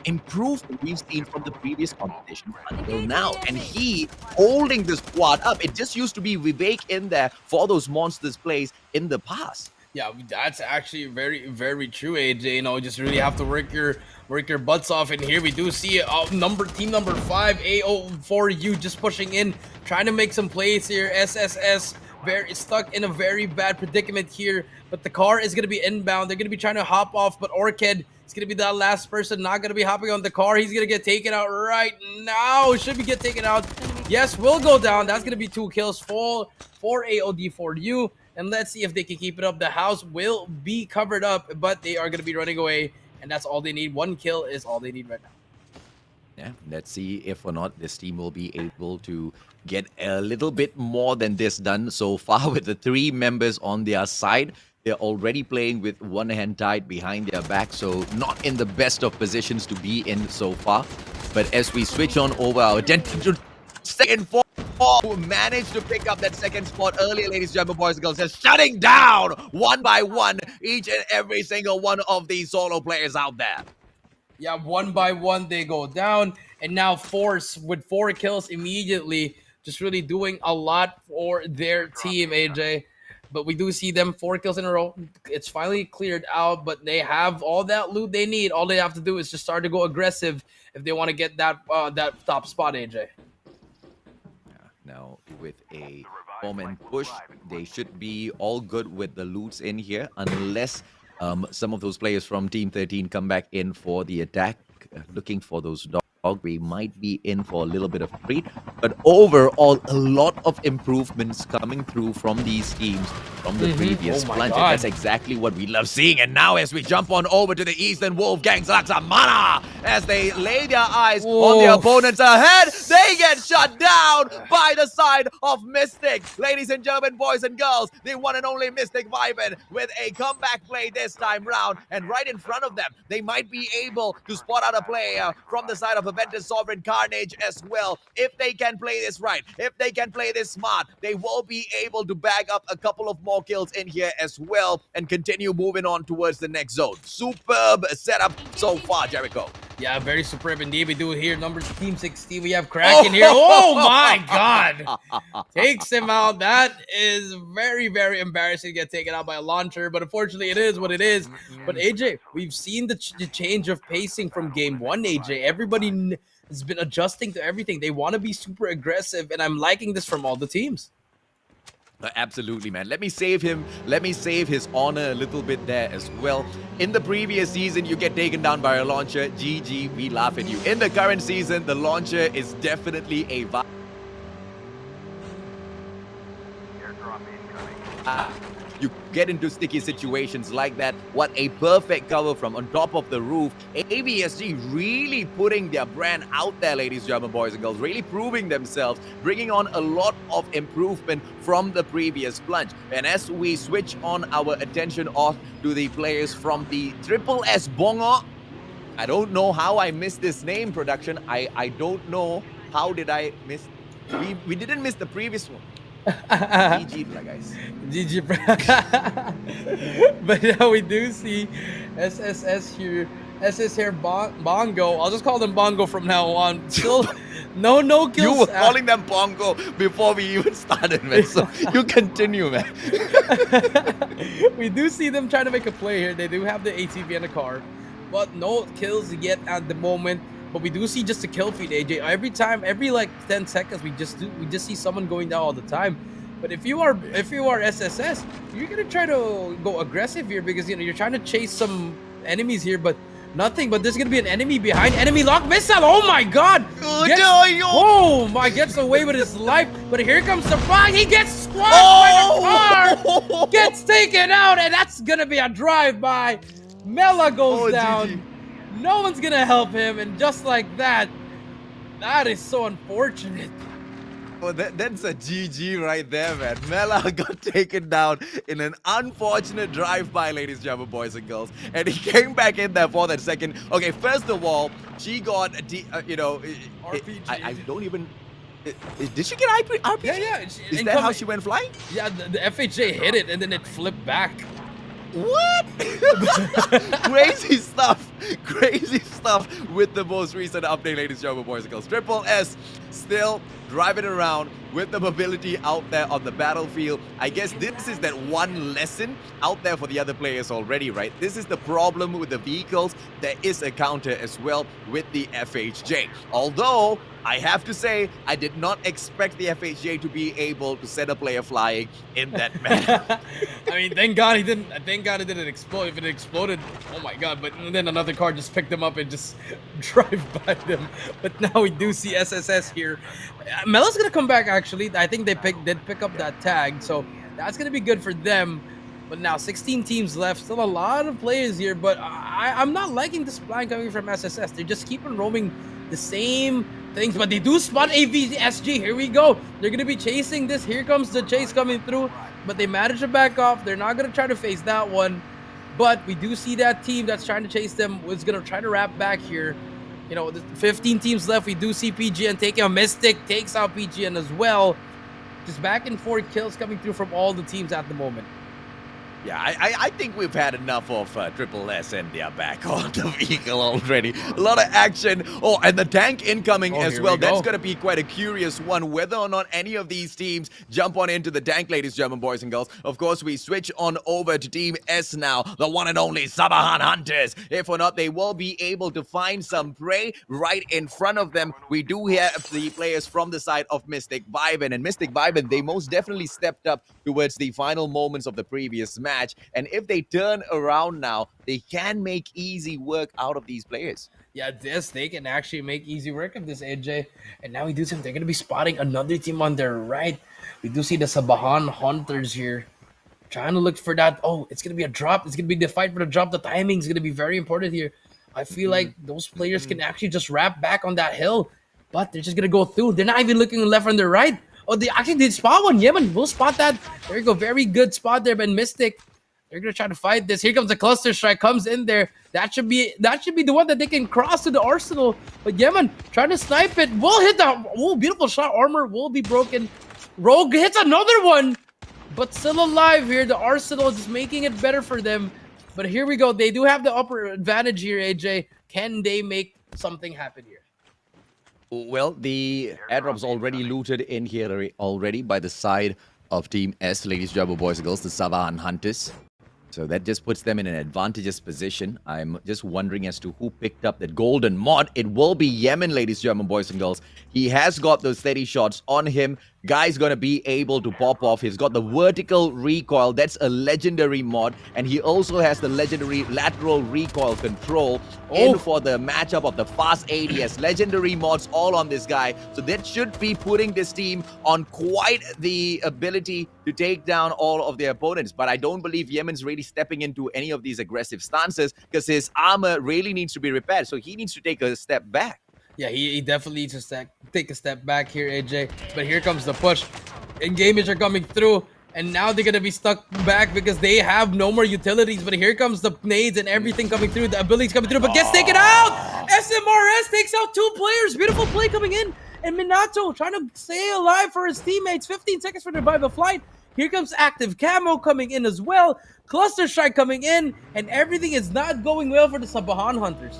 [SPEAKER 2] improvement we've seen from the previous competition until now. And he holding the squad up. It just used to be Vivek in there for those monsters plays in the past.
[SPEAKER 3] Yeah, that's actually very, very true, AJ. Just really have to work your butts off. And here we do see team number 5, AO4U, just pushing in, trying to make some plays here. SSS very stuck in a very bad predicament here, but the car is going to be inbound. They're going to be trying to hop off, but Orchid is going to be that last person, not going to be hopping on the car. He's going to get taken out right now. Should we get taken out? Yes, will go down. That's going to be 2 kills for AOD4U. And let's see if they can keep it up. The house will be covered up, but they are going to be running away. And that's all they need. 1 kill is all they need right now.
[SPEAKER 2] Yeah, let's see if or not this team will be able to get a little bit more than this done so far with the 3 members on their side. They're already playing with one hand tied behind their back, so not in the best of positions to be in so far. But as we switch on over our attention to second four, who managed to pick up that second spot earlier, ladies and gentlemen, boys and girls, just shutting down one by one each and every single one of these solo players out there.
[SPEAKER 3] Yeah, one by one they go down, and now Force with 4 kills immediately, just really doing a lot for their team, AJ. But we do see them 4 kills in a row. It's finally cleared out, but they have all that loot they need. All they have to do is just start to go aggressive if they want to get that top spot, AJ.
[SPEAKER 2] Now, with a four-man push, they should be all good with the loots in here, unless some of those players from Team 13 come back in for the attack, looking for those dogs. We might be in for a little bit of a treat, but overall, a lot of improvements coming through from these teams from the previous Plunge. And that's exactly what we love seeing. And now, as we jump on over to the Eastern Wolfgang Saxamana, as they lay their eyes on the opponents ahead, they get shut down by the side of Mystic. Ladies and gentlemen, boys and girls, the one and only Mystic vibing with a comeback play this time round. And right in front of them, they might be able to spot out a player from the side of Aventus Sovereign Carnage as well. If they can play this right, if they can play this smart, they will be able to bag up a couple of more kills in here as well and continue moving on towards the next zone. Superb setup so far, Jericho.
[SPEAKER 3] Yeah, very superb indeed. We do here numbers Team 16. We have Kraken here. Oh my god! Takes him out. That is very, very embarrassing to get taken out by a launcher, but unfortunately it is what it is. But AJ, we've seen the change of pacing from game 1, AJ. Everybody has been adjusting to everything. They want to be super aggressive, and I'm liking this from all the teams.
[SPEAKER 2] Absolutely, man. Let me save him. Let me save his honor a little bit there as well. In the previous season, you get taken down by a launcher. GG, we laugh at you. In the current season, the launcher is definitely a you get into sticky situations like that. What a perfect cover from on top of the roof. AVSG really putting their brand out there, ladies and gentlemen, boys and girls. Really proving themselves, bringing on a lot of improvement from the previous Plunge. And as we switch on our attention off to the players from the Triple S Bongo, I don't know how I missed this name, production. I don't know how did I miss. We didn't miss the previous one. GG, guys.
[SPEAKER 3] GG. But yeah, we do see SSS here. SS here, Bongo. I'll just call them Bongo from now on. Still, no kills.
[SPEAKER 2] You were calling them Bongo before we even started, man. So you continue, man.
[SPEAKER 3] We do see them trying to make a play here. They do have the ATV and the car, but no kills yet at the moment. But we do see just a kill feed, AJ. Every like 10 seconds, we just see someone going down all the time. But if you are SSS, you're gonna try to go aggressive here because you're trying to chase some enemies here, but nothing. But there's gonna be an enemy behind. Enemy lock missile. Oh my God! Gets away with his life. But here comes the flag. He gets squashed by the car. Gets taken out, and that's gonna be a drive-by. Mela goes down.
[SPEAKER 2] GG.
[SPEAKER 3] No one's gonna help him, and just like that, that is so unfortunate.
[SPEAKER 2] Well, that's a GG right there, man. Mela got taken down in an unfortunate drive-by, ladies and gentlemen, boys and girls. And he came back in there for that second. Okay, first of all, she got,
[SPEAKER 3] RPG.
[SPEAKER 2] I don't even... Did she get RPG?
[SPEAKER 3] Yeah.
[SPEAKER 2] Is that how she went flying?
[SPEAKER 3] Yeah, the FHJ hit it, and then it flipped back.
[SPEAKER 2] What? Crazy stuff with the most recent update, ladies and gentlemen, boys and girls. Triple S still driving around with the mobility out there on the battlefield. I guess this is that one lesson out there for the other players already, right? This is the problem with the vehicles. There is a counter as well with the FHJ. Although, I have to say, I did not expect the FHJ to be able to set a player flying in that manner.
[SPEAKER 3] I mean, thank God it didn't explode. If it exploded, oh my God. But then another car just picked them up and just drive by them. But now we do see SSS here. Mela's gonna come back, actually. I think they did pick up that tag, so that's gonna be good for them. But now 16 teams left, still a lot of players here, but I'm not liking this plan coming from SSS. They just keep on roaming the same things, but they do spot MYSG. Here we go. They're gonna be chasing this. Here comes the chase coming through, but they manage to back off. They're not gonna try to face that one, but we do see that team that's trying to chase them was gonna try to wrap back here. 15 teams left. We do see PGN taking a Mystic, takes out PGN as well. Just back and forth kills coming through from all the teams at the moment.
[SPEAKER 2] Yeah, I think we've had enough of Triple S and they're back on the vehicle already. A lot of action. Oh, and the tank incoming as well. That's going to be quite a curious one, whether or not any of these teams jump on into the tank, ladies and gentlemen, boys and girls. Of course, we switch on over to Team S now, the one and only Sabahan Hunters. If or not, they will be able to find some prey right in front of them. We do have the players from the side of Mystic Viben, and Mystic Viben, they most definitely stepped up towards the final moments of the previous match. And if they turn around now, they can make easy work out of these players.
[SPEAKER 3] Yeah, they can actually make easy work of this, AJ. And now we do see they're going to be spotting another team on their right. We do see the Sabahan Hunters here trying to look for that. Oh, it's going to be a drop. It's going to be the fight for the drop. The timing is going to be very important here. I feel like those players can actually just wrap back on that hill, but they're just going to go through. They're not even looking left and the right. Oh, they actually did spot one. Yemen will spot that. There you go. Very good spot there by Mystic. They're going to try to fight this. Here comes the cluster strike. Comes in there. That should be the one that they can cross to the arsenal. But Yemen trying to snipe it. Will hit that. Oh, beautiful shot. Armor will be broken. Rogue hits another one. But still alive here. The arsenal is just making it better for them. But here we go. They do have the upper advantage here, AJ. Can they make something happen here?
[SPEAKER 2] Well, the airdrop's already looted in here already by the side of Team S, ladies and gentlemen, boys and girls, the Sabahan Hunters. So that just puts them in an advantageous position. I'm just wondering as to who picked up that golden mod. It will be Yemen, ladies and gentlemen, boys and girls. He has got those steady shots on him. Guy's gonna be able to pop off. He's got the vertical recoil. That's a legendary mod. And he also has the legendary lateral recoil control in for the matchup of the fast ADS. Legendary mods all on this guy. So that should be putting this team on quite the ability to take down all of their opponents. But I don't believe Yemen's really stepping into any of these aggressive stances because his armor really needs to be repaired. So he needs to take a step back.
[SPEAKER 3] Yeah, he definitely needs to take a step back here, AJ. But here comes the push. Engagements are coming through. And now they're gonna be stuck back because they have no more utilities. But here comes the nades and everything coming through. The abilities coming through, but gets taken out. SMRS takes out 2 players. Beautiful play coming in. And Minato trying to stay alive for his teammates. 15 seconds for the revival flight. Here comes active camo coming in as well. Cluster strike coming in, and everything is not going well for the Sabahan Hunters.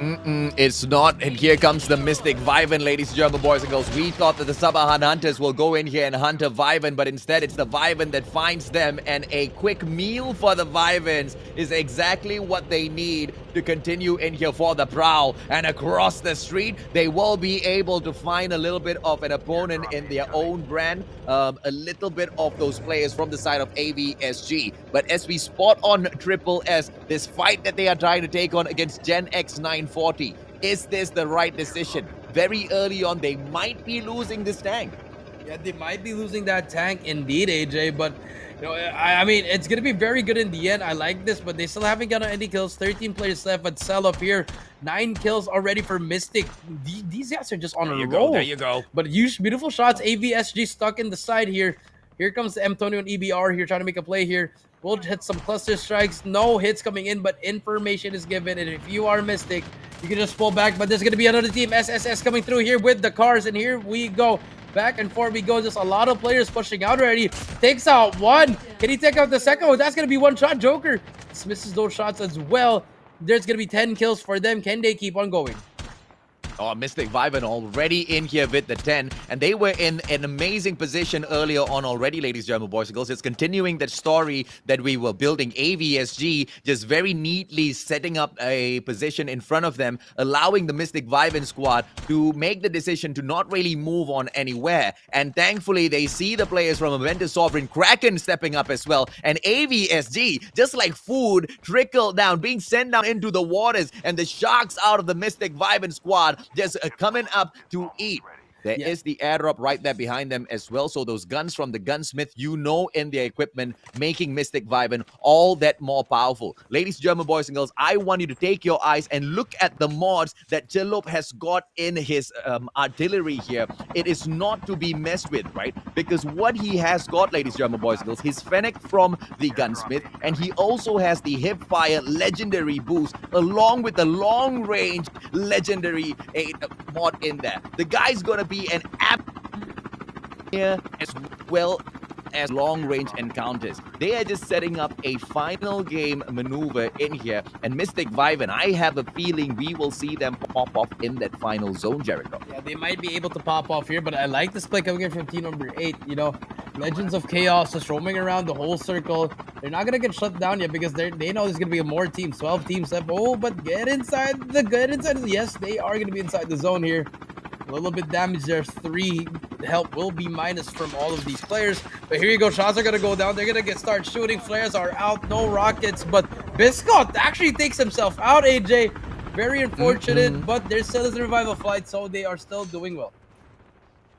[SPEAKER 2] It's not, and here comes the Mystic Vyvern, ladies and gentlemen, boys and girls. We thought that the Sabahan Hunters will go in here and hunt a Vyvern, but instead it's the Vyvern that finds them, and a quick meal for the Vyverns is exactly what they need to continue in here for the prowl. And across the street, they will be able to find a little bit of an opponent in their own brand, a little bit of those players from the side of AVSG. But as we spot on Triple S, this fight that they are trying to take on against Gen X 940, is this the right decision? Very early on, they might be losing this tank.
[SPEAKER 3] Yeah, they might be losing that tank indeed, AJ, but you know, I mean, it's gonna be very good in the end. I like this, but they still haven't gotten any kills. 13 players left, but Cell up here, 9 kills already for Mystic. These guys are just on a roll.
[SPEAKER 2] There you go.
[SPEAKER 3] But huge, beautiful shots. AVSG stuck in the side here. Here comes the M21 EBR here, trying to make a play here. We'll hit some cluster strikes. No hits coming in, but information is given. And if you are Mystic, you can just pull back. But there's going to be another team, SSS, coming through here with the cars. And here we go. Back and forth we go. Just a lot of players pushing out already. Takes out one. Can he take out the second one? That's going to be one shot. Joker dismisses those shots as well. There's going to be 10 kills for them. Can they keep on going?
[SPEAKER 2] Oh, Mystic Vyvern already in here with the 10, and they were in an amazing position earlier on already, ladies and gentlemen, boys and girls. It's continuing that story that we were building. AVSG just very neatly setting up a position in front of them, allowing the Mystic Vyvern squad to make the decision to not really move on anywhere. And thankfully, they see the players from Aventus Sovereign, Kraken stepping up as well, and AVSG, just like food, trickle down, being sent down into the waters, and the sharks out of the Mystic Vyvern squad just coming up to eat. There is the airdrop right there behind them as well. So those guns from the gunsmith, you know, in their equipment, making Mystic Vyvern all that more powerful. Ladies and gentlemen, boys and girls, I want you to take your eyes and look at the mods that Chillop has got in his artillery here. It is not to be messed with, right? Because what he has got, ladies and gentlemen, boys and girls, his Fennec from the gunsmith, and he also has the hipfire legendary boost along with the long range legendary mod in there. The guy's gonna be an app here as well as long-range encounters. They are just setting up a final game maneuver in here, and Mystic Vyvern, I have a feeling we will see them pop off in that final zone, Jericho.
[SPEAKER 3] Yeah, they might be able to pop off here, but I like this play coming in from team number 8. You know, Legends of Chaos just roaming around the whole circle. They're not gonna get shut down yet because they know there's gonna be more teams, 12 teams left. Oh, but get inside. Yes, they are gonna be inside the zone here. A little bit damage there. 3 help will be minus from all of these players. But here you go. Shots are going to go down. They're going to start shooting. Flares are out. No rockets. But Biscott actually takes himself out, AJ. Very unfortunate. But there still is a revival flight, so they are still doing well.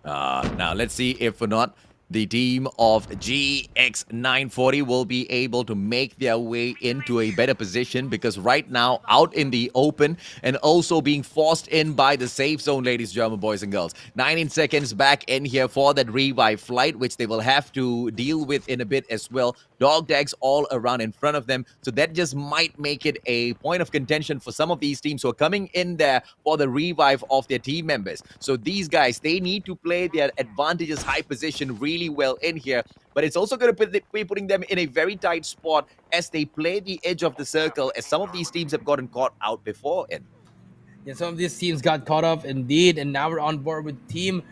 [SPEAKER 2] Now, let's see if or not the team of GX940 will be able to make their way into a better position, because right now, out in the open and also being forced in by the safe zone, ladies and gentlemen, boys and girls. 19 seconds back in here for that revive flight, which they will have to deal with in a bit as well. Dog tags all around in front of them. So that just might make it a point of contention for some of these teams who are coming in there for the revive of their team members. So these guys, they need to play their advantages high position really well in here. But it's also going to be putting them in a very tight spot as they play the edge of the circle, as some of these teams have gotten caught out before.
[SPEAKER 3] Yeah, some of these teams got caught up indeed. And now we're on board with Team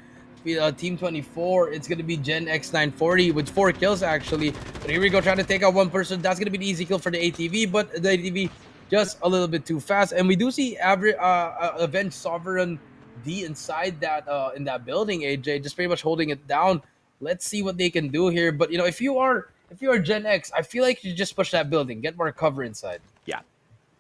[SPEAKER 3] 24. It's going to be Gen X940 with 4 kills, actually. But here we go, trying to take out one person. That's going to be the easy kill for the ATV, but the ATV just a little bit too fast. And we do see Avenged Sovereign D inside that in that building, AJ, just pretty much holding it down. Let's see what they can do here. But, you know, if you are Gen X, I feel like you just push that building, get more cover inside.
[SPEAKER 2] Yeah.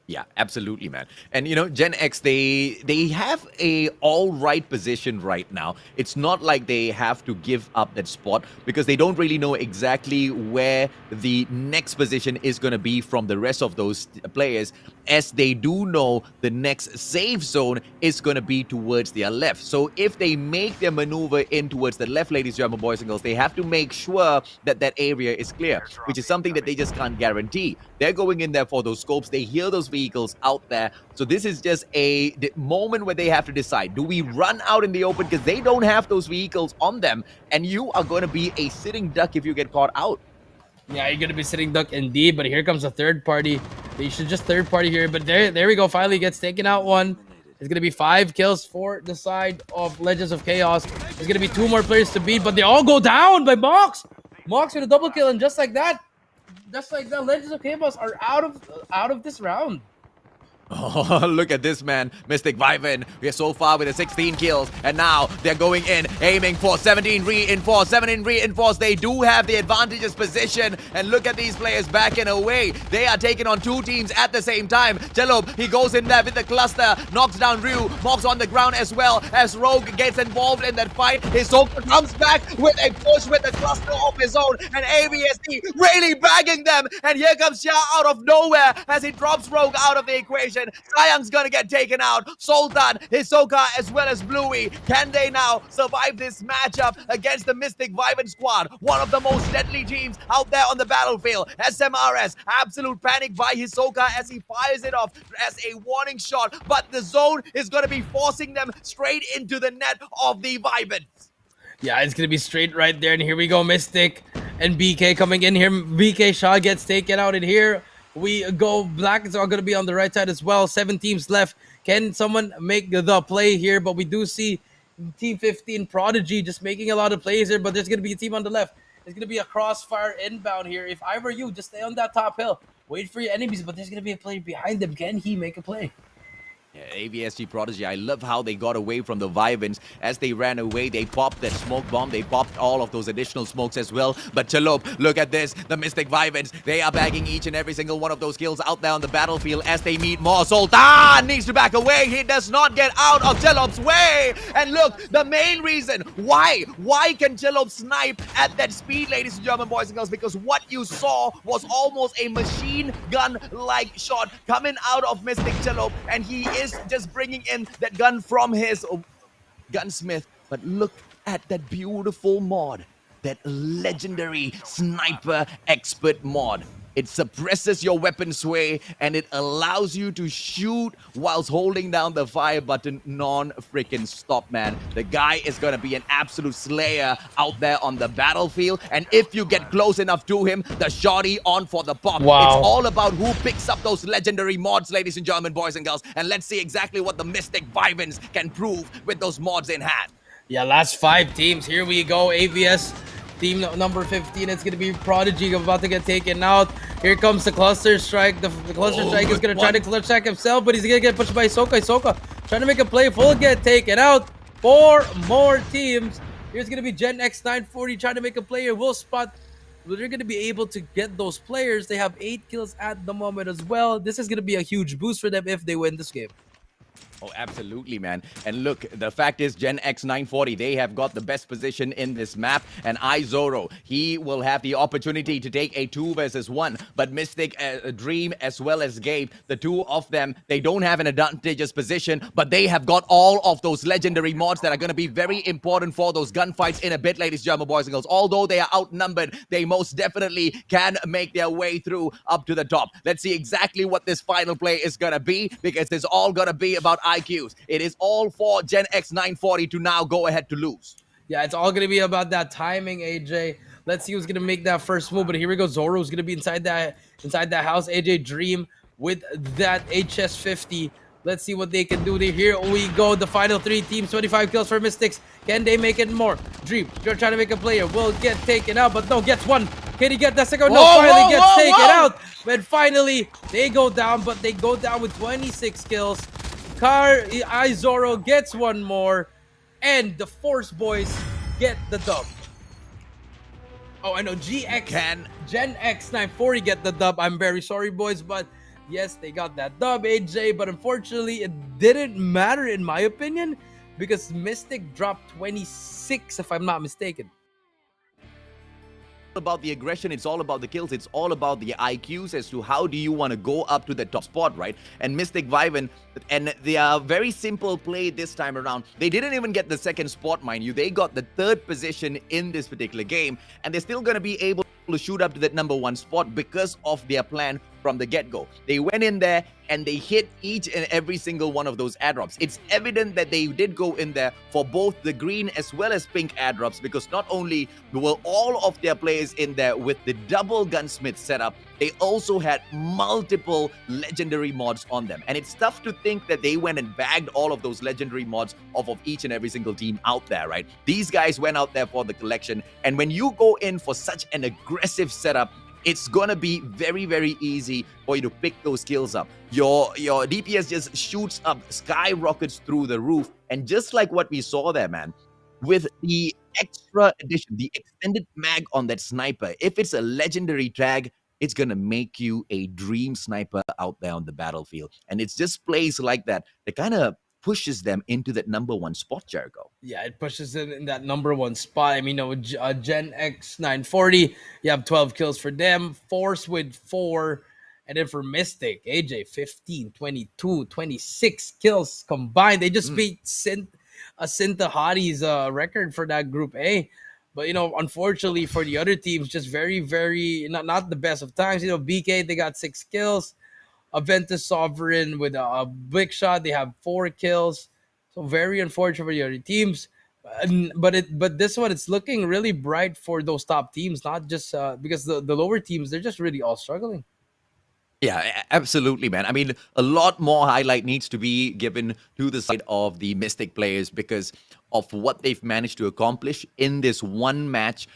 [SPEAKER 2] Yeah, absolutely, man. And you know, Gen X, they have a all right position right now. It's not like they have to give up that spot because they don't really know exactly where the next position is going to be from the rest of those players, as they do know the next safe zone is going to be towards their left. So if they make their maneuver in towards the left, ladies and gentlemen, boys and girls, they have to make sure that that area is clear, which is something that they just can't guarantee. They're going in there for those scopes. They hear those vehicles out there. So this is just a moment where they have to decide, do we run out in the open because they don't have those vehicles on them, and you are going to be a sitting duck if you get caught out.
[SPEAKER 3] Yeah, you're gonna be sitting duck indeed, but here comes a third party. They should just third party here, but there we go. Finally gets taken out one. It's gonna be 5 kills for the side of Legends of Chaos. There's gonna be 2 more players to beat, but they all go down by Mox. Mox with a double kill, and just like that, Legends of Chaos are out of this round.
[SPEAKER 2] Oh, look at this, man. Mystic Viven. We are so far with the 16 kills. And now they're going in, aiming for 17 reinforced. 17 reinforced. They do have the advantageous position. And look at these players backing away. They are taking on 2 teams at the same time. Jelob, he goes in there with the cluster. Knocks down Ryu. Mox on the ground as well. As Rogue gets involved in that fight. Hisoka comes back with a push with the cluster of his own. And AVSD really bagging them. And here comes Xia out of nowhere as he drops Rogue out of the equation. Sayang's gonna get taken out. Sultan, Hisoka, as well as Bluey. Can they now survive this matchup against the Mystic Viven squad? One of the most deadly teams out there on the battlefield. SMRS, absolute panic by Hisoka as he fires it off as a warning shot. But the zone is gonna be forcing them straight into the net of the Vivens.
[SPEAKER 3] Yeah, it's gonna be straight right there, and here we go, Mystic and BK coming in here. BK Shaw gets taken out in here. We go. Black is all going to be on the right side as well. 7 teams left. Can someone make the play here? But we do see Team 15 Prodigy just making a lot of plays here. But there's going to be a team on the left. There's going to be a crossfire inbound here. If I were you, just stay on that top hill. Wait for your enemies. But there's going to be a player behind them. Can he make a play?
[SPEAKER 2] AVSG Prodigy, I love how they got away from the Vivens. As they ran away, they popped that smoke bomb. They popped all of those additional smokes as well. But Chalop, look at this. The Mystic Vivens, they are bagging each and every single one of those kills out there on the battlefield as they meet more. Sultan needs to back away. He does not get out of Chalop's way. And look, the main reason why can Chalop snipe at that speed, ladies and gentlemen, boys and girls, because what you saw was almost a machine gun-like shot coming out of Mystic Chalop, and he is just bringing in that gun from his gunsmith. But look at that beautiful mod, that legendary sniper expert mod. It suppresses your weapon sway and it allows you to shoot whilst holding down the fire button non-freaking stop, man. The guy is gonna be an absolute slayer out there on the battlefield, and if you get close enough to him, the shotty on for the pop.
[SPEAKER 3] Wow.
[SPEAKER 2] It's all about who picks up those legendary mods, ladies and gentlemen, boys and girls, and let's see exactly what the Mystic Vivens can prove with those mods in hand.
[SPEAKER 3] Yeah, last 5 teams. Here we go. AVS team number 15. It's going to be Prodigy about to get taken out. Here comes the cluster strike. The cluster strike is going to try to cluster strike himself, but he's going to get pushed by Hisoka. Hisoka trying to make a play. Full get taken out. 4 more teams. Here's going to be Gen X 940 trying to make a play. Will spot. They're going to be able to get those players. They have 8 kills at the moment as well. This is going to be a huge boost for them if they win this game.
[SPEAKER 2] Oh, absolutely, man. And look, the fact is, Gen X 940, they have got the best position in this map. And Izoro, he will have the opportunity to take a 2 versus 1. But Mystic, Dream, as well as Gabe, the 2 of them, they don't have an advantageous position, but they have got all of those legendary mods that are going to be very important for those gunfights in a bit, ladies and gentlemen, boys and girls. Although they are outnumbered, they most definitely can make their way through up to the top. Let's see exactly what this final play is going to be, because it's all going to be about IQs. It is all for Gen X 940 to now go ahead to lose.
[SPEAKER 3] Yeah, it's all going to be about that timing, AJ. Let's see who's going to make that first move. But here we go. Zoro's going to be inside that house. AJ Dream with that HS50. Let's see what they can do. Here we go. The final 3 teams. 25 kills for Mystics. Can they make it more? Dream, you're trying to make a player. Will get taken out, but no, gets one. Can he get that second? No, finally gets taken out. But finally, they go down, but they go down with 26 kills. Izoro gets one more, and the Force Boys get the dub. Oh, I know. Gen X 940 get the dub. I'm very sorry, boys, but Yes, they got that dub, AJ, but unfortunately, it didn't matter in my opinion because Mystic dropped 26, if I'm not mistaken.
[SPEAKER 2] About the aggression, it's all about the kills, it's all about the IQs as to how do you want to go up to the top spot, right? And Mystic Viven, and they are very simple play this time around. They didn't even get the second spot, mind you. They got the third position in this particular game, and they're still going to be able to shoot up to that number one spot because of their plan from the get-go. They went in there and they hit each and every single one of those airdrops. It's evident that they did go in there for both the green as well as pink airdrops, because not only were all of their players in there with the double gunsmith setup, they also had multiple legendary mods on them. And it's tough to think that they went and bagged all of those legendary mods off of each and every single team out there, right? These guys went out there for the collection. And when you go in for such an aggressive setup, it's gonna be very, very easy for you to pick those kills up. Your DPS just shoots up, skyrockets through the roof. And just like what we saw there, man, with the extra addition, the extended mag on that sniper, if it's a legendary tag, it's gonna make you a dream sniper out there on the battlefield. And it's just plays like that that kind of pushes them into that number one spot, Jericho.
[SPEAKER 3] Yeah, it pushes it in that number one spot. I mean, Gen X 940, you have 12 kills for them, Force with 4, and then for Mystic, AJ 15, 22, 26 kills combined. They just beat Sinta Hadi's record for that Group A. But, unfortunately for the other teams, just very, very, not the best of times. BK, they got 6 kills. Aventus Sovereign with a big shot, they have 4 kills. So very unfortunate for the other teams. But this one, it's looking really bright for those top teams, not just because the lower teams, they're just really all struggling.
[SPEAKER 2] Yeah, absolutely, man. I mean, a lot more highlight needs to be given to the side of the Mystic players because of what they've managed to accomplish in this one match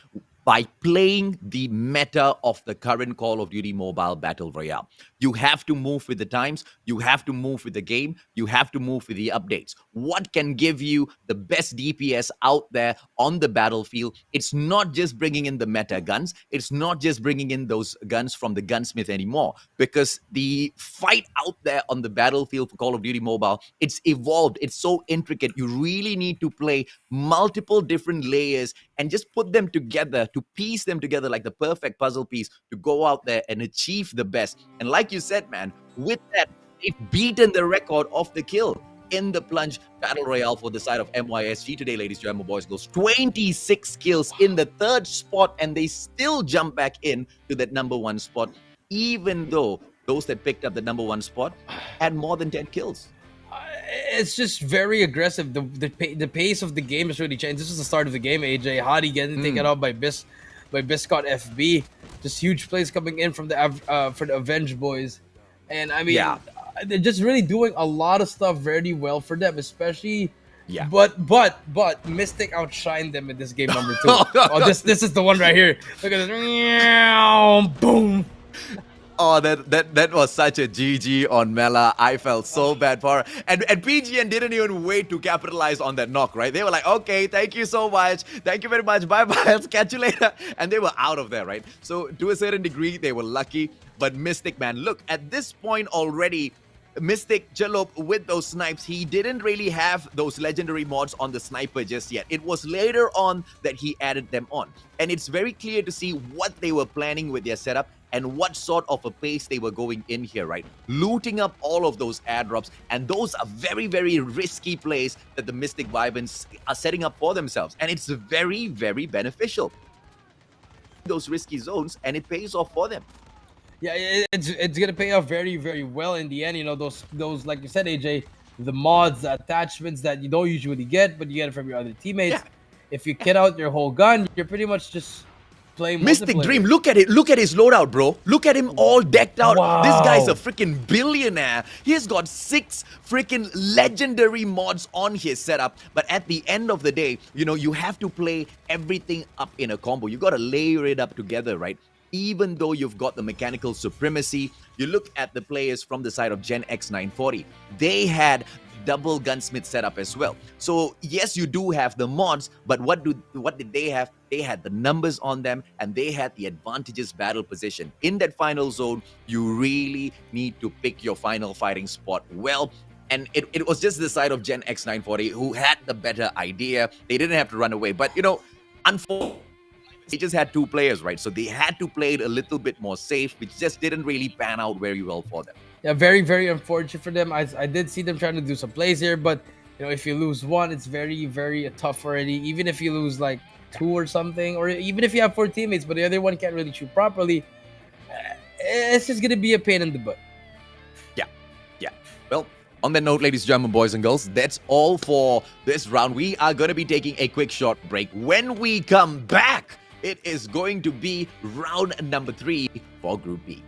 [SPEAKER 2] by playing the meta of the current Call of Duty Mobile Battle Royale. You have to move with the times, you have to move with the game, you have to move with the updates. What can give you the best DPS out there on the battlefield? It's not just bringing in the meta guns, it's not just bringing in those guns from the gunsmith anymore, because the fight out there on the battlefield for Call of Duty Mobile, it's evolved, it's so intricate. You really need to play multiple different layers and just put them together, to piece them together like the perfect puzzle piece to go out there and achieve the best. And like you said, man, with that, they've beaten the record of the kill in the Plunge Battle Royale for the side of MYSG today, ladies and gentlemen, boys and girls. 26 kills in the third spot, and they still jump back in to that number one spot, even though those that picked up the number one spot had more than 10 kills.
[SPEAKER 3] It's just very aggressive. The pace of the game has really changed. This is the start of the game. AJ Hadi getting taken out by Biscott FB. Just huge plays coming in from for the Avenge boys, and I mean, they're just really doing a lot of stuff very well for them, especially.
[SPEAKER 2] Yeah.
[SPEAKER 3] But Mystic outshined them in this game number 2. This is the one right here. Look at this. Boom.
[SPEAKER 2] Oh, that was such a GG on Mela. I felt so bad for her. And PGN didn't even wait to capitalize on that knock, right? They were like, okay, thank you so much. Thank you very much. Bye-bye. I'll catch you later. And they were out of there, right? So to a certain degree, they were lucky. But Mystic, man, look, at this point already, Mystic Jalop with those snipes, he didn't really have those legendary mods on the sniper just yet. It was later on that he added them on. And it's very clear to see what they were planning with their setup and what sort of a pace they were going in here, right? Looting up all of those airdrops, and those are very, very risky plays that the Mystic Vivens are setting up for themselves. And it's very, very beneficial. Those risky zones, and it pays off for them.
[SPEAKER 3] Yeah, it's gonna pay off very, very well in the end. Those like you said, AJ, the mods, the attachments that you don't usually get, but you get it from your other teammates. Yeah. If you kit out your whole gun, you're pretty much just playing
[SPEAKER 2] Mystic Dream. Look at it. Look at his loadout, bro. Look at him all decked out.
[SPEAKER 3] Wow.
[SPEAKER 2] This guy's a freaking billionaire. He's got 6 freaking legendary mods on his setup. But at the end of the day, you have to play everything up in a combo. You got to layer it up together, right? Even though you've got the mechanical supremacy, you look at the players from the side of Gen X 940. They had double gunsmith setup as well. So yes, you do have the mods, but what did they have? They had the numbers on them, and they had the advantageous battle position. In that final zone, you really need to pick your final fighting spot well. And it was just the side of Gen X 940 who had the better idea. They didn't have to run away. But, unfortunately, they just had 2 players, right? So they had to play it a little bit more safe, which just didn't really pan out very well for them.
[SPEAKER 3] Yeah, very, very unfortunate for them. I did see them trying to do some plays here, but, if you lose 1, it's very, very tough already. Even if you lose, like, 2 or something, or even if you have 4 teammates, but the other one can't really shoot properly, it's just going to be a pain in the butt.
[SPEAKER 2] Yeah. Well, on that note, ladies and gentlemen, boys and girls, that's all for this round. We are going to be taking a quick short break. When we come back, it is going to be round number 3 for Group B.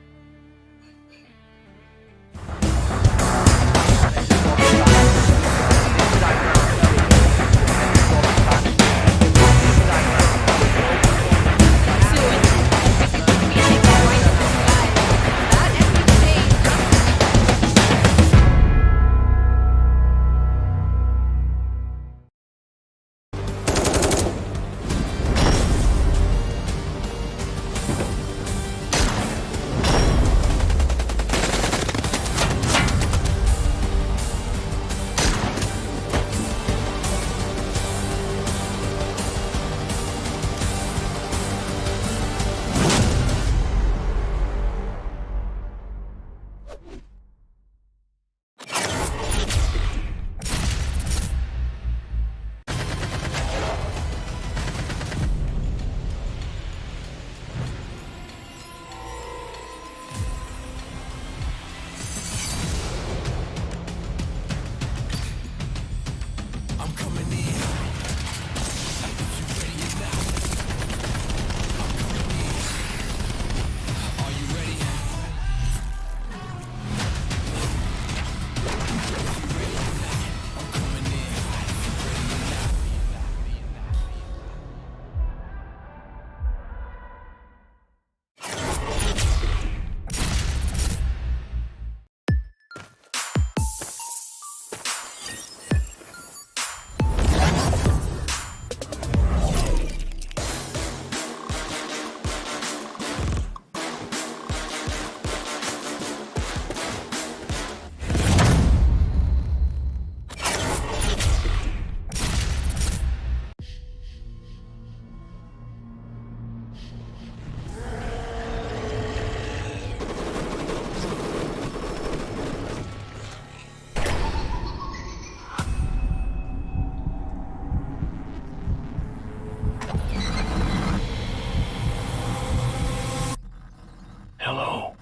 [SPEAKER 1] Hello.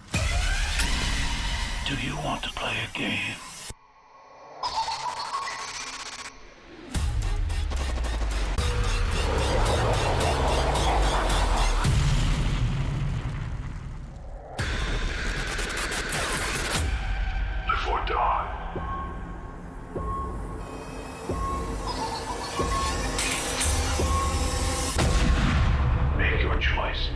[SPEAKER 1] Do you want to play a game? Live or die. Make your choice.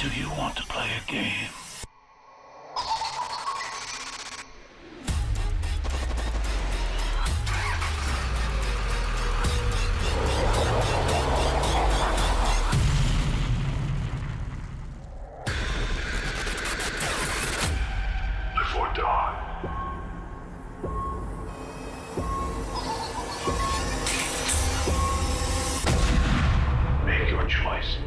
[SPEAKER 1] Do you want to play a game? Live or die. Make your choice.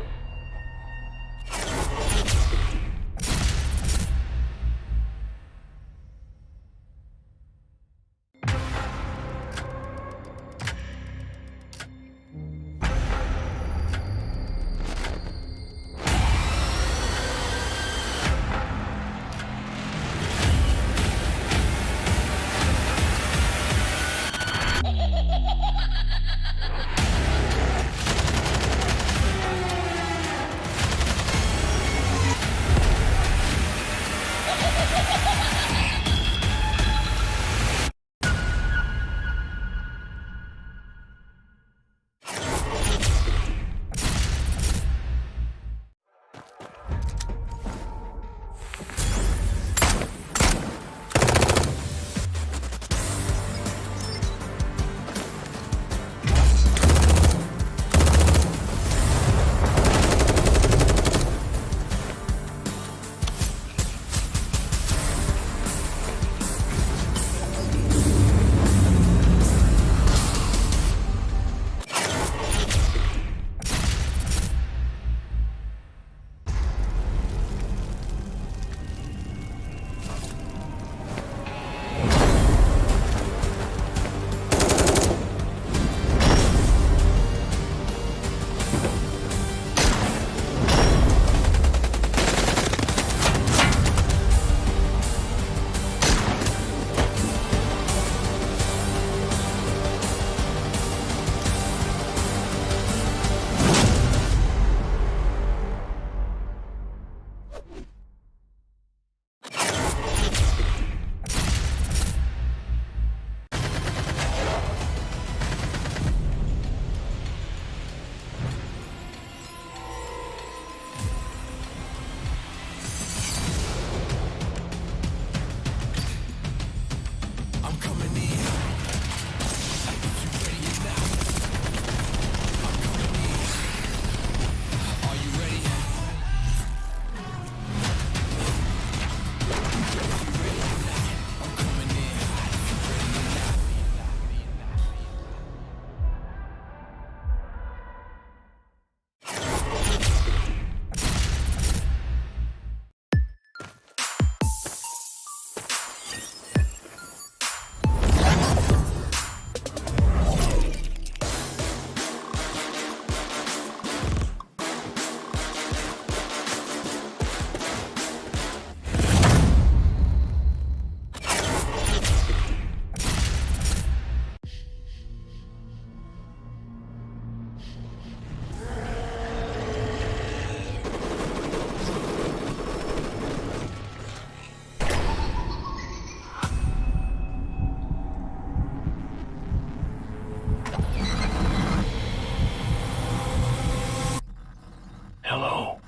[SPEAKER 1] Hello.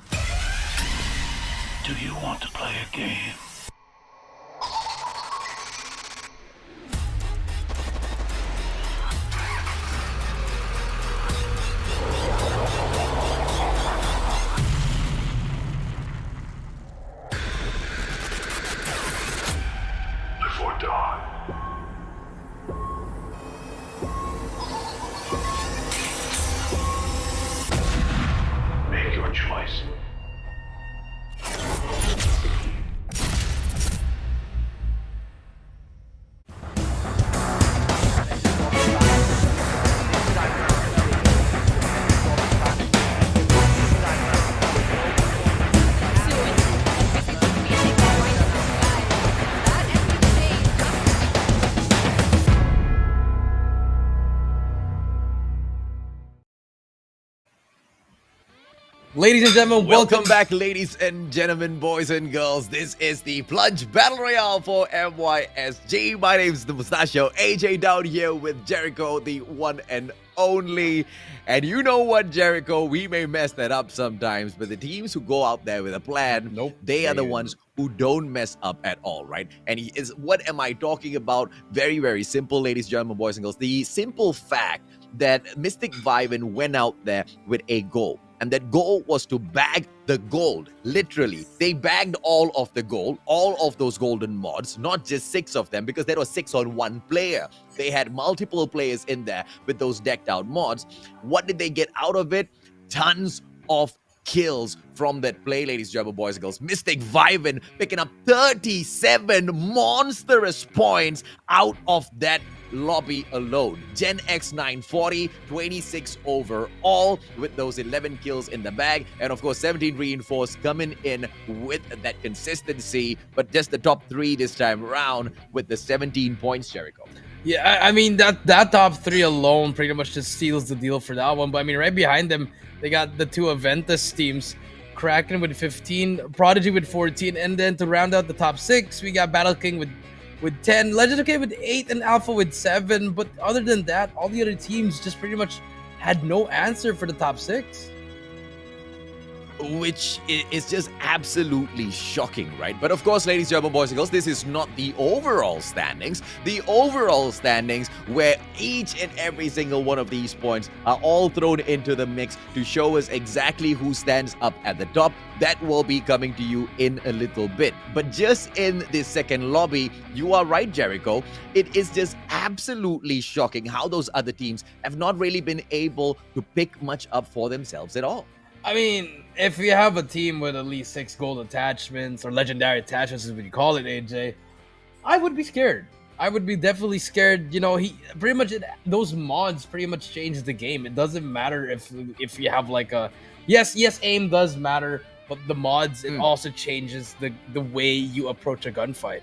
[SPEAKER 1] Do you want to play a game? Live or die. Make your choice.
[SPEAKER 3] Ladies and gentlemen,
[SPEAKER 2] Welcome back, ladies and gentlemen, boys and girls. This is the Plunge Battle Royale for MYSG. My name is the Mustachio AJ, down here with Jericho, the one and only. And you know what, Jericho? We may mess that up sometimes, but the teams who go out there with a plan, they are the ones who don't mess up at all, right? And what am I talking about? Very, very simple, ladies and gentlemen, boys and girls. The simple fact that Mystic Viven went out there with a goal. And that goal was to bag the gold. Literally, they bagged all of the gold, all of those golden mods, not just 6 of them, because there was 6 on one player. They had multiple players in there with those decked out mods. What did they get out of it? Tons of kills from that play, ladies and gentlemen, boys and girls. Mystic Viven picking up 37 monstrous points out of that lobby alone. Gen X 940, 26 overall with those 11 kills in the bag, and of course 17 reinforced coming in with that consistency, but just the top 3 this time around with the 17 points, Jericho.
[SPEAKER 3] Yeah, I mean, that top 3 alone pretty much just seals the deal for that one. But I mean, right behind them, they got the 2 Aventus teams, Kraken with 15, Prodigy with 14, and then to round out the top 6, we got Battle King with 10, Legend OK with 8, and Alpha with 7. But other than that, all the other teams just pretty much had no answer for the top 6.
[SPEAKER 2] Which is just absolutely shocking, right? But of course, ladies and gentlemen, boys and girls, this is not the overall standings. The overall standings where each and every single one of these points are all thrown into the mix to show us exactly who stands up at the top. That will be coming to you in a little bit. But just in this second lobby, you are right, Jericho. It is just absolutely shocking how those other teams have not really been able to pick much up for themselves at all.
[SPEAKER 3] I mean, if you have a team with at least 6 gold attachments or legendary attachments, as we call it, AJ, I would be scared. I would be definitely scared. You know, those mods pretty much change the game. It doesn't matter if you have like a yes, aim does matter, but the mods it also changes the way you approach a gunfight.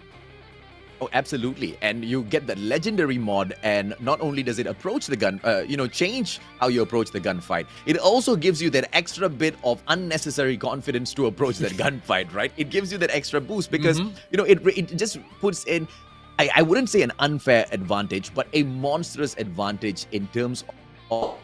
[SPEAKER 2] Oh, absolutely. And you get the legendary mod, and not only does it approach the gun, change how you approach the gunfight, it also gives you that extra bit of unnecessary confidence to approach that gunfight, right? It gives you that extra boost because, it just puts in, I wouldn't say an unfair advantage, but a monstrous advantage in terms of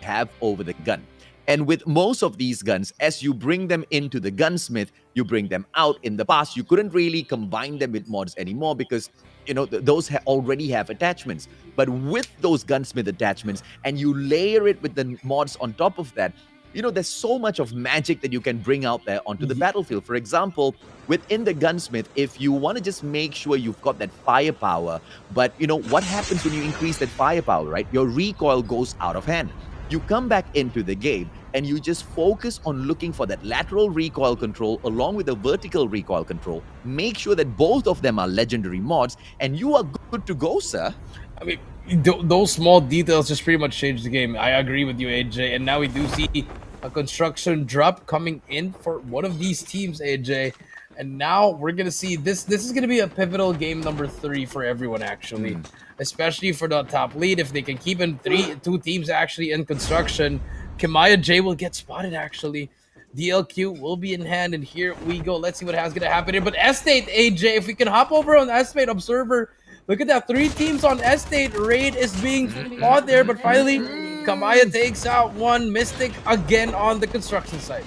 [SPEAKER 2] have over the gun. And with most of these guns, as you bring them into the gunsmith, you bring them out. In the past, you couldn't really combine them with mods anymore because, those already have attachments. But with those gunsmith attachments, and you layer it with the mods on top of that, there's so much of magic that you can bring out there onto the battlefield. For example, within the gunsmith, if you want to just make sure you've got that firepower, but what happens when you increase that firepower, right? Your recoil goes out of hand. You come back into the game and you just focus on looking for that lateral recoil control along with the vertical recoil control. Make sure that both of them are legendary mods and you are good to go, sir.
[SPEAKER 3] I mean, those small details just pretty much change the game. I agree with you, AJ. And now we do see a construction drop coming in for one of these teams, AJ. And now we're going to see this is going to be a pivotal game number 3 for everyone, actually. Especially for the top lead. If they can keep in 2 teams actually in construction, Kimaya J will get spotted, actually. DLQ will be in hand, and here we go. Let's see what is going to happen here. But Estate, AJ, if we can hop over on Estate Observer, look at that. 3 teams on Estate. Raid is being fought there, but finally, Kimaya takes out one. Mystic again on the construction site.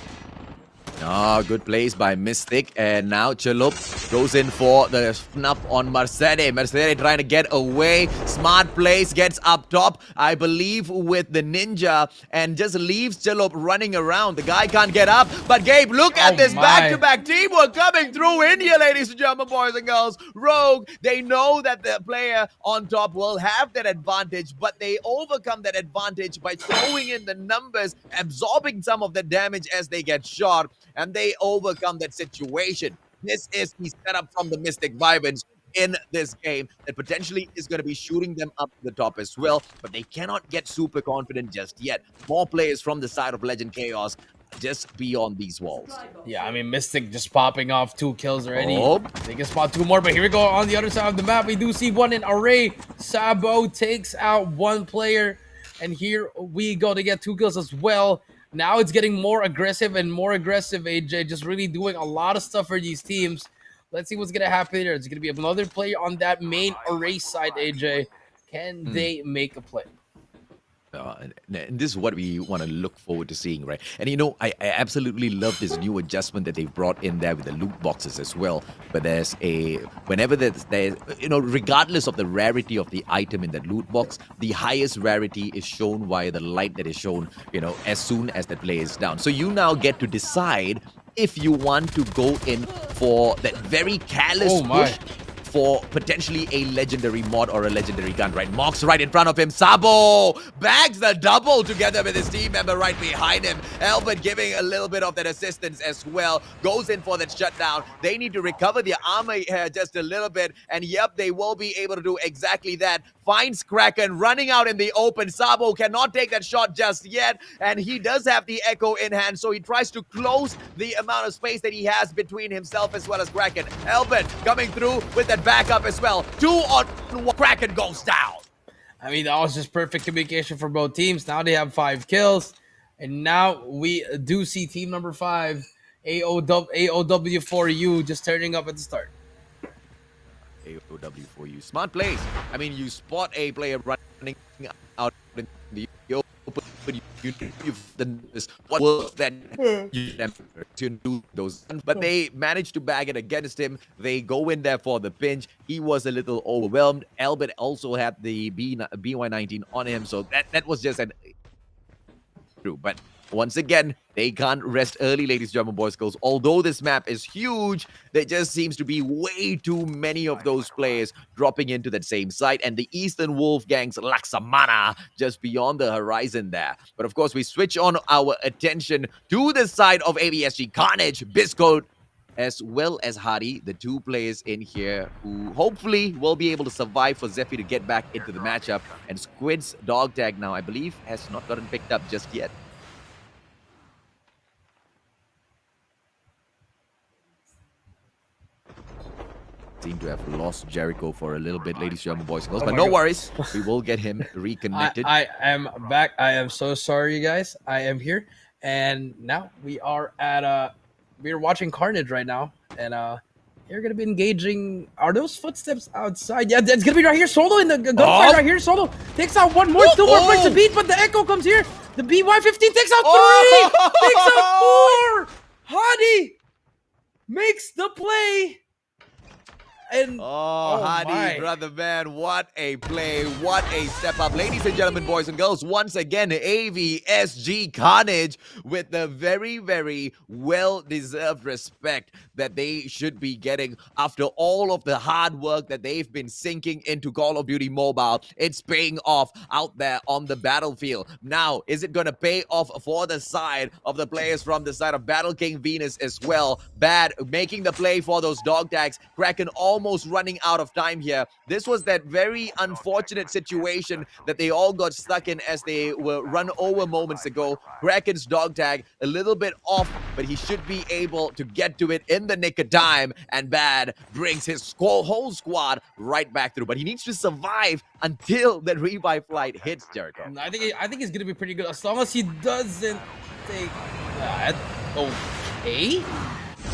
[SPEAKER 2] Good plays by Mystic, and now Chalup goes in for the snuff on Mercedes. Mercedes trying to get away. Smart plays, gets up top, I believe, with the ninja, and just leaves Chalup running around. The guy can't get up, but Gabe, look at this back-to-back teamwork coming through in here, ladies and gentlemen, boys and girls. Rogue, they know that the player on top will have that advantage, but they overcome that advantage by throwing in the numbers, absorbing some of the damage as they get shot. And they overcome that situation. This is the setup from the Mystic Vivens in this game that potentially is going to be shooting them up to the top as well, but they cannot get super confident just yet. More players from the side of Legend Chaos just beyond these walls.
[SPEAKER 3] Yeah, I mean, Mystic just popping off 2 kills already. They can spot 2 more, but here we go on the other side of the map. We do see one in Array. Sabo takes out 1 player, and here we go to get 2 kills as well. Now it's getting more aggressive and more aggressive, AJ. Just really doing a lot of stuff for these teams. Let's see what's going to happen here. It's going to be another player on that main array side, AJ. Can they make a play?
[SPEAKER 2] And this is what we want to look forward to seeing, right? And you know, I absolutely love this new adjustment that they've brought in there with the loot boxes as well. But whenever there's you know, regardless of the rarity of the item in that loot box, the highest rarity is shown via the light that is shown, you know, as soon as the play is down. So you now get to decide if you want to go in for that very careless push for potentially a legendary mod or a legendary gun, right? Mox right in front of him. Sabo bags the double together with his team member right behind him. Albert giving a little bit of that assistance as well. Goes in for that shutdown. They need to recover their armor here just a little bit. And yep, they will be able to do exactly that. Finds Kraken running out in the open. Sabo cannot take that shot just yet. And he does have the Echo in hand, so he tries to close the amount of space that he has between himself as well as Kraken. Albert coming through with that backup as well. 2 on 1. Kraken goes down.
[SPEAKER 3] I mean, that was just perfect communication for both teams. Now they have 5 kills. And now we do see team number 5, AOW4U, just turning up at the start.
[SPEAKER 2] AOW for you. Smart plays. I mean, you spot a player running out in the open. You've done this. What was that? You to do those, but they managed to bag it against him. They go in there for the pinch. He was a little overwhelmed. Albert also had the BY19 on him, so that was just an true. But once again, they can't rest early, ladies and gentlemen, boys and girls. Although this map is huge, there just seems to be way too many of those players dropping into that same site. And the Eastern Wolfgang's Laksamana just beyond the horizon there. But of course, we switch on our attention to the side of MYSG. Carnage, Bisco, as well as Hardy, the 2 players in here who hopefully will be able to survive for Zephy to get back into the matchup. And Squid's dog tag now, I believe, has not gotten picked up just yet. Seem to have lost Jericho for a little bit, ladies and gentlemen, boys and girls. But no worries, we will get him reconnected.
[SPEAKER 3] I am back. I am so sorry, you guys. I am here, and now we are at we're watching Carnage right now, and you're gonna be engaging. Are those footsteps outside? Yeah, it's gonna be right here. Solo in the gunfight right here. Solo takes out 1 more, 2 more breaks a beat, but the Echo comes here. The BY15 takes out 3, takes out 4. Hadi makes the play. And
[SPEAKER 2] Hadi, brother man, what a play, what a step up. Ladies and gentlemen, boys and girls, once again, MYSG Carnage with the very, very well-deserved respect that they should be getting after all of the hard work that they've been sinking into Call of Duty Mobile. It's paying off out there on the battlefield. Now, is it going to pay off for the side of the players from the side of Battle King Venus as well? Bad making the play for those dog tags. Kraken almost running out of time here. This was that very unfortunate situation that they all got stuck in as they were run over moments ago. Kraken's dog tag a little bit off, but he should be able to get to it in the nick of time, and Bad brings his whole squad right back through. But he needs to survive until the revive flight hits, Jericho.
[SPEAKER 3] I think he's gonna be pretty good as long as he doesn't take that. Okay.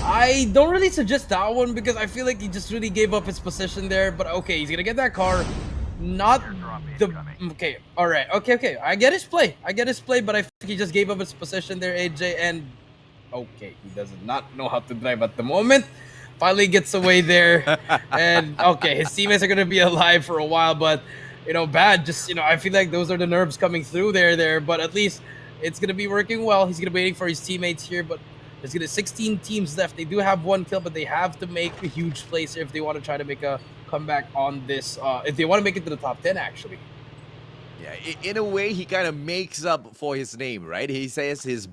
[SPEAKER 3] I don't really suggest that one because I feel like he just really gave up his position there. But okay, he's gonna get that car. Not the okay. All right. Okay. I get his play. But I think he just gave up his position there, AJ. And okay, he does not know how to drive at the moment. Finally gets away there, and okay, his teammates are gonna be alive for a while. But you know, Bad. Just I feel like those are the nerves coming through there. But at least it's gonna be working well. He's gonna be waiting for his teammates here, but. There's gonna be 16 teams left. They do have 1 kill, but they have to make a huge place if they want to try to make a comeback on this. If they want to make it to the top 10, actually.
[SPEAKER 2] Yeah, in a way, he kind of makes up for his name, right? He says his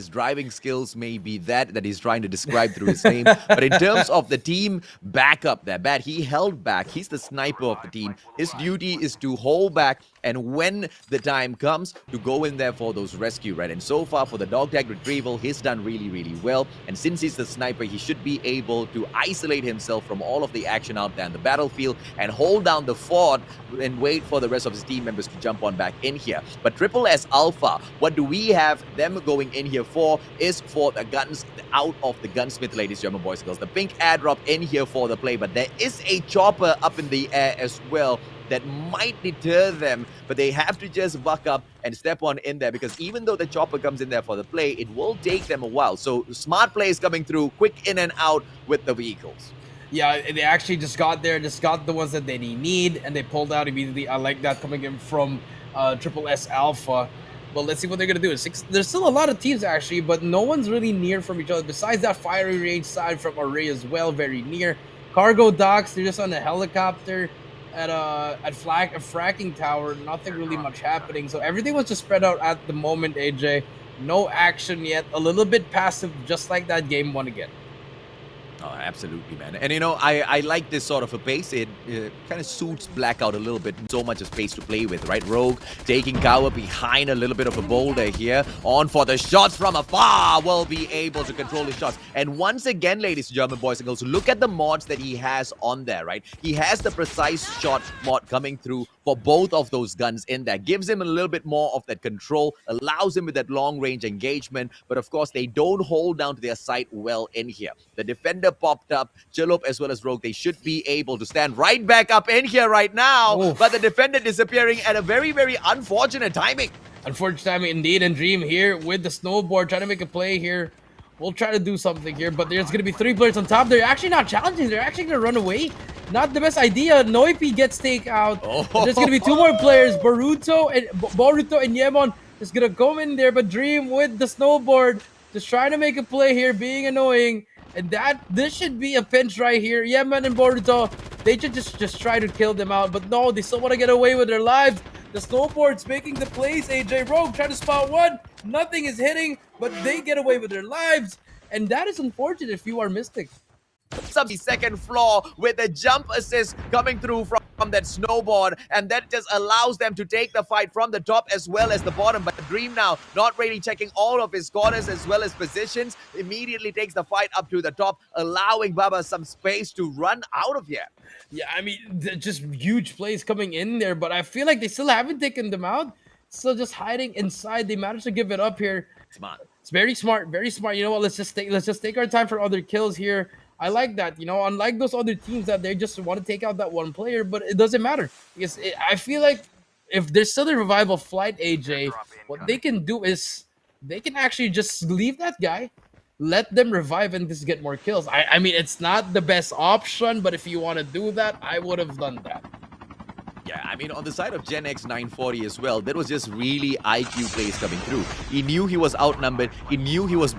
[SPEAKER 2] driving skills may be that he's trying to describe through his name. But in terms of the team backup there, Bad, he held back. He's the sniper of the team. His duty is to hold back, and when the time comes, to go in there for those rescue, right? And so far, for the dog tag retrieval, he's done really, really well. And since he's the sniper, he should be able to isolate himself from all of the action out there in the battlefield and hold down the fort and wait for the rest of his team members to jump jump on back in here. But Triple S Alpha, what do we have them going in here for is for the guns out of the gunsmith, ladies, German boys and girls. The pink airdrop in here for the play, but there is a chopper up in the air as well that might deter them, but they have to just buck up and step on in there, because even though the chopper comes in there for the play, it will take them a while. So smart plays coming through, quick in and out with the vehicles.
[SPEAKER 3] Yeah, they actually just got there, just got the ones that they need, and they pulled out immediately. I like that coming in from Triple S Alpha. But let's see what they're going to do. There's still a lot of teams, actually, but no one's really near from each other. Besides that firing range side from Array as well, very near. Cargo docks, they're just on a helicopter at fracking tower. Nothing really much happening. So everything was just spread out at the moment, AJ. No action yet. A little bit passive, just like that game one again.
[SPEAKER 2] Oh, absolutely, man. And you know, I like this sort of a pace. It kind of suits Blackout a little bit. So much space to play with, right? Rogue taking cover behind a little bit of a boulder here. On for the shots from afar. Will be able to control his shots. And once again, ladies and German boys and girls, look at the mods that he has on there, right? He has the precise shot mod coming through for both of those guns in there. Gives him a little bit more of that control. Allows him with that long range engagement. But of course, they don't hold down to their sight well in here. The defender popped up, Chillop as well as Rogue, they should be able to stand right back up in here right now. Oof. But the defender disappearing at a very, very unfortunate timing.
[SPEAKER 3] Unfortunate timing indeed, and Dream here with the snowboard trying to make a play here. We'll try to do something here, but there's going to be 3 players on top. They're actually not challenging. They're actually going to run away. Not the best idea. Noipi gets taken out. There's going to be 2 more players. Boruto and Yemon is going to come in there, but Dream with the snowboard just trying to make a play here, being annoying. And this should be a pinch right here. Yemen and Boruto, they should just try to kill them out. But no, they still want to get away with their lives. The snowboard's making the plays. AJ Rogue trying to spot one. Nothing is hitting, but they get away with their lives. And that is unfortunate if you are Mystic.
[SPEAKER 2] Some second floor with a jump assist coming through from that snowboard, and that just allows them to take the fight from the top as well as the bottom. But Dream now not really checking all of his corners as well as positions, immediately takes the fight up to the top, allowing Baba some space to run out of here.
[SPEAKER 3] Yeah, I mean, just huge plays coming in there, but I feel like they still haven't taken them out. Still just hiding inside. They managed to give it up here.
[SPEAKER 2] Smart.
[SPEAKER 3] It's very smart, very smart. You know what? Let's just take our time for other kills here. I like that, you know, unlike those other teams that they just want to take out that one player, but it doesn't matter. Because I feel like if there's still a revival flight, AJ, what they can do is they can actually just leave that guy, let them revive and just get more kills. I mean, it's not the best option, but if you want to do that, I would have done that.
[SPEAKER 2] Yeah, I mean, on the side of Gen X 940 as well, there was just really IQ plays coming through. He knew he was outnumbered. He knew he was,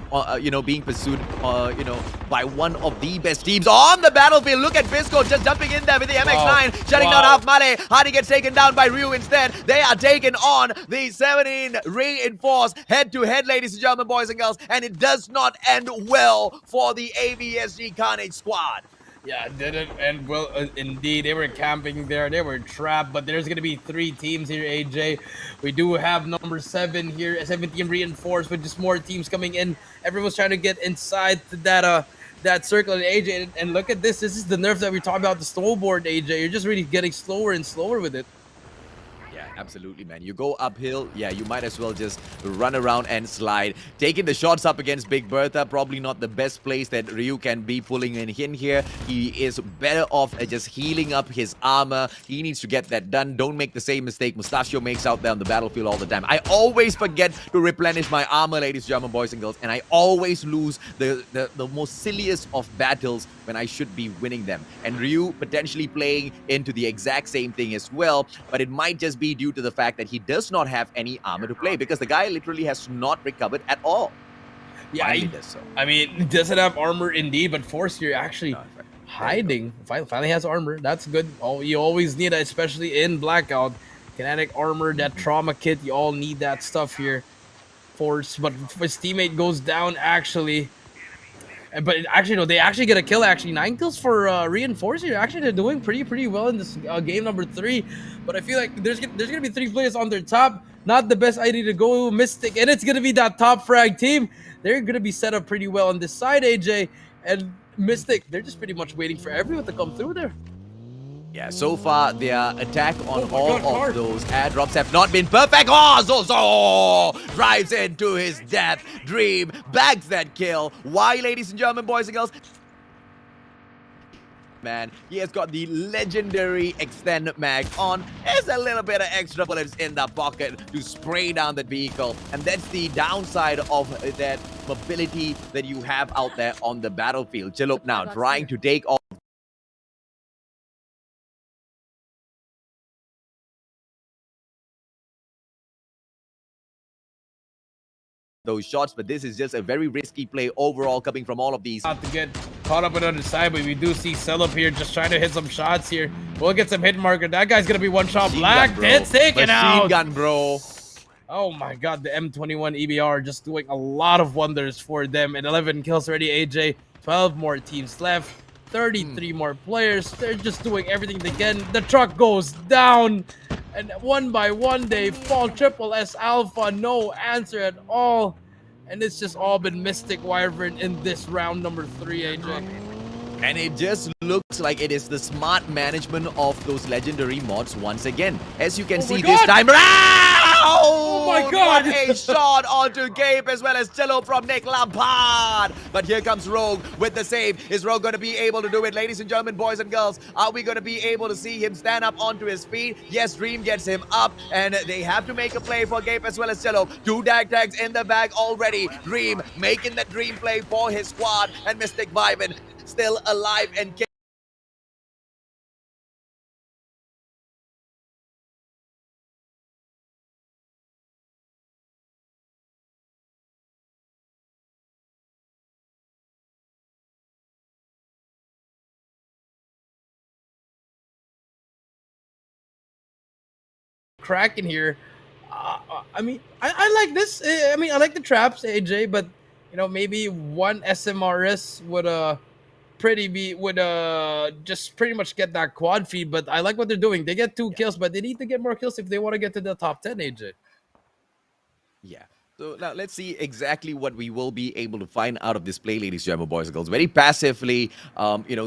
[SPEAKER 2] being pursued, by one of the best teams on the battlefield. Look at Bisco just jumping in there with the MX-9, shutting down half Male. Hardy gets taken down by Ryu instead. They are taken on the 17 reinforced head-to-head, ladies and gentlemen, boys and girls, and it does not end well for the MYSG Carnage squad.
[SPEAKER 3] Yeah, it didn't end well. Indeed, they were camping there. They were trapped, but there's going to be 3 teams here, AJ. We do have number 7 here, 17 reinforced with just more teams coming in. Everyone's trying to get inside to that circle. And AJ, and look at this. This is the nerf that we talked about, the snowboard, AJ. You're just really getting slower and slower with it.
[SPEAKER 2] Absolutely, man. You go uphill, yeah, you might as well just run around and slide. Taking the shots up against Big Bertha, probably not the best place that Ryu can be pulling in here. He is better off at just healing up his armor. He needs to get that done. Don't make the same mistake Mustachio makes out there on the battlefield all the time. I always forget to replenish my armor, ladies and gentlemen, boys and girls, and I always lose the most silliest of battles when I should be winning them. And Ryu potentially playing into the exact same thing as well, but it might just be due to the fact that he does not have any armor to play, because the guy literally has not recovered at all.
[SPEAKER 3] Yeah, he doesn't have armor indeed, but Force here actually hiding. Finally has armor. That's good. You always need that, especially in Blackout. Kinetic armor, that trauma kit, you all need that stuff here. Force, but his teammate goes down actually. But actually, no, they actually get a kill. Actually, 9 kills for Reinforce here. Actually, they're doing pretty well in this game number 3. But I feel like there's gonna be 3 players on their top. Not the best idea to go Mystic, and it's gonna be that top frag team. They're gonna be set up pretty well on this side, AJ, and Mystic. They're just pretty much waiting for everyone to come through there.
[SPEAKER 2] Yeah, so far their attack on
[SPEAKER 3] Oh my
[SPEAKER 2] all
[SPEAKER 3] God,
[SPEAKER 2] of
[SPEAKER 3] Card.
[SPEAKER 2] those airdrops have not been perfect. Oh, Zozo drives into his death. Dream bags that kill. Why, ladies and gentlemen, boys and girls? Man, he has got the legendary extend mag on. There's a little bit of extra bullets in the pocket to spray down that vehicle, and that's the downside of that mobility that you have out there on the battlefield. Chillup now trying to take off those shots, but this is just a very risky play overall coming from all of these.
[SPEAKER 3] Not to get caught up on the other side, but we do see Celup here just trying to hit some shots here. We'll get some hit marker. That guy's gonna be one shot black. It's taken out.
[SPEAKER 2] Machine gun, bro.
[SPEAKER 3] Oh my God, the M21 EBR just doing a lot of wonders for them. And 11 kills already, AJ. 12 more teams left. 33 more players. They're just doing everything they can. The truck goes down. And one by one, they fall. Triple S Alpha, no answer at all. And it's just all been Mystic Wyvern in this round number 3, AJ.
[SPEAKER 2] And it just looks like it is the smart management of those legendary mods once again. As you can see this time around.
[SPEAKER 3] Oh my God!
[SPEAKER 2] What a shot onto Gabe as well as Cello from Nick Lampard. But here comes Rogue with the save. Is Rogue going to be able to do it? Ladies and gentlemen, boys and girls, are we going to be able to see him stand up onto his feet? Yes, Dream gets him up, and they have to make a play for Gabe as well as Cello. 2 tag tags in the bag already. Dream making the Dream play for his squad, and Mystic Vyman still alive and
[SPEAKER 3] Kraken here. I mean, I like this. I mean, I like the traps, AJ, but you know, maybe one SMRS would just pretty much get that quad feed. But I like what they're doing. They get 2 kills, but they need to get more kills if they want to get to the top 10, AJ.
[SPEAKER 2] Yeah. So now let's see exactly what we will be able to find out of this play, ladies and gentlemen, boys and girls. Very passively,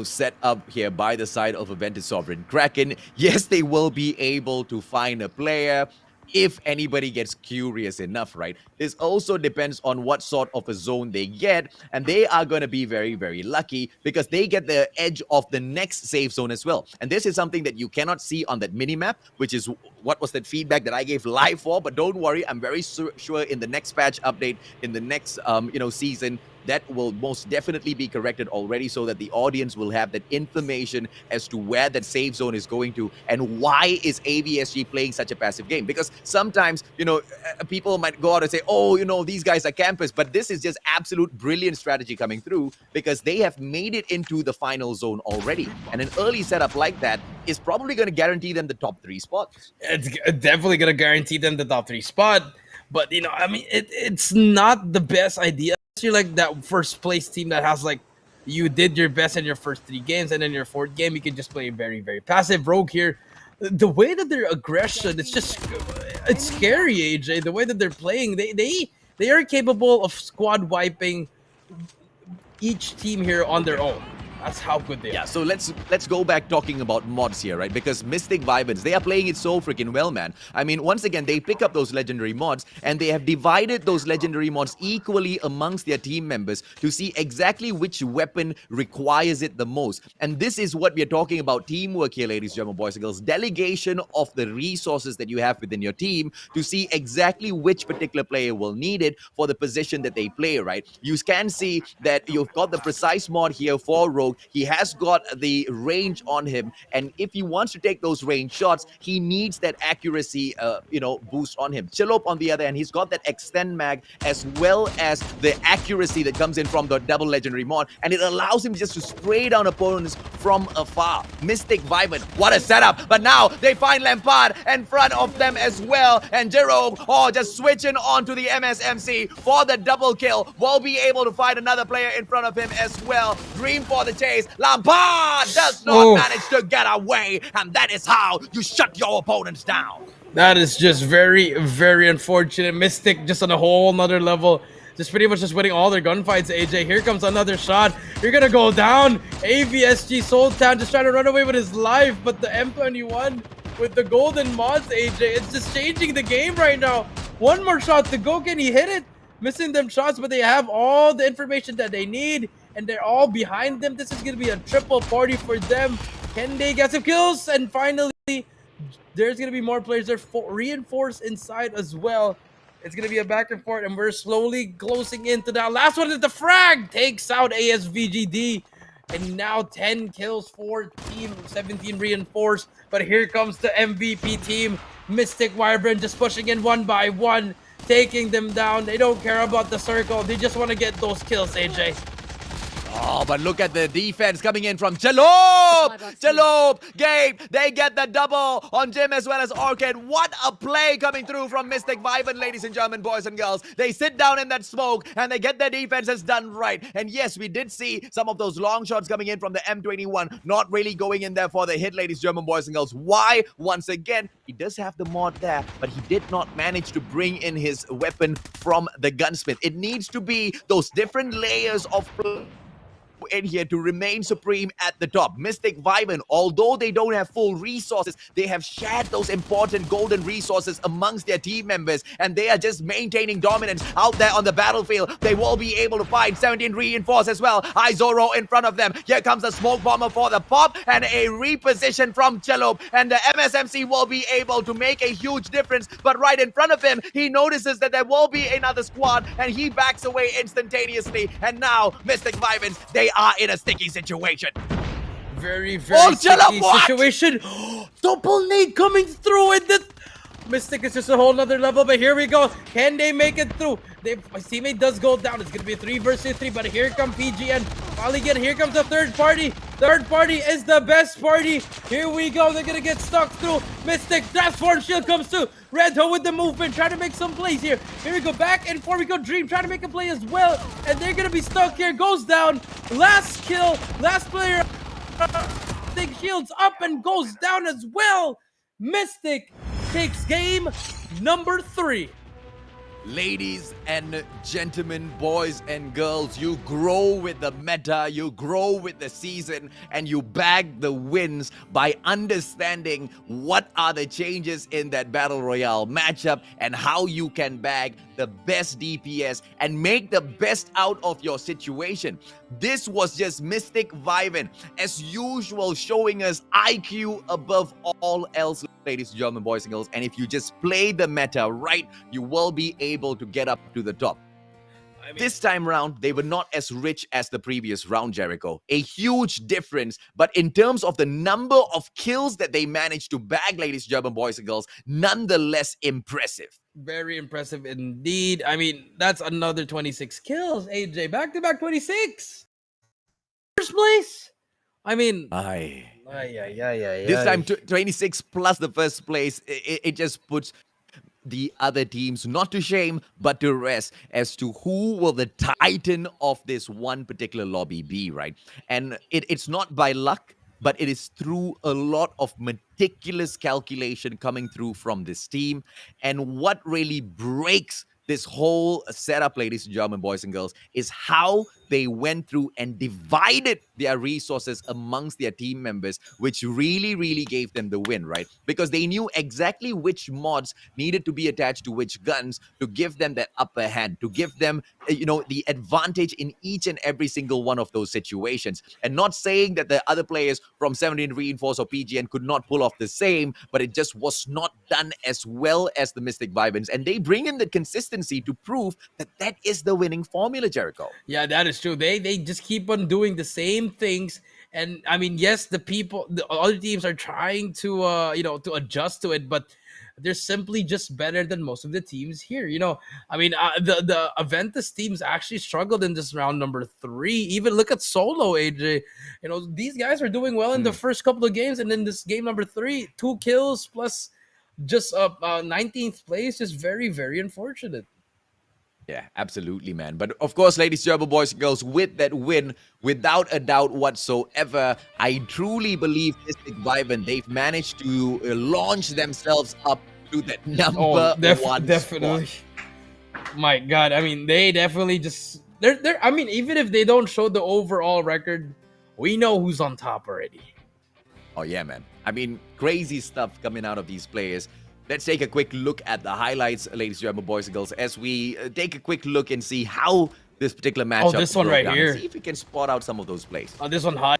[SPEAKER 2] set up here by the side of Aventus Sovereign Kraken. Yes, they will be able to find a player if anybody gets curious enough, right? This also depends on what sort of a zone they get, and they are going to be very, very lucky because they get the edge of the next safe zone as well. And this is something that you cannot see on that mini-map, which is what was that feedback that I gave live for, but don't worry, I'm very sure in the next patch update, in the next, season, that will most definitely be corrected already so that the audience will have that information as to where that safe zone is going to and why is AVSG playing such a passive game. Because sometimes, people might go out and say, oh, these guys are campers, but this is just absolute brilliant strategy coming through because they have made it into the final zone already. And an early setup like that is probably going to guarantee them the top 3 spots.
[SPEAKER 3] It's definitely going to guarantee them the top 3 spot. But, I mean, it's not the best idea. You're like that first place team that has like you did your best in your first 3 games, and then your 4th game you can just play very, very passive. Rogue here, the way that their aggression, it's scary, AJ. The way that they're playing, they are capable of squad wiping each team here on their own. That's how good they are.
[SPEAKER 2] Yeah, so let's go back talking about mods here, right? Because Mystic Vibans, they are playing it so freaking well, man. I mean, once again, they pick up those legendary mods, and they have divided those legendary mods equally amongst their team members to see exactly which weapon requires it the most. And this is what we are talking about, teamwork here, ladies and gentlemen, boys and girls. Delegation of the resources that you have within your team to see exactly which particular player will need it for the position that they play, right? You can see that you've got the precise mod here for Rogue. He has got the range on him, and if he wants to take those range shots, he needs that accuracy, boost on him. Chillop, on the other hand, he's got that extend mag as well as the accuracy that comes in from the double legendary mod, and it allows him just to spray down opponents from afar. Mystic Vibrant, what a setup! But now they find Lampard in front of them as well, and Jerome, just switching on to the MSMC for the double kill. Will be able to find another player in front of him as well. Dream for the chase. Lampard does not manage to get away, and that is how you shut your opponents down.
[SPEAKER 3] That is just very, very unfortunate. Mystic just on a whole nother level. just pretty much just winning all their gunfights, AJ. Here comes another shot. You're gonna go down. MYSG Sultan just trying to run away with his life, but the M21 with the golden mods, AJ, it's just changing the game right now. One more shot to go. Can he hit it? Missing them shots, but they have all the information that they need, and they're all behind them. This is gonna be a triple party for them. Can they get some kills? And finally, there's gonna be more players. They're reinforced inside as well. It's gonna be a back and forth, and we're slowly closing into that. Last one is the frag, takes out ASVGD, and now 10 kills for team 17 reinforced. But here comes the MVP team, Mystic Wyvern, just pushing in one by one, taking them down. They don't care about the circle. They just want to get those kills, AJ.
[SPEAKER 2] Oh, but look at the defense coming in from Chaloop! Chaloop, Gabe, they get the double on Jim as well as Orchid. What a play coming through from Mystic Vivan, ladies and gentlemen, boys and girls. They sit down in that smoke and they get their defenses done right. And yes, we did see some of those long shots coming in from the M21, not really going in there for the hit, ladies and gentlemen, boys and girls. Why? Once again, he does have the mod there, but he did not manage to bring in his weapon from the gunsmith. It needs to be those different layers of in here to remain supreme at the top. Mystic Vivan, although they don't have full resources, they have shared those important golden resources amongst their team members, and they are just maintaining dominance out there on the battlefield. They will be able to find 17 reinforced as well. Izoro in front of them. Here comes the smoke bomber for the pop, and a reposition from Chaloop, and the MSMC will be able to make a huge difference. But right in front of him, he notices that there will be another squad, and he backs away instantaneously. And now Mystic Vivans, they are in a sticky situation.
[SPEAKER 3] Very sticky situation. Double nade coming through, and the Mystic is just a whole nother level. But here we go. Can they make it through? My teammate does go down. It's gonna be a 3 versus 3. But here comes PGN. Finally, here comes the third party. Third party is the best party. Here we go. They're gonna get stuck through. Mystic transform shield comes through. Red Ho with the movement, trying to make some plays here. Here we go, back and forth we go. Dream trying to make a play as well, and they're gonna be stuck here. Goes down. Last kill. Last player. Mystic shields up and goes down as well. Mystic takes game number 3.
[SPEAKER 2] Ladies and gentlemen, boys and girls, you grow with the meta, you grow with the season, and you bag the wins by understanding what are the changes in that Battle Royale matchup and how you can bag the best DPS and make the best out of your situation. This was just Mystic Vivan, as usual, showing us IQ above all else, ladies and gentlemen, boys and girls. And if you just play the meta right, you will be able to get up to the top. This time round, they were not as rich as the previous round, Jericho. A huge difference, but in terms of the number of kills that they managed to bag, ladies and gentlemen, boys and girls, nonetheless impressive.
[SPEAKER 3] Very impressive indeed. I mean, that's another 26 kills, AJ. Back-to-back 26. First place. I mean,
[SPEAKER 2] this time 26 plus the first place. It just puts the other teams not to shame but to rest as to who will the titan of this one particular lobby be, right? And it's not by luck, but it is through a lot of meticulous calculation coming through from this team. And what really breaks this whole setup, ladies and gentlemen, boys and girls, is how they went through and divided their resources amongst their team members, which really, really gave them the win, right? Because they knew exactly which mods needed to be attached to which guns to give them that upper hand, to give them, the advantage in each and every single one of those situations. And not saying that the other players from 17 Reinforce or PGN could not pull off the same, but it just was not done as well as the Mystic Vivans. And they bring in the consistency to prove that that is the winning formula, Jericho.
[SPEAKER 3] Yeah, that is true. They just keep on doing the same things. And I mean, yes, the other teams are trying to to adjust to it, but they're simply just better than most of the teams here. I mean, the Aventus teams actually struggled in this round number 3. Even look at Solo, AJ. These guys are doing well in the first couple of games, and in this game number 3, 2 kills plus just 19th place is very, very unfortunate.
[SPEAKER 2] Yeah, absolutely, man. But of course, ladies and gentlemen, boys and girls, with that win, without a doubt whatsoever, I truly believe Mystic Vivan, they've managed to launch themselves up to that number one
[SPEAKER 3] definitely.
[SPEAKER 2] spot.
[SPEAKER 3] My God, I mean, they definitely just they're. I mean, even if they don't show the overall record, we know who's on top already.
[SPEAKER 2] Oh, yeah, man. I mean, crazy stuff coming out of these players. Let's take a quick look at the highlights, ladies and gentlemen, boys and girls, as we take a quick look and see how this particular matchup
[SPEAKER 3] this one
[SPEAKER 2] broke
[SPEAKER 3] right
[SPEAKER 2] down,
[SPEAKER 3] here.
[SPEAKER 2] and see if we can spot out some of those plays.
[SPEAKER 3] This one high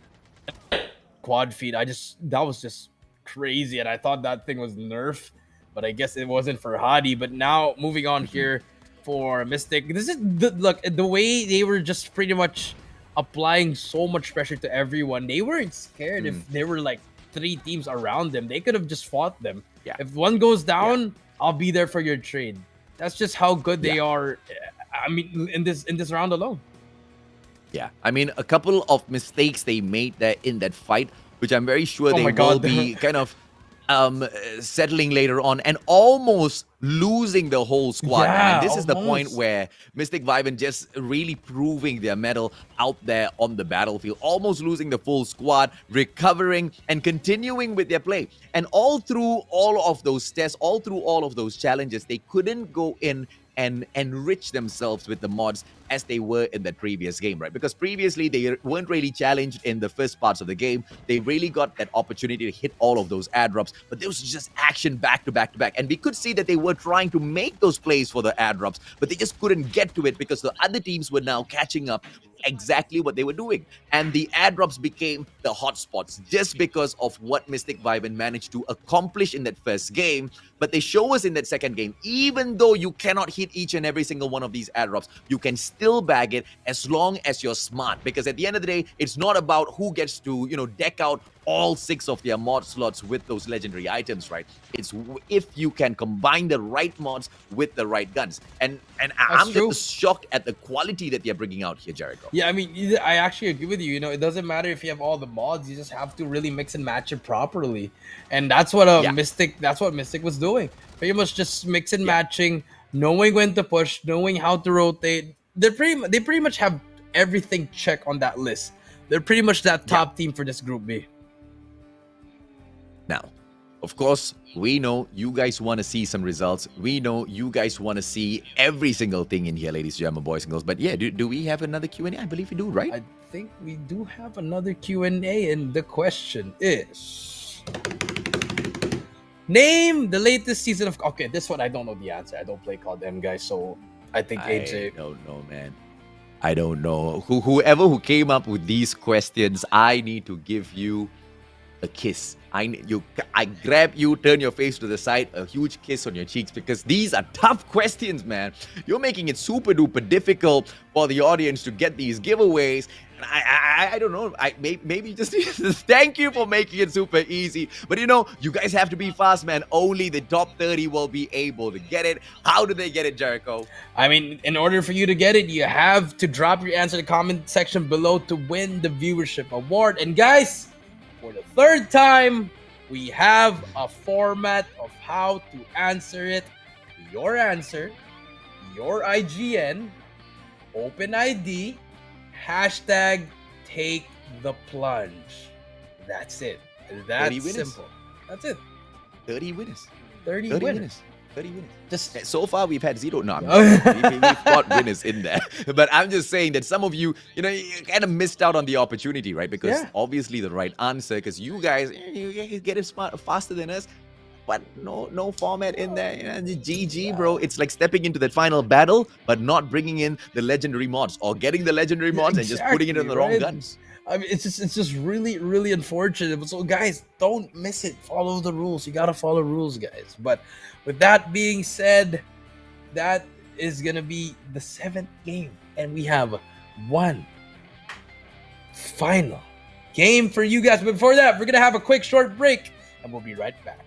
[SPEAKER 3] quad feed. That was just crazy, and I thought that thing was nerf, but I guess it wasn't for Hadi. But now moving on here for Mystic, this is look the way they were just pretty much applying so much pressure to everyone. They weren't scared if there were like 3 teams around them. They could have just fought them.
[SPEAKER 2] Yeah.
[SPEAKER 3] If one goes down, I'll be there for your trade. That's just how good they are. I mean, in this round alone.
[SPEAKER 2] Yeah, I mean, a couple of mistakes they made there in that fight, which I'm very sure
[SPEAKER 3] Oh
[SPEAKER 2] they
[SPEAKER 3] my
[SPEAKER 2] will
[SPEAKER 3] God.
[SPEAKER 2] be kind of settling later on and almost losing the whole squad.
[SPEAKER 3] Yeah,
[SPEAKER 2] And this is the point
[SPEAKER 3] almost.
[SPEAKER 2] where Mystic Vibin just really proving their mettle out there on the battlefield, almost losing the full squad, recovering and continuing with their play. And all through all of those tests, all through all of those challenges, they couldn't go in and enrich themselves with the mods as they were in that previous game, right? Because previously they weren't really challenged in the first parts of the game. They really got that opportunity to hit all of those air drops, but there was just action back to back to back. And we could see that they were trying to make those plays for the air drops, but they just couldn't get to it because the other teams were now catching up exactly what they were doing. And the airdrops became the hotspots just because of what Mystic Vibin managed to accomplish in that first game. But they show us in that second game, even though you cannot hit each and every single one of these airdrops, you can still bag it as long as you're smart. Because at the end of the day, it's not about who gets to, deck out all 6 of their mod slots with those legendary items, right? It's if you can combine the right mods with the right guns. And I'm
[SPEAKER 3] true.
[SPEAKER 2] just shocked at the quality that they're bringing out here, Jericho.
[SPEAKER 3] Yeah, I mean, I actually agree with you. It doesn't matter if you have all the mods; you just have to really mix and match it properly, and that's what Mystic. That's what Mystic was doing. Pretty much just mix and matching, knowing when to push, knowing how to rotate. They pretty much have everything check on that list. They're pretty much that top team for this Group B.
[SPEAKER 2] Now, of course, we know you guys want to see some results. We know you guys want to see every single thing in here, ladies and gentlemen, boys and girls. But yeah, do we have another Q&A? I believe we do, right?
[SPEAKER 3] I think we do have another Q&A, and the question is... Name the latest season of... Okay, this one I don't know the answer. I don't play CODM, guys, so I think AJ...
[SPEAKER 2] I don't know, man. I don't know. Whoever who came up with these questions, I need to give you a kiss. I grab you, turn your face to the side, a huge kiss on your cheeks, because these are tough questions, man. You're making it super duper difficult for the audience to get these giveaways. And I don't know. Maybe just thank you for making it super easy. But you guys have to be fast, man. Only the top 30 will be able to get it. How do they get it, Jericho?
[SPEAKER 3] I mean, in order for you to get it, you have to drop your answer in the comment section below to win the viewership award. And guys, for the 3rd time, we have a format of how to answer it. Your answer, your IGN, OpenID, hashtag take the plunge. That's it. That's simple. That's it.
[SPEAKER 2] 30 winners.
[SPEAKER 3] 30 winners.
[SPEAKER 2] 30 winners.
[SPEAKER 3] Just
[SPEAKER 2] So far, we've had 0. No, we've got winners in there. But I'm just saying that some of you, you kind of missed out on the opportunity, right? Because obviously the right answer, because you guys, you get it faster than us. But no format in there. GG, bro. It's like stepping into that final battle, but not bringing in the legendary mods, or getting the legendary mods and just putting it in the wrong guns.
[SPEAKER 3] I mean, it's just really, really unfortunate. So, guys, don't miss it. Follow the rules. You gotta follow rules, guys. But with that being said, that is gonna be the 7th game, and we have one final game for you guys. But before that, we're gonna have a quick short break, and we'll be right back.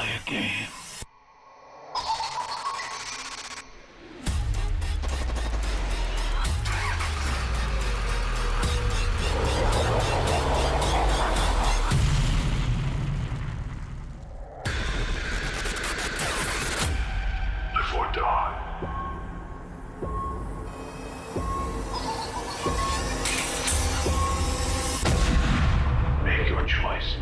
[SPEAKER 1] play a game? Live or die. Make your choice.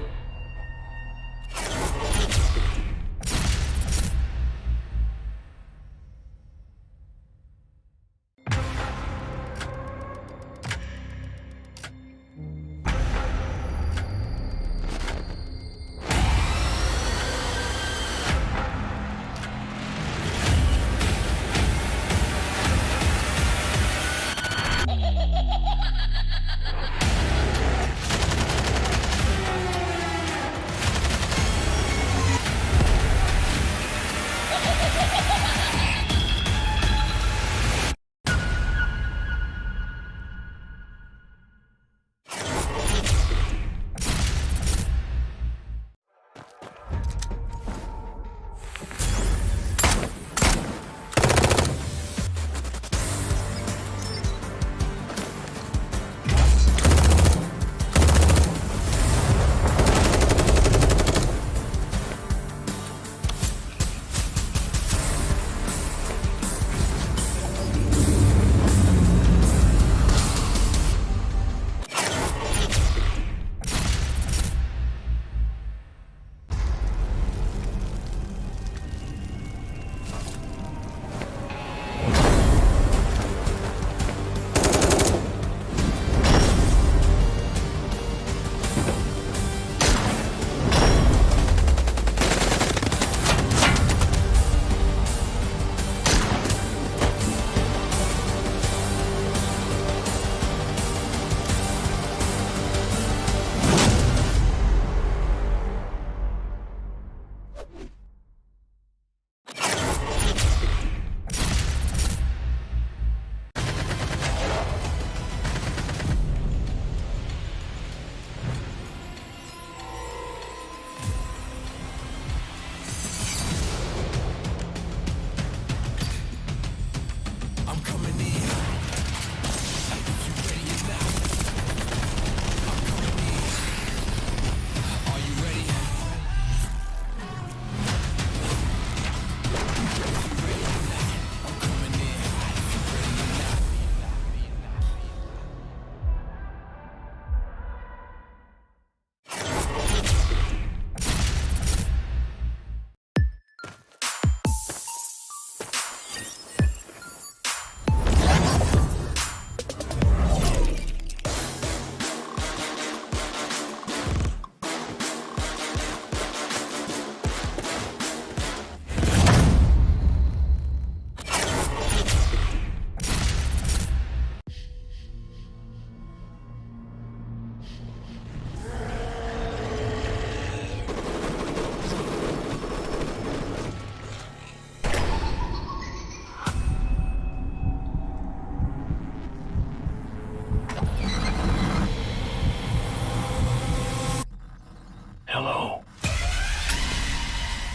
[SPEAKER 1] Hello.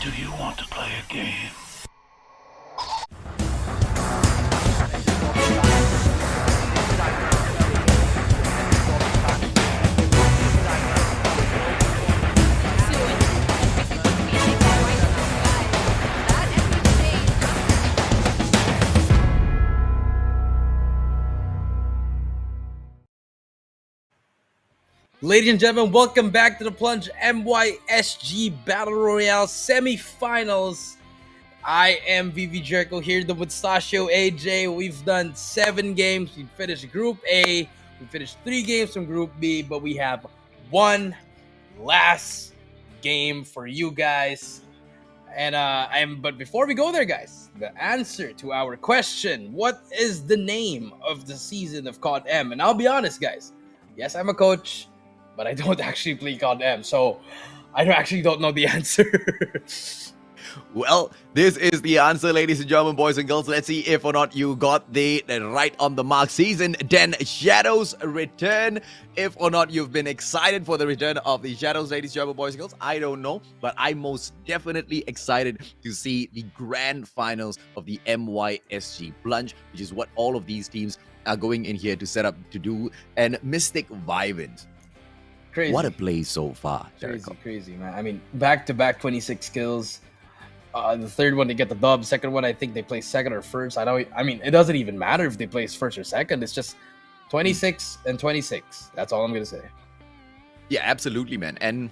[SPEAKER 1] Do you want to play a game?
[SPEAKER 3] Ladies and gentlemen, welcome back to the Plunge MYSG Battle Royale semifinals. I am VV Jericho here, the Mustachio AJ. We've done 7 games. We finished Group A. We finished 3 games from Group B, but we have one last game for you guys. And but before we go there, guys, the answer to our question: what is the name of the season of CODM? And I'll be honest, guys. Yes, I'm a coach, but I don't actually play CODM, so I actually don't know the answer.
[SPEAKER 2] Well, this is the answer, ladies and gentlemen, boys and girls. Let's see if or not you got the right on the mark. Season 10 Shadows return. If or not you've been excited for the return of the Shadows, ladies and gentlemen, boys and girls, I don't know. But I'm most definitely excited to see the grand finals of the MYSG Plunge, which is what all of these teams are going in here to set up to do. And Mystic Vivint.
[SPEAKER 3] Crazy.
[SPEAKER 2] What a play so far, Jericho.
[SPEAKER 3] Crazy, man. I mean, back-to-back 26 kills. The third one, they get the dub. Second one, I think they play second or first. I mean, it doesn't even matter if they place first or second. It's just 26 and 26. That's all I'm going to say.
[SPEAKER 2] Yeah, absolutely, man. And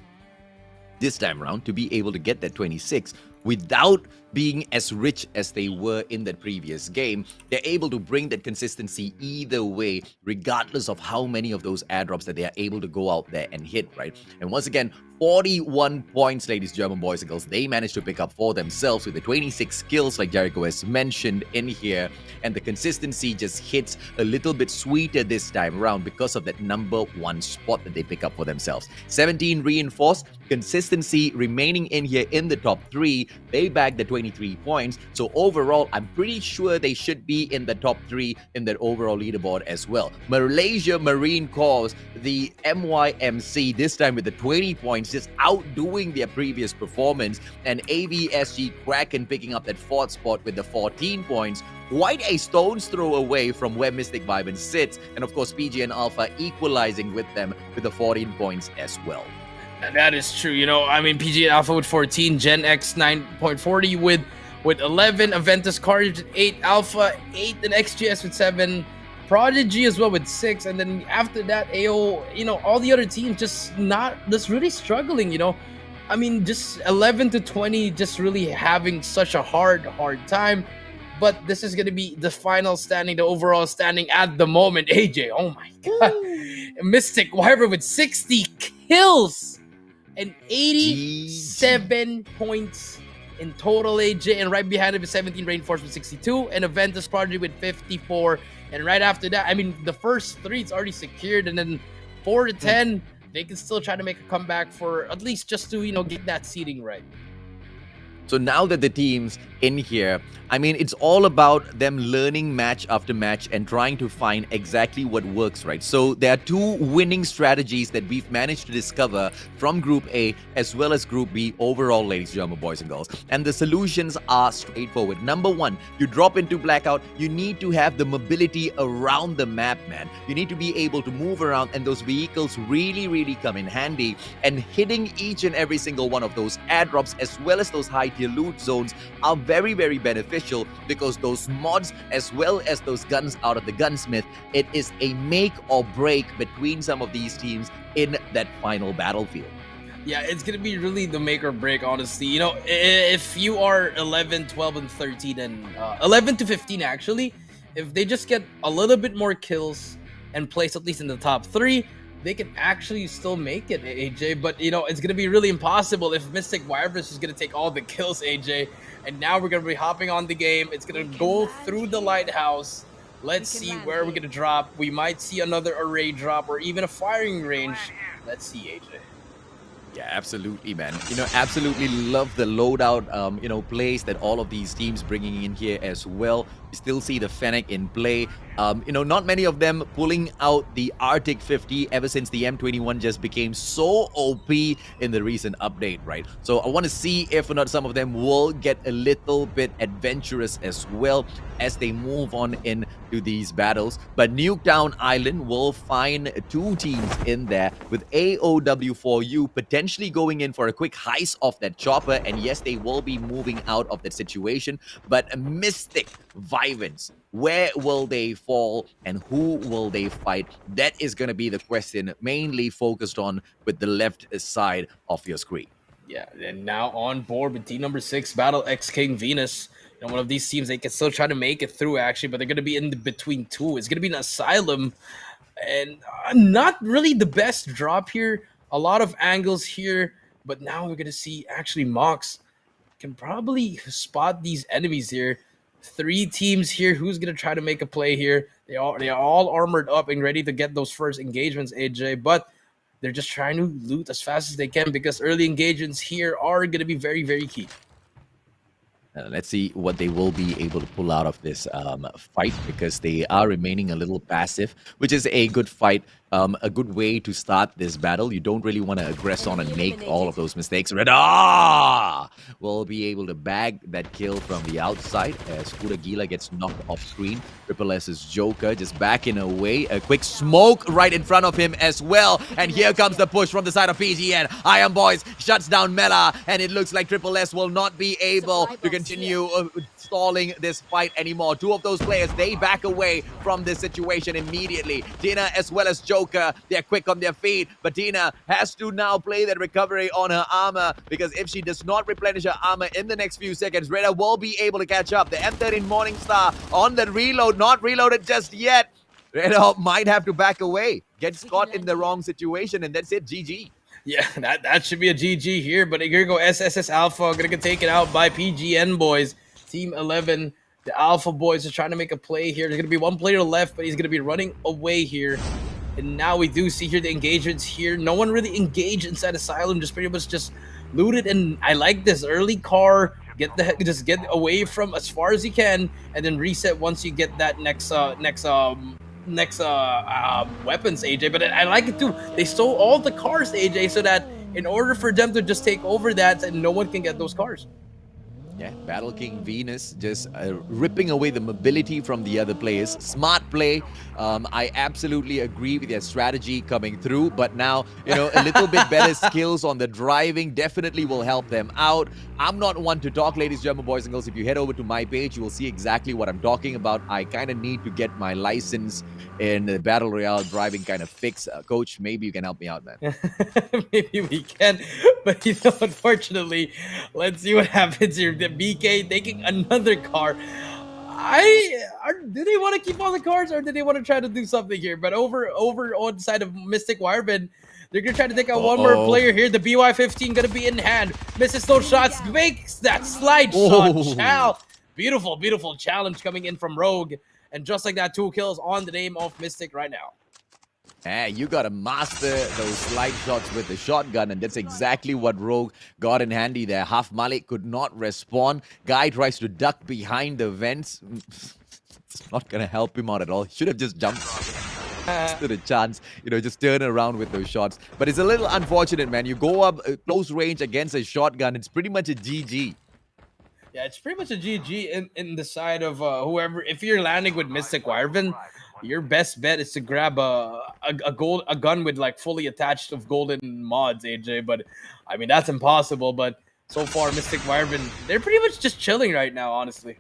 [SPEAKER 2] this time around, to be able to get that 26 without being as rich as they were in that previous game, they're able to bring that consistency either way, regardless of how many of those airdrops that they are able to go out there and hit, right? And once again, 41 points, ladies and gentlemen, boys and girls, they managed to pick up for themselves with the 26 kills, like Jericho has mentioned in here. And the consistency just hits a little bit sweeter this time around because of that number 1 spot that they pick up for themselves. 17 reinforced, consistency remaining in here in the top 3. They bagged the 23 points. So overall, I'm pretty sure they should be in the top 3 in that overall leaderboard as well. Malaysia Marine Corps, the MYMC, this time with the 20 points, just outdoing their previous performance. And AVSG Kraken picking up that 4th spot with the 14 points. Quite a stone's throw away from where Mystic Vivint sits. And of course, PG and Alpha equalizing with them with the 14 points as well.
[SPEAKER 3] That is true. You know, I mean, PG and Alpha with 14, Gen X 9.40 with 11, Aventus Carnage at 8, Alpha 8, and XGS with 7, Prodigy as well with 6, and then after that, AO, you know, all the other teams just really struggling, you know. I mean, just 11 to 20, just really having such a hard time. But this is going to be the final standing, the overall standing at the moment. AJ, oh my God. Mystic Wyvern with 60 kills and 87 points in total, AJ. And right behind him is 17 Rainforce with 62 and Aventus Prodigy with 54. And right after that, I mean, the first 3 it's already secured. And then 4 to 10, they can still try to make a comeback for at least just to, you know, get that seeding right.
[SPEAKER 2] So now that the team's in here, I mean, it's all about them learning match after match and trying to find exactly what works, right? So there are 2 winning strategies that we've managed to discover from Group A as well as Group B overall, ladies and gentlemen, boys and girls. And the solutions are straightforward. Number 1, you drop into Blackout, you need to have the mobility around the map, man. You need to be able to move around, and those vehicles really come in handy. And hitting each and every single one of those airdrops as well as those high-tier loot zones are very beneficial, because those mods as well as those guns out of the gunsmith, it is a make or break between some of these teams in that final battlefield.
[SPEAKER 3] Yeah, it's going to be really the make or break, honestly. You know, if you are 11, 12, and 13, and 11 to 15, actually, if they just get a little bit more kills and place at least in the top 3, they can actually still make it, AJ. But, you know, it's going to be really impossible if Mystic Wyvern is going to take all the kills, AJ. And now we're going to be hopping on the game. It's going to go through the lighthouse. Let's see where we're going to drop. We might see another array drop or even a firing range. Let's see, AJ.
[SPEAKER 2] Yeah, absolutely, man. You know, absolutely love the loadout, you know, plays that all of these teams bringing in here as well. You still see the Fennec in play. You know, not many of them pulling out the Arctic 50 ever since the M21 just became so OP in the recent update, right? So I want to see if or not some of them will get a little bit adventurous as well as they move on into these battles. But Nuketown Island will find 2 teams in there with AOW4U potentially going in for a quick heist off that chopper. And yes, they will be moving out of that situation. But Mystic Vivint, where will they fall and who will they fight? That is going to be the question, mainly focused on with the left side of your screen.
[SPEAKER 3] Yeah, and now on board with team number 6, Battle X King Venus. You know, one of these teams, they can still try to make it through, actually, but they're going to be in the between 2. It's going to be an Asylum, and not really the best drop here. A lot of angles here, but now we're going to see actually Mox can probably spot these enemies here. 3 teams here. Who's going to try to make a play here? They are all armored up and ready to get those first engagements, AJ, but they're just trying to loot as fast as they can because early engagements here are going to be very key.
[SPEAKER 2] Let's see what they will be able to pull out of this fight, because they are remaining a little passive, which is a good fight, a good way to start this battle. You don't really want to aggress on and make all of those mistakes. Radar will be able to bag that kill from the outside as Kuragila gets knocked off screen. Triple S's Joker just backing away. A quick smoke right in front of him as well. And here comes the push from the side of PGN. Iron Boys shuts down Mela, and it looks like Triple S will not be able to continue stalling this fight anymore. Two of those players, they back away from this situation immediately. Tina as well as Joker, they're quick on their feet, but Tina has to now play that recovery on her armor, because if she does not replenish her armor in the next few seconds, Reda will be able to catch up. The M13 Morningstar on the reload, not reloaded just yet. Reda might have to back away, gets caught in the wrong situation, and that's it, GG.
[SPEAKER 3] Yeah, that should be a GG here, but here go SSS Alpha, gonna get taken out by PGN boys. Team 11, the Alpha boys are trying to make a play here. There's gonna be one player left, but he's gonna be running away here. And now we do see here the engagements here. No one really engaged inside Asylum, just pretty much just looted. And I like this early car. Just get away from as far as you can, and then reset once you get that next weapons, AJ. But I like it too. They stole all the cars, AJ, so that in order for them to just take over that, and no one can get those cars.
[SPEAKER 2] Yeah, Battle King Venus just ripping away the mobility from the other players. Smart play. I absolutely agree with their strategy coming through, but now, you know, a little bit better skills on the driving definitely will help them out. I'm not one to talk, ladies, gentlemen, boys and girls. If you head over to my page, you will see exactly what I'm talking about. I kind of need to get my license in the Battle Royale driving kind of fix. Coach, maybe you can help me out, man.
[SPEAKER 3] Maybe we can, but you know, unfortunately, let's see what happens here. The BK taking another car. Do they want to keep all the cars, or do they want to try to do something here? But over on the side of Mystic Wireman, they're gonna try to take out one more player here. The BY-15 gonna be in hand. Misses those shots, makes that slide shot. Chal, beautiful challenge coming in from Rogue, and just like that, 2 kills on the name of Mystic right now.
[SPEAKER 2] Hey, you gotta master those slide shots with the shotgun, and that's exactly what Rogue got in handy there. Half Malik could not respond. Guy tries to duck behind the vents. It's not gonna help him out at all. Should have just jumped. Stood a chance, you know, just turn around with those shots. But it's a little unfortunate, man. You go up close range against a shotgun, it's pretty much a GG.
[SPEAKER 3] Yeah, it's pretty much a GG in the side of whoever. If you're landing with Mystic Wireman, your best bet is to grab a gun with like fully attached of golden mods, AJ. But I mean, that's impossible. But so far, Mystic Wireman, they're pretty much just chilling right now, honestly.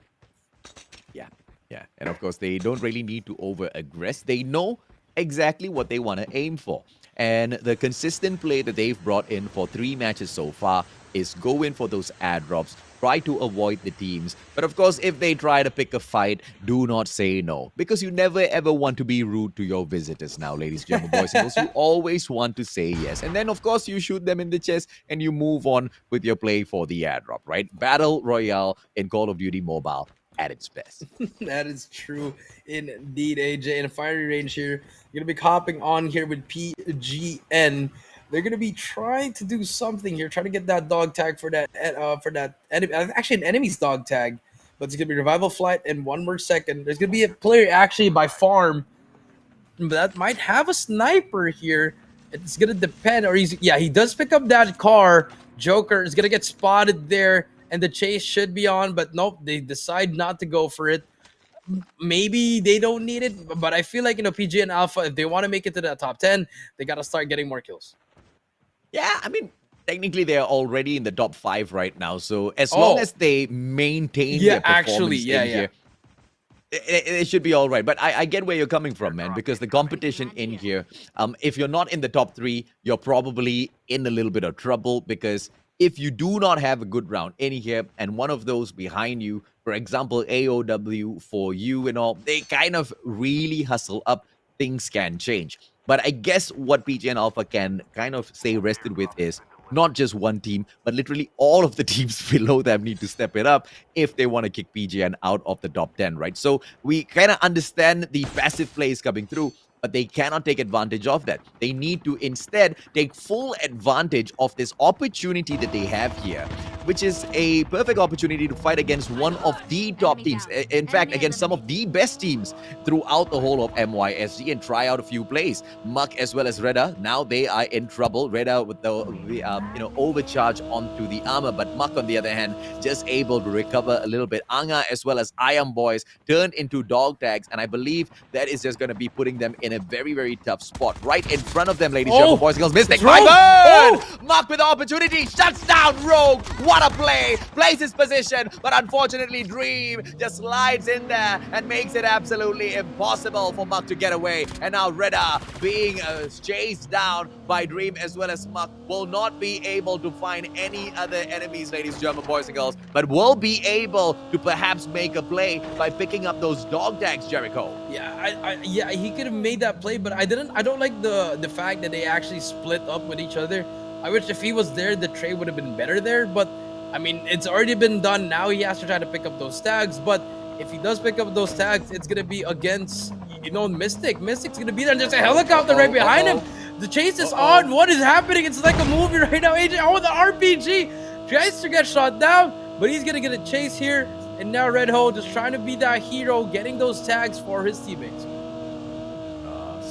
[SPEAKER 2] Yeah, and of course, they don't really need to over-aggress. They know exactly what they want to aim for. And the consistent play that they've brought in for 3 matches so far is go in for those ad drops, try to avoid the teams. But of course, if they try to pick a fight, do not say no. Because you never ever want to be rude to your visitors now, ladies and gentlemen, boys and girls. You always want to say yes. And then, of course, you shoot them in the chest and you move on with your play for the ad drop, right? Battle Royale in Call of Duty Mobile at its best.
[SPEAKER 3] That is true indeed, AJ. In a fiery range here, you're gonna be hopping on here with PGN. They're gonna be trying to do something here, trying to get that dog tag for that enemy. Actually, an enemy's dog tag, but it's gonna be revival flight in 1 more second. There's gonna be a player actually by farm, but that might have a sniper here. It's gonna depend, or he does pick up that car. Joker is gonna get spotted there. And the chase should be on, but nope, they decide not to go for it. Maybe they don't need it, but I feel like, you know, PG and Alpha, if they want to make it to the top 10, they got to start getting more kills.
[SPEAKER 2] Yeah, I mean, technically they're already in the top 5 right now. So as long as they maintain their performance here, it should be all right. But I get where you're coming from, man, because the competition in here, if you're not in the top 3, you're probably in a little bit of trouble, because if you do not have a good round in here and one of those behind you, for example, AOW for you and all, they kind of really hustle up, things can change. But I guess what PG and Alpha can kind of stay rested with is not just one team, but literally all of the teams below them need to step it up if they want to kick PGN out of the top 10, right? So we kind of understand the passive plays coming through, but they cannot take advantage of that. They need to instead take full advantage of this opportunity that they have here. which is a perfect opportunity to fight against one of the top teams. In fact, against some of the best teams throughout the whole of MYSG and try out a few plays. Muck as well as Reda, now they are in trouble. Reda with the overcharge onto the armor, but Muck on the other hand just able to recover a little bit. Anga as well as Iam Boys turned into dog tags, and I believe that is just going to be putting them in a very, very tough spot. Right in front of them, ladies and gentlemen, boys and girls, Mystic
[SPEAKER 3] Rogue!
[SPEAKER 2] Wyvern! Muck with the opportunity, shuts down Rogue. What a play! Plays his position, but unfortunately Dream just slides in there and makes it absolutely impossible for Muck to get away. And now Reda being chased down by Dream as well as Muck will not be able to find any other enemies, ladies and gentlemen, boys and girls, but will be able to perhaps make a play by picking up those dog tags, Jericho.
[SPEAKER 3] Yeah, he could have made that play, but I don't like the fact that they actually split up with each other. I wish if he was there, the trade would have been better there, but I mean, it's already been done. Now he has to try to pick up those tags, but if he does pick up those tags, it's gonna be against, Mystic. Mystic's gonna be there, and there's a helicopter right behind him. The chase is on. What is happening? It's like a movie right now, AJ. Oh, the RPG tries to get shot down, but he's gonna get a chase here. And now Red Hole just trying to be that hero, getting those tags for his teammates.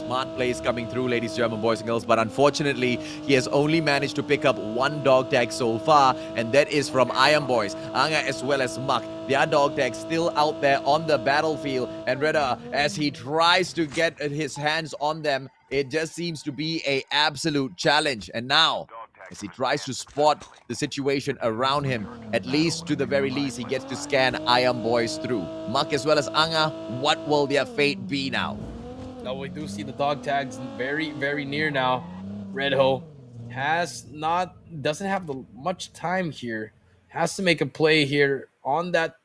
[SPEAKER 2] Smart plays coming through, ladies and gentlemen, boys and girls, but unfortunately, he has only managed to pick up one dog tag so far, and that is from Iam Boys, Anga as well as Muck. Their dog tags still out there on the battlefield, and Reda, as he tries to get his hands on them, it just seems to be an absolute challenge. And now, as he tries to spot the situation around him, at least to the very least, he gets to scan Iam Boys through. Muck as well as Anga, what will their fate be now?
[SPEAKER 3] Now we do see the dog tags very, very near now. Red Ho doesn't have much time here. Has to make a play here on that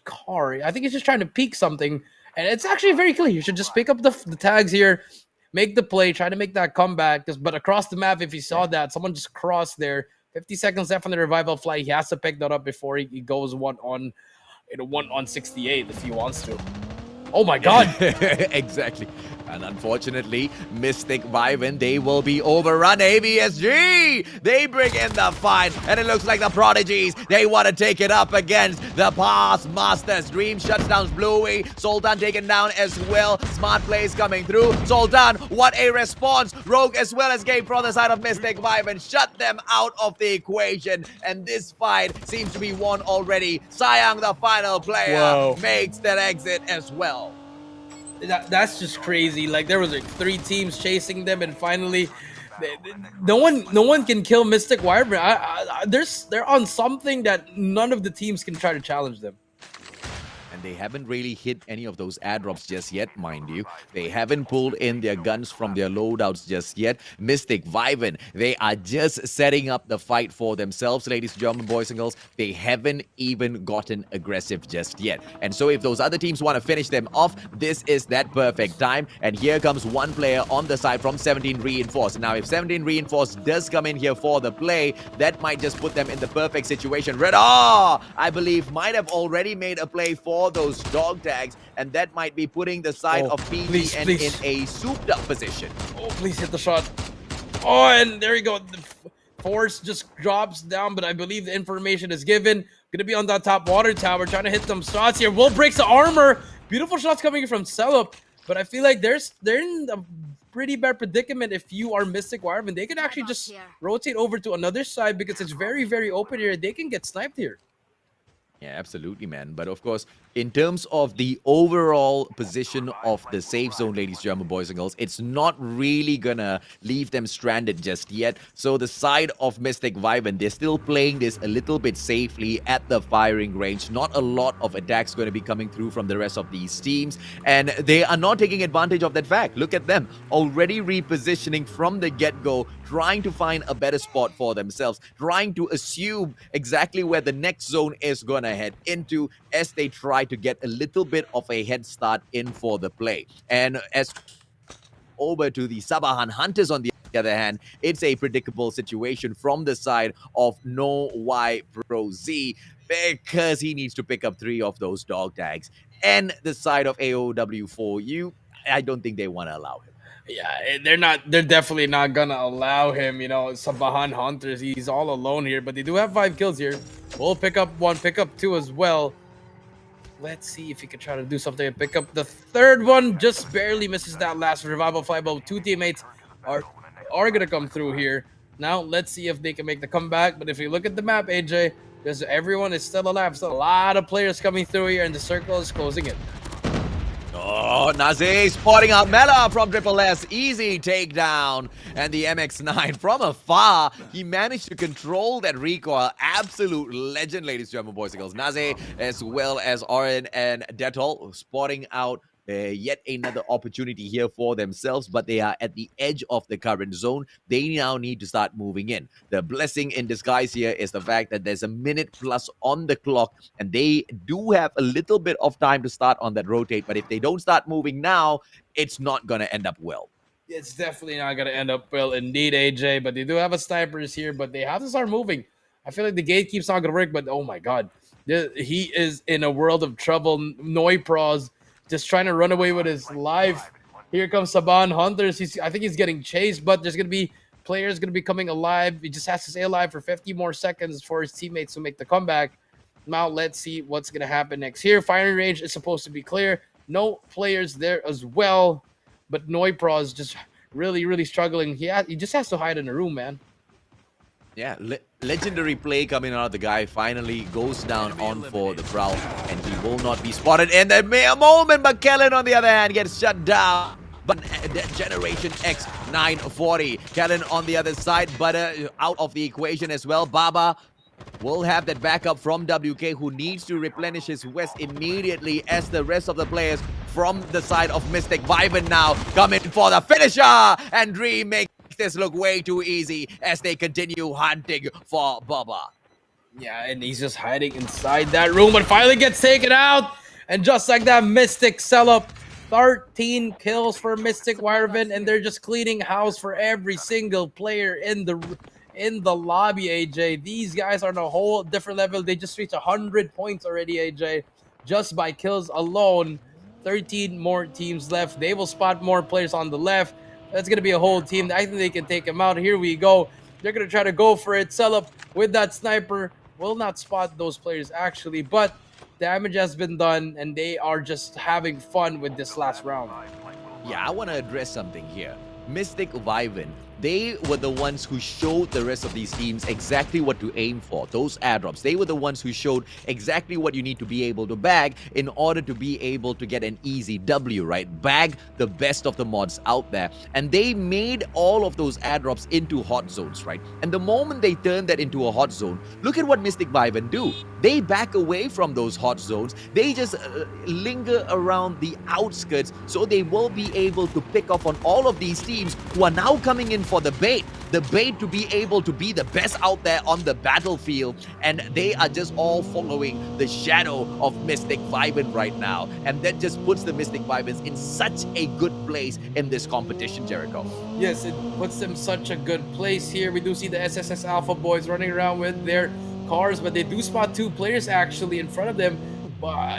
[SPEAKER 3] car. I think he's just trying to peek something, and it's actually very clear. You should just pick up the tags here, make the play, try to make that comeback. But across the map, if you saw that, someone just crossed there. 50 seconds left on the revival flight. He has to pick that up before he goes one on 68 if he wants to. Oh my God!
[SPEAKER 2] Exactly. And unfortunately, Mystic Wyvern, they will be overrun. MYSG, they bring in the fight, and it looks like the Prodigies, they want to take it up against the past masters. Dream shuts down Bluey, Sultan taken down as well. Smart plays coming through. Sultan, what a response. Rogue as well as Game from the side of Mystic Wyvern shut them out of the equation, and this fight seems to be won already. Sayang, the final player, makes that exit as well.
[SPEAKER 3] That's just crazy. Like, there was like 3 teams chasing them, and finally, no one can kill Mystic Wyvern. They're on something that none of the teams can try to challenge them.
[SPEAKER 2] And they haven't really hit any of those airdrops just yet, mind you. They haven't pulled in their guns from their loadouts just yet. Mystic Wyvern, they are just setting up the fight for themselves, ladies and gentlemen, boys and girls. They haven't even gotten aggressive just yet. And so if those other teams want to finish them off, this is that perfect time. And here comes one player on the side from 17 Reinforced. Now, if 17 Reinforced does come in here for the play, that might just put them in the perfect situation. Red, I believe, might have already made a play for those dog tags, and that might be putting the side of PGN in a souped up position.
[SPEAKER 3] Oh, please hit the shot. Oh, and there you go. The force just drops down, but I believe the information is given. Gonna be on that top water tower, trying to hit some shots here. Will breaks the armor. Beautiful shots coming in from Celup, but I feel like they're in a pretty bad predicament. If you are Mystic Wyvern, they could actually just rotate over to another side because it's very, very open here. They can get sniped here.
[SPEAKER 2] Yeah, absolutely, man. But of course, in terms of the overall position of the safe zone, ladies and gentlemen, boys and girls, it's not really gonna leave them stranded just yet. So the side of Mystic Wyvern, they're still playing this a little bit safely at the firing range. Not a lot of attacks going to be coming through from the rest of these teams, and they are not taking advantage of that fact. Look at them, already repositioning from the get-go, trying to find a better spot for themselves, trying to assume exactly where the next zone is going to head into as they try to get a little bit of a head start in for the play. And as over to the Sabahan Hunters on the other hand, it's a predictable situation from the side of No Y Pro Z because he needs to pick up 3 of those dog tags. And the side of AOW4U, I don't think they want to allow him.
[SPEAKER 3] Yeah, they're definitely not gonna allow him, Sabahan Hunters. He's all alone here, but they do have 5 kills here. We'll pick up 1, pick up 2 as well. Let's see if he can try to do something and pick up the 3rd one. Just barely misses that last revival fly, but 2 teammates are gonna come through here. Now let's see if they can make the comeback. But if you look at the map, AJ, because everyone is still alive, still a lot of players coming through here, and the circle is closing in.
[SPEAKER 2] Oh, Naze spotting out Mela from Triple S. Easy takedown. And the MX-9 from afar, he managed to control that recoil. Absolute legend, ladies and gentlemen, boys and girls. Naze as well as Oren and Detol spotting out yet another opportunity here for themselves, but they are at the edge of the current zone. They now need to start moving in. The blessing in disguise here is the fact that there's a minute plus on the clock, and they do have a little bit of time to start on that rotate, but if they don't start moving now, it's not going to end up well.
[SPEAKER 3] It's definitely not going to end up well indeed, AJ, but they do have a snipers here, but they have to start moving. I feel like the gate keeps not going to work, but oh my god, he is in a world of trouble. Noipros just trying to run away with his life. Here comes Saban Hunters. I think he's getting chased, but there's going to be players going to be coming alive. He just has to stay alive for 50 more seconds for his teammates to make the comeback. Now let's see what's going to happen next. Here, firing range is supposed to be clear. No players there as well, but Noipro is just really, really struggling. He just has to hide in a room, man.
[SPEAKER 2] Yeah, legendary play coming out of the guy. Finally goes down on for the prowl, and he will not be spotted in that moment. But Kellen, on the other hand, gets shut down. But Generation X 940. Kellen on the other side, but out of the equation as well. Baba will have that backup from WK, who needs to replenish his West immediately, as the rest of the players from the side of Mystic Viben now coming for the finisher, and Dream makes this look way too easy as they continue hunting for Baba.
[SPEAKER 3] Yeah, and he's just hiding inside that room, but finally gets taken out, and just like that, Mystic sell up 13 kills for Mystic Wyvern, and they're just cleaning house for every single player in the lobby, AJ. These guys are on a whole different level. They just reached 100 points already, AJ, just by kills alone. 13 more teams left. They will spot more players on the left. That's going to be a whole team. I think they can take him out. Here we go. They're going to try to go for it. Sell up with that sniper. Will not spot those players, actually, but damage has been done, and they are just having fun with this last round.
[SPEAKER 2] Yeah, I want to address something here. Mystic Viven, they were the ones who showed the rest of these teams exactly what to aim for, those airdrops. They were the ones who showed exactly what you need to be able to bag in order to be able to get an easy W, right? Bag the best of the mods out there. And they made all of those airdrops into hot zones, right? And the moment they turn that into a hot zone, look at what Mystic Viven do. They back away from those hot zones. They just linger around the outskirts, so they will be able to pick up on all of these teams who are now coming in for the bait to be able to be the best out there on the battlefield, and they are just all following the shadow of Mystic Viben right now, and that just puts the Mystic Vibens in such a good place in this competition, Jericho.
[SPEAKER 3] Yes, it puts them such a good place here. We do see the SSS Alpha boys running around with their cars, but they do spot 2 players actually in front of them.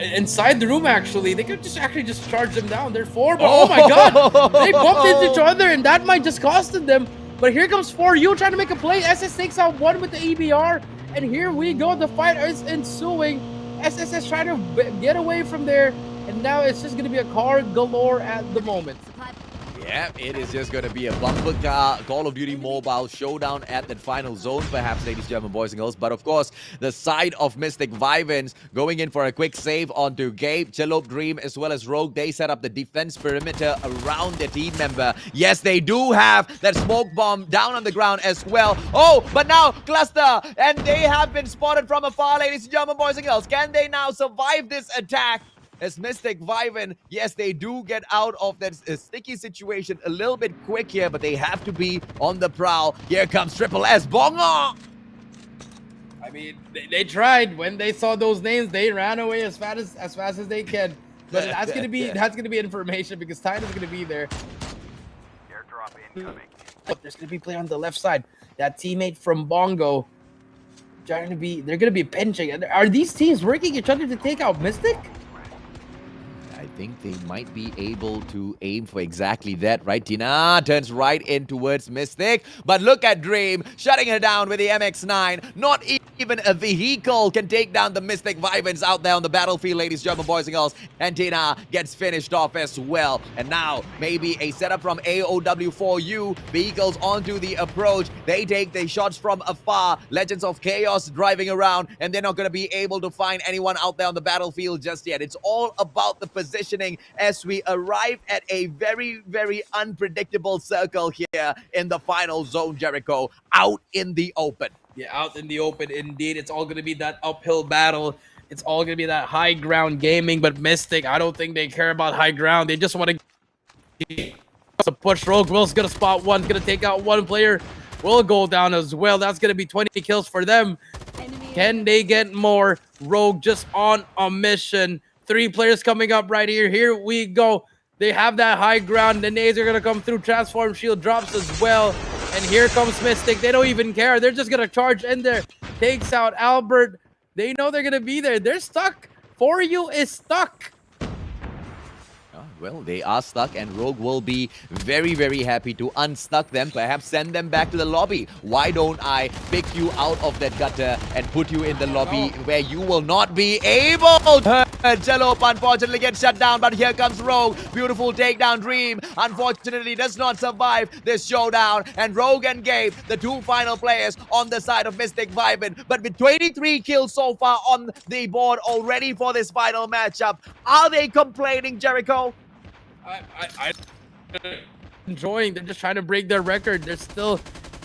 [SPEAKER 3] Inside the room, actually, they could just charge them down. They're 4, but oh my god, they bumped into each other, and that might just costed them. But here comes 4U trying to make a play. SS takes out 1 with the EBR, and here we go. The fight is ensuing. SSS trying to get away from there, and now it's just going to be a car galore at the moment.
[SPEAKER 2] Yeah, it is just going to be a bumper car Call of Duty Mobile showdown at that final zone, perhaps, ladies and gentlemen, boys and girls. But of course, the side of Mystic Vivens going in for a quick save onto Gabe, Chillop, Dream, as well as Rogue. They set up the defense perimeter around their team member. Yes, they do have that smoke bomb down on the ground as well. Oh, but now Cluster, and they have been spotted from afar, ladies and gentlemen, boys and girls. Can they now survive this attack? As Mystic Viven, yes, they do get out of that sticky situation a little bit quick here, but they have to be on the prowl. Here comes Triple S. Bongo!
[SPEAKER 3] I mean, they tried. When they saw those names, they ran away as fast as they can. But that's gonna be information, because Titan's gonna be there.
[SPEAKER 1] Airdrop incoming.
[SPEAKER 3] But there's gonna be play on the left side. That teammate from Bongo, they're gonna be pinching. Are these teams working each other to take out Mystic?
[SPEAKER 2] I think they might be able to aim for exactly that, right? Tina turns right in towards Mystic, but look at Dream shutting her down with the MX-9. Not even a vehicle can take down the Mystic Vivens out there on the battlefield, ladies, German boys and girls. And Tina gets finished off as well. And now maybe a setup from AOW4U. Vehicles onto the approach. They take the shots from afar. Legends of Chaos driving around, and they're not going to be able to find anyone out there on the battlefield just yet. It's all about the positioning as we arrive at a very, very unpredictable circle here in the final zone, Jericho, out in the open.
[SPEAKER 3] Yeah, out in the open, indeed. It's all going to be that uphill battle. It's all going to be that high ground gaming. But Mystic, I don't think they care about high ground. They just want to push. Rogue Will's going to spot one. Going to take out one player. Will go down as well. That's going to be 20 kills for them. Can they get more? Rogue just on a mission. 3 players coming up right here. Here we go. They have that high ground. The nades are going to come through. Transform shield drops as well. And here comes Mystic. They don't even care. They're just going to charge in there. Takes out Albert. They know they're going to be there. They're stuck. For You is stuck.
[SPEAKER 2] Well, they are stuck, and Rogue will be very, very happy to unstuck them, perhaps send them back to the lobby. Why don't I pick you out of that gutter and put you in the lobby where you will not be able to? Jello unfortunately gets shut down, but here comes Rogue. Beautiful takedown. Dream unfortunately does not survive this showdown, and Rogue and Gabe, the 2 final players on the side of Mystic Vibin. But with 23 kills so far on the board already for this final matchup, are they complaining, Jericho?
[SPEAKER 3] I enjoying. They're just trying to break their record. There's still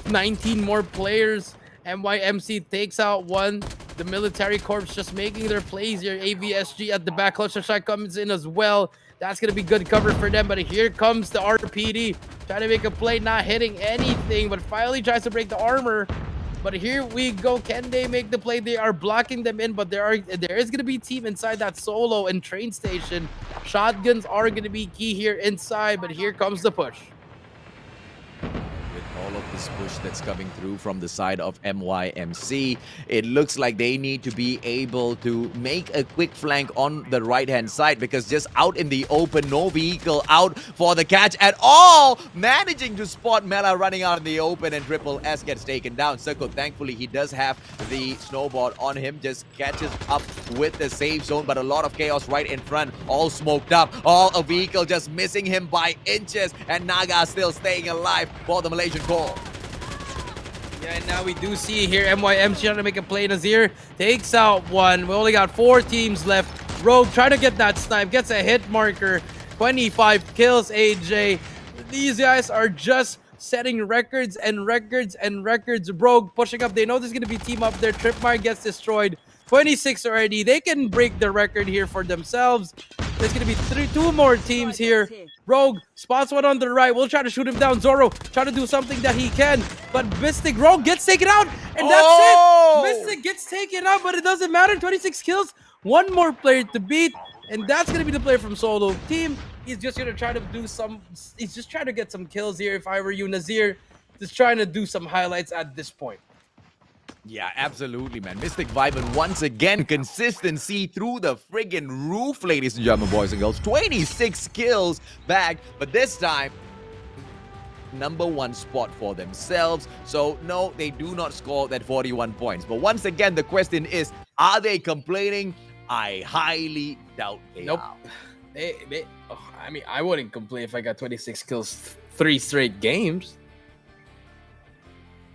[SPEAKER 3] 19 more players. MYMC takes out one. The military corps just making their plays here. MYSG at the back. Cluster Strike comes in as well. That's going to be good cover for them. But here comes the RPD. Trying to make a play, not hitting anything. But finally tries to break the armor. But here we go. Can they make the play? They are blocking them in, but there is going to be team inside that solo and train station. Shotguns are going to be key here inside, but here comes the push.
[SPEAKER 2] With all of this push that's coming through from the side of MYMC, it looks like they need to be able to make a quick flank on the right-hand side, because just out in the open, no vehicle out for the catch at all. Managing to spot Mela running out in the open, and Triple S gets taken down. Circle, thankfully, he does have the snowboard on him, just catches up with the safe zone, but a lot of chaos right in front, all smoked up. All a vehicle just missing him by inches, and Naga still staying alive for the Malaysian call.
[SPEAKER 3] Yeah, and now we do see here MYMC trying to make a play. Nazir takes out one. We only got 4 teams left. Rogue trying to get that snipe, gets a hit marker. 25 kills, AJ. These guys are just setting records and records and records. Rogue pushing up. They know there's going to be team up there. Tripmine gets destroyed. 26 already. They can break the record here for themselves. There's going to be 2 more teams here. Rogue spots one on the right. We'll try to shoot him down. Zoro try to do something that he can. But Mystic, Rogue gets taken out. And that's it. Mystic gets taken out, but it doesn't matter. 26 kills. 1 more player to beat. And that's going to be the player from solo team. He's just going to try to do some... He's just trying to get some kills here. If I were you, Nazir, just trying to do some highlights at this point.
[SPEAKER 2] Yeah, absolutely, man. Mystic Vibin once again, consistency through the friggin' roof, ladies and gentlemen, boys and girls. 26 kills back, but this time, #1 spot for themselves. So, no, they do not score that 41 points. But once again, the question is, are they complaining? I highly doubt they are.
[SPEAKER 3] I mean, I wouldn't complain if I got 26 kills 3 straight games.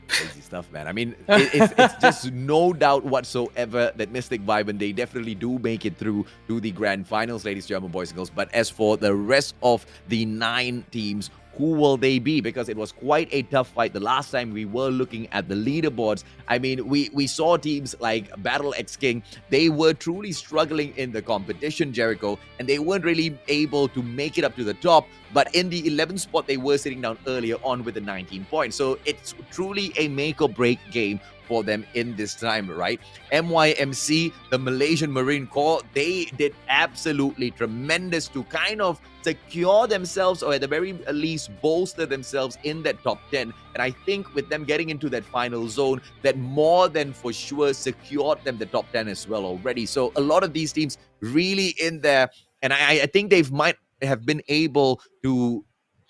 [SPEAKER 2] Crazy stuff, man. I mean, it's just no doubt whatsoever that Mystic Vibin, they definitely do make it through to the grand finals, ladies and gentlemen, boys and girls. But as for the rest of the 9 teams, who will they be? Because it was quite a tough fight the last time we were looking at the leaderboards. I mean, we saw teams like Battle X King. They were truly struggling in the competition, Jericho, and they weren't really able to make it up to the top. But in the 11th spot, they were sitting down earlier on with the 19 points. So it's truly a make or break game for them in this time, right? MYMC, the Malaysian Marine Corps, they did absolutely tremendous to kind of secure themselves, or at the very least bolster themselves in that top 10. And I think with them getting into that final zone, that more than for sure secured them the top 10 as well already. So a lot of these teams really in there And I think they might have been able to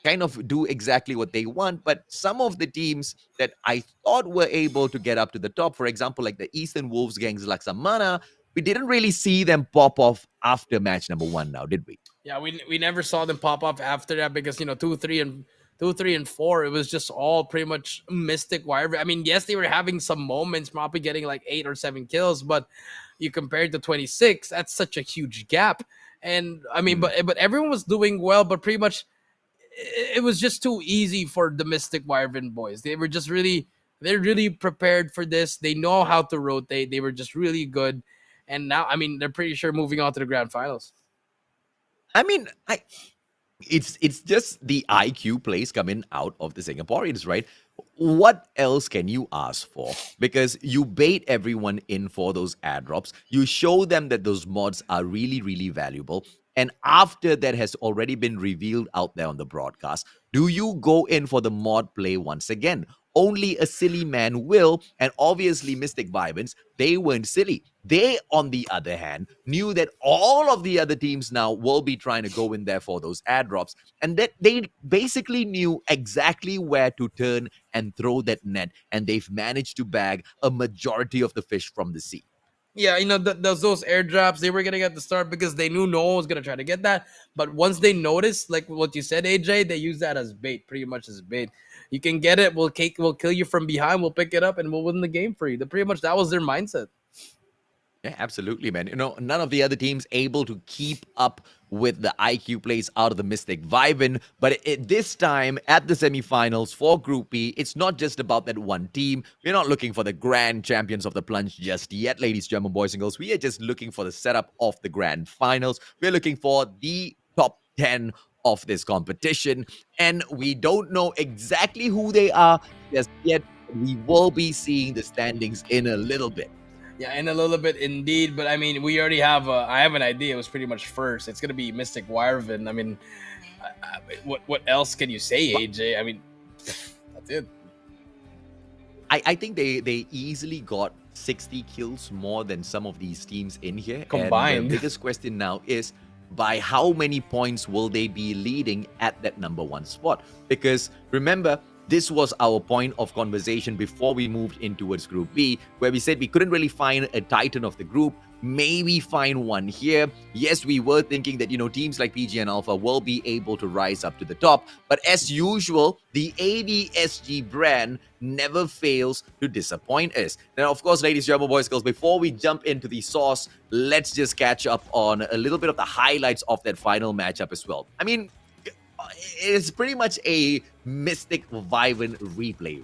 [SPEAKER 2] kind of do exactly what they want. But some of the teams that I thought were able to get up to the top, for example, like the Eastern Wolves gangs Laksamana, we didn't really see them pop off after match number 1 now, did we?
[SPEAKER 3] Yeah, we never saw them pop up after that because 2, 3, and 4, it was just all pretty much Mystic Wire. I mean, yes, they were having some moments, probably getting like 8 or 7 kills, but you compared to 26, that's such a huge gap. And I mean, but everyone was doing well, but pretty much it was just too easy for the Mystic Wyvern boys. They're really prepared for this. They know how to rotate. They were just really good. And now, I mean, they're pretty sure moving on to the grand finals.
[SPEAKER 2] I mean, it's just the IQ plays coming out of the Singaporeans, right? What else can you ask for? Because you bait everyone in for those airdrops. You show them that those mods are really, really valuable. And after that has already been revealed out there on the broadcast, do you go in for the mod play once again? Only a silly man will. And obviously, Mystic Vibans, they weren't silly. They, on the other hand, knew that all of the other teams now will be trying to go in there for those airdrops, and that they basically knew exactly where to turn and throw that net, and they've managed to bag a majority of the fish from the sea.
[SPEAKER 3] Yeah, those airdrops they were gonna get the start because they knew no one was gonna try to get that. But once they noticed, like what you said, AJ, they use that as bait, pretty much as bait. You can get it. We'll kill you from behind. We'll pick it up and we'll win the game for you. Pretty much that was their mindset.
[SPEAKER 2] Yeah, absolutely, man. None of the other teams able to keep up with the IQ plays out of the Mystic Vibin. But this time at the semifinals for Group B, it's not just about that one team. We're not looking for the grand champions of the Plunge just yet, ladies, German boys and girls. We are just looking for the setup of the grand finals. We're looking for the top 10 of this competition. And we don't know exactly who they are just yet. We will be seeing the standings in a little bit.
[SPEAKER 3] Yeah, in a little bit indeed, but I mean, we already have. I have an idea. It was pretty much first. It's gonna be Mystic Wyvern. I mean, what else can you say, AJ? I mean, that's it.
[SPEAKER 2] I think they easily got 60 kills more than some of these teams in here.
[SPEAKER 3] Combined.
[SPEAKER 2] And the biggest question now is, by how many points will they be leading at that number 1 spot? Because remember, this was our point of conversation before we moved in towards Group B, where we said we couldn't really find a titan of the group. Maybe find one here. Yes, we were thinking that, teams like PG and Alpha will be able to rise up to the top. But as usual, the MYSG brand never fails to disappoint us. Now, of course, ladies, German boys, girls, before we jump into the sauce, let's just catch up on a little bit of the highlights of that final matchup as well. I mean, it's pretty much a Mystic Vyvern replay.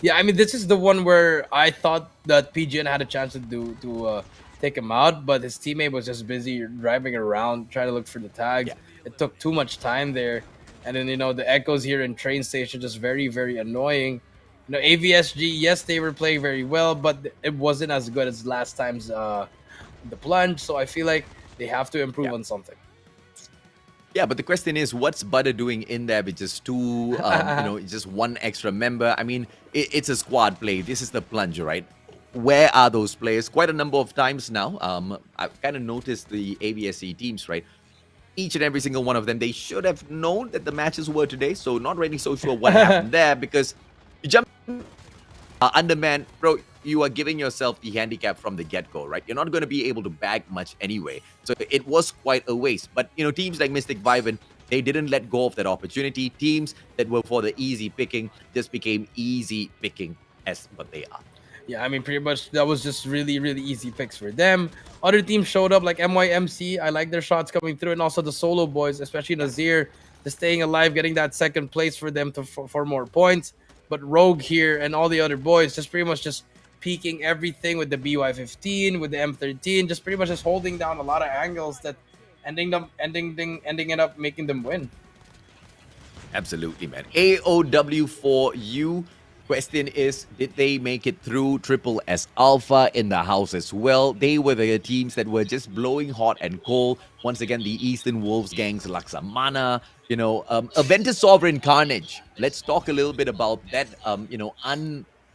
[SPEAKER 3] Yeah, I mean, this is the one where I thought that PGN had a chance to take him out, but his teammate was just busy driving around trying to look for the tag.
[SPEAKER 2] Yeah.
[SPEAKER 3] It took too much time there, and then the echoes here in train station just very, very annoying. AVSG, yes, they were playing very well, but it wasn't as good as last time's the Plunge. So I feel like they have to improve on something.
[SPEAKER 2] Yeah, but the question is, what's Butter doing in there with just two, just one extra member? I mean, it's a squad play. This is the Plunge, right? Where are those players? Quite a number of times now. I've kind of noticed the ABSC teams, right? Each and every single one of them, they should have known that the matches were today. So not really so sure what happened there, because you jump underman, bro, you are giving yourself the handicap from the get-go, right? You're not going to be able to bag much anyway. So it was quite a waste. But, teams like Mystic Vyvern, they didn't let go of that opportunity. Teams that were for the easy picking just became easy picking as what they are.
[SPEAKER 3] Yeah, I mean, pretty much that was just really, really easy picks for them. Other teams showed up like MYMC. I like their shots coming through. And also the solo boys, especially Nazir, just staying alive, getting that second place for them for more points. But Rogue here and all the other boys just pretty much just peaking everything with the BY15, with the M13, just pretty much just holding down a lot of angles that ending it up making them win.
[SPEAKER 2] Absolutely, man. AOW for you. Question is, did they make it through? Triple S Alpha in the house as well. They were the teams that were just blowing hot and cold. Once again, the Eastern Wolves gangs, Laksamana, Aventus Sovereign Carnage. Let's talk a little bit about that,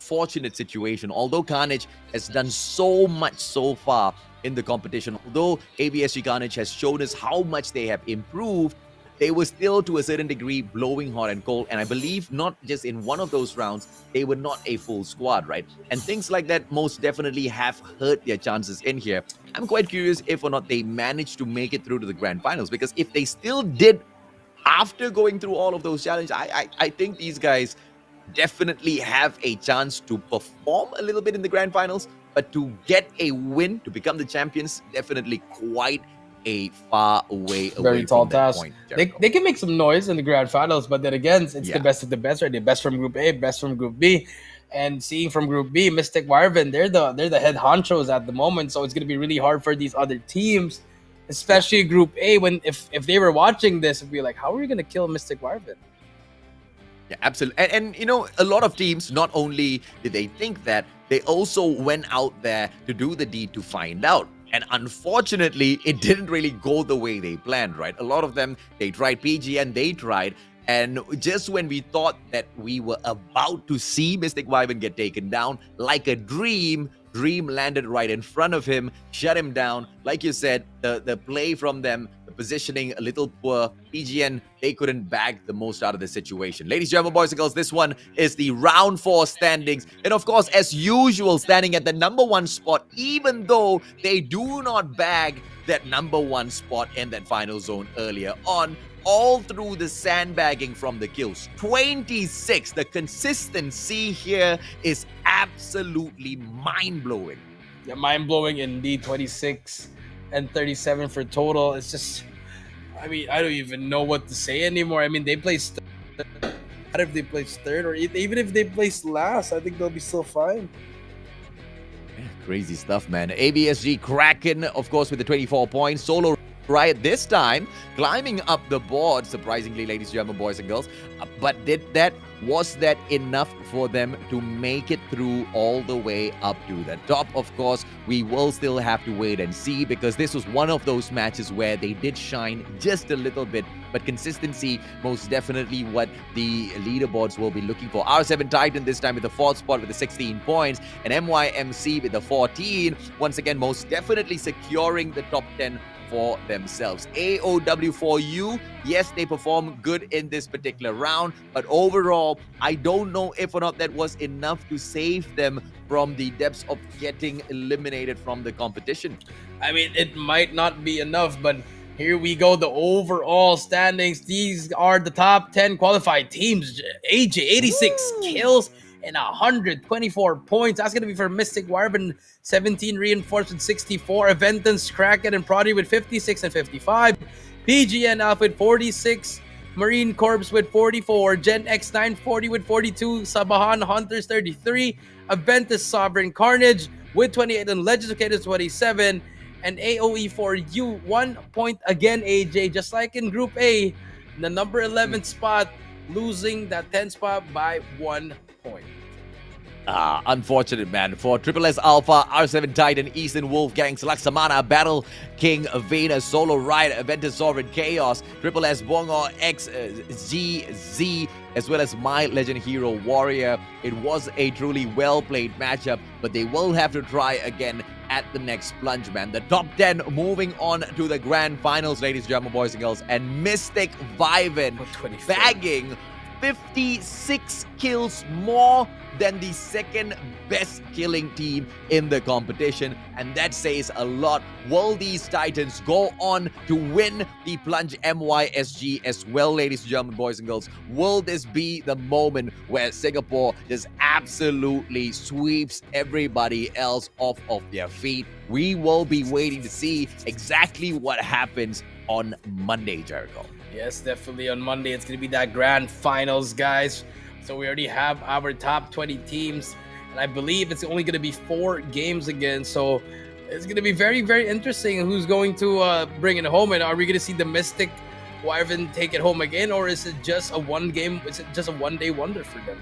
[SPEAKER 2] unfortunate situation. Although Carnage has done so much so far in the competition, although ABSG Carnage has shown us how much they have improved, they were still to a certain degree blowing hot and cold. And I believe not just in one of those rounds, they were not a full squad, right? And things like that most definitely have hurt their chances in here. I'm quite curious if or not they managed to make it through to the grand finals, because if they still did after going through all of those challenges, I think these guys definitely have a chance to perform a little bit in the grand finals, but to get a win, to become the champions, definitely quite a far away
[SPEAKER 3] Very tall
[SPEAKER 2] from that
[SPEAKER 3] task.
[SPEAKER 2] point.
[SPEAKER 3] They can make some noise in the grand finals, but then again, it's the best of the best, right? The best from Group A, best from Group B. And seeing from Group B, Mystic Wyvern, they're the head honchos at the moment, so it's gonna be really hard for these other teams, especially Group A. When if they were watching this, it'd be like, how are we gonna kill Mystic Wyvern?
[SPEAKER 2] Yeah, absolutely. And you know, a lot of teams, not only did they think that, they also went out there to do the deed to find out. And unfortunately, it didn't really go the way they planned, right? A lot of them, they tried PGN, they tried. And just when we thought that we were about to see Mystic Wyvern get taken down, like a dream landed right in front of him, shut him down. Like you said, the play from them, the positioning a little poor. PGN, they couldn't bag the most out of the situation. Ladies and gentlemen, boys and girls, this one is the round 4 standings. And of course, as usual, standing at the number 1 spot, even though they do not bag that number 1 spot in that final zone earlier on, all through the sandbagging from the kills. 26. The consistency here is absolutely mind-blowing.
[SPEAKER 3] Yeah, mind-blowing indeed. 26 and 37 for total. It's just, I mean, I don't even know what to say anymore. I mean, they placed third. If they placed third, or even if they placed last, I think they'll be still fine.
[SPEAKER 2] Crazy stuff, man. ABSG Kraken, of course, with the 24 points. Solo Riot this time climbing up the board, surprisingly, ladies and gentlemen, boys and girls. But was that enough for them to make it through all the way up to the top? Of course, we will still have to wait and see, because this was one of those matches where they did shine just a little bit, but consistency most definitely what the leaderboards will be looking for. R7 Titan this time with the 4th spot with the 16 points, and MYMC with the 14. Once again, most definitely securing the top 10 for themselves. AOW4U, yes, they performed good in this particular round, but overall, I don't know if or not that was enough to save them from the depths of getting eliminated from the competition.
[SPEAKER 3] I mean, it might not be enough, but here we go. The overall standings. These are the top 10 qualified teams. AJ, 86 kills and 124 points. That's going to be for Mystic Wyvern, 17 reinforced 64. Aventance, Kraken, and Prodigy with 56 and 55. PGN Alpha with 46. Marine Corps with 44. Gen X 940 with 42. Sabahan Hunters 33. Aventus Sovereign Carnage with 28. And Legends of Chaos 27. And AOE for you, 1 point again, AJ. Just like in Group A, the number 11 spot, losing that 10th spot by 1 point.
[SPEAKER 2] Unfortunate, man. For Triple S Alpha, R7 Titan, Eastern Wolfgangs, Laksamana, Battle King, Venus, Solo Riot, Aventus Sovereign Chaos, Triple S Bongo, XGZ, as well as My Legend Hero Warrior. It was a truly well-played matchup, but they will have to try again at the next Plunge, man. The top 10 moving on to the grand finals, ladies and gentlemen, boys and girls, and Mystic Wyvern bagging 56 kills more than the second best killing team in the competition, and that says a lot. Will these Titans go on to win the Plunge MYSG as well, ladies and gentlemen, boys and girls? Will this be the moment where Singapore just absolutely sweeps everybody else off of their feet? We will be waiting to see exactly what happens on Monday, Jericho.
[SPEAKER 3] Yes, definitely on Monday. It's going to be that grand finals, guys. So we already have our top 20 teams, and I believe it's only going to be 4 games again. So it's going to be very, very interesting who's going to bring it home. And are we going to see the Mystic Wyvern take it home again, or is it just a one game? Is it just a one-day wonder for them?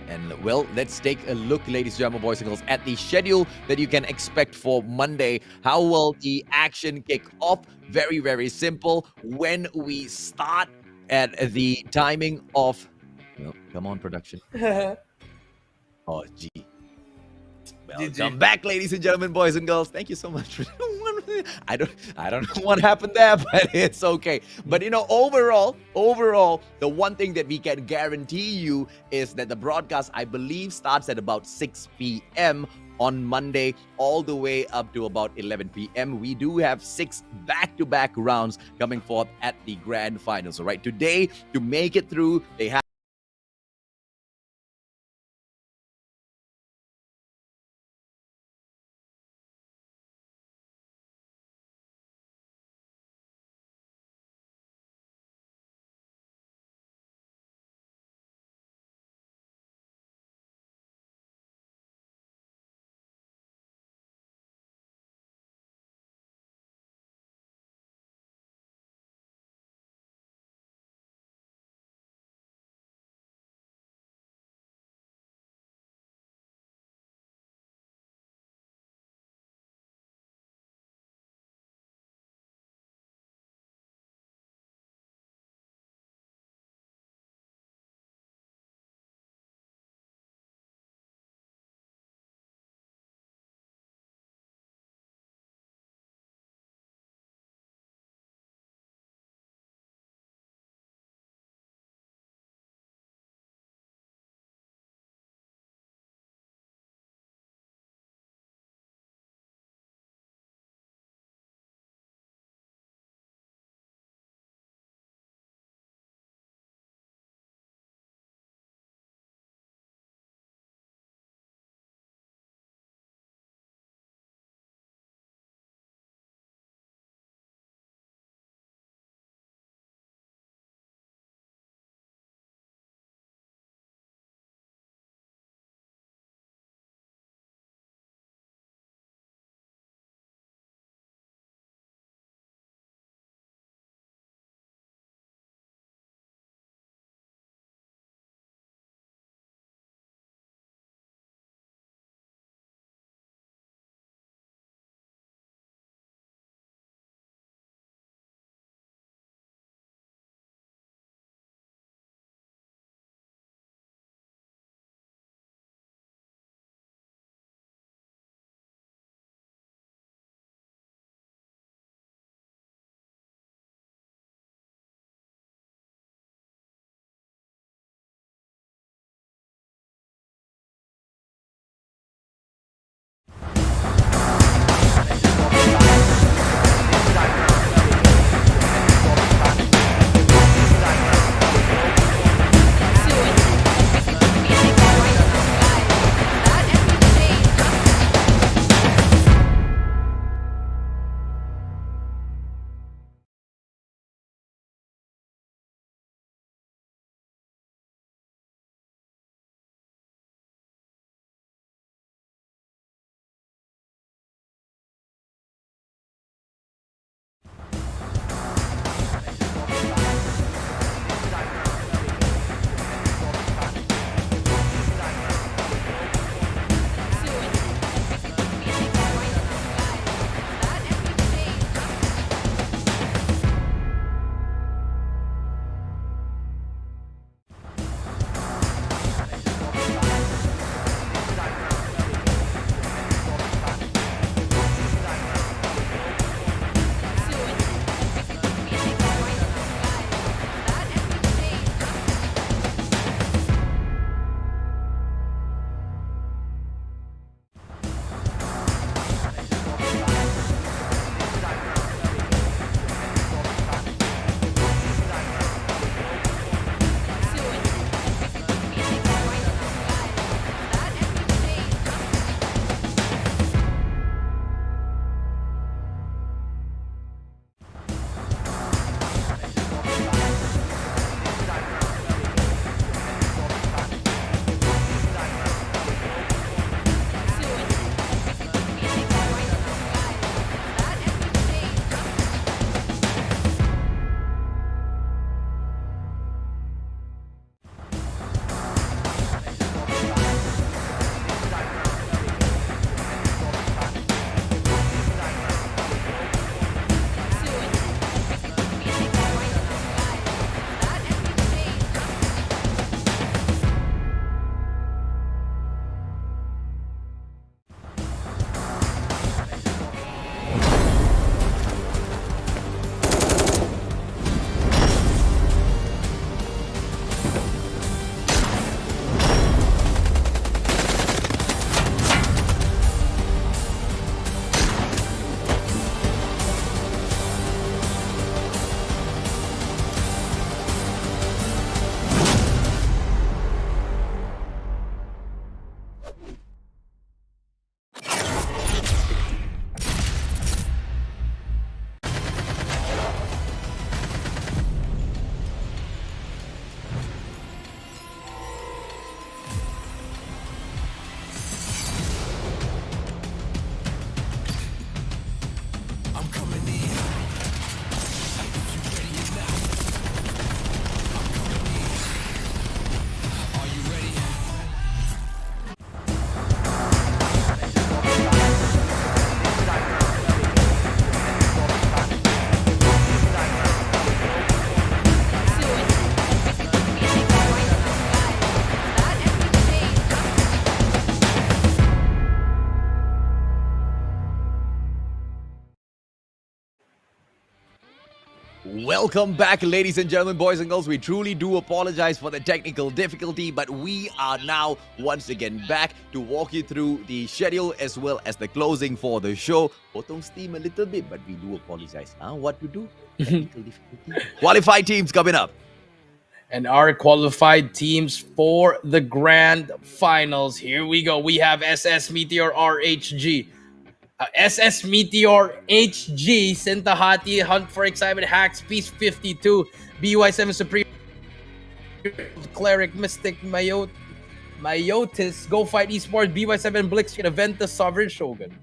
[SPEAKER 2] And well, let's take a look, ladies and gentlemen, boys and girls, at the schedule that you can expect for Monday. How will the action kick off? Very, very simple. When we start at the timing of... Well, come on, production. Oh, gee.
[SPEAKER 3] GG.
[SPEAKER 2] Welcome back, ladies and gentlemen, boys and girls. Thank you so much for. I don't know what happened there, but it's okay. But overall, the one thing that we can guarantee you is that the broadcast, I believe, starts at about 6 p.m. on Monday, all the way up to about 11 p.m. We do have 6 back-to-back rounds coming forth at the grand finals. All right, today to make it through, they have Welcome back, ladies and gentlemen, boys and girls. We truly do apologize for the technical difficulty, but we are now once again back to walk you through the schedule as well as the closing for the show. Potong steam a little bit, but we do apologize. What to do? Technical difficulty. Qualified teams coming up.
[SPEAKER 3] And our qualified teams for the grand finals. Here we go. We have SS Meteor RHG. SS Meteor HG, Sintahati, Hunt for Excitement, Hacks, Peace 52, BY7 Supreme, Cleric, Mystic, Mayotis, Go Fight Esports, BY7 Blix, Aventus, Sovereign Shogun.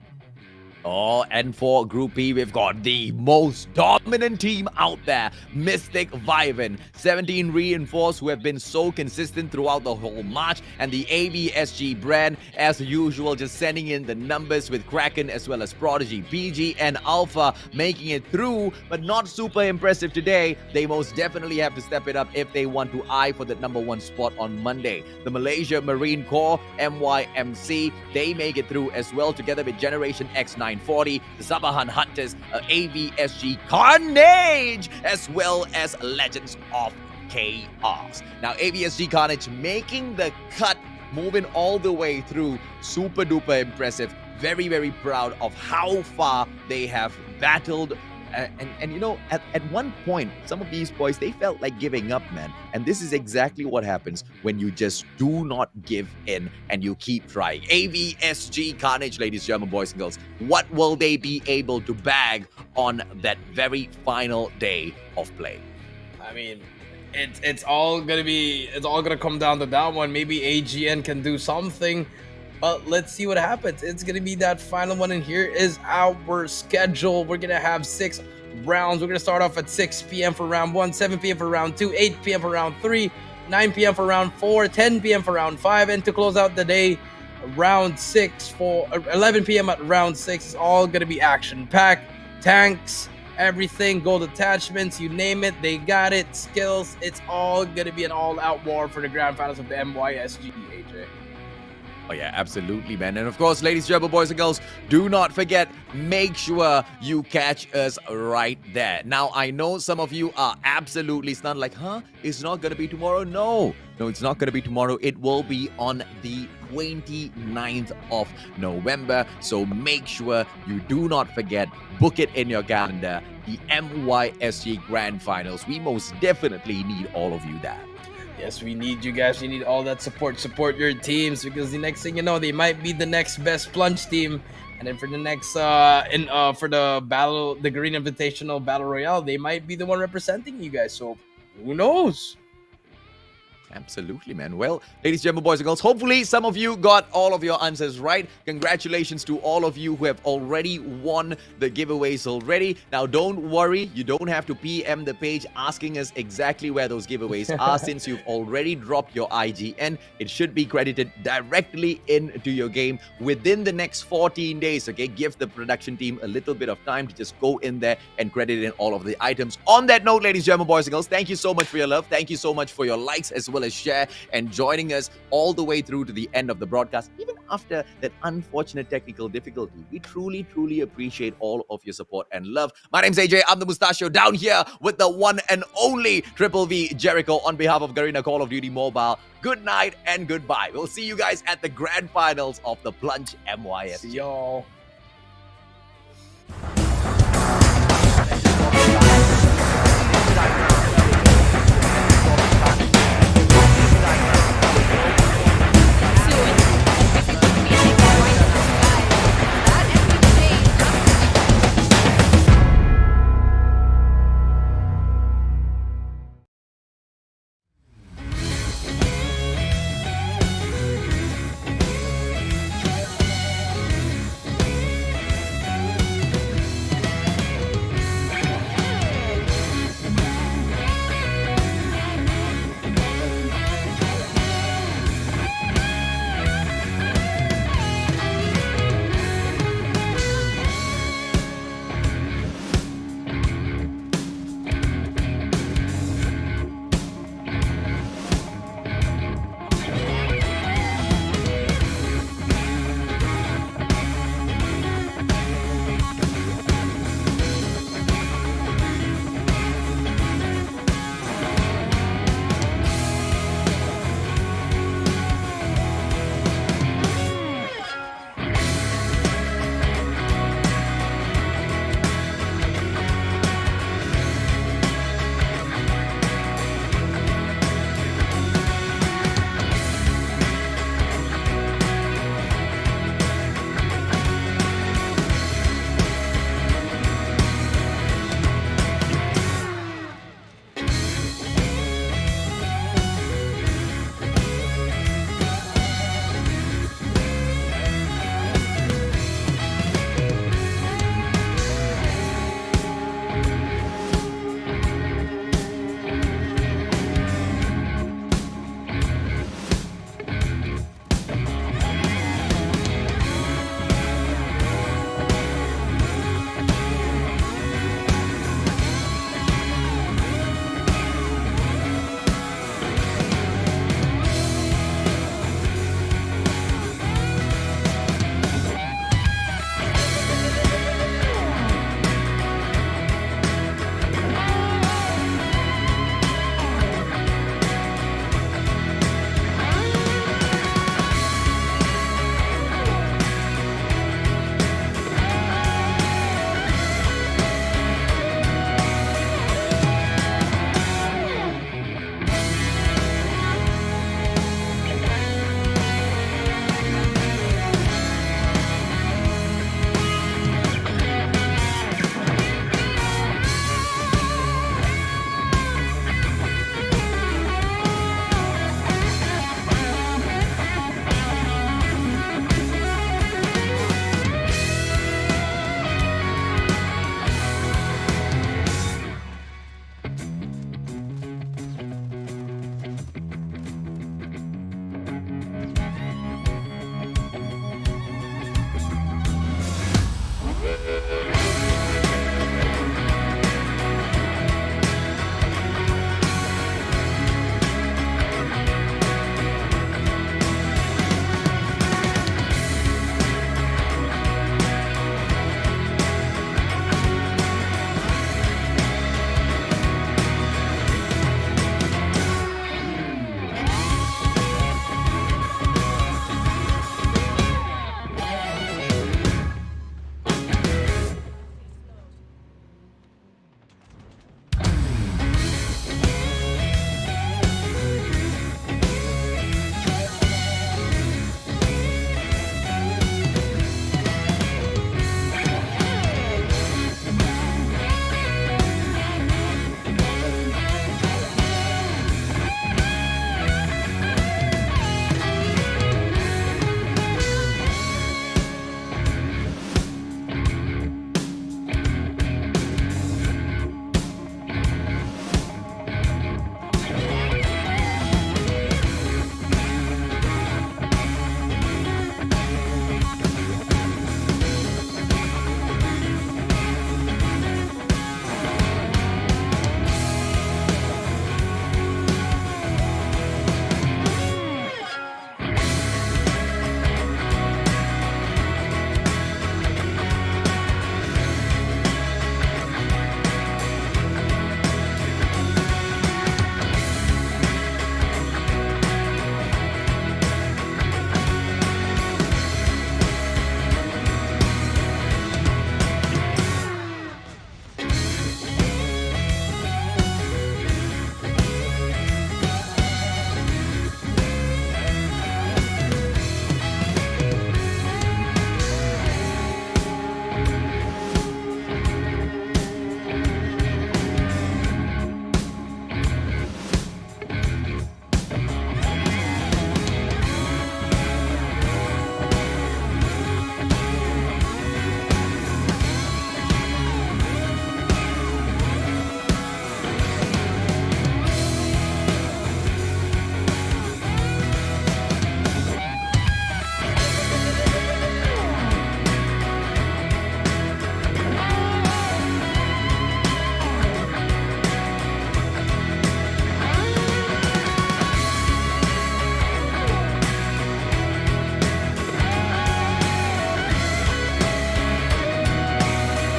[SPEAKER 2] Oh, and for Group B, we've got the most dominant team out there, Mystic Viven, 17 Reinforced, who have been so consistent throughout the whole match, and the MYSG brand, as usual, just sending in the numbers with Kraken as well as Prodigy, PG and Alpha making it through, but not super impressive today. They most definitely have to step it up if they want to eye for the #1 spot on Monday. The Malaysia Marine Corps, MYMC, they make it through as well, together with Generation X940, the Sabahan Hunters, AVSG Carnage, as well as Legends of Chaos. Now, AVSG Carnage making the cut, moving all the way through. Super duper impressive. Very, very proud of how far they have battled. And you know, at one point, some of these boys, they felt like giving up, man. And this is exactly what happens when you just do not give in and you keep trying. AVSG Carnage, ladies and gentlemen, boys and girls, what will they be able to bag on that very final day of play?
[SPEAKER 3] I mean, it's all gonna come down to that one. Maybe AGN can do something, but let's see what happens. It's gonna be that final one, and here is our schedule. We're gonna have 6 rounds. We're gonna start off at 6 p.m. for round 1, 7 p.m. for round 2, 8 p.m. for round 3, 9 p.m. for round 4, 10 p.m. for round 5, and to close out the day, round 6 for 11 p.m. at round 6. It's all gonna be action-packed. Tanks, everything, gold attachments, you name it, they got it. Skills, it's all gonna be an all-out war for the grand finals of the MYSG, AJ.
[SPEAKER 2] Oh yeah, absolutely, man. And of course, ladies and gentlemen, boys and girls, do not forget, make sure you catch us right there. Now, I know some of you are absolutely stunned, like, it's not going to be tomorrow? No, it's not going to be tomorrow. It will be on the 29th of November. So make sure you do not forget, book it in your calendar, the MYSG Grand Finals. We most definitely need all of you there.
[SPEAKER 3] Yes, we need you guys. You need all that support. Support your teams, because the next thing you know, they might be the next best Plunge team. And then for the next, for the Green Invitational Battle Royale, they might be the one representing you guys. So who knows?
[SPEAKER 2] Absolutely, man. Well, ladies and gentlemen, boys and girls, hopefully some of you got all of your answers right. Congratulations to all of you who have already won the giveaways already. Now, don't worry. You don't have to PM the page asking us exactly where those giveaways are. Since you've already dropped your IGN, it should be credited directly into your game within the next 14 days, okay? Give the production team a little bit of time to just go in there and credit in all of the items. On that note, ladies and gentlemen, boys and girls, thank you so much for your love. Thank you so much for your likes as well as share and joining us all the way through to the end of the broadcast, even after that unfortunate technical difficulty. We truly, truly appreciate all of your support and love. My name's AJ. I'm the Mustachio, down here with the one and only Triple V Jericho on behalf of Garena Call of Duty Mobile. Good night and goodbye. We'll see you guys at the grand finals of the Plunge MYSG.
[SPEAKER 3] See y'all.